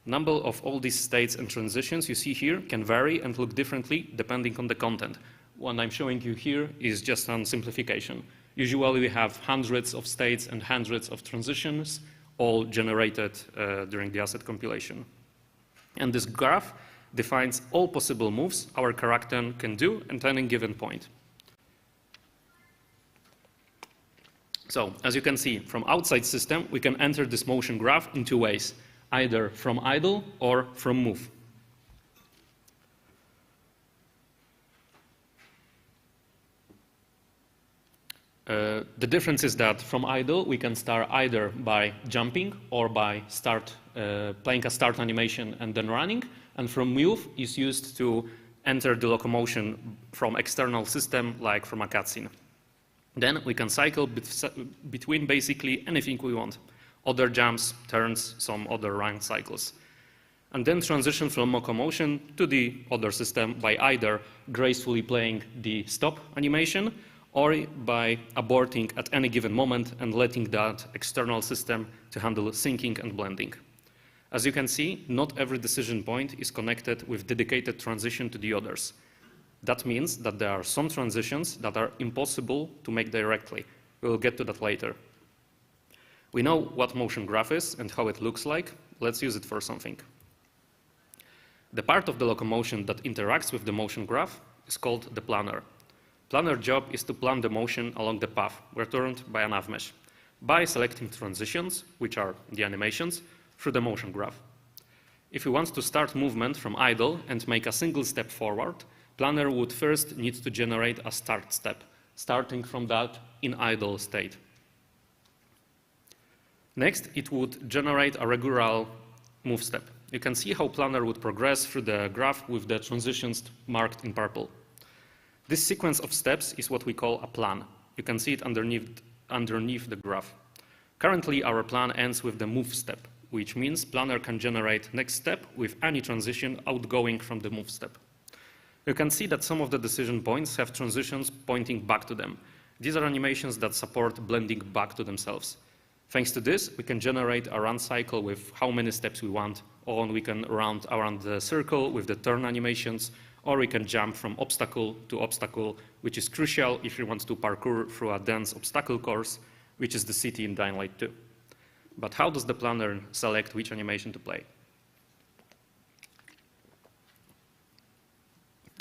Number of all these states and transitions you see here can vary and look differently depending on the content. What I'm showing you here is just a simplification. Usually we have hundreds of states and hundreds of transitions, all generated during the asset compilation. And this graph defines all possible moves our character can do at any given point. So, as you can see, from outside system, we can enter this motion graph in two ways, either from idle or from move. The difference is that from idle, we can start either by jumping or by playing a start animation and then running, and from move is used to enter the locomotion from external system, like from a cutscene. Then we can cycle between basically anything we want. Other jumps, turns, some other run cycles. And then transition from locomotion to the other system by either gracefully playing the stop animation or by aborting at any given moment and letting that external system to handle syncing and blending. As you can see, not every decision point is connected with dedicated transition to the others. That means that there are some transitions that are impossible to make directly. We will get to that later. We know what motion graph is and how it looks like. Let's use it for something. The part of the locomotion that interacts with the motion graph is called the planner. Planner job is to plan the motion along the path returned by a nav mesh by selecting transitions, which are the animations, through the motion graph. If we want to start movement from idle and make a single step forward, Planner would first need to generate a start step, starting from that in idle state. Next, it would generate a regular move step. You can see how Planner would progress through the graph with the transitions marked in purple. This sequence of steps is what we call a plan. You can see it underneath the graph. Currently, our plan ends with the move step, which means Planner can generate next step with any transition outgoing from the move step. You can see that some of the decision points have transitions pointing back to them. These are animations that support blending back to themselves. Thanks to this, we can generate a run cycle with how many steps we want, or we can round around the circle with the turn animations, or we can jump from obstacle to obstacle, which is crucial if you want to parkour through a dense obstacle course, which is the city in Dying Light 2. But how does the planner select which animation to play?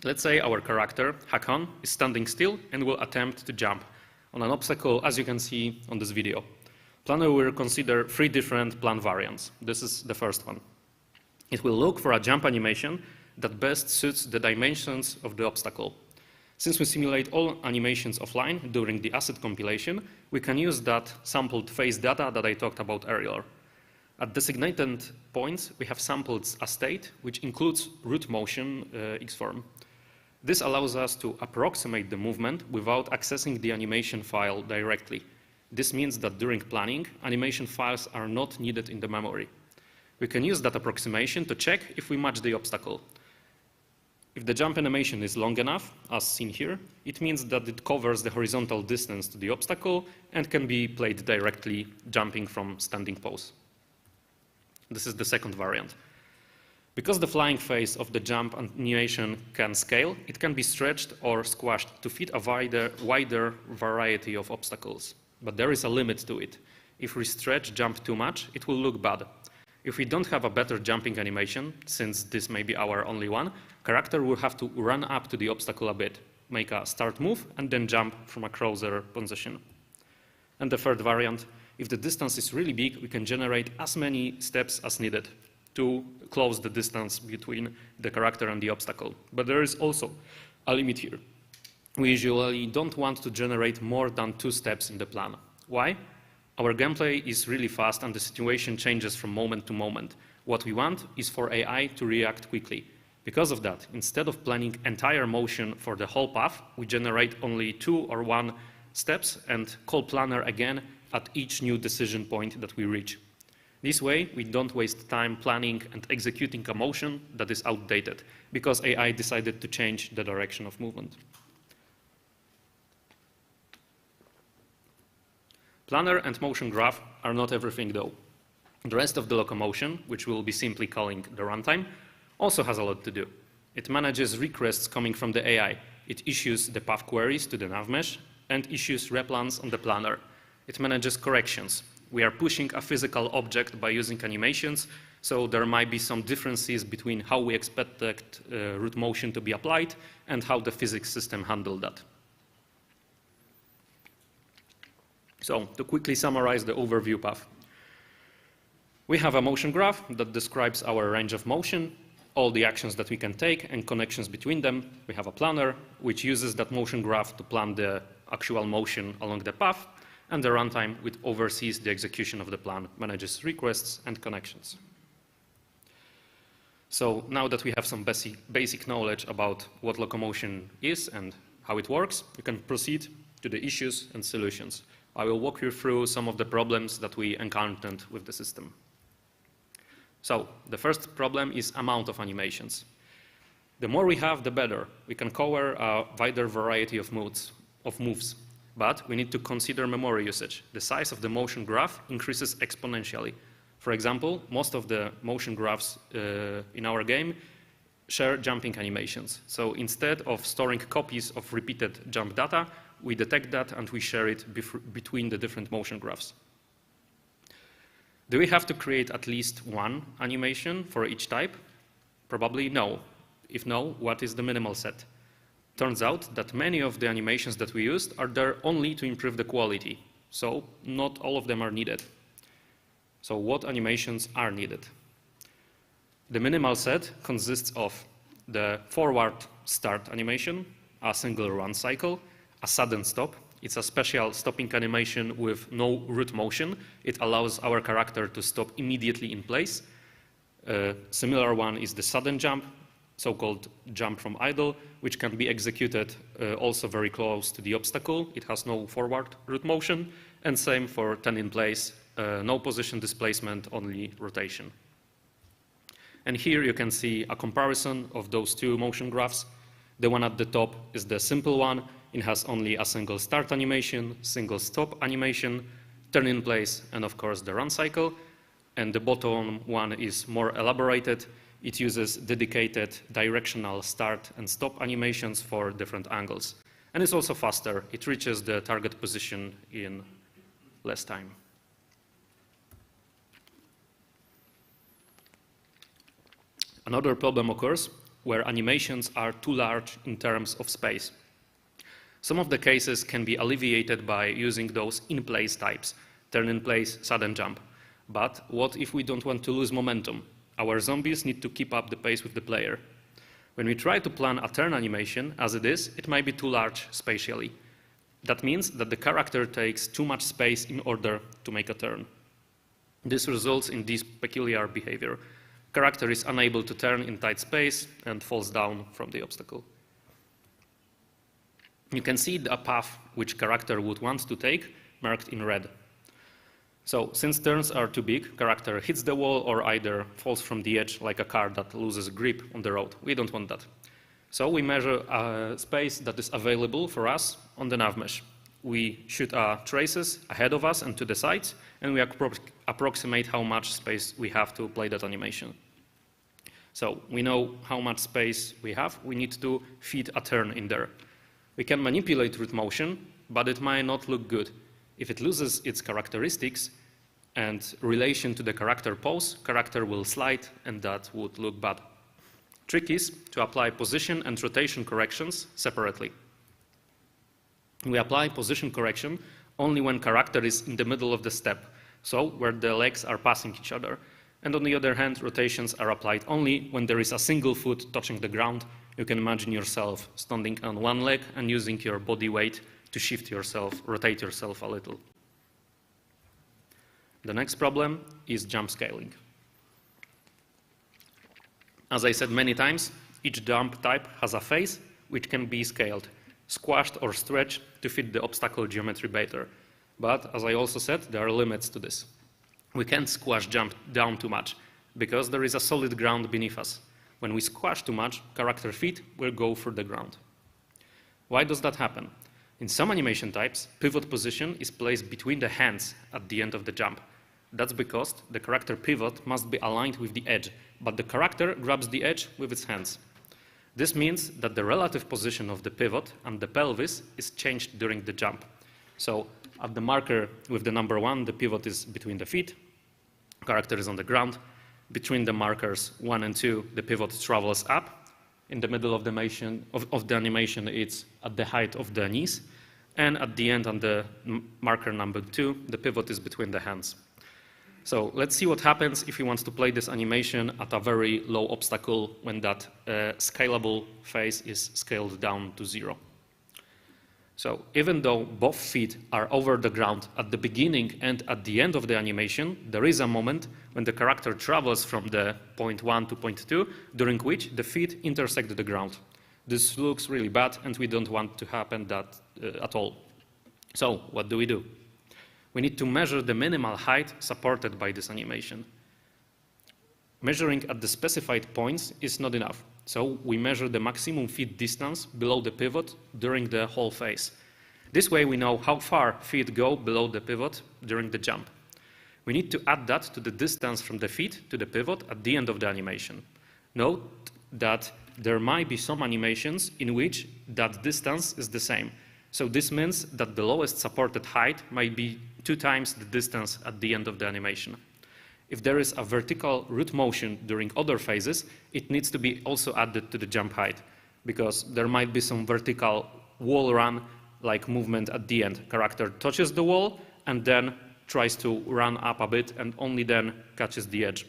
Let's say our character, Hakan, is standing still and will attempt to jump on an obstacle, as you can see on this video. Planner will consider 3 different plan variants. This is the first one. It will look for a jump animation that best suits the dimensions of the obstacle. Since we simulate all animations offline during the asset compilation, we can use that sampled phase data that I talked about earlier. At designated points, we have sampled a state which includes root motion X-form. This allows us to approximate the movement without accessing the animation file directly. This means that during planning, animation files are not needed in the memory. We can use that approximation to check if we match the obstacle. If the jump animation is long enough, as seen here, it means that it covers the horizontal distance to the obstacle and can be played directly, jumping from standing pose. This is the second variant. Because the flying phase of the jump animation can scale, it can be stretched or squashed to fit a wider variety of obstacles. But there is a limit to it. if we stretch jump too much, it will look bad. If we don't have a better jumping animation, since this may be our only one, character will have to run up to the obstacle a bit, make a start move, and then jump from a closer position. And the third variant, if the distance is really big, we can generate as many steps as needed to close the distance between the character and the obstacle. But there is also a limit here. We usually don't want to generate more than 2 steps in the plan. Why? Our gameplay is really fast and the situation changes from moment to moment. What we want is for AI to react quickly. Because of that, instead of planning entire motion for the whole path, we generate only 2 or 1 steps and call planner again at each new decision point that we reach. This way, we don't waste time planning and executing a motion that is outdated, because AI decided to change the direction of movement. Planner and motion graph are not everything though. The rest of the locomotion, which we'll be simply calling the runtime, also has a lot to do. It manages requests coming from the AI. It issues the path queries to the navmesh and issues replans on the planner. It manages corrections. We are pushing a physical object by using animations, so there might be some differences between how we expect the root motion to be applied and how the physics system handled that. So, to quickly summarize the overview path. We have a motion graph that describes our range of motion, all the actions that we can take and connections between them. We have a planner which uses that motion graph to plan the actual motion along the path, and the runtime which oversees the execution of the plan, manages requests and connections. So now that we have some basic knowledge about what locomotion is and how it works, we can proceed to the issues and solutions. I will walk you through some of the problems that we encountered with the system. So the first problem is amount of animations. The more we have, the better. We can cover a wider variety of moves. But we need to consider memory usage. The size of the motion graph increases exponentially. For example, most of the motion graphs in our game share jumping animations. So instead of storing copies of repeated jump data, we detect that and we share it between the different motion graphs. Do we have to create at least 1 animation for each type? Probably no. If no, what is the minimal set? Turns out that many of the animations that we used are there only to improve the quality, so not all of them are needed. So what animations are needed? The minimal set consists of the forward start animation, a single run cycle, a sudden stop. It's a special stopping animation with no root motion. It allows our character to stop immediately in place. A similar one is the sudden jump, so-called jump from idle, which can be executed also very close to the obstacle. It has no forward root motion, and same for turn in place, no position displacement, only rotation. And here you can see a comparison of those 2 motion graphs. The one at the top is the simple one. It has only a single start animation, single stop animation, turn in place, and of course the run cycle. And the bottom one is more elaborated. It uses dedicated directional start and stop animations for different angles. And it's also faster. It reaches the target position in less time. Another problem occurs where animations are too large in terms of space. Some of the cases can be alleviated by using those in-place types, turn in place, sudden jump. But what if we don't want to lose momentum? Our zombies need to keep up the pace with the player. When we try to plan a turn animation, as it is, it might be too large spatially. That means that the character takes too much space in order to make a turn. This results in this peculiar behavior. Character is unable to turn in tight space and falls down from the obstacle. You can see a path which character would want to take marked in red. So since turns are too big, character hits the wall or either falls from the edge like a car that loses grip on the road. We don't want that. So we measure a space that is available for us on the navmesh. We shoot traces ahead of us and to the sides, and we approximate how much space we have to play that animation. So we know how much space we have. We need to feed a turn in there. We can manipulate root motion, but it might not look good. If it loses its characteristics, and relation to the character pose, character will slide and that would look bad. Trick is to apply position and rotation corrections separately. We apply position correction only when character is in the middle of the step, so where the legs are passing each other. And on the other hand, rotations are applied only when there is a single foot touching the ground. You can imagine yourself standing on one leg and using your body weight to shift yourself, rotate yourself a little. The next problem is jump scaling. As I said many times, each jump type has a face which can be scaled, squashed or stretched to fit the obstacle geometry better. But as I also said, there are limits to this. We can't squash jump down too much because there is a solid ground beneath us. When we squash too much, character feet will go through the ground. Why does that happen? In some animation types, pivot position is placed between the hands at the end of the jump. That's because the character pivot must be aligned with the edge, but the character grabs the edge with its hands. This means that the relative position of the pivot and the pelvis is changed during the jump. So at the marker with the number 1, the pivot is between the feet, character is on the ground. Between the markers 1 and 2, the pivot travels up. In the middle of the animation, it's at the height of the knees. And at the end, on the marker number 2, the pivot is between the hands. So let's see what happens if you want to play this animation at a very low obstacle when that scalable phase is scaled down to 0. So even though both feet are over the ground at the beginning and at the end of the animation, there is a moment when the character travels from the point 1 to point 2, during which the feet intersect the ground. This looks really bad, and we don't want to happen that at all. So what do? We need to measure the minimal height supported by this animation. Measuring at the specified points is not enough. So we measure the maximum feet distance below the pivot during the whole phase. This way we know how far feet go below the pivot during the jump. We need to add that to the distance from the feet to the pivot at the end of the animation. Note that there might be some animations in which that distance is the same. So this means that the lowest supported height might be 2 times the distance at the end of the animation. If there is a vertical root motion during other phases, it needs to be also added to the jump height, because there might be some vertical wall run-like movement at the end. Character touches the wall and then tries to run up a bit and only then catches the edge.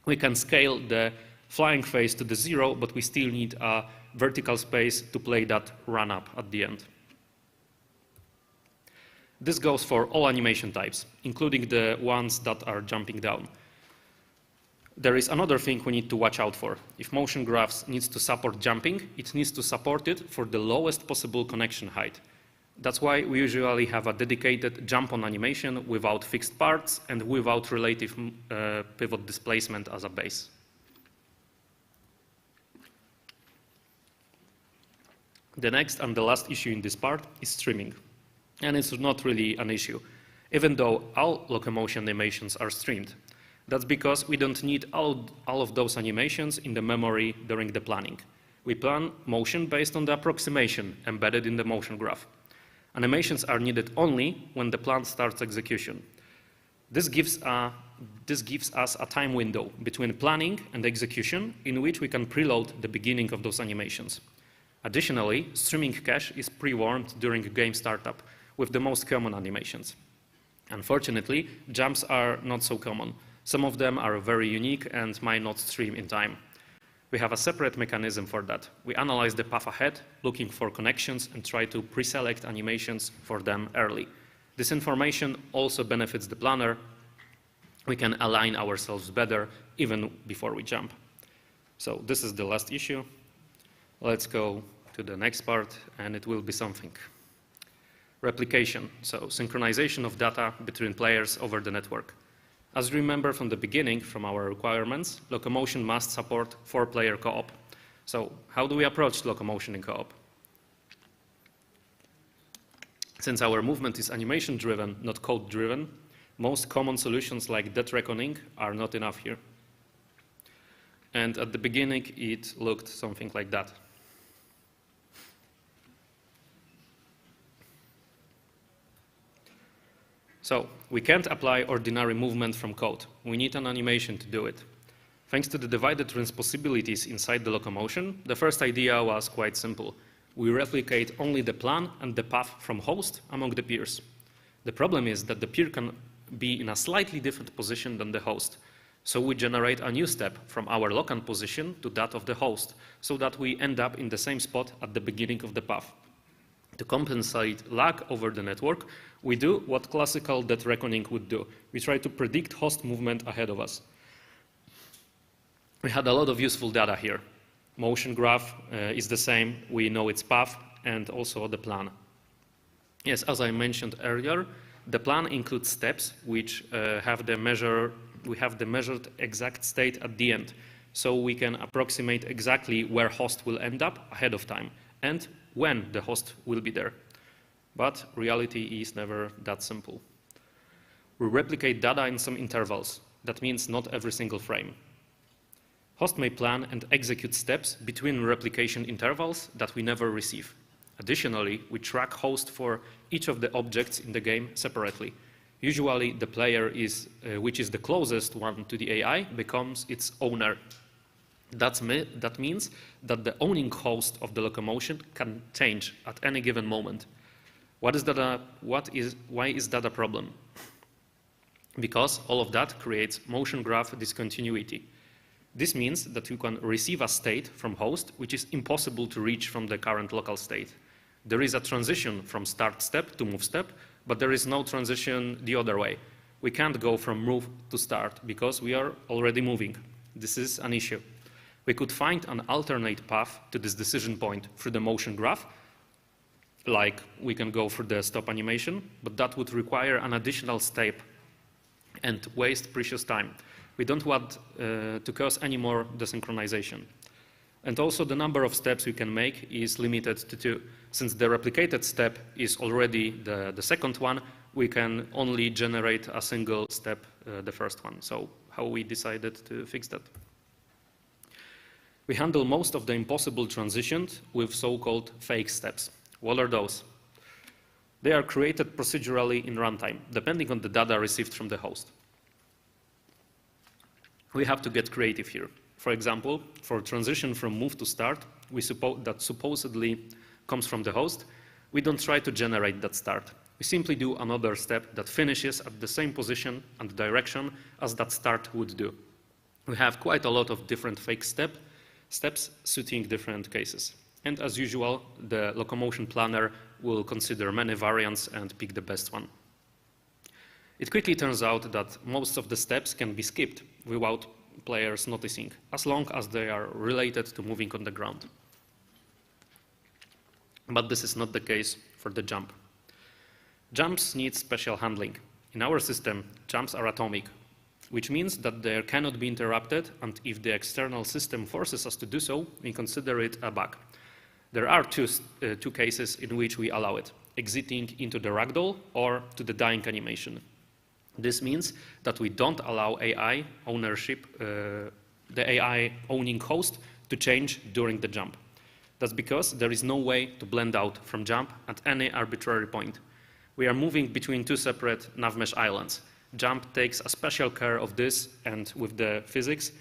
We can scale the flying phase to the 0, but we still need a vertical space to play that run up at the end. This goes for all animation types, including the ones that are jumping down. There is another thing we need to watch out for. If motion graphs needs to support jumping, it needs to support it for the lowest possible connection height. That's why we usually have a dedicated jump-on animation without fixed parts and without relative pivot displacement as a base. The next and the last issue in this part is streaming. And it's not really an issue, even though all locomotion animations are streamed. That's because we don't need all of those animations in the memory during the planning. We plan motion based on the approximation embedded in the motion graph. Animations are needed only when the plan starts execution. This gives us a time window between planning and execution in which we can preload the beginning of those animations. Additionally, streaming cache is pre-warmed during game startup with the most common animations. Unfortunately, jumps are not so common. Some of them are very unique and might not stream in time. We have a separate mechanism for that. We analyze the path ahead, looking for connections, and try to pre-select animations for them early. This information also benefits the planner. We can align ourselves better even before we jump. So this is the last issue. Let's go to the next part, and it will be something. Replication, so synchronization of data between players over the network. As you remember from the beginning, from our requirements, locomotion must support 4-player co-op. So how do we approach locomotion in co-op? Since our movement is animation-driven, not code-driven, most common solutions like dead reckoning are not enough here. And at the beginning, it looked something like that. So we can't apply ordinary movement from code. We need an animation to do it. Thanks to the divided transpossibilities inside the locomotion, the first idea was quite simple. We replicate only the plan and the path from host among the peers. The problem is that the peer can be in a slightly different position than the host. So we generate a new step from our locant position to that of the host, so that we end up in the same spot at the beginning of the path. To compensate lag over the network, we do what classical dead reckoning would do. We try to predict host movement ahead of us. We had a lot of useful data here. Motion graph is the same. We know its path and also the plan. Yes, as I mentioned earlier, the plan includes steps which have the measured exact state at the end. So we can approximate exactly where host will end up ahead of time and when the host will be there. But reality is never that simple. We replicate data in some intervals. That means not every single frame. Host may plan and execute steps between replication intervals that we never receive. Additionally, we track host for each of the objects in the game separately. Usually, the player which is the closest one to the AI becomes its owner. That means that the owning host of the locomotion can change at any given moment. Why is that a problem? Because all of that creates motion graph discontinuity. This means that you can receive a state from host which is impossible to reach from the current local state. There is a transition from start step to move step, but there is no transition the other way. We can't go from move to start because we are already moving. This is an issue. We could find an alternate path to this decision point through the motion graph, like we can go for the stop animation, but that would require an additional step and waste precious time. We don't want to cause any more desynchronization. And also the number of steps we can make is limited to 2. Since the replicated step is already the second one, we can only generate a single step, the first one. So how we decided to fix that? We handle most of the impossible transitions with so-called fake steps. What are those? They are created procedurally in runtime, depending on the data received from the host. We have to get creative here. For example, for transition from move to start, that supposedly comes from the host, we don't try to generate that start. We simply do another step that finishes at the same position and direction as that start would do. We have quite a lot of different fake steps suiting different cases. And as usual, the locomotion planner will consider many variants and pick the best one. It quickly turns out that most of the steps can be skipped without players noticing, as long as they are related to moving on the ground. But this is not the case for the jump. Jumps need special handling. In our system, jumps are atomic, which means that they cannot be interrupted, and if the external system forces us to do so, we consider it a bug. There are two cases in which we allow it, exiting into the ragdoll or to the dying animation. This means that we don't allow AI ownership, the AI owning host, to change during the jump. That's because there is no way to blend out from jump at any arbitrary point. We are moving between 2 separate navmesh islands. Jump takes a special care of this and with the physics.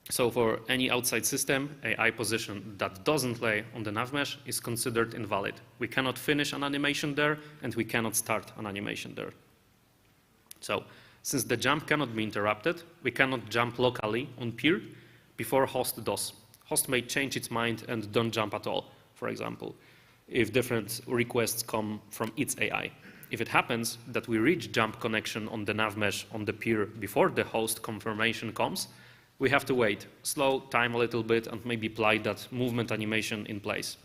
So for any outside system, AI position that doesn't lay on the navmesh is considered invalid. We cannot finish an animation there, and we cannot start an animation there. So, since the jump cannot be interrupted, we cannot jump locally on peer before host does. Host may change its mind and don't jump at all, for example, if different requests come from its AI. If it happens that we reach jump connection on the navmesh on the peer before the host confirmation comes, we have to wait, slow time a little bit, and maybe apply that movement animation in place.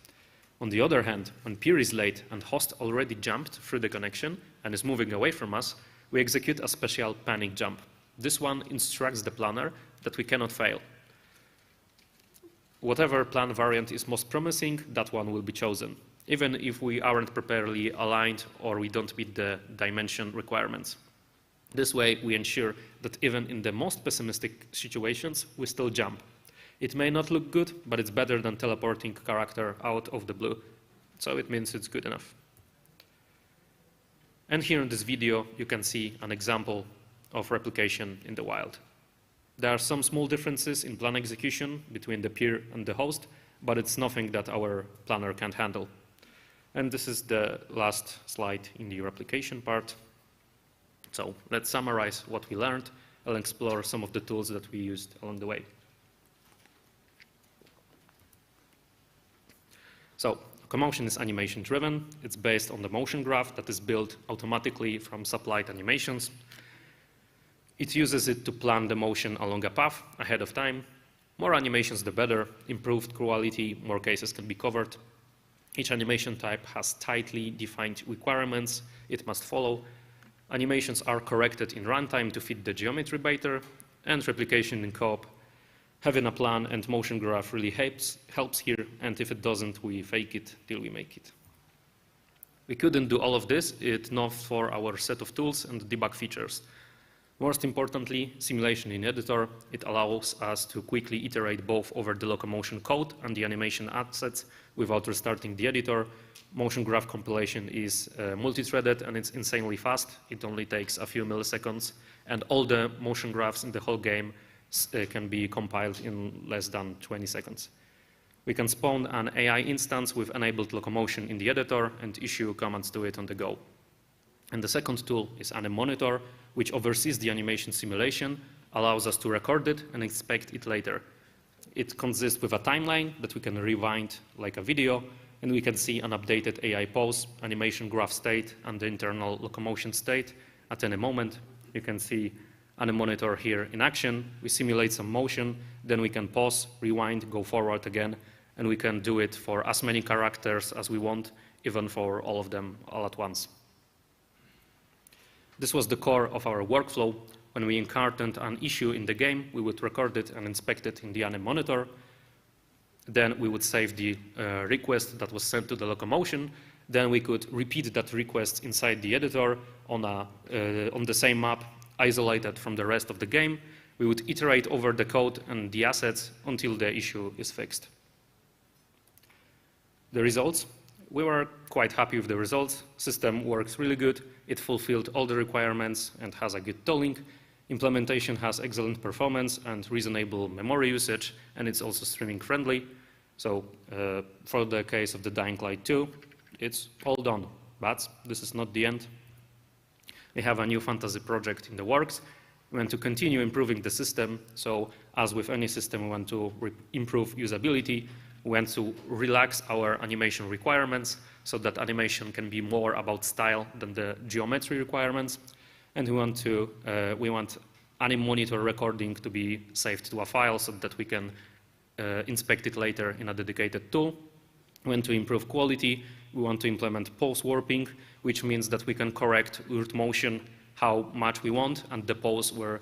On the other hand, when peer is late and host already jumped through the connection and is moving away from us, we execute a special panic jump. This one instructs the planner that we cannot fail. Whatever plan variant is most promising, that one will be chosen, even if we aren't properly aligned or we don't meet the dimension requirements. This way, we ensure that even in the most pessimistic situations, we still jump. It may not look good, but it's better than teleporting character out of the blue. So it means it's good enough. And here in this video, you can see an example of replication in the wild. There are some small differences in plan execution between the peer and the host, but it's nothing that our planner can't handle. And this is the last slide in the replication part. So let's summarize what we learned and explore some of the tools that we used along the way. So Locomotion is animation driven. It's based on the motion graph that is built automatically from supplied animations. It uses it to plan the motion along a path ahead of time. More animations the better, improved quality, more cases can be covered. Each animation type has tightly defined requirements it must follow. Animations are corrected in runtime to fit the geometry better, and replication in co-op. Having a plan and motion graph really helps here, and if it doesn't, we fake it till we make it. We couldn't do all of this if not for our set of tools and debug features. Most importantly, simulation in editor. It allows us to quickly iterate both over the Locomotion code and the animation assets without restarting the editor. Motion graph compilation is multi-threaded and it's insanely fast. It only takes a few milliseconds, and all the motion graphs in the whole game can be compiled in less than 20 seconds. We can spawn an AI instance with enabled Locomotion in the editor and issue commands to it on the go. And the second tool is Anemonitor, which oversees the animation simulation, allows us to record it and inspect it later. It consists with a timeline that we can rewind like a video, and we can see an updated AI pose, animation graph state, and the internal Locomotion state at any moment. You can see Anemonitor here in action. We simulate some motion, then we can pause, rewind, go forward again, and we can do it for as many characters as we want, even for all of them all at once. This was the core of our workflow. When we encountered an issue in the game, we would record it and inspect it in the Anemonitor. Then we would save the request that was sent to the Locomotion. Then we could repeat that request inside the editor on the same map, isolated from the rest of the game. We would iterate over the code and the assets until the issue is fixed. The results. We were quite happy with the results. System works really good. It fulfilled all the requirements and has a good tooling. Implementation has excellent performance and reasonable memory usage, and it's also streaming friendly. So for the case of the Dying Light 2, it's all done. But this is not the end. We have a new fantasy project in the works. We want to continue improving the system. So as with any system, we want to improve usability. We want to relax our animation requirements so that animation can be more about style than the geometry requirements. And we want Anemonitor recording to be saved to a file so that we can inspect it later in a dedicated tool. We want to improve quality. We want to implement pose warping, which means that we can correct root motion how much we want, and the pose will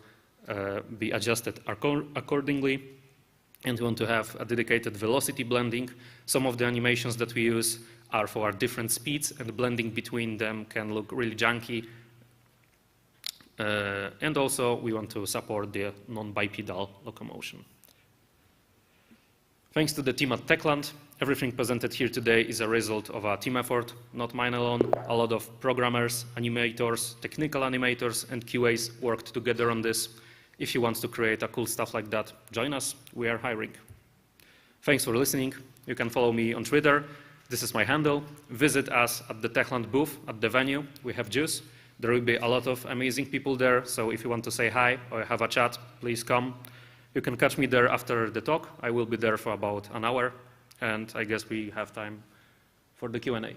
be adjusted accordingly. And we want to have a dedicated velocity blending. Some of the animations that we use are for different speeds, and blending between them can look really janky. And also, we want to support the non-bipedal locomotion. Thanks to the team at Techland, everything presented here today is a result of a team effort, not mine alone. A lot of programmers, animators, technical animators, and QAs worked together on this. If you want to create a cool stuff like that, join us. We are hiring. Thanks for listening. You can follow me on Twitter. This is my handle. Visit us at the Techland booth at the venue. We have juice. There will be a lot of amazing people there, so if you want to say hi or have a chat, please come. You can catch me there after the talk. I will be there for about an hour, and I guess we have time for the Q&A.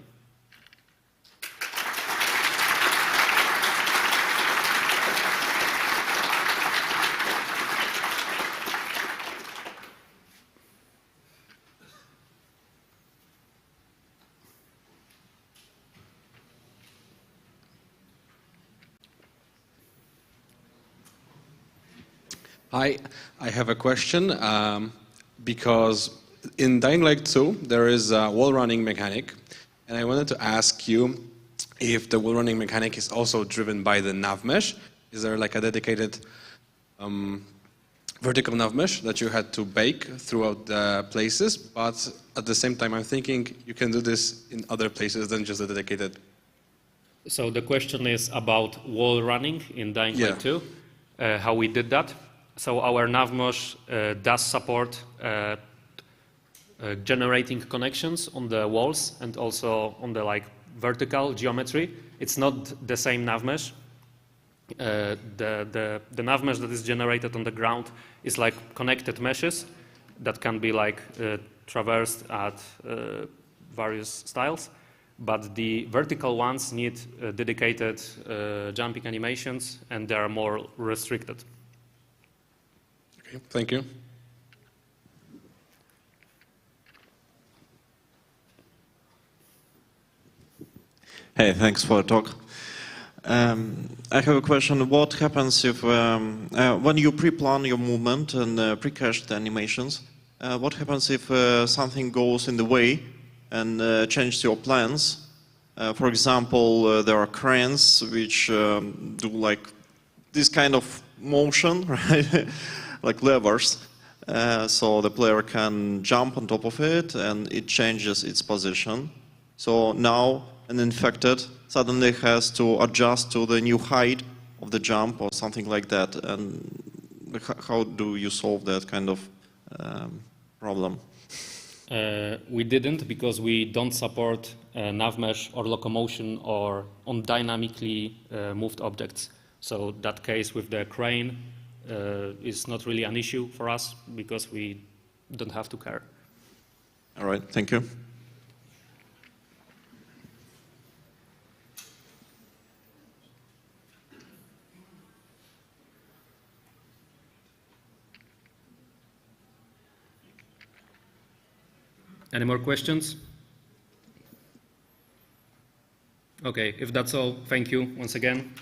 Hi, I have a question because in Dying Light 2 there is a wall running mechanic, and I wanted to ask you if the wall running mechanic is also driven by the nav mesh. Is there like a dedicated vertical nav mesh that you had to bake throughout the places? But at the same time, I'm thinking you can do this in other places than just a dedicated So the question is about wall running in Dying Light 2, how we did that. So our Navmosh does support generating connections on the walls and also on the vertical geometry. It's not the same Navmesh. The Navmesh that is generated on the ground is like connected meshes that can be traversed at various styles. But the vertical ones need dedicated jumping animations, and they are more restricted. Okay, thank you. Hey, thanks for the talk. I have a question. What happens if, when you pre-plan your movement and pre-cache the animations, what happens if something goes in the way and changes your plans? For example, there are cranes which do like this kind of motion, right? Like levers. So the player can jump on top of it and it changes its position. So now an infected suddenly has to adjust to the new height of the jump or something like that. And how do you solve that kind of problem? We didn't, because we don't support Navmesh or locomotion or on dynamically moved objects. So that case with the crane is not really an issue for us because we don't have to care. All right, thank you. Any more questions? Okay, if that's all, thank you once again.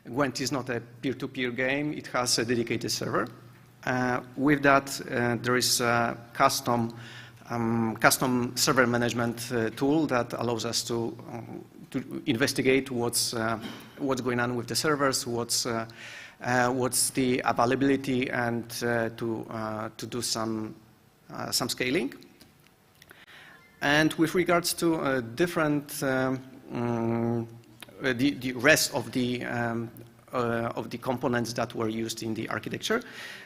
Gwent is not a peer-to-peer game. It has a dedicated server. With that, there is a custom server management tool that allows us to investigate what's going on with the servers, what's the availability, and to do some scaling. And with regards to the rest of the components that were used in the architecture,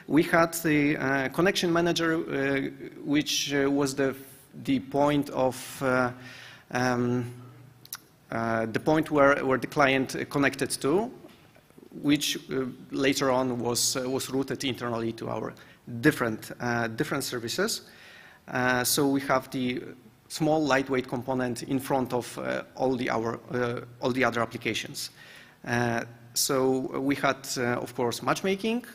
we had the connection manager, which was the point of the point where the client connected to, which later on was routed internally to our different services. So we have the small lightweight component in front of all the other applications. So we had, of course, matchmaking,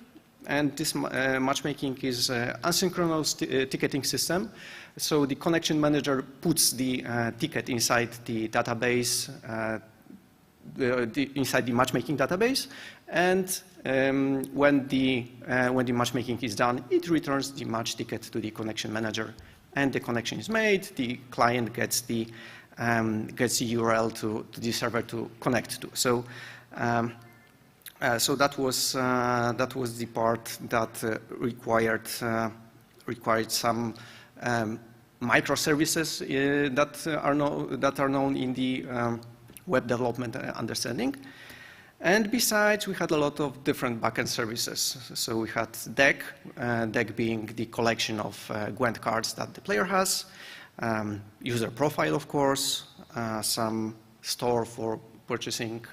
and this matchmaking is asynchronous ticketing system. So the connection manager puts the ticket inside the database, inside the matchmaking database, and when the matchmaking is done, it returns the match ticket to the connection manager, and the connection is made. The client gets the URL to the server to connect to. So. So that was the part that required some microservices that are known in the web development understanding. And besides, we had a lot of different backend services. So we had Deck, Deck being the collection of Gwent cards that the player has, user profile, of course, some store for purchasing.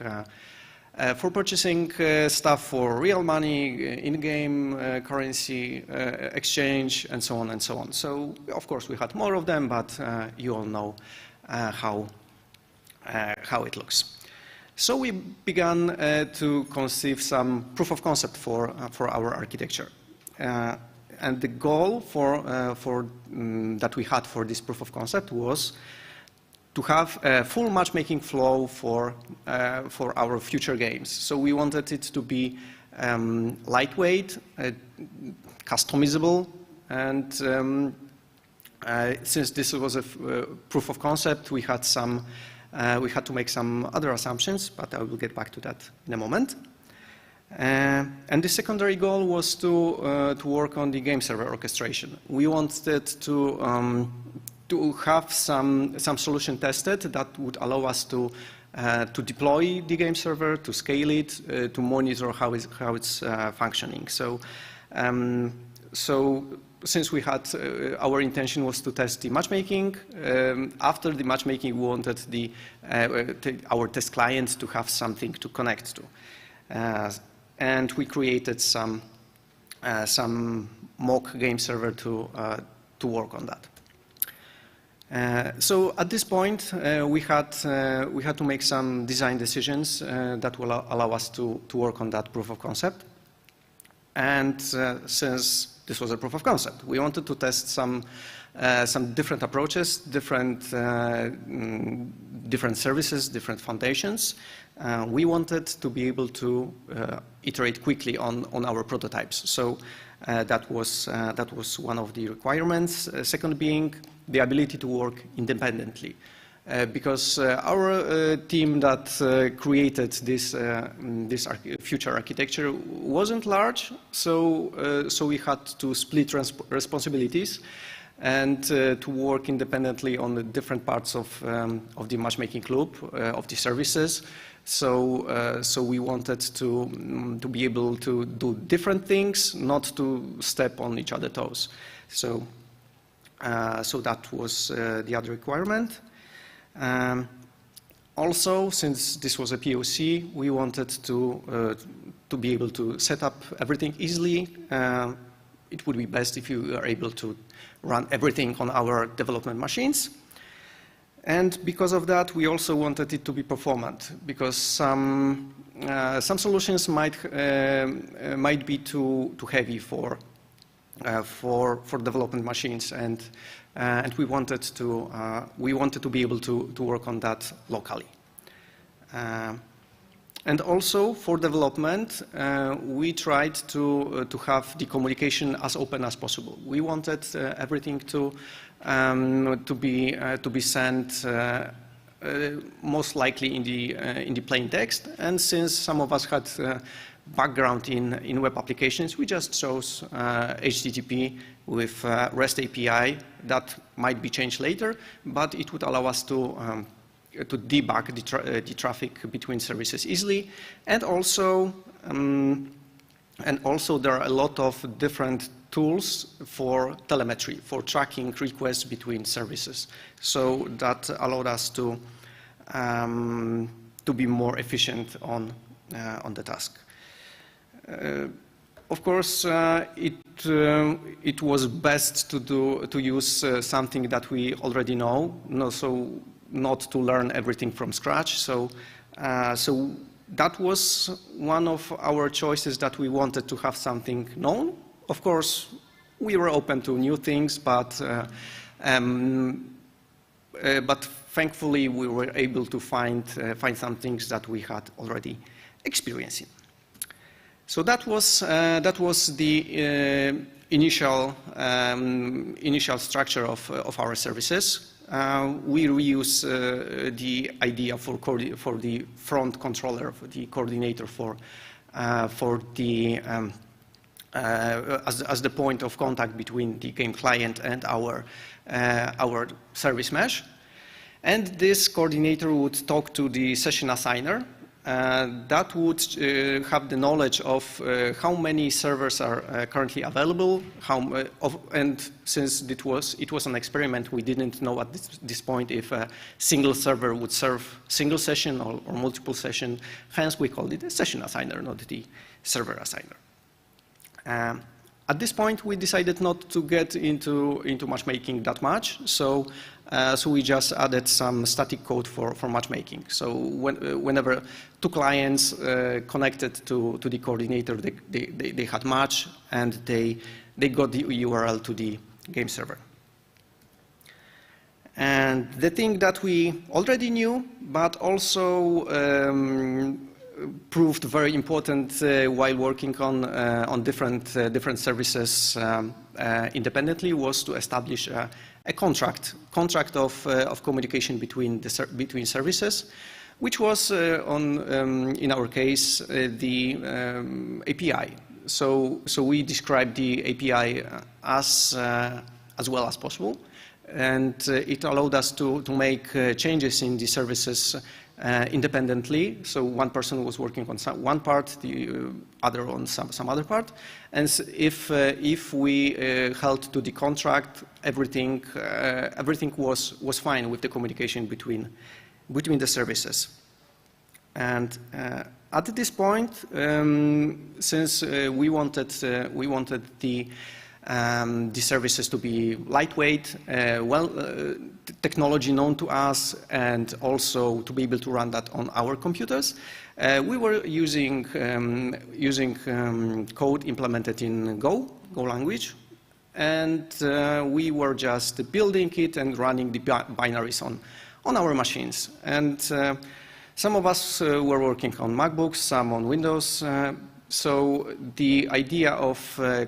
Stuff for real money, in-game currency exchange, and so on and so on. So, of course, we had more of them, but you all know how it looks. So we began to conceive some proof of concept for our architecture. And the goal that we had for this proof of concept was to have a full matchmaking flow for our future games. So we wanted it to be lightweight, customizable, and since this was a proof of concept, we had to make some other assumptions, but I will get back to that in a moment. And the secondary goal was to work on the game server orchestration. We wanted to have some solution tested that would allow us to deploy the game server, to scale it, to monitor how it's functioning. So, since we had our intention was to test the matchmaking, after the matchmaking, we wanted our test client to have something to connect to, and we created some mock game server to work on that. So at this point, we had to make some design decisions that will allow us to work on that proof of concept. And since this was a proof of concept, we wanted to test some different approaches, different services, different foundations. We wanted to be able to iterate quickly on our prototypes. So that was one of the requirements. Second being the ability to work independently, because our team that created this future architecture wasn't large, so we had to split responsibilities and to work independently on the different parts of the matchmaking loop of the services. So we wanted to be able to do different things, not to step on each other's toes. So that was the other requirement. Also, since this was a POC, we wanted to be able to set up everything easily. It would be best if you are able to run everything on our development machines. And because of that, we also wanted it to be performant, because some solutions might be too heavy for development machines, and we wanted to be able to work on that locally. And also for development, we tried to have the communication as open as possible. We wanted everything to be sent most likely in the plain text. And since some of us had background in web applications, we just chose HTTP with REST API. That might be changed later, but it would allow us to debug the traffic between services easily. And also there are a lot of different tools for telemetry, for tracking requests between services. So that allowed us to be more efficient on the task. Of course, it was best to use something that we already know, so not to learn everything from scratch. So that was one of our choices, that we wanted to have something known. Of course, we were open to new things, but thankfully we were able to find some things that we had already experienced in. So that was the initial structure of our services. We reuse the idea for the front controller, for the coordinator, as the point of contact between the game client and our service mesh. And this coordinator would talk to the session assigner. That would have the knowledge of how many servers are currently available, and since it was an experiment, we didn't know at this point if a single server would serve single session or multiple session. Hence, we called it a session assigner, not the server assigner. At this point, we decided not to get into matchmaking that much, so we just added some static code for matchmaking. So whenever two clients connected to the coordinator, they had match, and they got the URL to the game server. And the thing that we already knew, but also proved very important while working on different services independently, was to establish a contract of communication between services, which was in our case the API. So we described the API as well as possible, and it allowed us to make changes in the services independently. So one person was working on one part, the other on some other part. And if we held to the contract, everything was fine with the communication between the services. And at this point, since we wanted the services to be lightweight, technology known to us, and also to be able to run that on our computers, we were using code implemented in Go language, and we were just building it and running the binaries on our machines. And some of us were working on MacBooks, some on Windows. So the idea of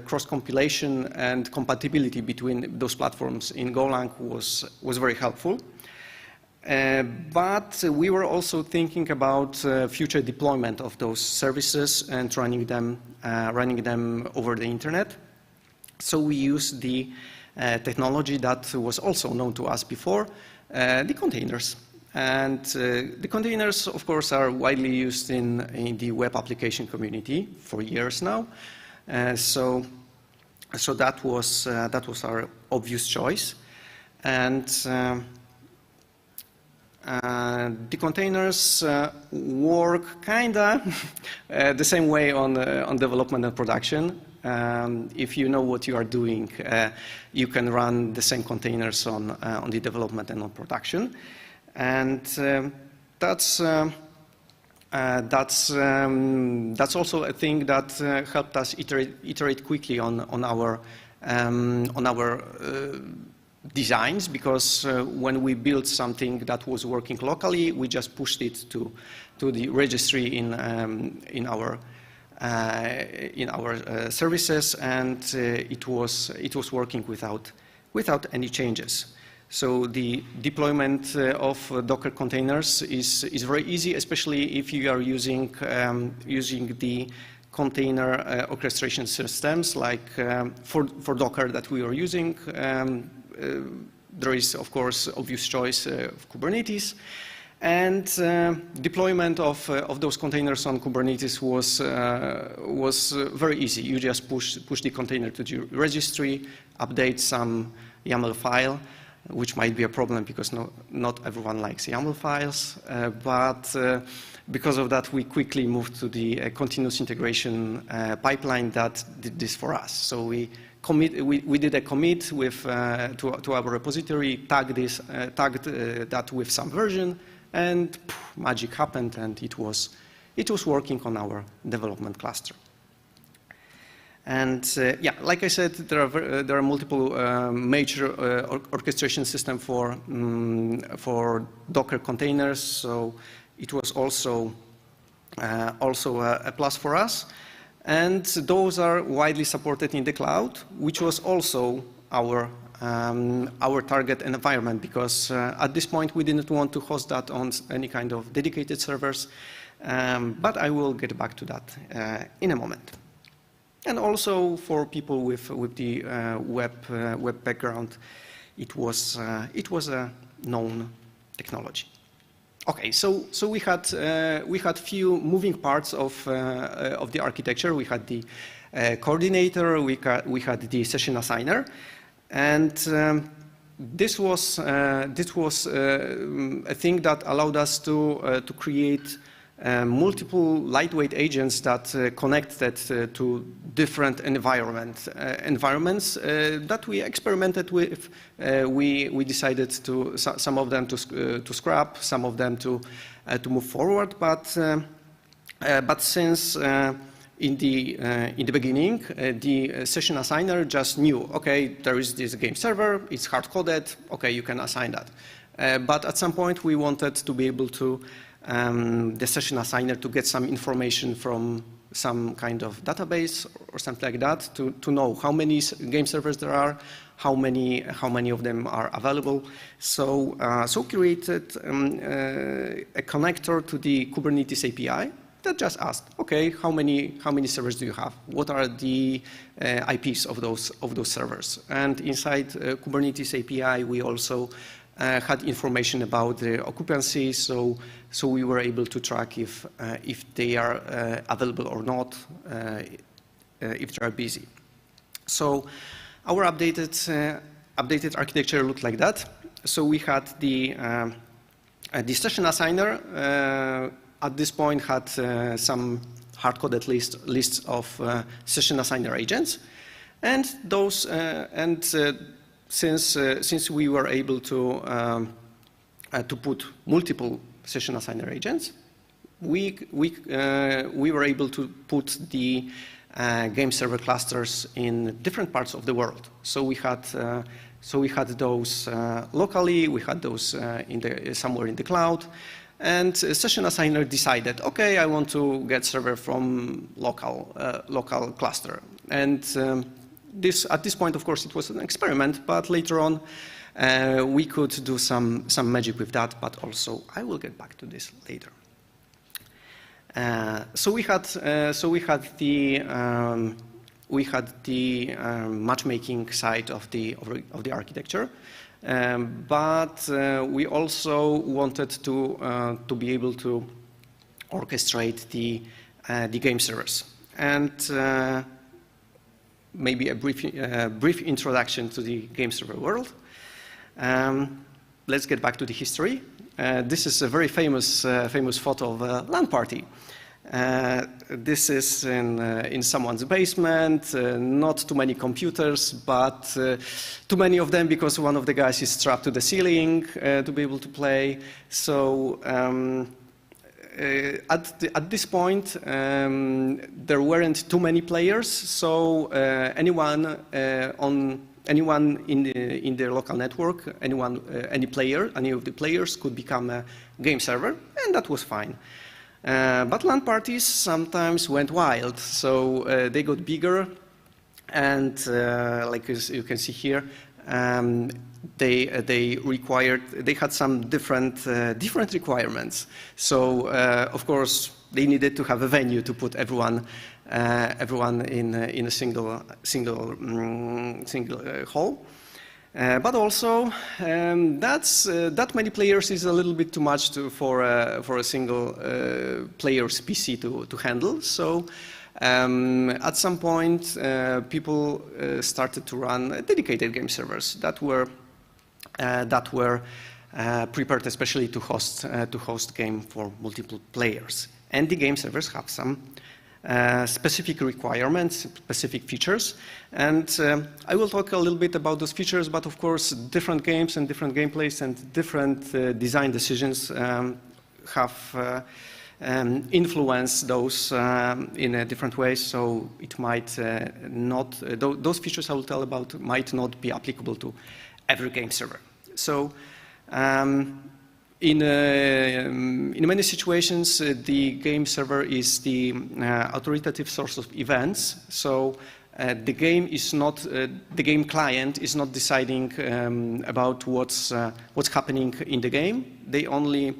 cross-compilation and compatibility between those platforms in Golang was very helpful. But we were also thinking about future deployment of those services and running them over the internet. So we used the technology that was also known to us before, the containers. And the containers, of course, are widely used in the web application community for years now. So that was our obvious choice. And the containers work kinda the same way on development and production. If you know what you are doing, you can run the same containers on the development and on production. And that's also a thing that helped us iterate quickly on our designs, because when we built something that was working locally, we just pushed it to the registry in our services, and it was working without any changes. So the deployment of Docker containers is very easy, especially if you are using the container orchestration systems like for Docker that we are using. There is, of course, obvious choice of Kubernetes. And deployment of those containers on Kubernetes was very easy. You just push the container to the registry, update some YAML file, which might be a problem because not everyone likes YAML files. But because of that, we quickly moved to the continuous integration pipeline that did this for us. So we did a commit with, to our repository, tagged that with some version, and magic happened, and it was working on our development cluster. And yeah, like I said, there are multiple major orchestration systems for Docker containers. So it was also a plus for us. And those are widely supported in the cloud, which was also our target environment, because at this point we didn't want to host that on any kind of dedicated servers. But I will get back to that in a moment. And also for people with the web background, it was a known technology. Okay, so we had few moving parts of the architecture. We had the coordinator, we had the session assigner, and this was a thing that allowed us to create multiple lightweight agents that connected to different environments that we experimented with. We decided to some of them to scrap, some of them to move forward. But since in the beginning, the session assigner just knew, okay, there is this game server, it's hard-coded, okay, you can assign that. But at some point, we wanted to be able to the session assigner to get some information from some kind of database or something like that to know how many game servers there are, how many of them are available. So created a connector to the Kubernetes API that just asked, okay, how many servers do you have? What are the IPs of those servers? And inside Kubernetes API, we also had information about the occupancy, so we were able to track if they are available or not, if they are busy. So our updated architecture looked like that. So we had the session assigner at this point had some hard-coded lists of session assigner agents, and those since we were able to put multiple session assigner agents, we were able to put the game server clusters in different parts of the world. So we had those locally, we had those somewhere in the cloud, and session assigner decided, okay, I want to get server from local cluster, and at this point, of course, it was an experiment, but later on, we could do some magic with that, but also I will get back to this later. So we had the matchmaking side of the architecture, but we also wanted to be able to orchestrate the game servers. And maybe a brief introduction to the game server world. Let's get back to the history. This is a very famous photo of a LAN party. This is in someone's basement, not too many computers, but too many of them because one of the guys is strapped to the ceiling to be able to play. So at this point, there weren't too many players, so anyone anyone in the local network, any player, any of the players could become a game server, and that was fine. But LAN parties sometimes went wild, so they got bigger, and like you can see here, they had some different requirements. So of course they needed to have a venue to put everyone in a single hall. But also, that many players is a little bit too much for a single player's PC to handle. So at some point, people started to run dedicated game servers that were prepared especially to host game for multiple players. And the game servers have some specific requirements, specific features, and I will talk a little bit about those features, but of course different games and different gameplays and different design decisions have influenced those in a different ways, so it might not, those features I will tell about might not be applicable to every game server. So in many situations, the game server is the authoritative source of events. So the game is not, the game client is not deciding about what's happening in the game. They only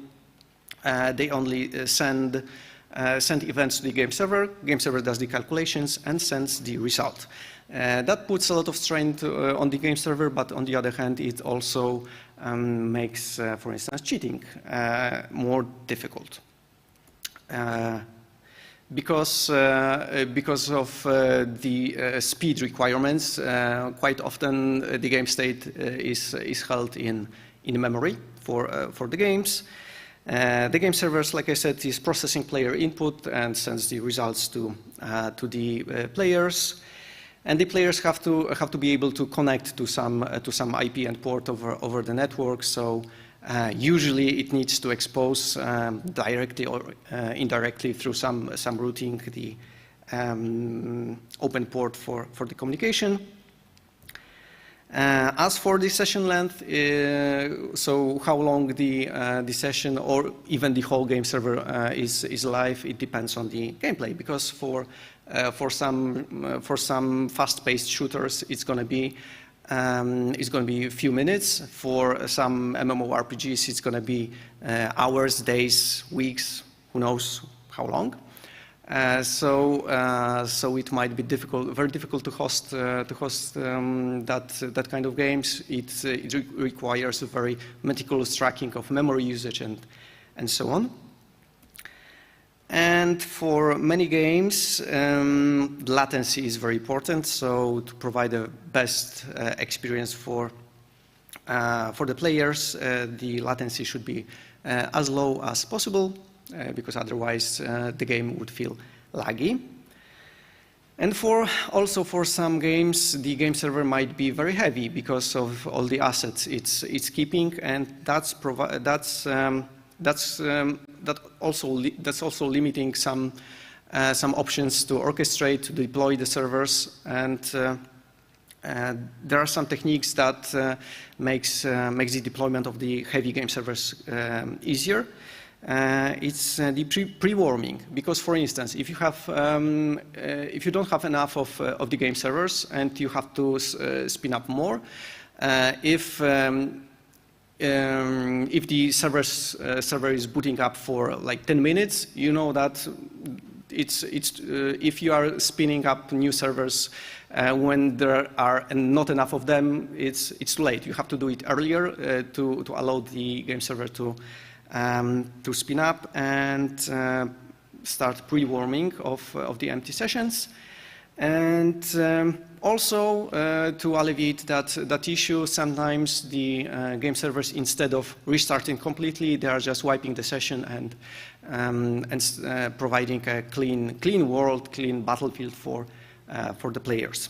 send events to the game server. Game server does the calculations and sends the result. That puts a lot of strain on the game server, but on the other hand, it also makes, for instance, cheating more difficult. Because of the speed requirements, quite often the game state is held in memory for the games. The game servers, like I said, is processing player input and sends the results to the players. And the players have to be able to connect to some IP and port over the network. So usually it needs to expose directly or indirectly through some routing the open port for the communication. As for the session length, so how long the session or even the whole game server is live, it depends on the gameplay. Because for some fast-paced shooters, it's going to be a few minutes. For some MMORPGs, it's going to be hours, days, weeks, who knows how long. So it might be very difficult to host that kind of games. It requires a very meticulous tracking of memory usage and so on. And for many games, latency is very important. So to provide the best experience for the players, the latency should be as low as possible. Because otherwise the game would feel laggy. And also for some games, the game server might be very heavy because of all the assets it's keeping, and that's also limiting some options to orchestrate, to deploy the servers, and there are some techniques that makes the deployment of the heavy game servers easier. It's the pre-warming, because, for instance, if you don't have enough of the game servers and you have to spin up more, if the server is booting up for like 10 minutes, you know that if you are spinning up new servers when there are not enough of them, it's too late. You have to do it earlier to allow the game server to spin up and start pre-warming of the empty sessions. And also to alleviate that issue, sometimes the game servers, instead of restarting completely, they are just wiping the session and providing a clean world, clean battlefield for the players.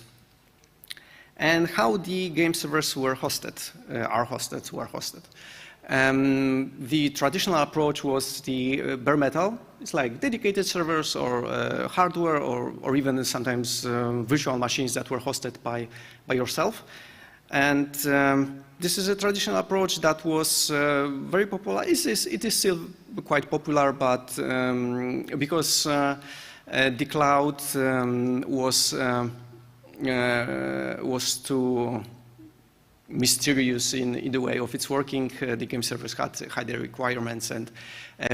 And how the game servers were hosted. The traditional approach was the bare metal. It's like dedicated servers or hardware or even sometimes virtual machines that were hosted by yourself. And this is a traditional approach that was very popular. It is still quite popular, but because the cloud was too mysterious in the way of its working, the game servers had their requirements, and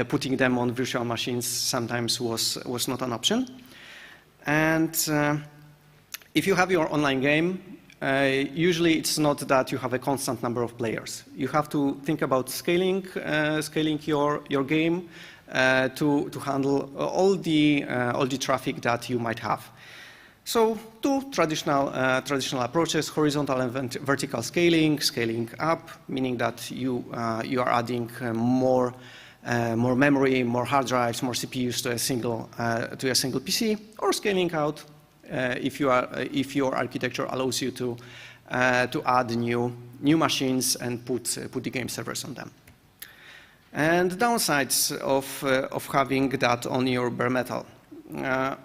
putting them on virtual machines sometimes was not an option. And if you have your online game, usually it's not that you have a constant number of players. You have to think about scaling your game to handle all the traffic that you might have. So two traditional approaches: horizontal and vertical scaling. Scaling up, meaning that you are adding more memory, more hard drives, more CPUs to a single PC, or scaling out if your architecture allows you to add new machines and put the game servers on them. And the downsides of having that on your bare metal.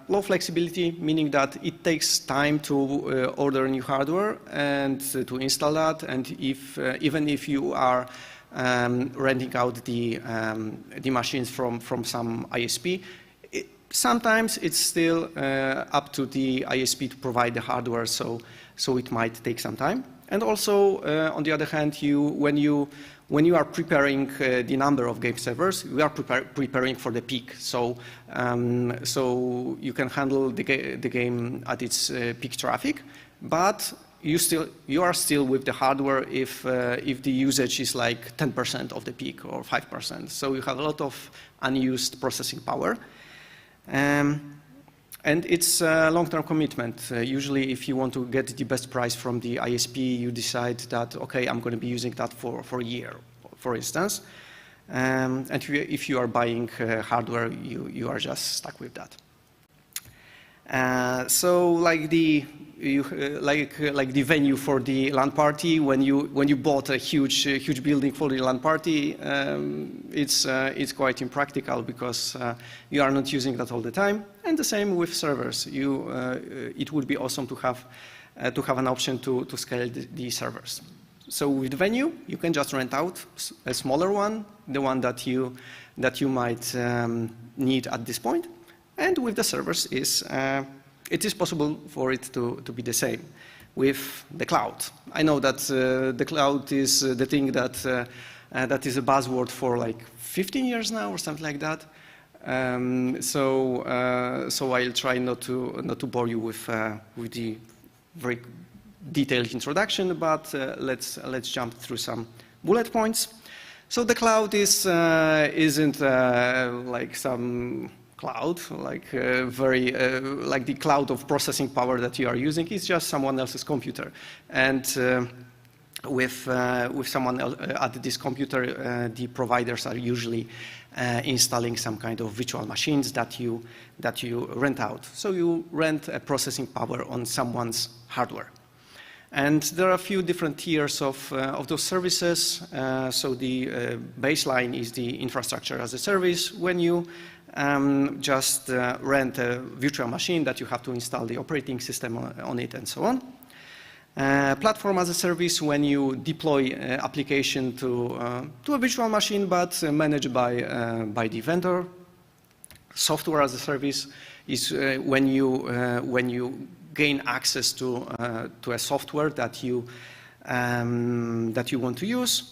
Low flexibility, meaning that it takes time to order new hardware and to install that, and even if you are renting out the machines from some ISP, sometimes it's still up to the ISP to provide the hardware, so it might take some time. And also, on the other hand, when you are preparing the number of game servers, you are preparing for the peak. So you can handle the game at its peak traffic, but you are still with the hardware if the usage is like 10% of the peak or 5%. So you have a lot of unused processing power. And it's a long-term commitment. Usually, if you want to get the best price from the ISP, you decide that, okay, I'm going to be using that for a year, for instance. And if you are buying hardware, you are just stuck with that. So, like the venue for the LAN party, when you bought a huge building for the LAN party, it's quite impractical because you are not using that all the time. And the same with servers. It would be awesome to have an option to scale the servers. So with the venue, you can just rent out a smaller one, the one that you might need at this point. And with the servers, it is possible for it to be the same with the cloud. I know that the cloud is the thing that is a buzzword for like 15 years now or something like that. So I'll try not to bore you with the very detailed introduction, but let's jump through some bullet points. So the cloud isn't like some cloud, like like the cloud of processing power that you are using. It's just someone else's computer, and with someone else at this computer, the providers are usually installing some kind of virtual machines that you rent out. So you rent a processing power on someone's hardware. And there are a few different tiers of those services. So the baseline is the infrastructure as a service. When you just rent a virtual machine that you have to install the operating system on it and so on. Platform as a service, when you deploy application to a virtual machine but managed by the vendor. Software as a service is when you gain access to a software that you want to use.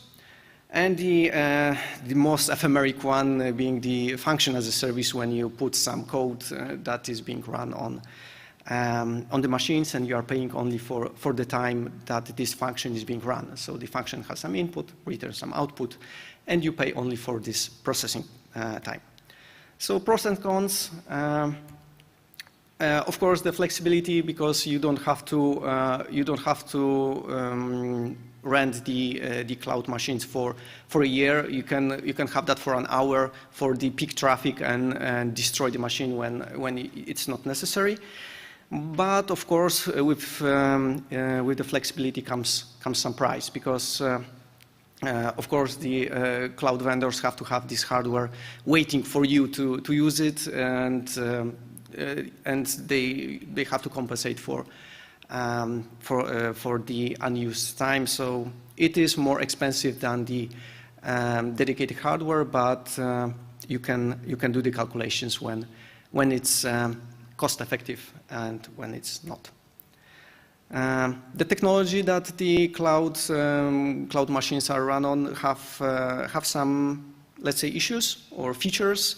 And the most ephemeric one being the function as a service, when you put some code that is being run on the machines, and you are paying only for the time that this function is being run. So the function has some input, returns some output, and you pay only for this processing time. So pros and cons. Of course, the flexibility, because you don't have to rent the cloud machines for a year. You can have that for an hour for the peak traffic and destroy the machine when it's not necessary. But of course, with the flexibility comes some price, because of course the cloud vendors have to have this hardware waiting for you to use it, and they have to compensate for for the unused time. So it is more expensive than the dedicated hardware, but you can do the calculations when it's cost effective and when it's not. The technology that the cloud machines are run on have some, let's say, issues or features.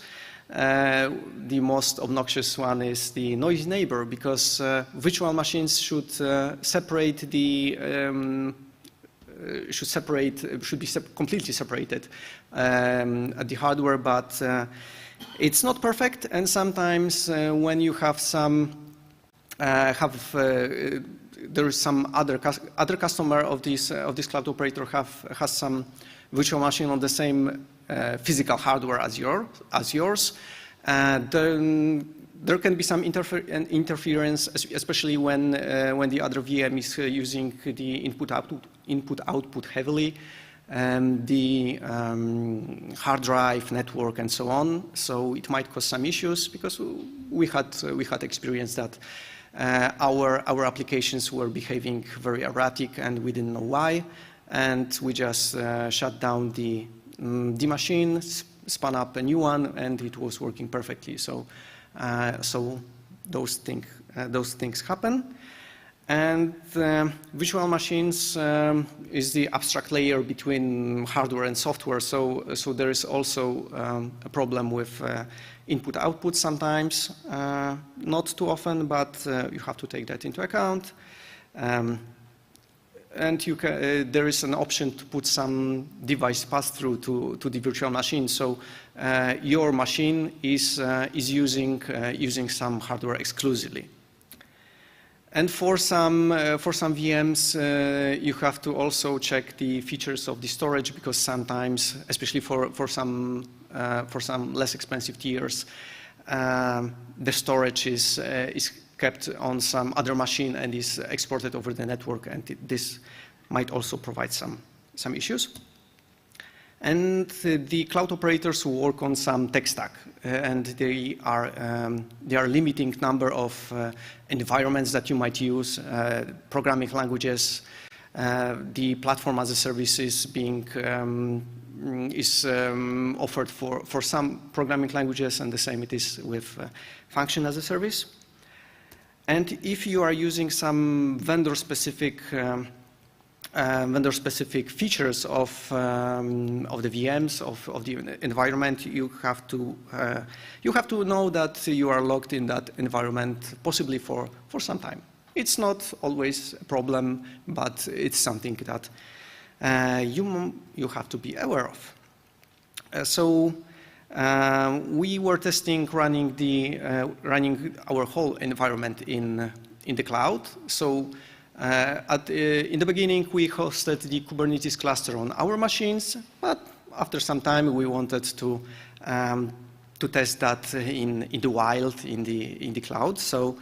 The most obnoxious one is the noisy neighbor, because virtual machines should separate the should be completely separated at the hardware, but it's not perfect. And sometimes when you have some there is some other customer of this cloud operator has some virtual machine on the same physical hardware as yours. There can be some interference, especially when the other VM is using the input-output heavily, the hard drive, network, and so on. So it might cause some issues, because we had experienced that our applications were behaving very erratic, and we didn't know why, and we just shut down the machine, spun up a new one, and it was working perfectly. So those things happen. And virtual machines is the abstract layer between hardware and software. So there is also a problem with input-output sometimes, not too often, but you have to take that into account. And there is an option to put some device pass-through to the virtual machine. So your machine is using some hardware exclusively. And for some VMs, you have to also check the features of the storage, because sometimes, especially for some less expensive tiers, the storage is kept on some other machine and is exported over the network, and this might also provide some issues. And the cloud operators work on some tech stack, and they are limiting number of environments that you might use, programming languages. The platform as a service is being offered for some programming languages, and the same it is with function as a service. And if you are using some vendor-specific features of the VMs of the environment, you have to know that you are logged in that environment possibly for some time. It's not always a problem, but it's something that you have to be aware of. We were testing running our whole environment in the cloud. So in the beginning, we hosted the Kubernetes cluster on our machines, but after some time, we wanted to test that in the wild, in the cloud. So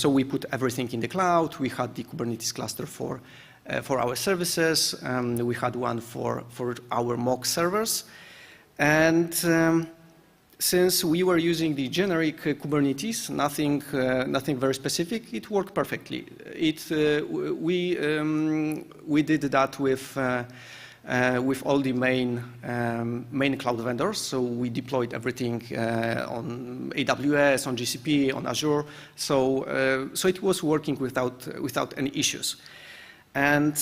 we put everything in the cloud. We had the Kubernetes cluster for our services. We had one for our mock servers. And since we were using the generic Kubernetes, nothing very specific, it worked perfectly. We did that with all the main cloud vendors. So we deployed everything on AWS, on GCP, on Azure. So it was working without any issues. And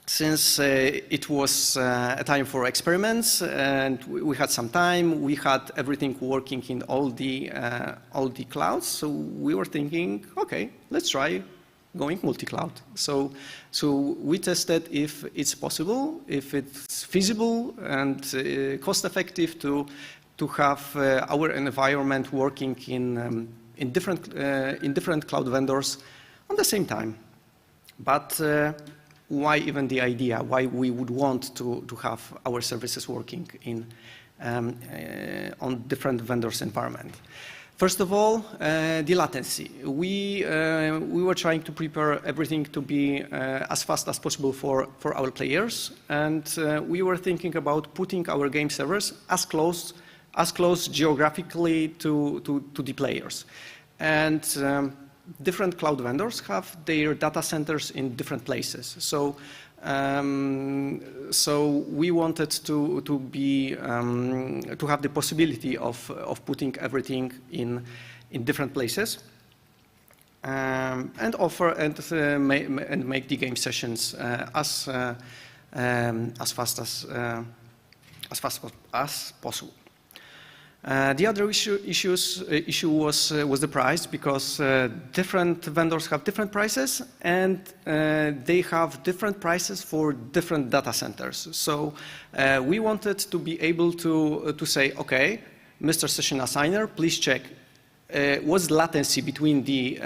since it was a time for experiments and we had some time, we had everything working in all the clouds. So we were thinking, okay, let's try going multi-cloud. So we tested if it's possible, if it's feasible and cost-effective to have our environment working in different cloud vendors on the same time. But why even the idea? Why we would want to have our services working on different vendors' environment? First of all, the latency. We were trying to prepare everything to be as fast as possible for our players, and we were thinking about putting our game servers as close geographically to the players. And different cloud vendors have their data centers in different places. So we wanted to have the possibility of putting everything in different places, and offer and make the game sessions as fast as possible. The other issue was the price, because different vendors have different prices, and they have different prices for different data centers. So we wanted to be able to say, okay, Mr. Session Assigner, please check what's the latency between the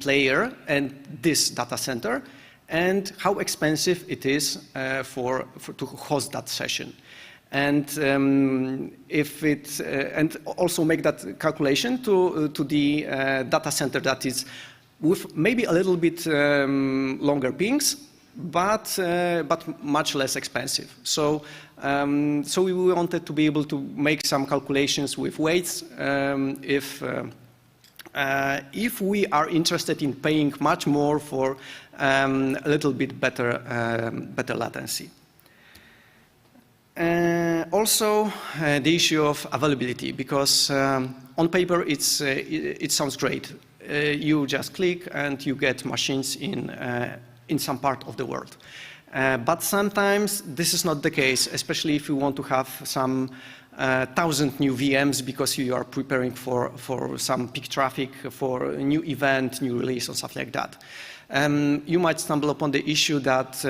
player and this data center, and how expensive it is to host that session. And and also make that calculation to the data center that is with maybe a little bit longer pings, but much less expensive. So we wanted to be able to make some calculations with weights if we are interested in paying much more for a little bit better latency. Also, the issue of availability, because on paper it sounds great. You just click and you get machines in some part of the world. But sometimes this is not the case, especially if you want to have some 1,000 new VMs because you are preparing for some peak traffic, for a new event, new release, or stuff like that. You might stumble upon the issue that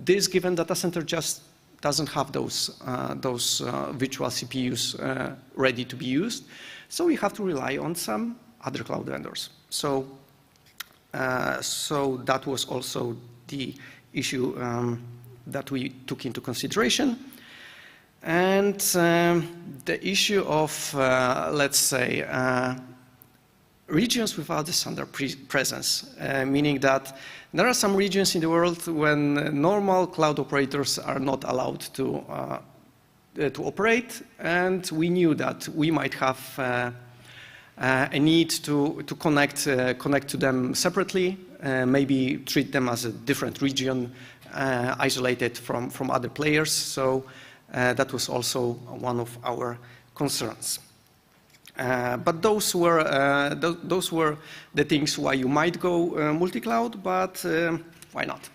this given data center just doesn't have those virtual CPUs ready to be used, so we have to rely on some other cloud vendors. So that was also the issue that we took into consideration. And the issue of, let's say, regions without the standard presence, meaning that there are some regions in the world when normal cloud operators are not allowed to operate, and we knew that we might have a need to connect to them separately, maybe treat them as a different region, isolated from other players. So that was also one of our concerns. But those were the things why you might go multi-cloud, but why not?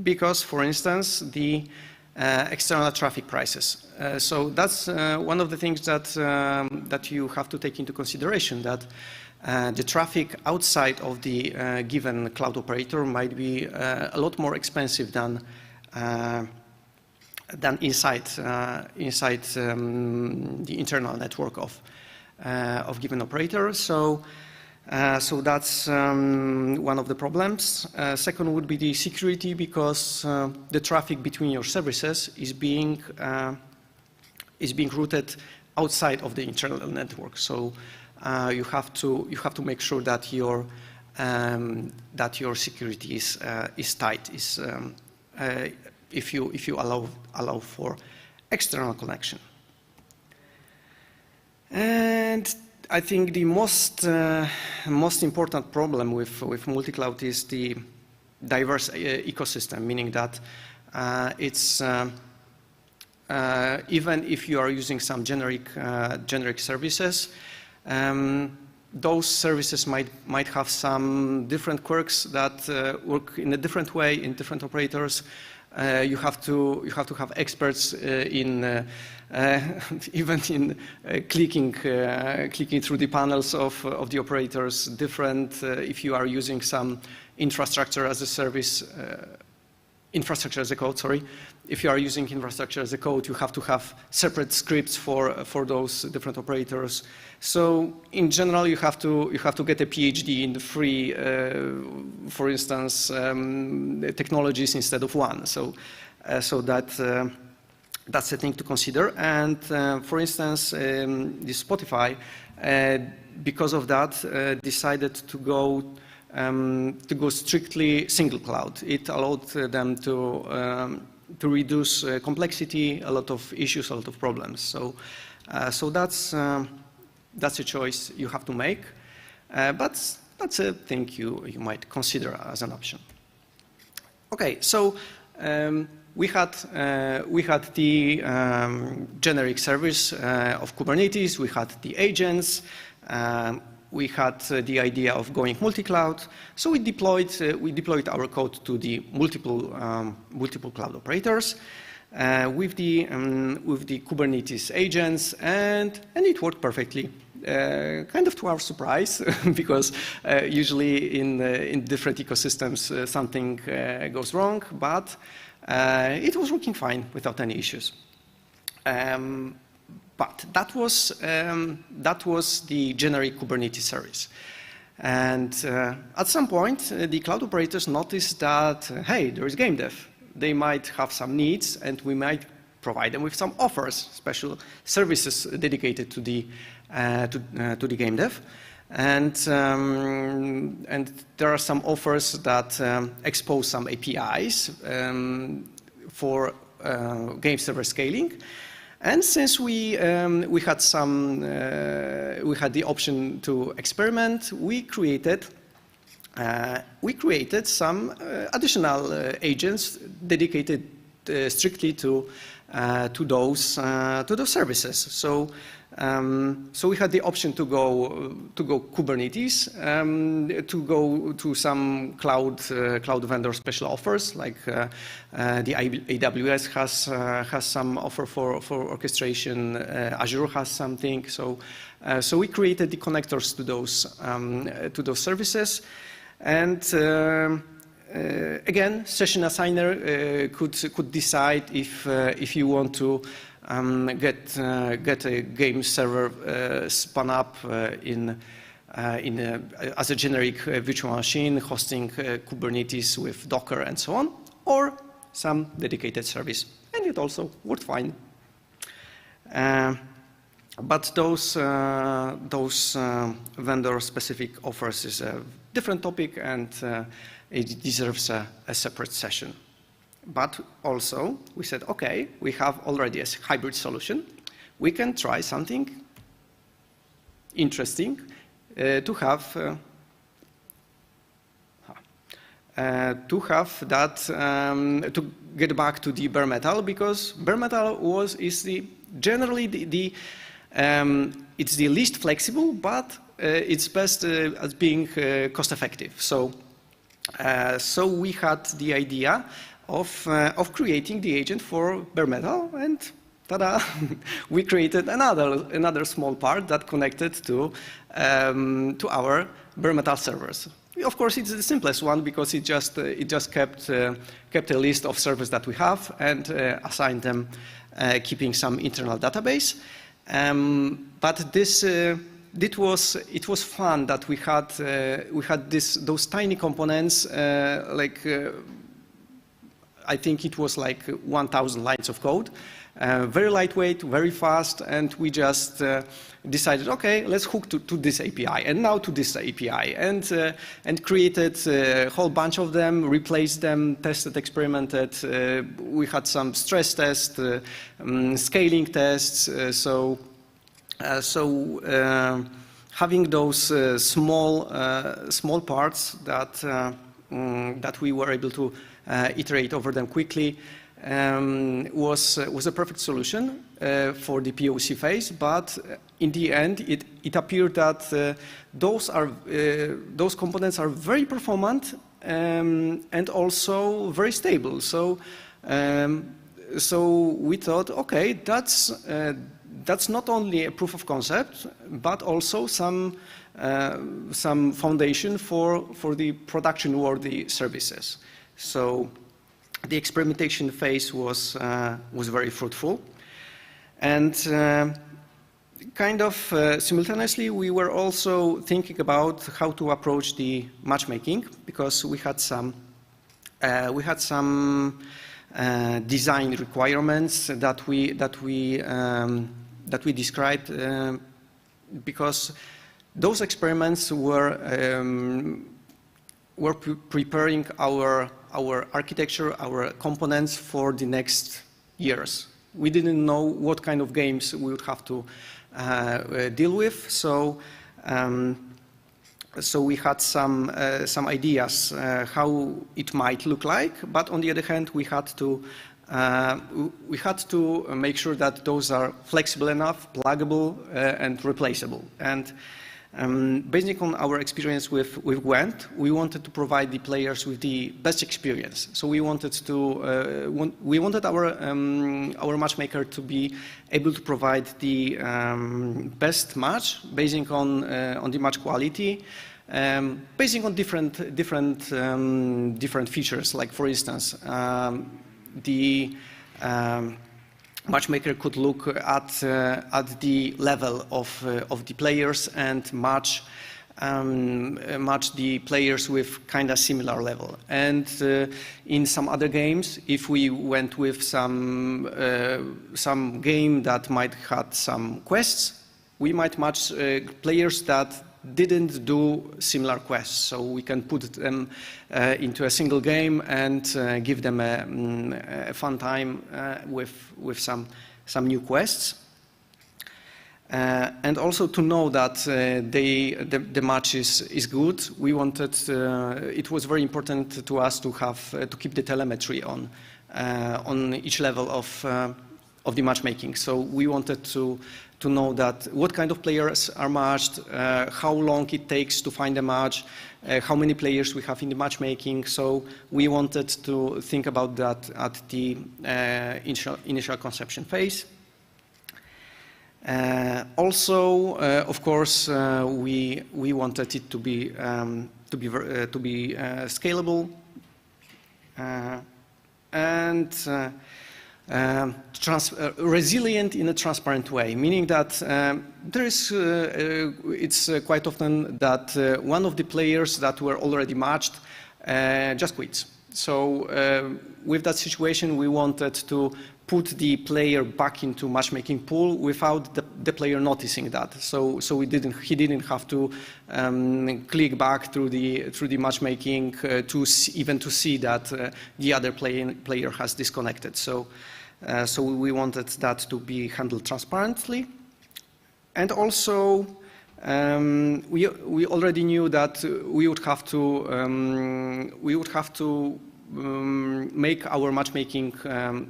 Because, for instance, the external traffic prices. So that's one of the things that you have to take into consideration, that the traffic outside of the given cloud operator might be a lot more expensive than inside the internal network of given operator. So that's one of the problems. Second would be the security, because the traffic between your services is being routed outside of the internal network. So you have to make sure that your security is tight. If you allow for external connection. And I think the most important problem with multi-cloud is the diverse ecosystem, meaning that it's even if you are using some generic services, those services might have some different quirks that work in a different way in different operators. You have to have experts in even in clicking through the panels of the operators. Different if you are using some infrastructure as a service, infrastructure as a code. Sorry, if you are using infrastructure as a code, you have to have separate scripts for those different operators. So in general, you have to get a PhD in the free, for instance, technologies instead of one. So that's a thing to consider. And for instance, the Spotify, because of that, decided to go strictly single cloud. It allowed them to reduce complexity, a lot of issues, a lot of problems. So that's that's a choice you have to make, but that's a thing you might consider as an option. Okay, so we had the generic service of Kubernetes, we had the agents, we had the idea of going multi-cloud, so we deployed our code to the multiple cloud operators with the Kubernetes agents, and it worked perfectly. Kind of to our surprise, because usually in different ecosystems something goes wrong, but it was working fine without any issues. But that was the generic Kubernetes service. And at some point, the cloud operators noticed that, hey, there is game dev. They might have some needs, and we might provide them with some offers, special services dedicated to the game dev. And there are some offers that expose some APIs for game server scaling. And since we had the option to experiment, we created some additional agents dedicated strictly to those services. So we had the option to go Kubernetes, to go to some cloud vendor special offers, like the AWS has some offer for orchestration. Azure has something. So we created the connectors to those services, and again, session assigner could decide if you want to get a game server spun up as a generic virtual machine hosting Kubernetes with Docker and so on, or some dedicated service, and it also worked fine. But those vendor-specific offers is a different topic, and it deserves a separate session. But also, we said, okay, we have already a hybrid solution. We can try something interesting to have that, to get back to the bare metal, because bare metal is generally it's the least flexible, but it's best as being cost effective. So we had the idea of creating the agent for bare metal, and ta-da! We created another small part that connected to our bare metal servers. Of course, it's the simplest one, because it just kept a list of servers that we have and assigned them, keeping some internal database. But it was fun that we had those tiny components, I think it was like 1,000 lines of code, very lightweight, very fast, and we just decided, okay, let's hook to this API, and now to this API, and created a whole bunch of them, replaced them, tested, experimented. We had some stress tests, scaling tests. So having those small parts that we were able to iterate over them quickly was a perfect solution for the POC phase. But in the end, it appeared that those components are very performant and also very stable. So we thought, okay, that's not only a proof of concept, but also some foundation for the production-worthy services. So the experimentation phase was very fruitful, and kind of simultaneously we were also thinking about how to approach the matchmaking, because we had some design requirements that we described, because those experiments were preparing our architecture, our components for the next years. We didn't know what kind of games we would have to deal with. So we had some ideas how it might look like, but on the other hand, we had to make sure that those are flexible enough, pluggable, and replaceable. And based on our experience with Gwent, we wanted to provide the players with the best experience. So we wanted our matchmaker to be able to provide the best match based on the match quality, based on different features. Like for instance, the matchmaker could look at the level of the players and match the players with kind of similar level. And in some other games, if we went with some game that might have some quests, we might match players that didn't do similar quests. So we can put them into a single game and give them a fun time with some new quests. And also to know that the match is good, we wanted, it was very important to us to keep the telemetry on each level of the matchmaking. So we wanted to know that what kind of players are matched, how long it takes to find a match, how many players we have in the matchmaking. So we wanted to think about that at the initial conception phase. Also, of course, we wanted it to be scalable and resilient in a transparent way, meaning that it's quite often that one of the players that were already matched just quits. So with that situation, we wanted to put the player back into matchmaking pool without the player noticing that. So he didn't have to click back through the matchmaking even to see that the other player has disconnected. So we wanted that to be handled transparently, and also we already knew that we would have to make our matchmaking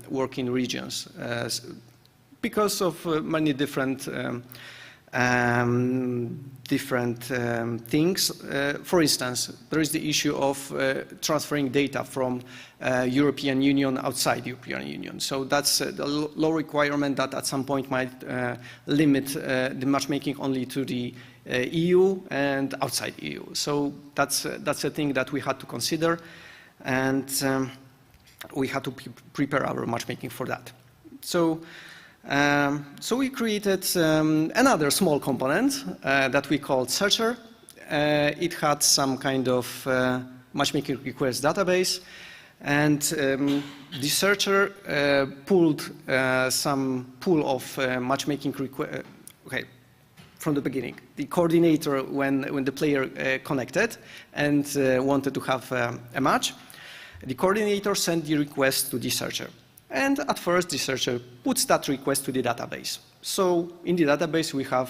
work in regions because of many different things. For instance, there is the issue of transferring data from European Union outside European Union. So that's a law requirement that at some point might limit the matchmaking only to the EU and outside EU. So that's a thing that we had to consider, and we had to prepare our matchmaking for that. So we created another small component that we called Searcher. It had some kind of matchmaking request database, and the Searcher pulled some pool of matchmaking requests. Okay, from the beginning, the coordinator, when the player connected and wanted to have a match, the coordinator sent the request to the Searcher. And at first, the Searcher puts that request to the database. So in the database, we have,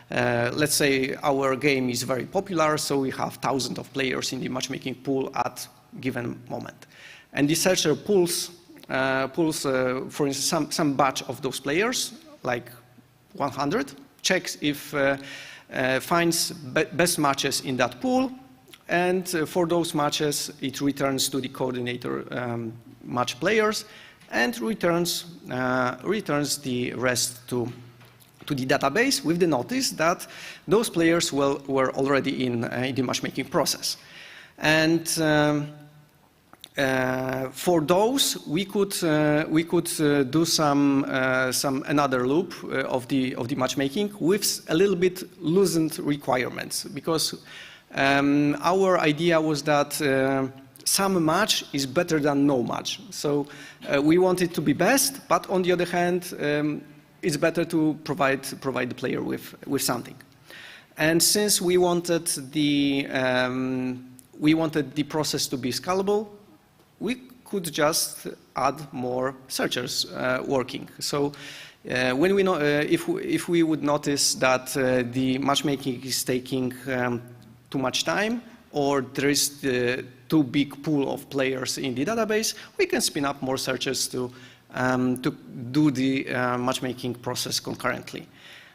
let's say our game is very popular, so we have thousands of players in the matchmaking pool at a given moment. And the Searcher pulls for instance, some batch of those players, like 100, checks if finds best matches in that pool, and for those matches, it returns to the coordinator match players, and returns the rest to the database with the notice that those players were already in the matchmaking process. And for those, we could do another loop of the matchmaking with a little bit loosened requirements, because our idea was that some match is better than no match. So we want it to be best, but on the other hand, it's better to provide the player with something. And since we wanted the process to be scalable, we could just add more searchers working. So When we know, if we would notice that the matchmaking is taking too much time, or there is too big pool of players in the database, we can spin up more searches to do the matchmaking process concurrently.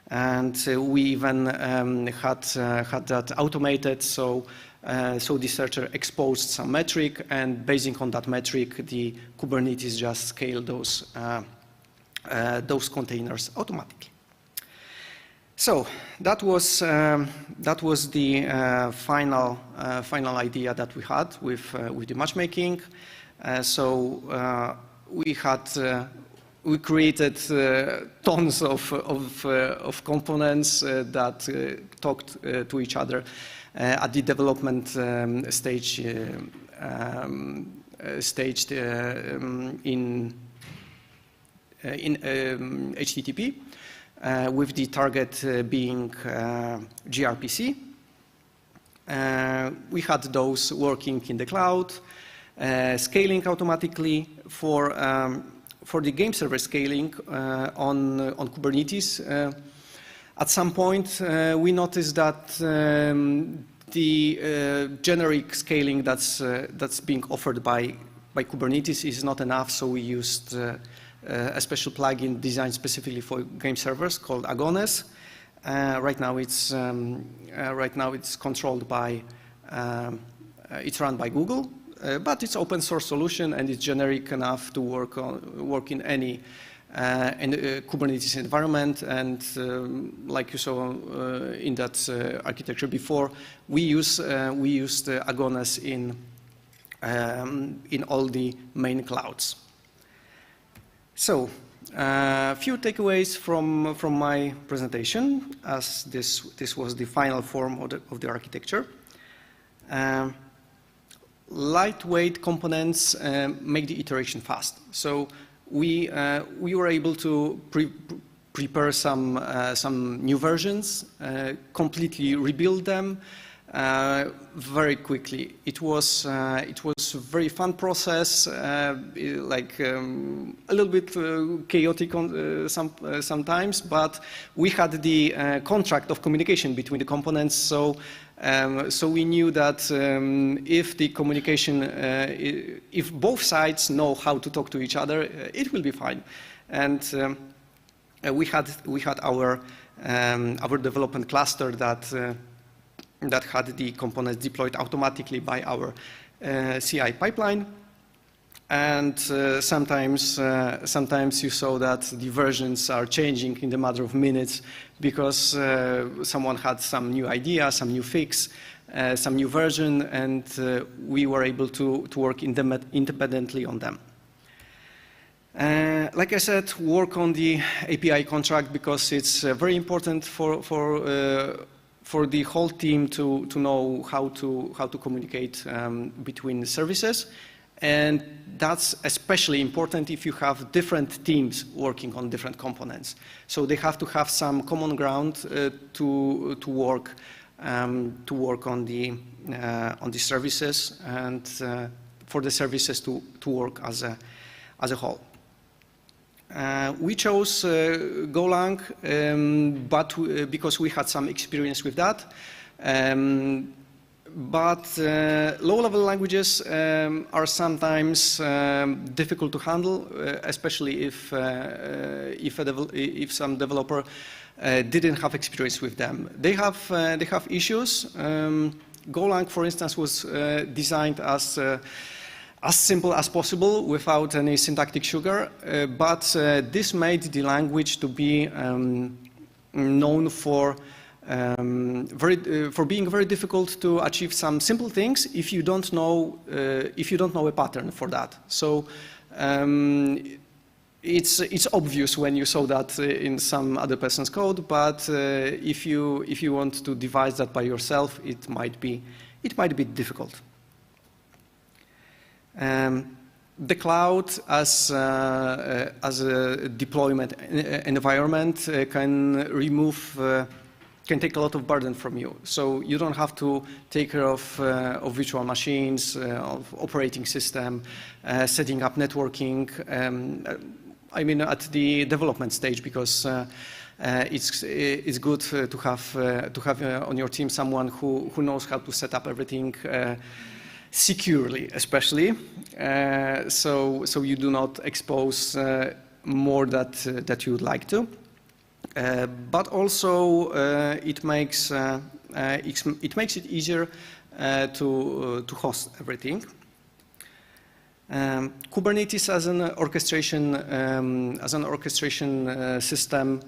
And we even had that automated, so the searcher exposed some metric, and basing on that metric, the Kubernetes just scaled those containers automatically. So that was the final idea that we had with the matchmaking. We created tons of components that talked to each other at the development stage in HTTP, with the target being gRPC. We had those working in the cloud, scaling automatically for the game server scaling on Kubernetes. At some point, we noticed that the generic scaling that's being offered by Kubernetes is not enough, so we used a special plugin designed specifically for game servers called Agones. Right now it's controlled by it's run by Google, but it's open source solution and it's generic enough to work in any Kubernetes environment. And like you saw in that architecture before, we used Agones in all the main clouds. So, a few takeaways from my presentation, as this was the final form of the architecture. Lightweight components make the iteration fast. So we were able to prepare some new versions, completely rebuild them very quickly. It was a very fun process, like a little bit chaotic sometimes, but we had the contract of communication between the components, so we knew that if the communication, if both sides know how to talk to each other, it will be fine. And we had our development cluster that had the components deployed automatically by our CI pipeline. And sometimes you saw that the versions are changing in the matter of minutes because someone had some new idea, some new fix, some new version, and we were able to work independently on them. Like I said, work on the API contract because it's very important for the whole team to know how to communicate between services. And that's especially important if you have different teams working on different components. So they have to have some common ground to work on the services and for the services to work as a whole. We chose Golang, but because we had some experience with that. But low-level languages are sometimes difficult to handle, especially if some developer didn't have experience with them. They have issues. Golang, for instance, was designed as simple as possible without any syntactic sugar, but this made the language to be known for being very difficult to achieve some simple things if you don't know a pattern for that. So it's obvious when you saw that in some other person's code, but if you want to devise that by yourself, it might be difficult. The cloud as a deployment environment can take a lot of burden from you. So you don't have to take care of virtual machines, of operating system, setting up networking. I mean, at the development stage, because it's good to have on your team someone who knows how to set up everything securely, especially, so you do not expose more that you would like to. But also it makes it easier to host everything. Kubernetes as an orchestration system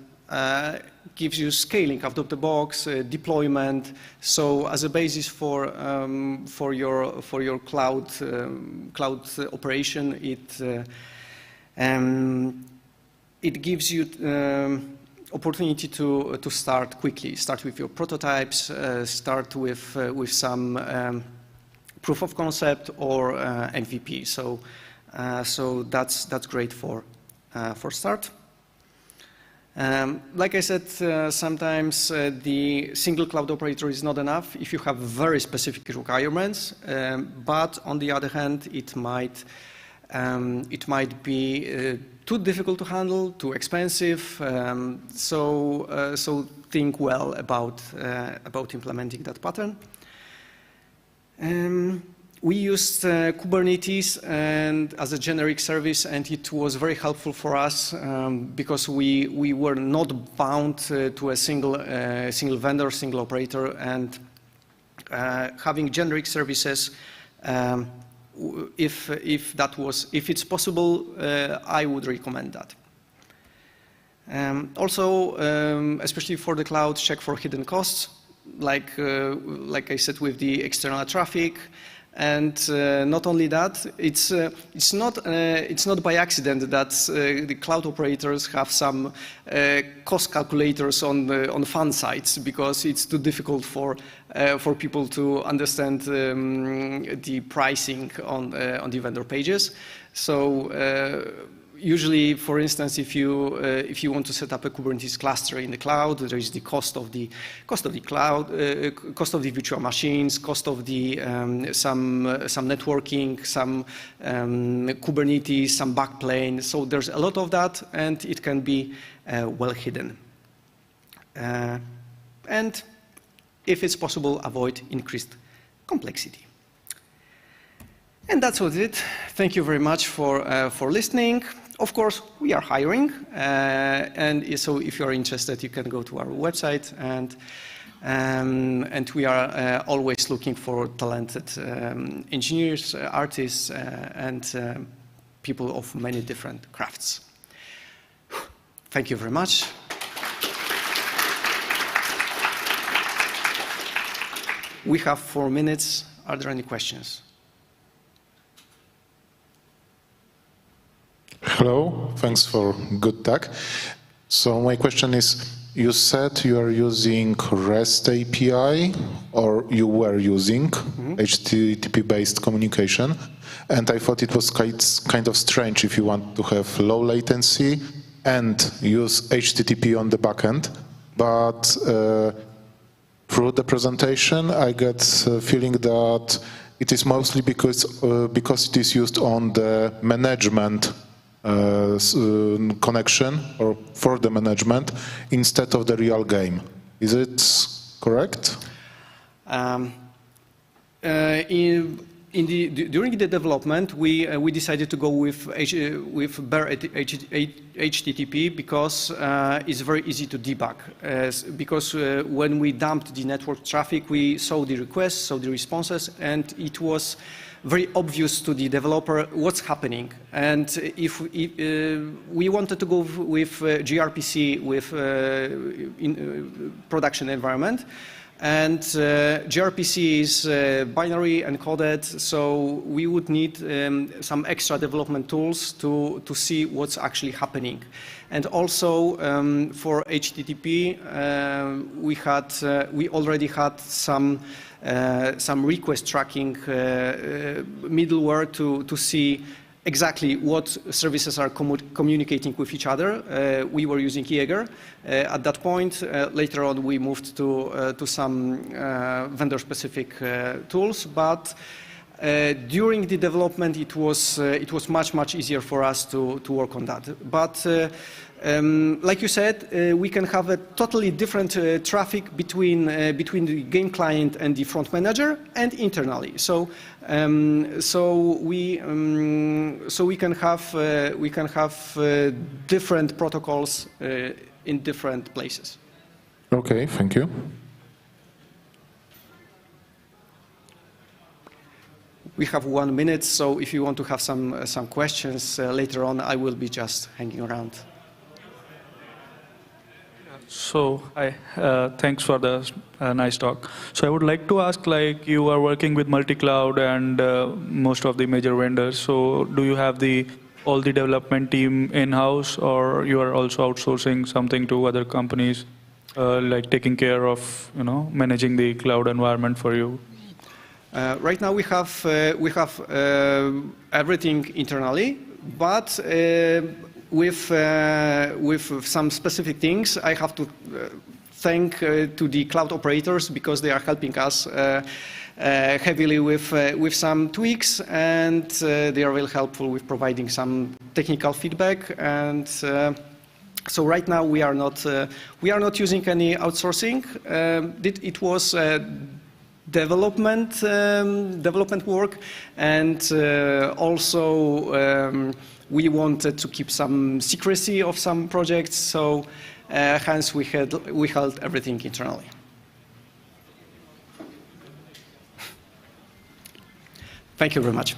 gives you scaling out of the box, deployment. So as a basis for your cloud operation, it gives you opportunity to start quickly. Start with your prototypes. Start with some proof of concept or MVP. So that's great for start. Like I said, sometimes the single cloud operator is not enough if you have very specific requirements. But on the other hand, it might be too difficult to handle, too expensive. So think well about implementing that pattern. We used Kubernetes and as a generic service, and it was very helpful for us because we were not bound to a single vendor, single operator, and having generic services. If it's possible, I would recommend that. Also, especially for the cloud, check for hidden costs, like I said, with the external traffic. And not only that, it's not by accident that the cloud operators have some cost calculators on fan sites, because it's too difficult for people to understand the pricing on the vendor pages. So usually, for instance, if you want to set up a Kubernetes cluster in the cloud, there is the cost of the cloud, cost of the virtual machines, cost of the some networking, some Kubernetes, some backplane. So there's a lot of that, and it can be well hidden. And if it's possible, avoid increased complexity. And that's what it. Thank you very much for listening. Of course, we are hiring, and so if you are interested, you can go to our website, and we are always looking for talented engineers, artists, and people of many different crafts. Thank you very much. We have 4 minutes. Are there any questions? Hello, thanks for good talk. So my question is, you said you are using REST API, or you were using HTTP-based communication, and I thought it was kind of strange if you want to have low latency and use HTTP on the backend, but through the presentation I get the feeling that it is mostly because it is used on the management connection, or for the management, instead of the real game. Is it correct? During the development, we decided to go with bare HTTP because it's very easy to debug. Because when we dumped the network traffic, we saw the requests, saw the responses, and it was very obvious to the developer what's happening. And if we wanted to go with gRPC with in production environment, and gRPC is binary encoded, so we would need some extra development tools to see what's actually happening. And also for HTTP, we already had some request tracking middleware to see exactly what services are communicating with each other. We were using Jaeger at that point. Later on, we moved to some vendor-specific tools, but during the development, it was much easier for us to work on that. But like you said, we can have a totally different traffic between the game client and the front manager, and internally. So we can have different protocols in different places. Okay, thank you. We have 1 minute, so if you want to have some questions later on, I will be just hanging around. So, thanks for the nice talk. So I would like to ask, like, you are working with multi-cloud and most of the major vendors. So do you have all the development team in-house, or you are also outsourcing something to other companies, like taking care of, managing the cloud environment for you? Right now we have everything internally, but with some specific things, I have to thank to the cloud operators, because they are helping us heavily with some tweaks, and they are really helpful with providing some technical feedback. And so right now we are not using any outsourcing. It was development work, and also we wanted to keep some secrecy of some projects, so hence we held everything internally. Thank you very much.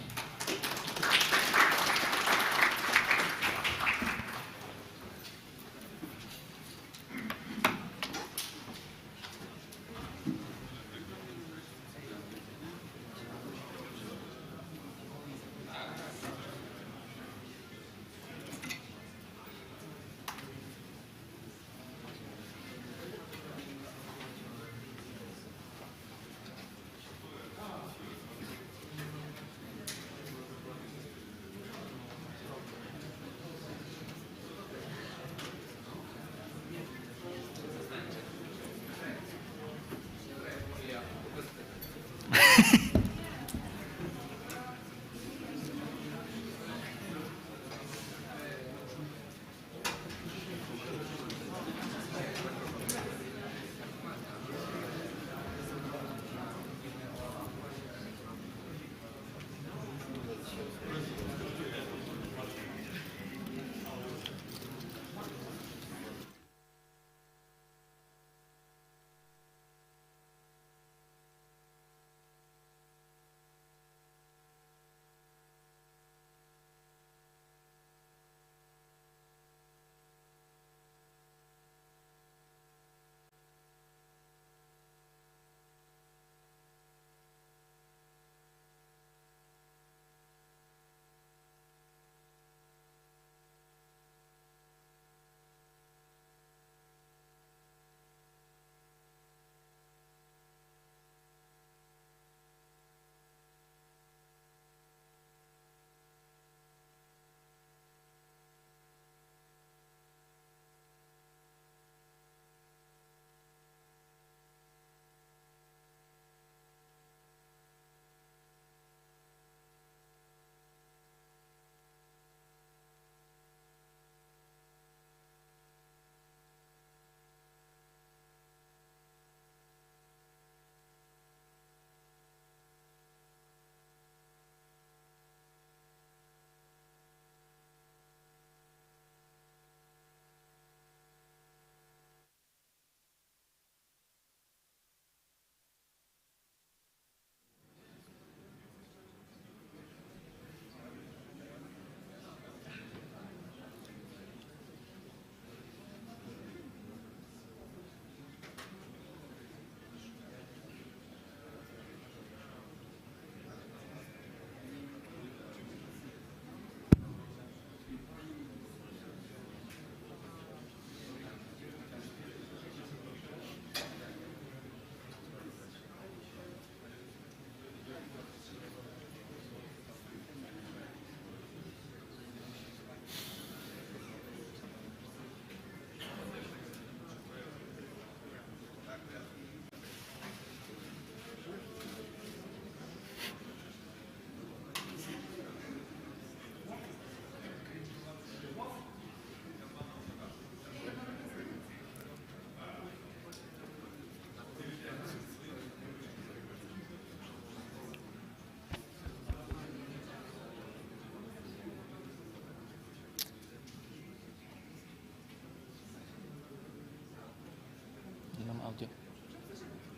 audio.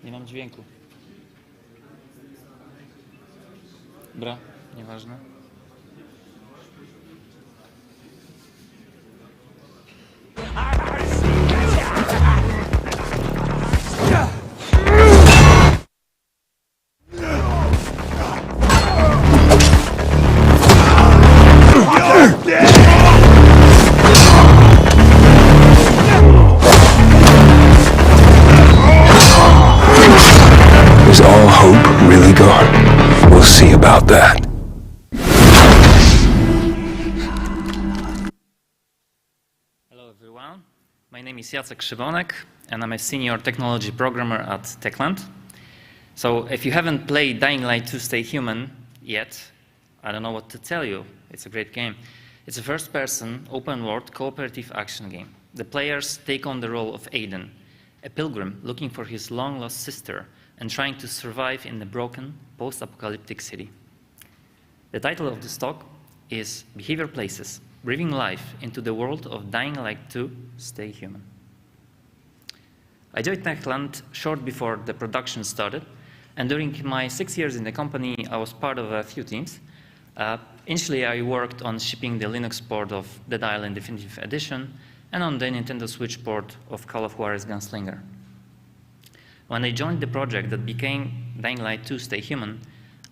Nie mam dźwięku. Dobra, nieważne. Is all hope really gone? We'll see about that. Hello everyone, my name is Jacek Krzywonek and I'm a senior technology programmer at Techland. So if you haven't played Dying Light 2 Stay Human yet, I don't know what to tell you. It's a great game. It's a first-person, open-world, cooperative action game. The players take on the role of Aiden, a pilgrim looking for his long-lost sister and trying to survive in the broken, post-apocalyptic city. The title of this talk is Behavior Places, Breathing Life into the World of Dying Light 2 Stay Human. I joined Techland short before the production started, and during my 6 years in the company, I was part of a few teams. Initially, I worked on shipping the Linux port of Dead Island Definitive Edition and on the Nintendo Switch port of Call of Juarez Gunslinger. When I joined the project that became Dying Light 2 Stay Human,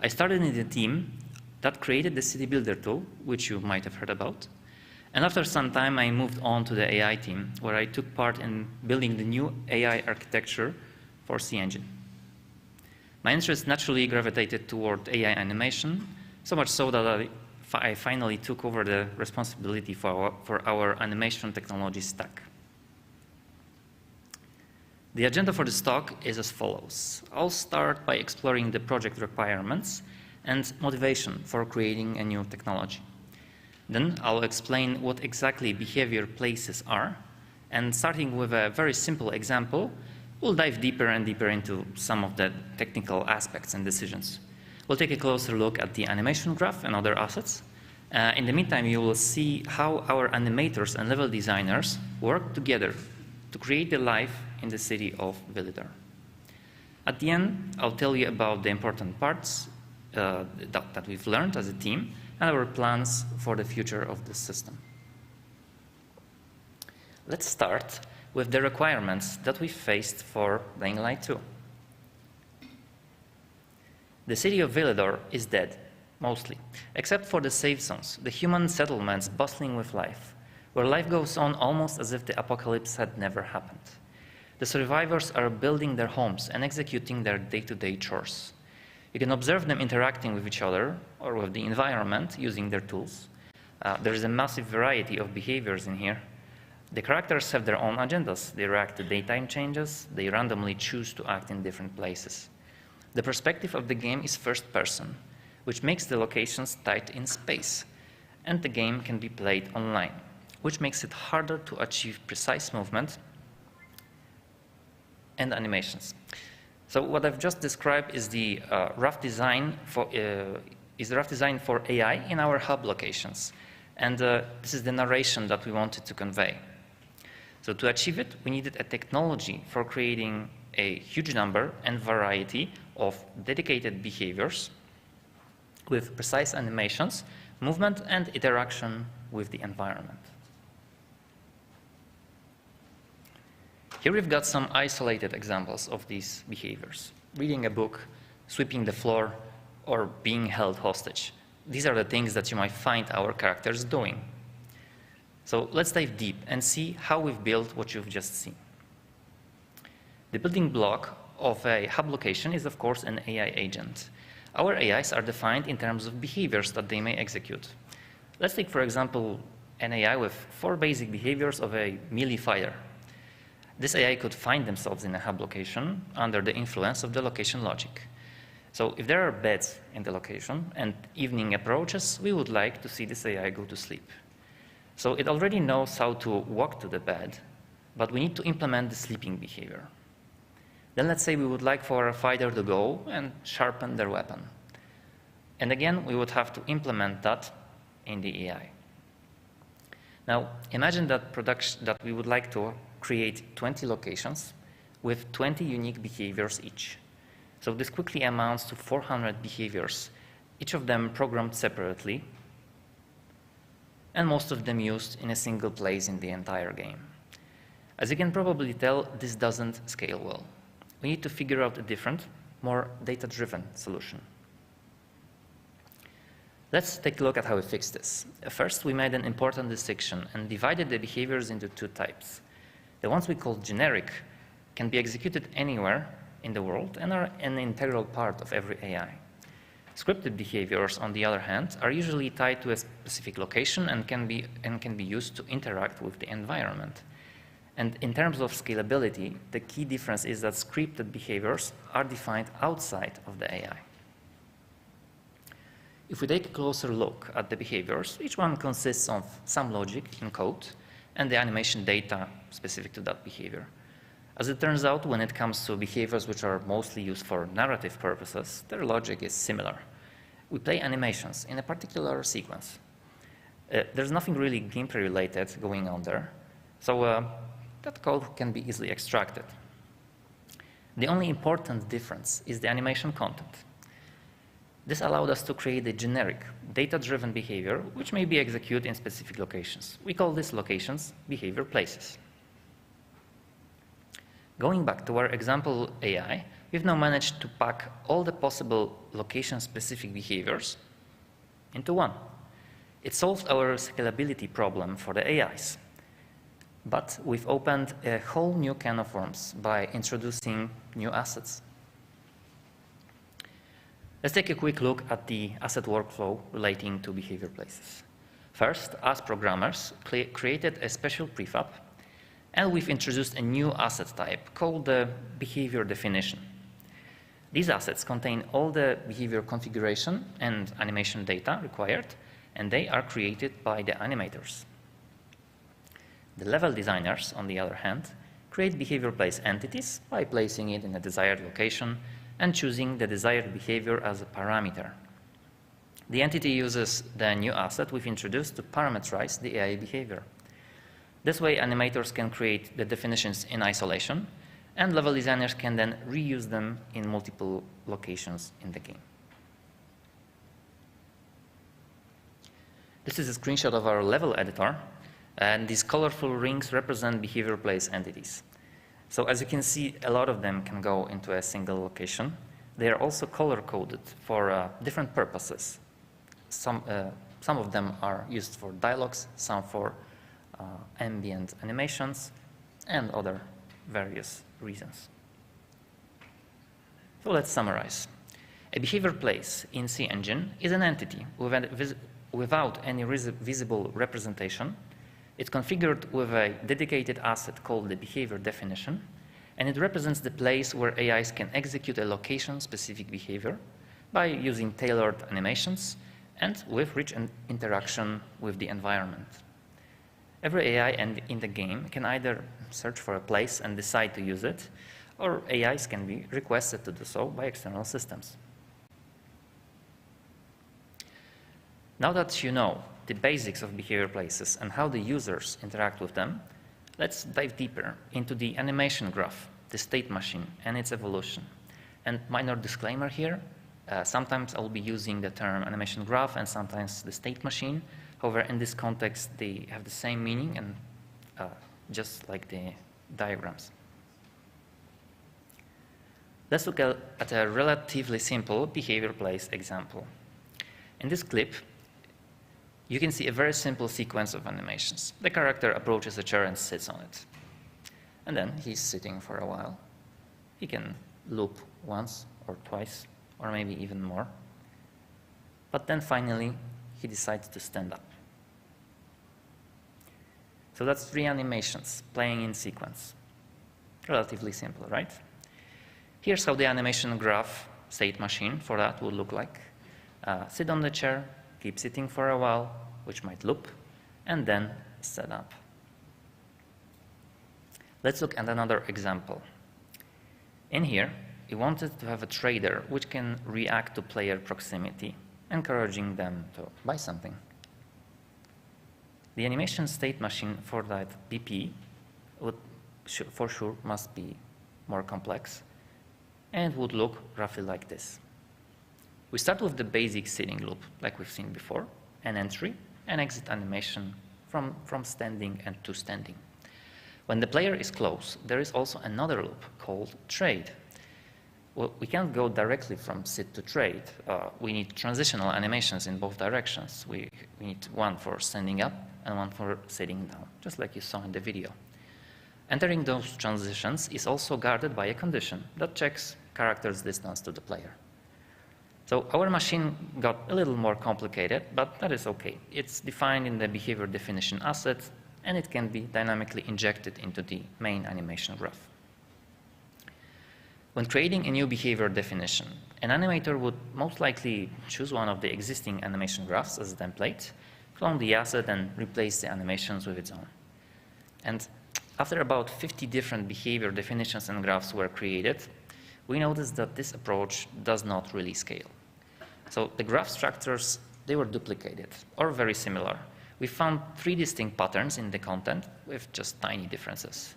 I started in the team that created the City Builder tool, which you might have heard about. And after some time, I moved on to the AI team, where I took part in building the new AI architecture for CEngine. My interest naturally gravitated toward AI animation, so much so that I finally took over the responsibility for our animation technology stack. The agenda for this talk is as follows. I'll start by exploring the project requirements and motivation for creating a new technology. Then I'll explain what exactly behavior places are, and starting with a very simple example, we'll dive deeper and deeper into some of the technical aspects and decisions. We'll take a closer look at the animation graph and other assets. In the meantime, you will see how our animators and level designers work together to create the life in the city of Villedor. At the end, I'll tell you about the important parts that we've learned as a team and our plans for the future of the system. Let's start with the requirements that we faced for Dying Light 2. The city of Villedor is dead, mostly, except for the safe zones, the human settlements bustling with life, where life goes on almost as if the apocalypse had never happened. The survivors are building their homes and executing their day-to-day chores. You can observe them interacting with each other or with the environment using their tools. There is a massive variety of behaviors in here. The characters have their own agendas. They react to daytime changes. They randomly choose to act in different places. The perspective of the game is first person, which makes the locations tight in space, and the game can be played online, which makes it harder to achieve precise movement and animations. So what I've just described is the rough design for AI in our hub locations, and this is the narration that we wanted to convey. So to achieve it, we needed a technology for creating a huge number and variety of dedicated behaviors with precise animations, movement, and interaction with the environment. Here we've got some isolated examples of these behaviors. Reading a book, sweeping the floor, or being held hostage. These are the things that you might find our characters doing. So let's dive deep and see how we've built what you've just seen. The building block of a hub location is, of course, an AI agent. Our AIs are defined in terms of behaviors that they may execute. Let's take, for example, an AI with 4 basic behaviors of a melee fighter. This AI could find themselves in a hub location under the influence of the location logic. So if there are beds in the location and evening approaches, we would like to see this AI go to sleep. So it already knows how to walk to the bed, but we need to implement the sleeping behavior. Then let's say we would like for a fighter to go and sharpen their weapon. And again, we would have to implement that in the AI. Now, imagine that we would like to create 20 locations with 20 unique behaviors each. So this quickly amounts to 400 behaviors, each of them programmed separately, and most of them used in a single place in the entire game. As you can probably tell, this doesn't scale well. We need to figure out a different, more data-driven solution. Let's take a look at how we fixed this. First, we made an important distinction and divided the behaviors into two types. The ones we call generic can be executed anywhere in the world and are an integral part of every AI. Scripted behaviors, on the other hand, are usually tied to a specific location and can be used to interact with the environment. And in terms of scalability, the key difference is that scripted behaviors are defined outside of the AI. If we take a closer look at the behaviors, each one consists of some logic in code and the animation data specific to that behavior. As it turns out, when it comes to behaviors which are mostly used for narrative purposes, their logic is similar. We play animations in a particular sequence. There's nothing really gameplay related going on there, so that code can be easily extracted. The only important difference is the animation content. This allowed us to create a generic, data-driven behavior which may be executed in specific locations. We call these locations behavior places. Going back to our example AI, we've now managed to pack all the possible location-specific behaviors into one. It solved our scalability problem for the AIs. But we've opened a whole new can of worms by introducing new assets. Let's take a quick look at the asset workflow relating to behavior places. First, as programmers, created a special prefab, and we've introduced a new asset type called the behavior definition. These assets contain all the behavior configuration and animation data required, and they are created by the animators. The level designers, on the other hand, create behavior place entities by placing it in a desired location and choosing the desired behavior as a parameter. The entity uses the new asset we've introduced to parameterize the AI behavior. This way, animators can create the definitions in isolation, and level designers can then reuse them in multiple locations in the game. This is a screenshot of our level editor, and these colorful rings represent behavior place entities. So as you can see, a lot of them can go into a single location. They are also color-coded for different purposes. Some of them are used for dialogues, some for ambient animations, and other various reasons. So let's summarize. A behavior place in CEngine is an entity without any visible representation. It's configured with a dedicated asset called the behavior definition, and it represents the place where AIs can execute a location-specific behavior by using tailored animations and with rich interaction with the environment. Every AI in the game can either search for a place and decide to use it, or AIs can be requested to do so by external systems. Now that you know the basics of behavior places and how the users interact with them, let's dive deeper into the animation graph, the state machine, and its evolution. And minor disclaimer here, sometimes I'll be using the term animation graph and sometimes the state machine. However, in this context, they have the same meaning, and just like the diagrams. Let's look at a relatively simple behavior place example. In this clip, you can see a very simple sequence of animations. The character approaches a chair and sits on it. And then he's sitting for a while. He can loop once or twice, or maybe even more. But then finally, he decides to stand up. So that's 3 animations playing in sequence. Relatively simple, right? Here's how the animation graph state machine for that would look like. Sit on the chair, keep sitting for a while, which might loop, and then stand up. Let's look at another example. In here, we wanted to have a trader which can react to player proximity, encouraging them to buy something. The animation state machine for that BP would for sure must be more complex, and it would look roughly like this. We start with the basic sitting loop, like we've seen before, an entry and exit animation from standing and to standing. When the player is close, there is also another loop called trade. Well, we can't go directly from sit to trade. We need transitional animations in both directions. We need one for standing up and one for sitting down, just like you saw in the video. Entering those transitions is also guarded by a condition that checks character's distance to the player. So our machine got a little more complicated, but that is okay. It's defined in the behavior definition asset, and it can be dynamically injected into the main animation graph. When creating a new behavior definition, an animator would most likely choose one of the existing animation graphs as a template, clone the asset, and replace the animations with its own. And after about 50 different behavior definitions and graphs were created, we noticed that this approach does not really scale. So the graph structures, they were duplicated or very similar. We found 3 distinct patterns in the content with just tiny differences.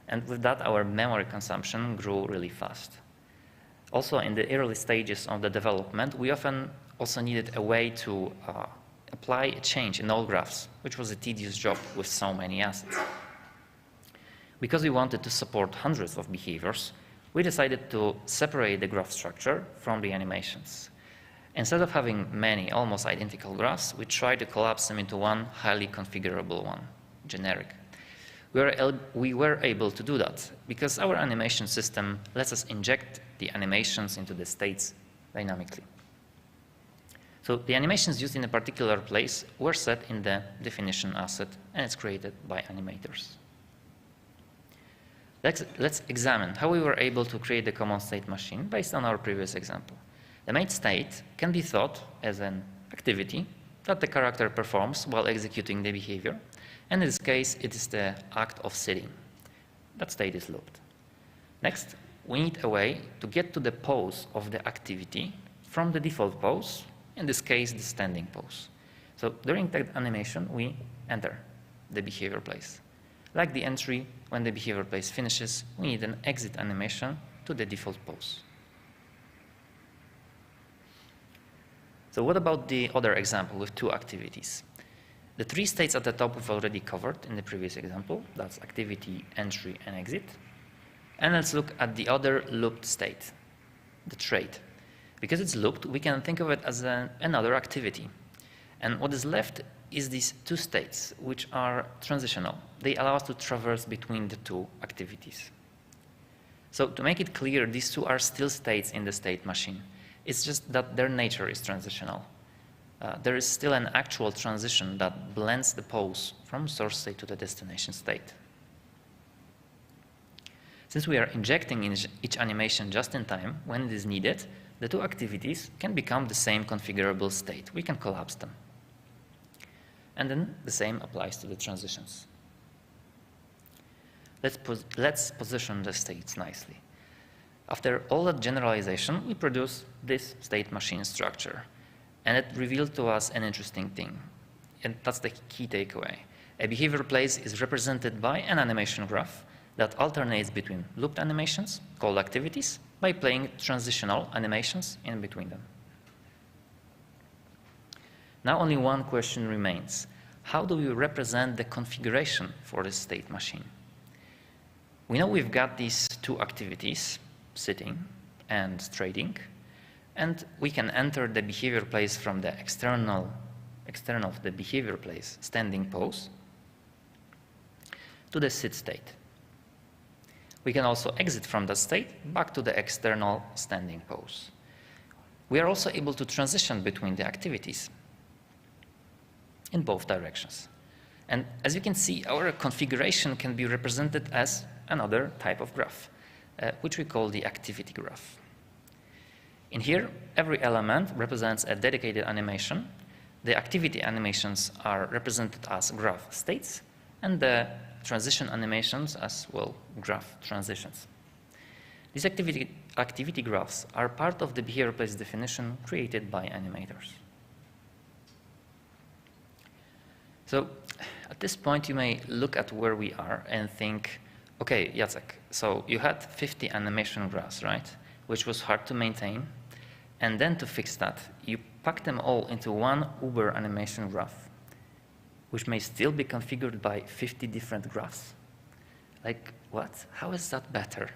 And with that, our memory consumption grew really fast. Also, in the early stages of the development, we often also needed a way to apply a change in all graphs, which was a tedious job with so many assets. Because we wanted to support hundreds of behaviors, we decided to separate the graph structure from the animations. Instead of having many almost identical graphs, we tried to collapse them into one highly configurable one, generic. We were able to do that because our animation system lets us inject the animations into the states dynamically. So the animations used in a particular place were set in the definition asset, and it's created by animators. Let's examine how we were able to create the common state machine based on our previous example. The main state can be thought as an activity that the character performs while executing the behavior. And in this case, it is the act of sitting. That state is looped. Next, we need a way to get to the pose of the activity from the default pose, in this case, the standing pose. So during that animation, we enter the behavior place. Like the entry, when the behavior place finishes, we need an exit animation to the default pose. So what about the other example with 2 activities? The 3 states at the top we've already covered in the previous example. That's activity, entry, and exit. And let's look at the other looped state, the trade. Because it's looped, we can think of it as another activity. And what is left is these 2 states, which are transitional. They allow us to traverse between the 2 activities. So to make it clear, these 2 are still states in the state machine. It's just that their nature is transitional. There is still an actual transition that blends the pose from source state to the destination state. Since we are injecting in each animation just in time when it is needed, the 2 activities can become the same configurable state. We can collapse them. And then the same applies to the transitions. Let's position the states nicely. After all that generalization, we produce this state machine structure. And it revealed to us an interesting thing. And that's the key takeaway. A behavior place is represented by an animation graph that alternates between looped animations, called activities, by playing transitional animations in between them. Now only one question remains. How do we represent the configuration for this state machine? We know we've got these 2 activities, sitting and trading, and we can enter the behavior place from the external to the behavior place, standing pose, to the sit state. We can also exit from that state back to the external standing pose. We are also able to transition between the activities in both directions. And as you can see, our configuration can be represented as another type of graph, which we call the activity graph. In here, every element represents a dedicated animation. The activity animations are represented as graph states, and the transition animations as, well, graph transitions. These activity graphs are part of the behavior place definition created by animators. So at this point, you may look at where we are and think, Okay, Jacek, so you had 50 animation graphs, right? Which was hard to maintain. And then to fix that, you pack them all into one Uber animation graph, which may still be configured by 50 different graphs. Like, what? How is that better?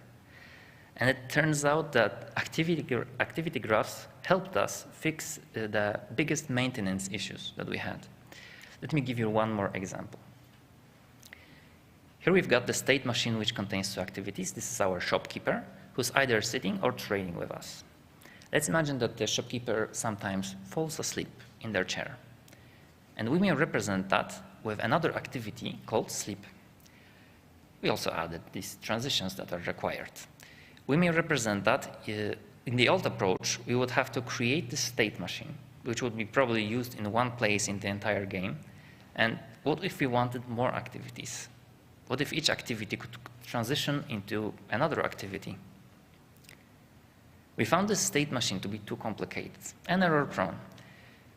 And it turns out that activity graphs helped us fix the biggest maintenance issues that we had. Let me give you one more example. Here we've got the state machine which contains two activities. This is our shopkeeper, who's either sitting or trading with us. Let's imagine that the shopkeeper sometimes falls asleep in their chair. And we may represent that with another activity called sleep. We also added these transitions that are required. We may represent that in the old approach, we would have to create the state machine, which would be probably used in one place in the entire game. And what if we wanted more activities? What if each activity could transition into another activity? We found this state machine to be too complicated and error-prone.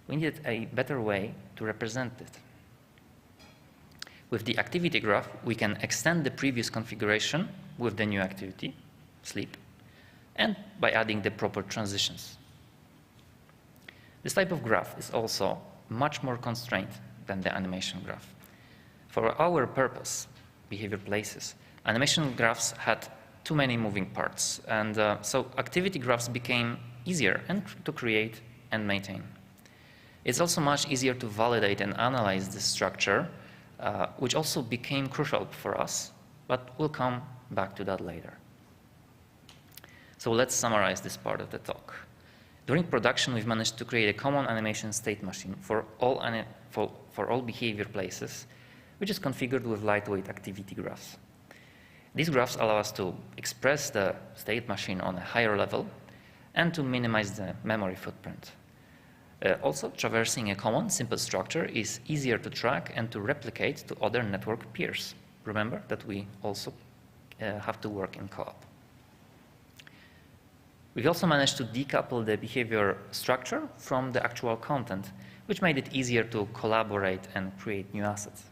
We needed a better way to represent it. With the activity graph, we can extend the previous configuration with the new activity, sleep, and by adding the proper transitions. This type of graph is also much more constrained than the animation graph. For our purpose, behavior places, animation graphs had too many moving parts, and so activity graphs became easier to create and maintain. It's also much easier to validate and analyze this structure, which also became crucial for us, but we'll come back to that later. So let's summarize this part of the talk. During production, we've managed to create a common animation state machine for all behavior places, which is configured with lightweight activity graphs. These graphs allow us to express the state machine on a higher level and to minimize the memory footprint. Also, traversing a common, simple structure is easier to track and to replicate to other network peers. Remember that we also have to work in co-op. We've also managed to decouple the behavior structure from the actual content, which made it easier to collaborate and create new assets.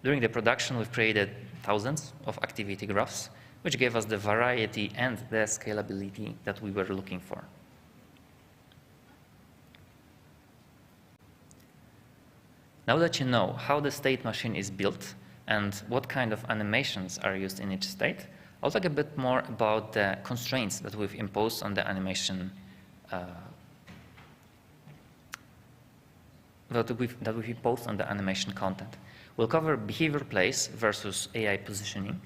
During the production, we've created thousands of activity graphs, which gave us the variety and the scalability that we were looking for. Now that you know how the state machine is built and what kind of animations are used in each state, I'll talk a bit more about the constraints that we've imposed on the animation that we've imposed on the animation content. We'll cover behavior place versus AI positioning,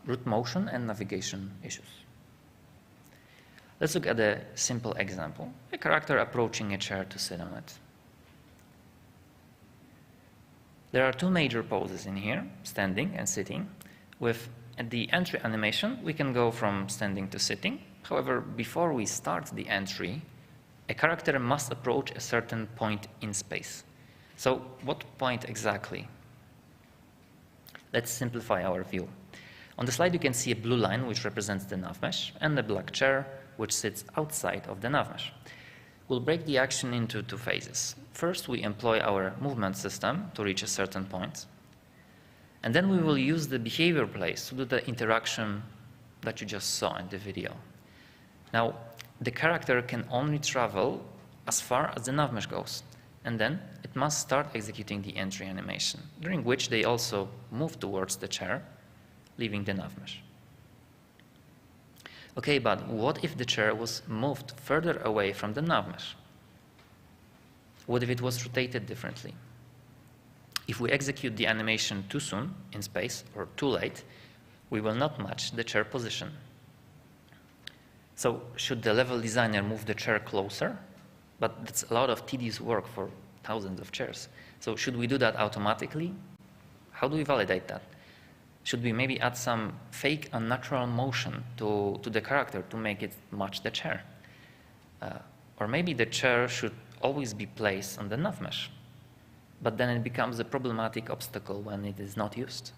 root motion, and navigation issues. Let's look at a simple example, a character approaching a chair to sit on it. There are two major poses in here, standing and sitting. With the entry animation, we can go from standing to sitting. However, before we start the entry, a character must approach a certain point in space. So what point exactly? Let's simplify our view. On the slide, you can see a blue line, which represents the nav mesh, and a black chair, which sits outside of the nav mesh. We'll break the action into two phases. First, we employ our movement system to reach a certain point. And then we will use the behavior place to do the interaction that you just saw in the video. Now, the character can only travel as far as the nav mesh goes. And then it must start executing the entry animation, during which they also move towards the chair, leaving the nav mesh. Okay, but what if the chair was moved further away from the nav mesh? What if it was rotated differently? If we execute the animation too soon in space or too late, we will not match the chair position. So should the level designer move the chair closer? But that's a lot of tedious work for thousands of chairs. So should we do that automatically? How do we validate that? Should we maybe add some fake unnatural motion to the character to make it match the chair? Or maybe the chair should always be placed on the nav mesh, but then it becomes a problematic obstacle when it is not used.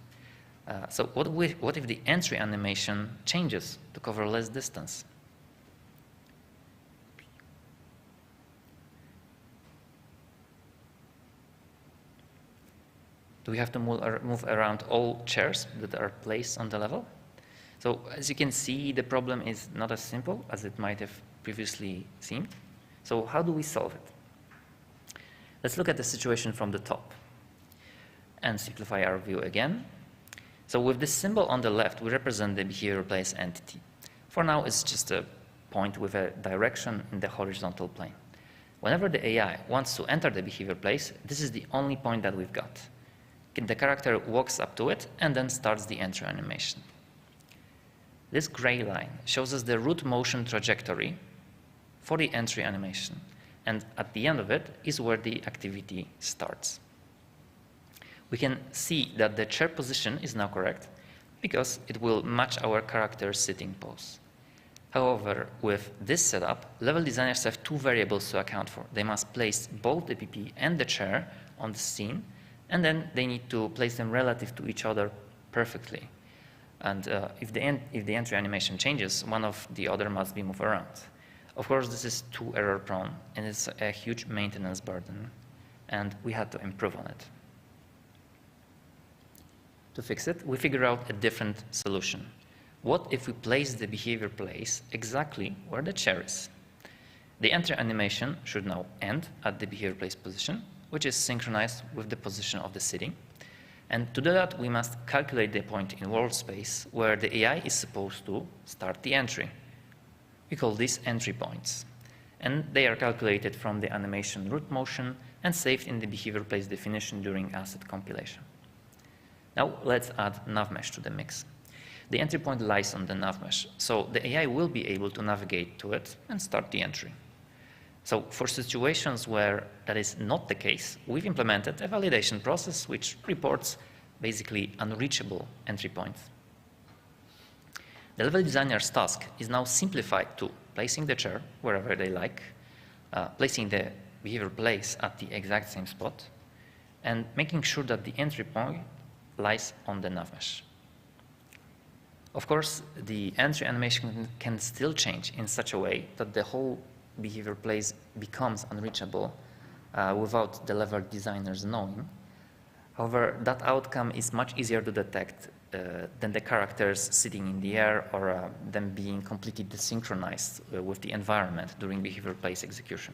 So what if the entry animation changes to cover less distance? Do we have to move around all chairs that are placed on the level? So as you can see, the problem is not as simple as it might have previously seemed. So how do we solve it? Let's look at the situation from the top and simplify our view again. So with this symbol on the left, we represent the behavior place entity. For now, it's just a point with a direction in the horizontal plane. Whenever the AI wants to enter the behavior place, this is the only point that we've got. The character walks up to it and then starts the entry animation. This gray line shows us the root motion trajectory for the entry animation, and at the end of it is where the activity starts. We can see that the chair position is now correct because it will match our character's sitting pose. However, with this setup, level designers have two variables to account for. They must place both the PP and the chair on the scene, and then they need to place them relative to each other perfectly. And if the entry animation changes, one of the other must be moved around. Of course, this is too error prone, and it's a huge maintenance burden, and we had to improve on it. To fix it, we figure out a different solution. What if we place the behavior place exactly where the chair is? The entry animation should now end at the behavior place position, which is synchronized with the position of the sitting. And to do that, we must calculate the point in world space where the AI is supposed to start the entry. We call these entry points. And they are calculated from the animation root motion and saved in the behavior place definition during asset compilation. Now let's add navmesh to the mix. The entry point lies on the navmesh, so the AI will be able to navigate to it and start the entry. So for situations where that is not the case, we've implemented a validation process which reports basically unreachable entry points. The level designer's task is now simplified to placing the chair wherever they like, placing the behavior place at the exact same spot, and making sure that the entry point lies on the navmesh. Of course, the entry animation can still change in such a way that the whole behavior place becomes unreachable without the level designers knowing. However, that outcome is much easier to detect than the characters sitting in the air or them being completely desynchronized with the environment during behavior place execution.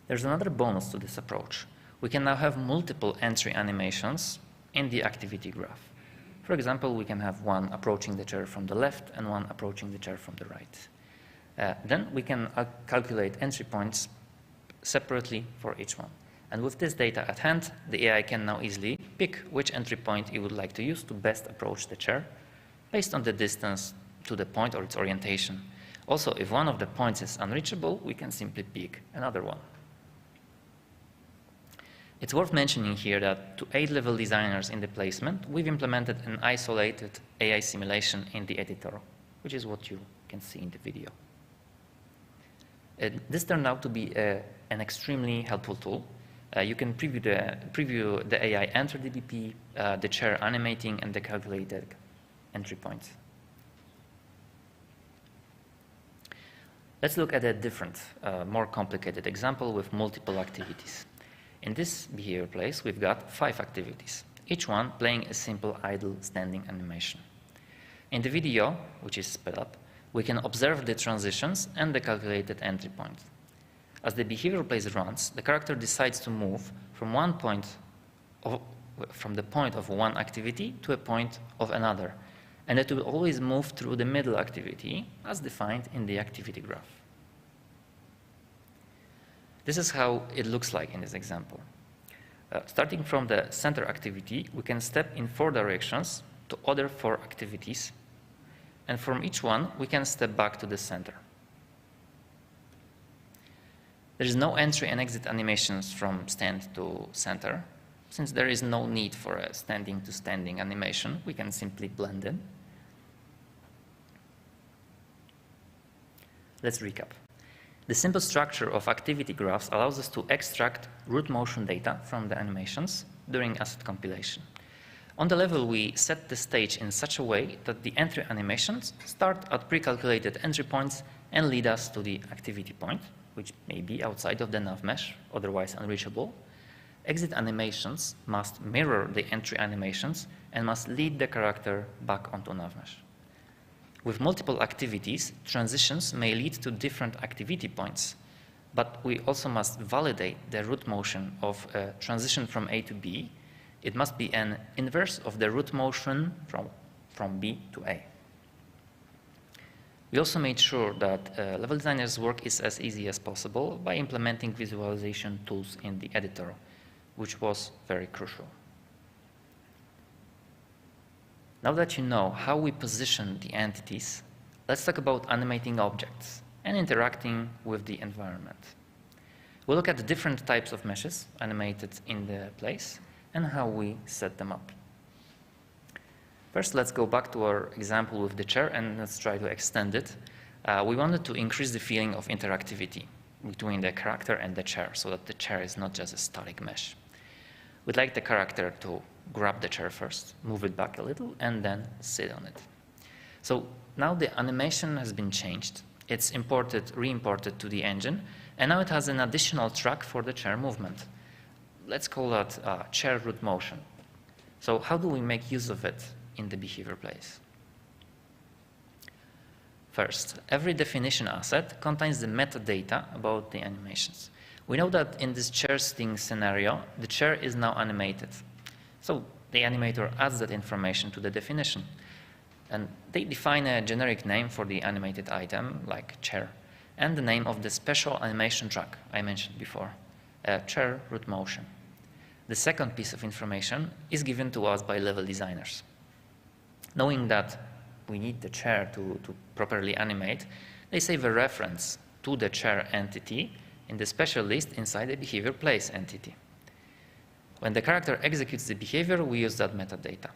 There's another bonus to this approach. We can now have multiple entry animations in the activity graph. For example, we can have one approaching the chair from the left and one approaching the chair from the right. Then we can calculate entry points separately for each one. And with this data at hand, the AI can now easily pick which entry point it would like to use to best approach the chair based on the distance to the point or its orientation. Also, if one of the points is unreachable, we can simply pick another one. It's worth mentioning here that to aid level designers in the placement, we've implemented an isolated AI simulation in the editor, which is what you can see in the video. This turned out to be an extremely helpful tool. You can preview the AI enter the BP, the chair animating, and the calculated entry points. Let's look at a different, more complicated example with multiple activities. In this behavior place, we've got 5 activities, each one playing a simple idle standing animation. In the video, which is sped up, we can observe the transitions and the calculated entry point. As the behavior place runs, the character decides to move from the point of one activity to a point of another, and it will always move through the middle activity as defined in the activity graph. This is how it looks like in this example. Starting from the center activity, we can step in 4 directions to other 4 activities, and from each one, we can step back to the center. There is no entry and exit animations from stand to center. Since there is no need for a standing to standing animation, we can simply blend in. Let's recap. The simple structure of activity graphs allows us to extract root motion data from the animations during asset compilation. On the level, we set the stage in such a way that the entry animations start at pre-calculated entry points and lead us to the activity point, which may be outside of the nav mesh, otherwise unreachable. Exit animations must mirror the entry animations and must lead the character back onto nav mesh. With multiple activities, transitions may lead to different activity points, but we also must validate the root motion of a transition from A to B. It must be an inverse of the root motion from B to A. We also made sure that level designers' work is as easy as possible by implementing visualization tools in the editor, which was very crucial. Now that you know how we position the entities, let's talk about animating objects and interacting with the environment. We'll look at the different types of meshes animated in the place and how we set them up. First, let's go back to our example with the chair and let's try to extend it. We wanted to increase the feeling of interactivity between the character and the chair so that the chair is not just a static mesh. We'd like the character to grab the chair first, move it back a little, and then sit on it. So now the animation has been changed. It's re-imported to the engine, and now it has an additional track for the chair movement. Let's call that chair root motion. So how do we make use of it in the behavior place? First, every definition asset contains the metadata about the animations. We know that in this chair sitting scenario, the chair is now animated. So the animator adds that information to the definition. And they define a generic name for the animated item, like chair, and the name of the special animation track I mentioned before, chair root motion. The second piece of information is given to us by level designers. Knowing that we need the chair to properly animate, they save a reference to the chair entity in the special list inside the behavior place entity. When the character executes the behavior, we use that metadata.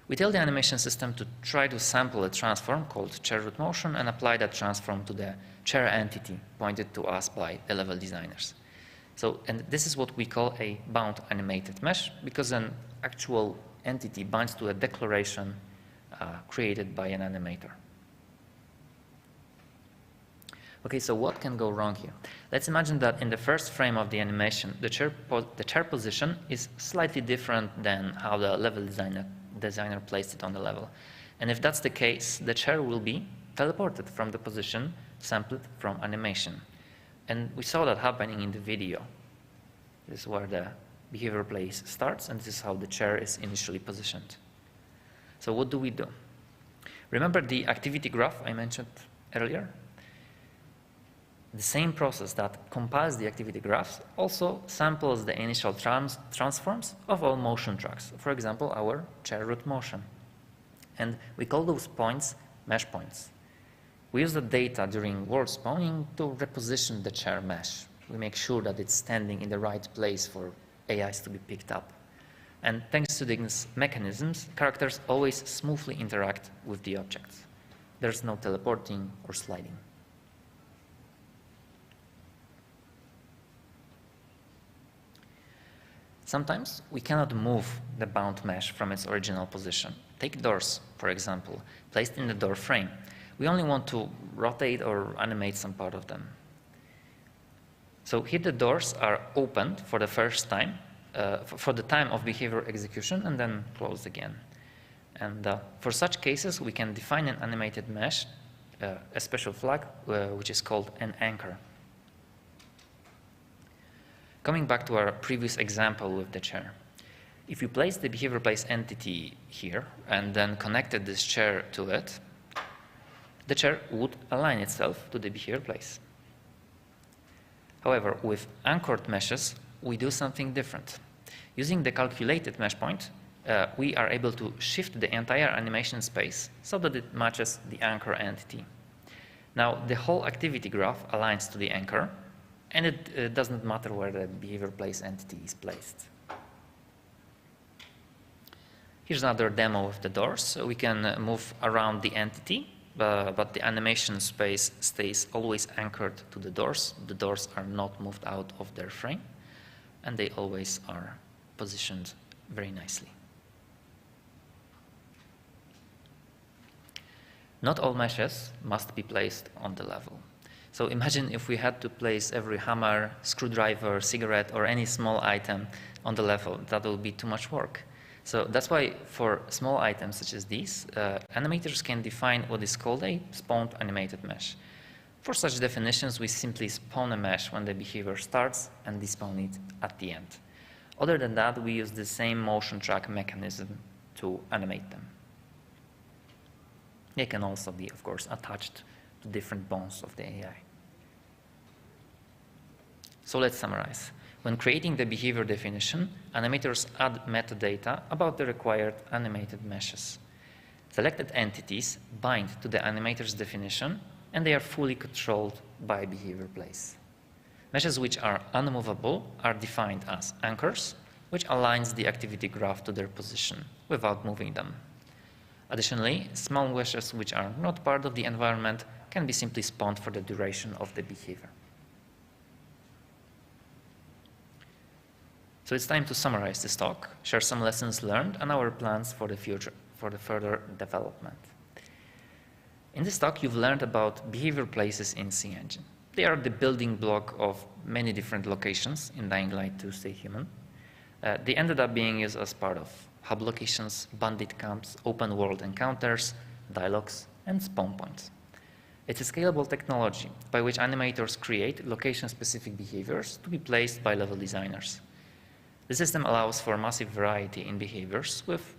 We tell the animation system to try to sample a transform called chair root motion and apply that transform to the chair entity pointed to us by the level designers. So, and this is what we call a bound animated mesh, because an actual entity binds to a declaration created by an animator. Okay, so what can go wrong here? Let's imagine that in the first frame of the animation, the chair position is slightly different than how the level designer placed it on the level. And if that's the case, the chair will be teleported from the position sampled from animation. And we saw that happening in the video. This is where the behavior place starts, and this is how the chair is initially positioned. So what do we do? Remember the activity graph I mentioned earlier? The same process that compiles the activity graphs also samples the initial transforms of all motion tracks. For example, our chair root motion. And we call those points mesh points. We use the data during world spawning to reposition the chair mesh. We make sure that it's standing in the right place for AIs to be picked up. And thanks to these mechanisms, characters always smoothly interact with the objects. There's no teleporting or sliding. Sometimes we cannot move the bound mesh from its original position. Take doors, for example, placed in the door frame. We only want to rotate or animate some part of them. So here the doors are opened for the first time, for the time of behavior execution, and then closed again. And for such cases, we can define an animated mesh, a special flag, which is called an anchor. Coming back to our previous example with the chair, if you place the behavior place entity here and then connected this chair to it, the chair would align itself to the behavior place. However, with anchored meshes, we do something different. Using the calculated mesh point, we are able to shift the entire animation space so that it matches the anchor entity. Now, the whole activity graph aligns to the anchor, and it doesn't matter where the behavior place entity is placed. Here's another demo of the doors. So we can move around the entity, but the animation space stays always anchored to the doors. The doors are not moved out of their frame, and they always are positioned very nicely. Not all meshes must be placed on the level. So imagine if we had to place every hammer, screwdriver, cigarette, or any small item on the level. That would be too much work. So that's why for small items such as these, animators can define what is called a spawned animated mesh. For such definitions, we simply spawn a mesh when the behavior starts and despawn it at the end. Other than that, we use the same motion track mechanism to animate them. They can also be, of course, attached to different bones of the AI. So let's summarize. When creating the behavior definition, animators add metadata about the required animated meshes. Selected entities bind to the animator's definition, and they are fully controlled by behavior place. Meshes which are unmovable are defined as anchors, which aligns the activity graph to their position without moving them. Additionally, small meshes which are not part of the environment can be simply spawned for the duration of the behavior. So it's time to summarize this talk, share some lessons learned, and our plans for the future, for the further development. In this talk, you've learned about behavior places in CEngine. They are the building block of many different locations in Dying Light 2 Stay Human. They ended up being used as part of hub locations, bandit camps, open world encounters, dialogues, and spawn points. It's a scalable technology by which animators create location-specific behaviors to be placed by level designers. The system allows for massive variety in behaviors with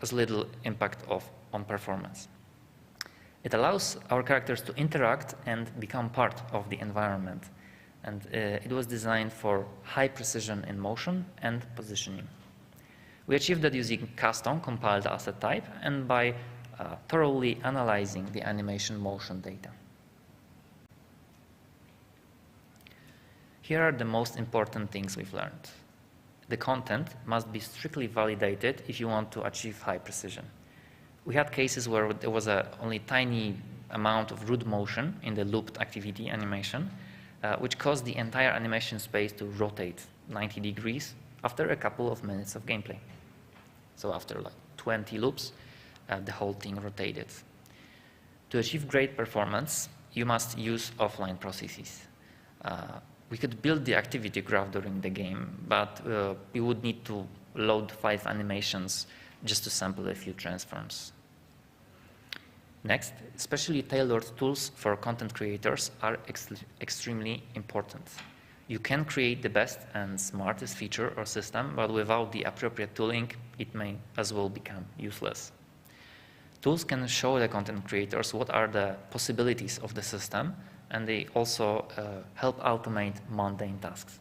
as little impact on performance. It allows our characters to interact and become part of the environment. And it was designed for high precision in motion and positioning. We achieved that using custom compiled asset type and by thoroughly analyzing the animation motion data. Here are the most important things we've learned. The content must be strictly validated if you want to achieve high precision. We had cases where there was only tiny amount of root motion in the looped activity animation, which caused the entire animation space to rotate 90 degrees after a couple of minutes of gameplay. So after like 20 loops, the whole thing rotated. To achieve great performance, you must use offline processes. We could build the activity graph during the game, but we would need to load 5 animations just to sample a few transforms. Next, specially tailored tools for content creators are extremely important. You can create the best and smartest feature or system, but without the appropriate tooling, it may as well become useless. Tools can show the content creators what are the possibilities of the system, and they also help automate mundane tasks.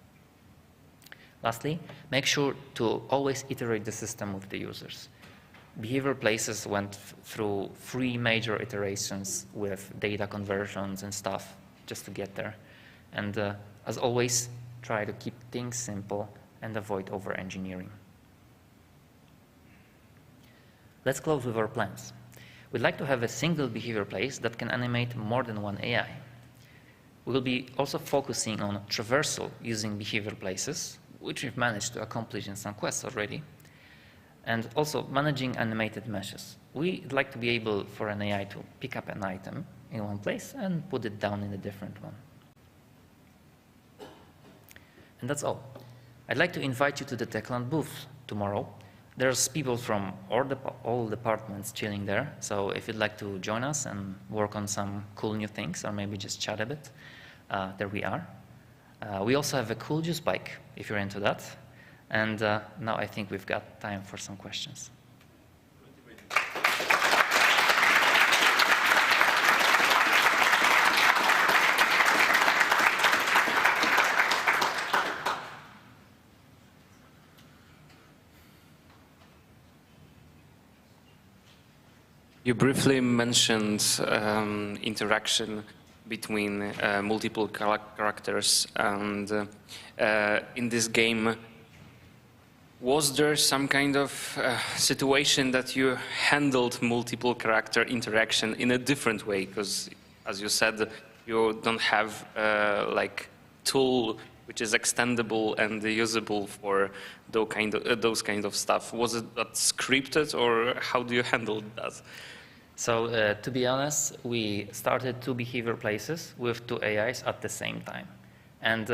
Lastly, make sure to always iterate the system with the users. Behavior places went through 3 major iterations with data conversions and stuff just to get there. And as always, try to keep things simple and avoid over-engineering. Let's close with our plans. We'd like to have a single behavior place that can animate more than one AI. We will be also focusing on traversal using behavior places, which we've managed to accomplish in some quests already, and also managing animated meshes. We'd like to be able for an AI to pick up an item in one place and put it down in a different one. And that's all. I'd like to invite you to the Techland booth tomorrow. There's people from all departments chilling there, so if you'd like to join us and work on some cool new things, or maybe just chat a bit, there we are. We also have a cool juice bike, if you're into that. And now I think we've got time for some questions. You briefly mentioned interaction between multiple characters, and in this game, was there some kind of situation that you handled multiple character interaction in a different way? Because, as you said, you don't have like tool which is extendable and usable for those kind of stuff. Was it that scripted, or how do you handle that? So to be honest, we started 2 behavior places with 2 AIs at the same time. And,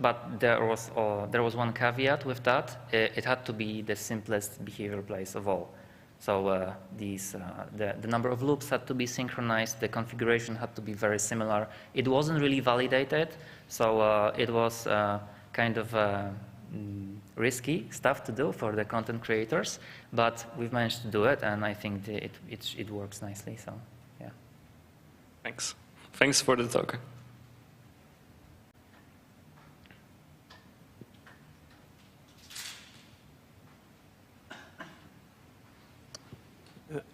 but there was one caveat with that. It had to be the simplest behavior place of all. So the number of loops had to be synchronized, the configuration had to be very similar. It wasn't really validated, so it was kind of risky stuff to do for the content creators, but we've managed to do it, and I think it works nicely, so yeah. Thanks. Thanks for the talk.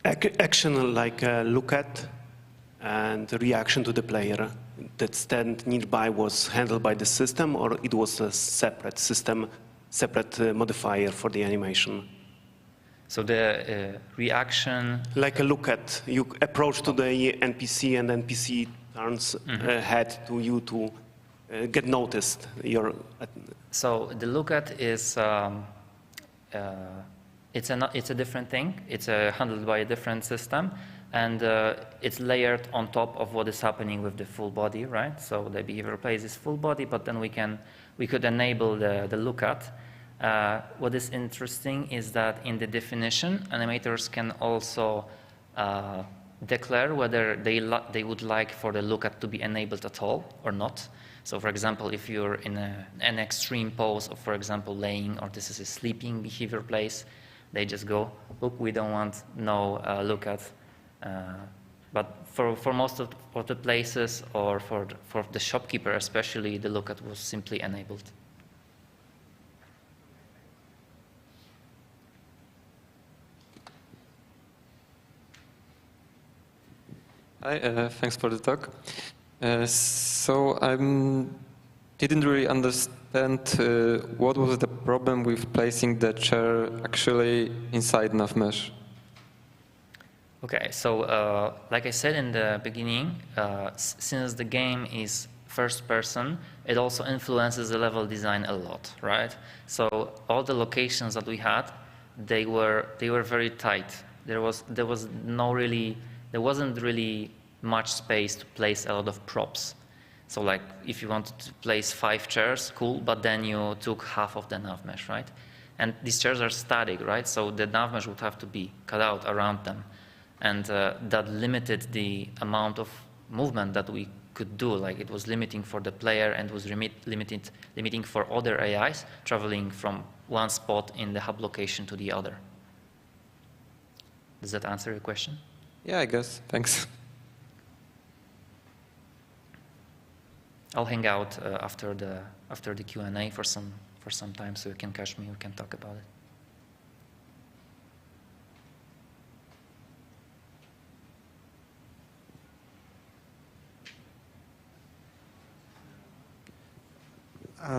Action like look at and reaction to the player that stand nearby was handled by the system, or it was a separate system, separate modifier for the animation? So the reaction... Like a look at, you approach to the NPC and NPC turns head to you to get noticed. So the look at is... it's a different thing. It's handled by a different system, and it's layered on top of what is happening with the full body, right? So the behavior plays is full body, but then we could enable the look at. What is interesting is that in the definition, animators can also declare whether they would like for the look at to be enabled at all or not. So for example, if you're in an extreme pose of, for example, laying, or this is a sleeping behavior place, they just go, look, we don't want no look at. But for most of the places, or for the shopkeeper especially, the look at was simply enabled. Hi, thanks for the talk. So I didn't really understand what was the problem with placing the chair actually inside NavMesh. Okay, so like I said in the beginning, since the game is first person, it also influences the level design a lot, right? So all the locations that we had, they were very tight. There wasn't really much space to place a lot of props. So like if you wanted to place 5 chairs, cool, but then you took half of the nav mesh, right? And these chairs are static, right? So the nav mesh would have to be cut out around them. And that limited the amount of movement that we could do. Like it was limiting for the player and was limiting for other AIs traveling from one spot in the hub location to the other. Does that answer your question? Yeah, I guess. Thanks. I'll hang out after the Q&A for some time, so you can catch me. We can talk about it.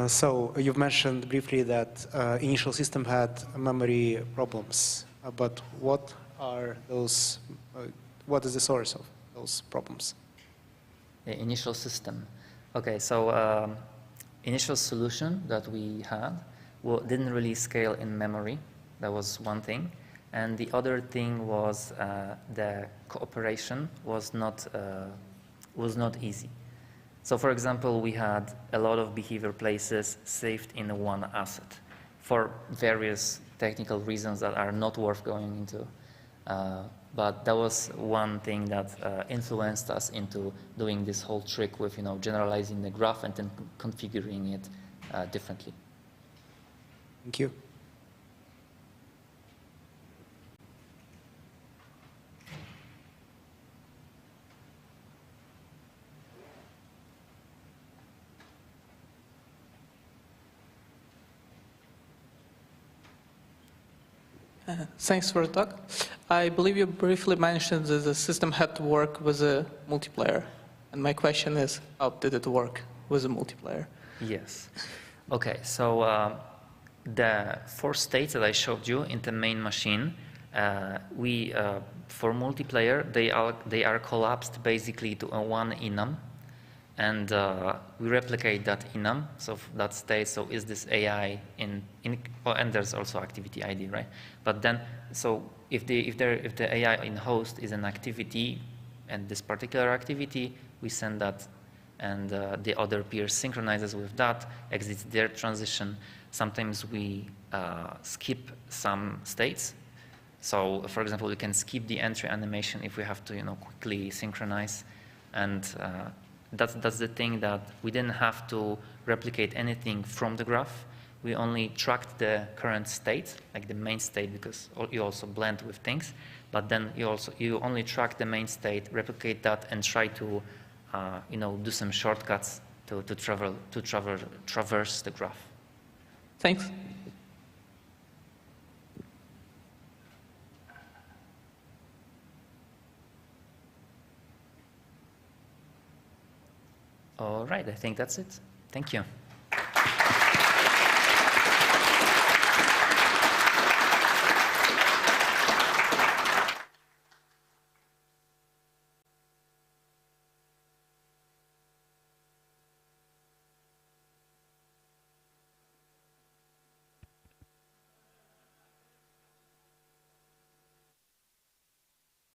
So you've mentioned briefly that initial system had memory problems, but what are those? What is the source of those problems? The initial system. Okay, so initial solution that we had didn't really scale in memory. That was one thing, and the other thing was the cooperation was not easy. So for example, we had a lot of behavior places saved in one asset for various technical reasons that are not worth going into. But that was one thing that influenced us into doing this whole trick with, generalizing the graph and then configuring it differently. Thank you. Thanks for the talk. I believe you briefly mentioned that the system had to work with a multiplayer. And my question is, how did it work with a multiplayer? Yes. Okay, so the 4 states that I showed you in the main machine, for multiplayer, they are collapsed basically to a one enum. and we replicate that enum, so that state, so is this AI and there's also activity ID, right? But then, so if the AI in host is an activity, and this particular activity, we send that, and the other peer synchronizes with that, exits their transition. Sometimes we skip some states. So, for example, we can skip the entry animation if we have to, quickly synchronize, and that's the thing, that we didn't have to replicate anything from the graph. We only tracked the current state, like the main state, because you also blend with things. But then you only track the main state, replicate that, and try to do some shortcuts to traverse the graph. Thanks. All right, I think that's it. Thank you.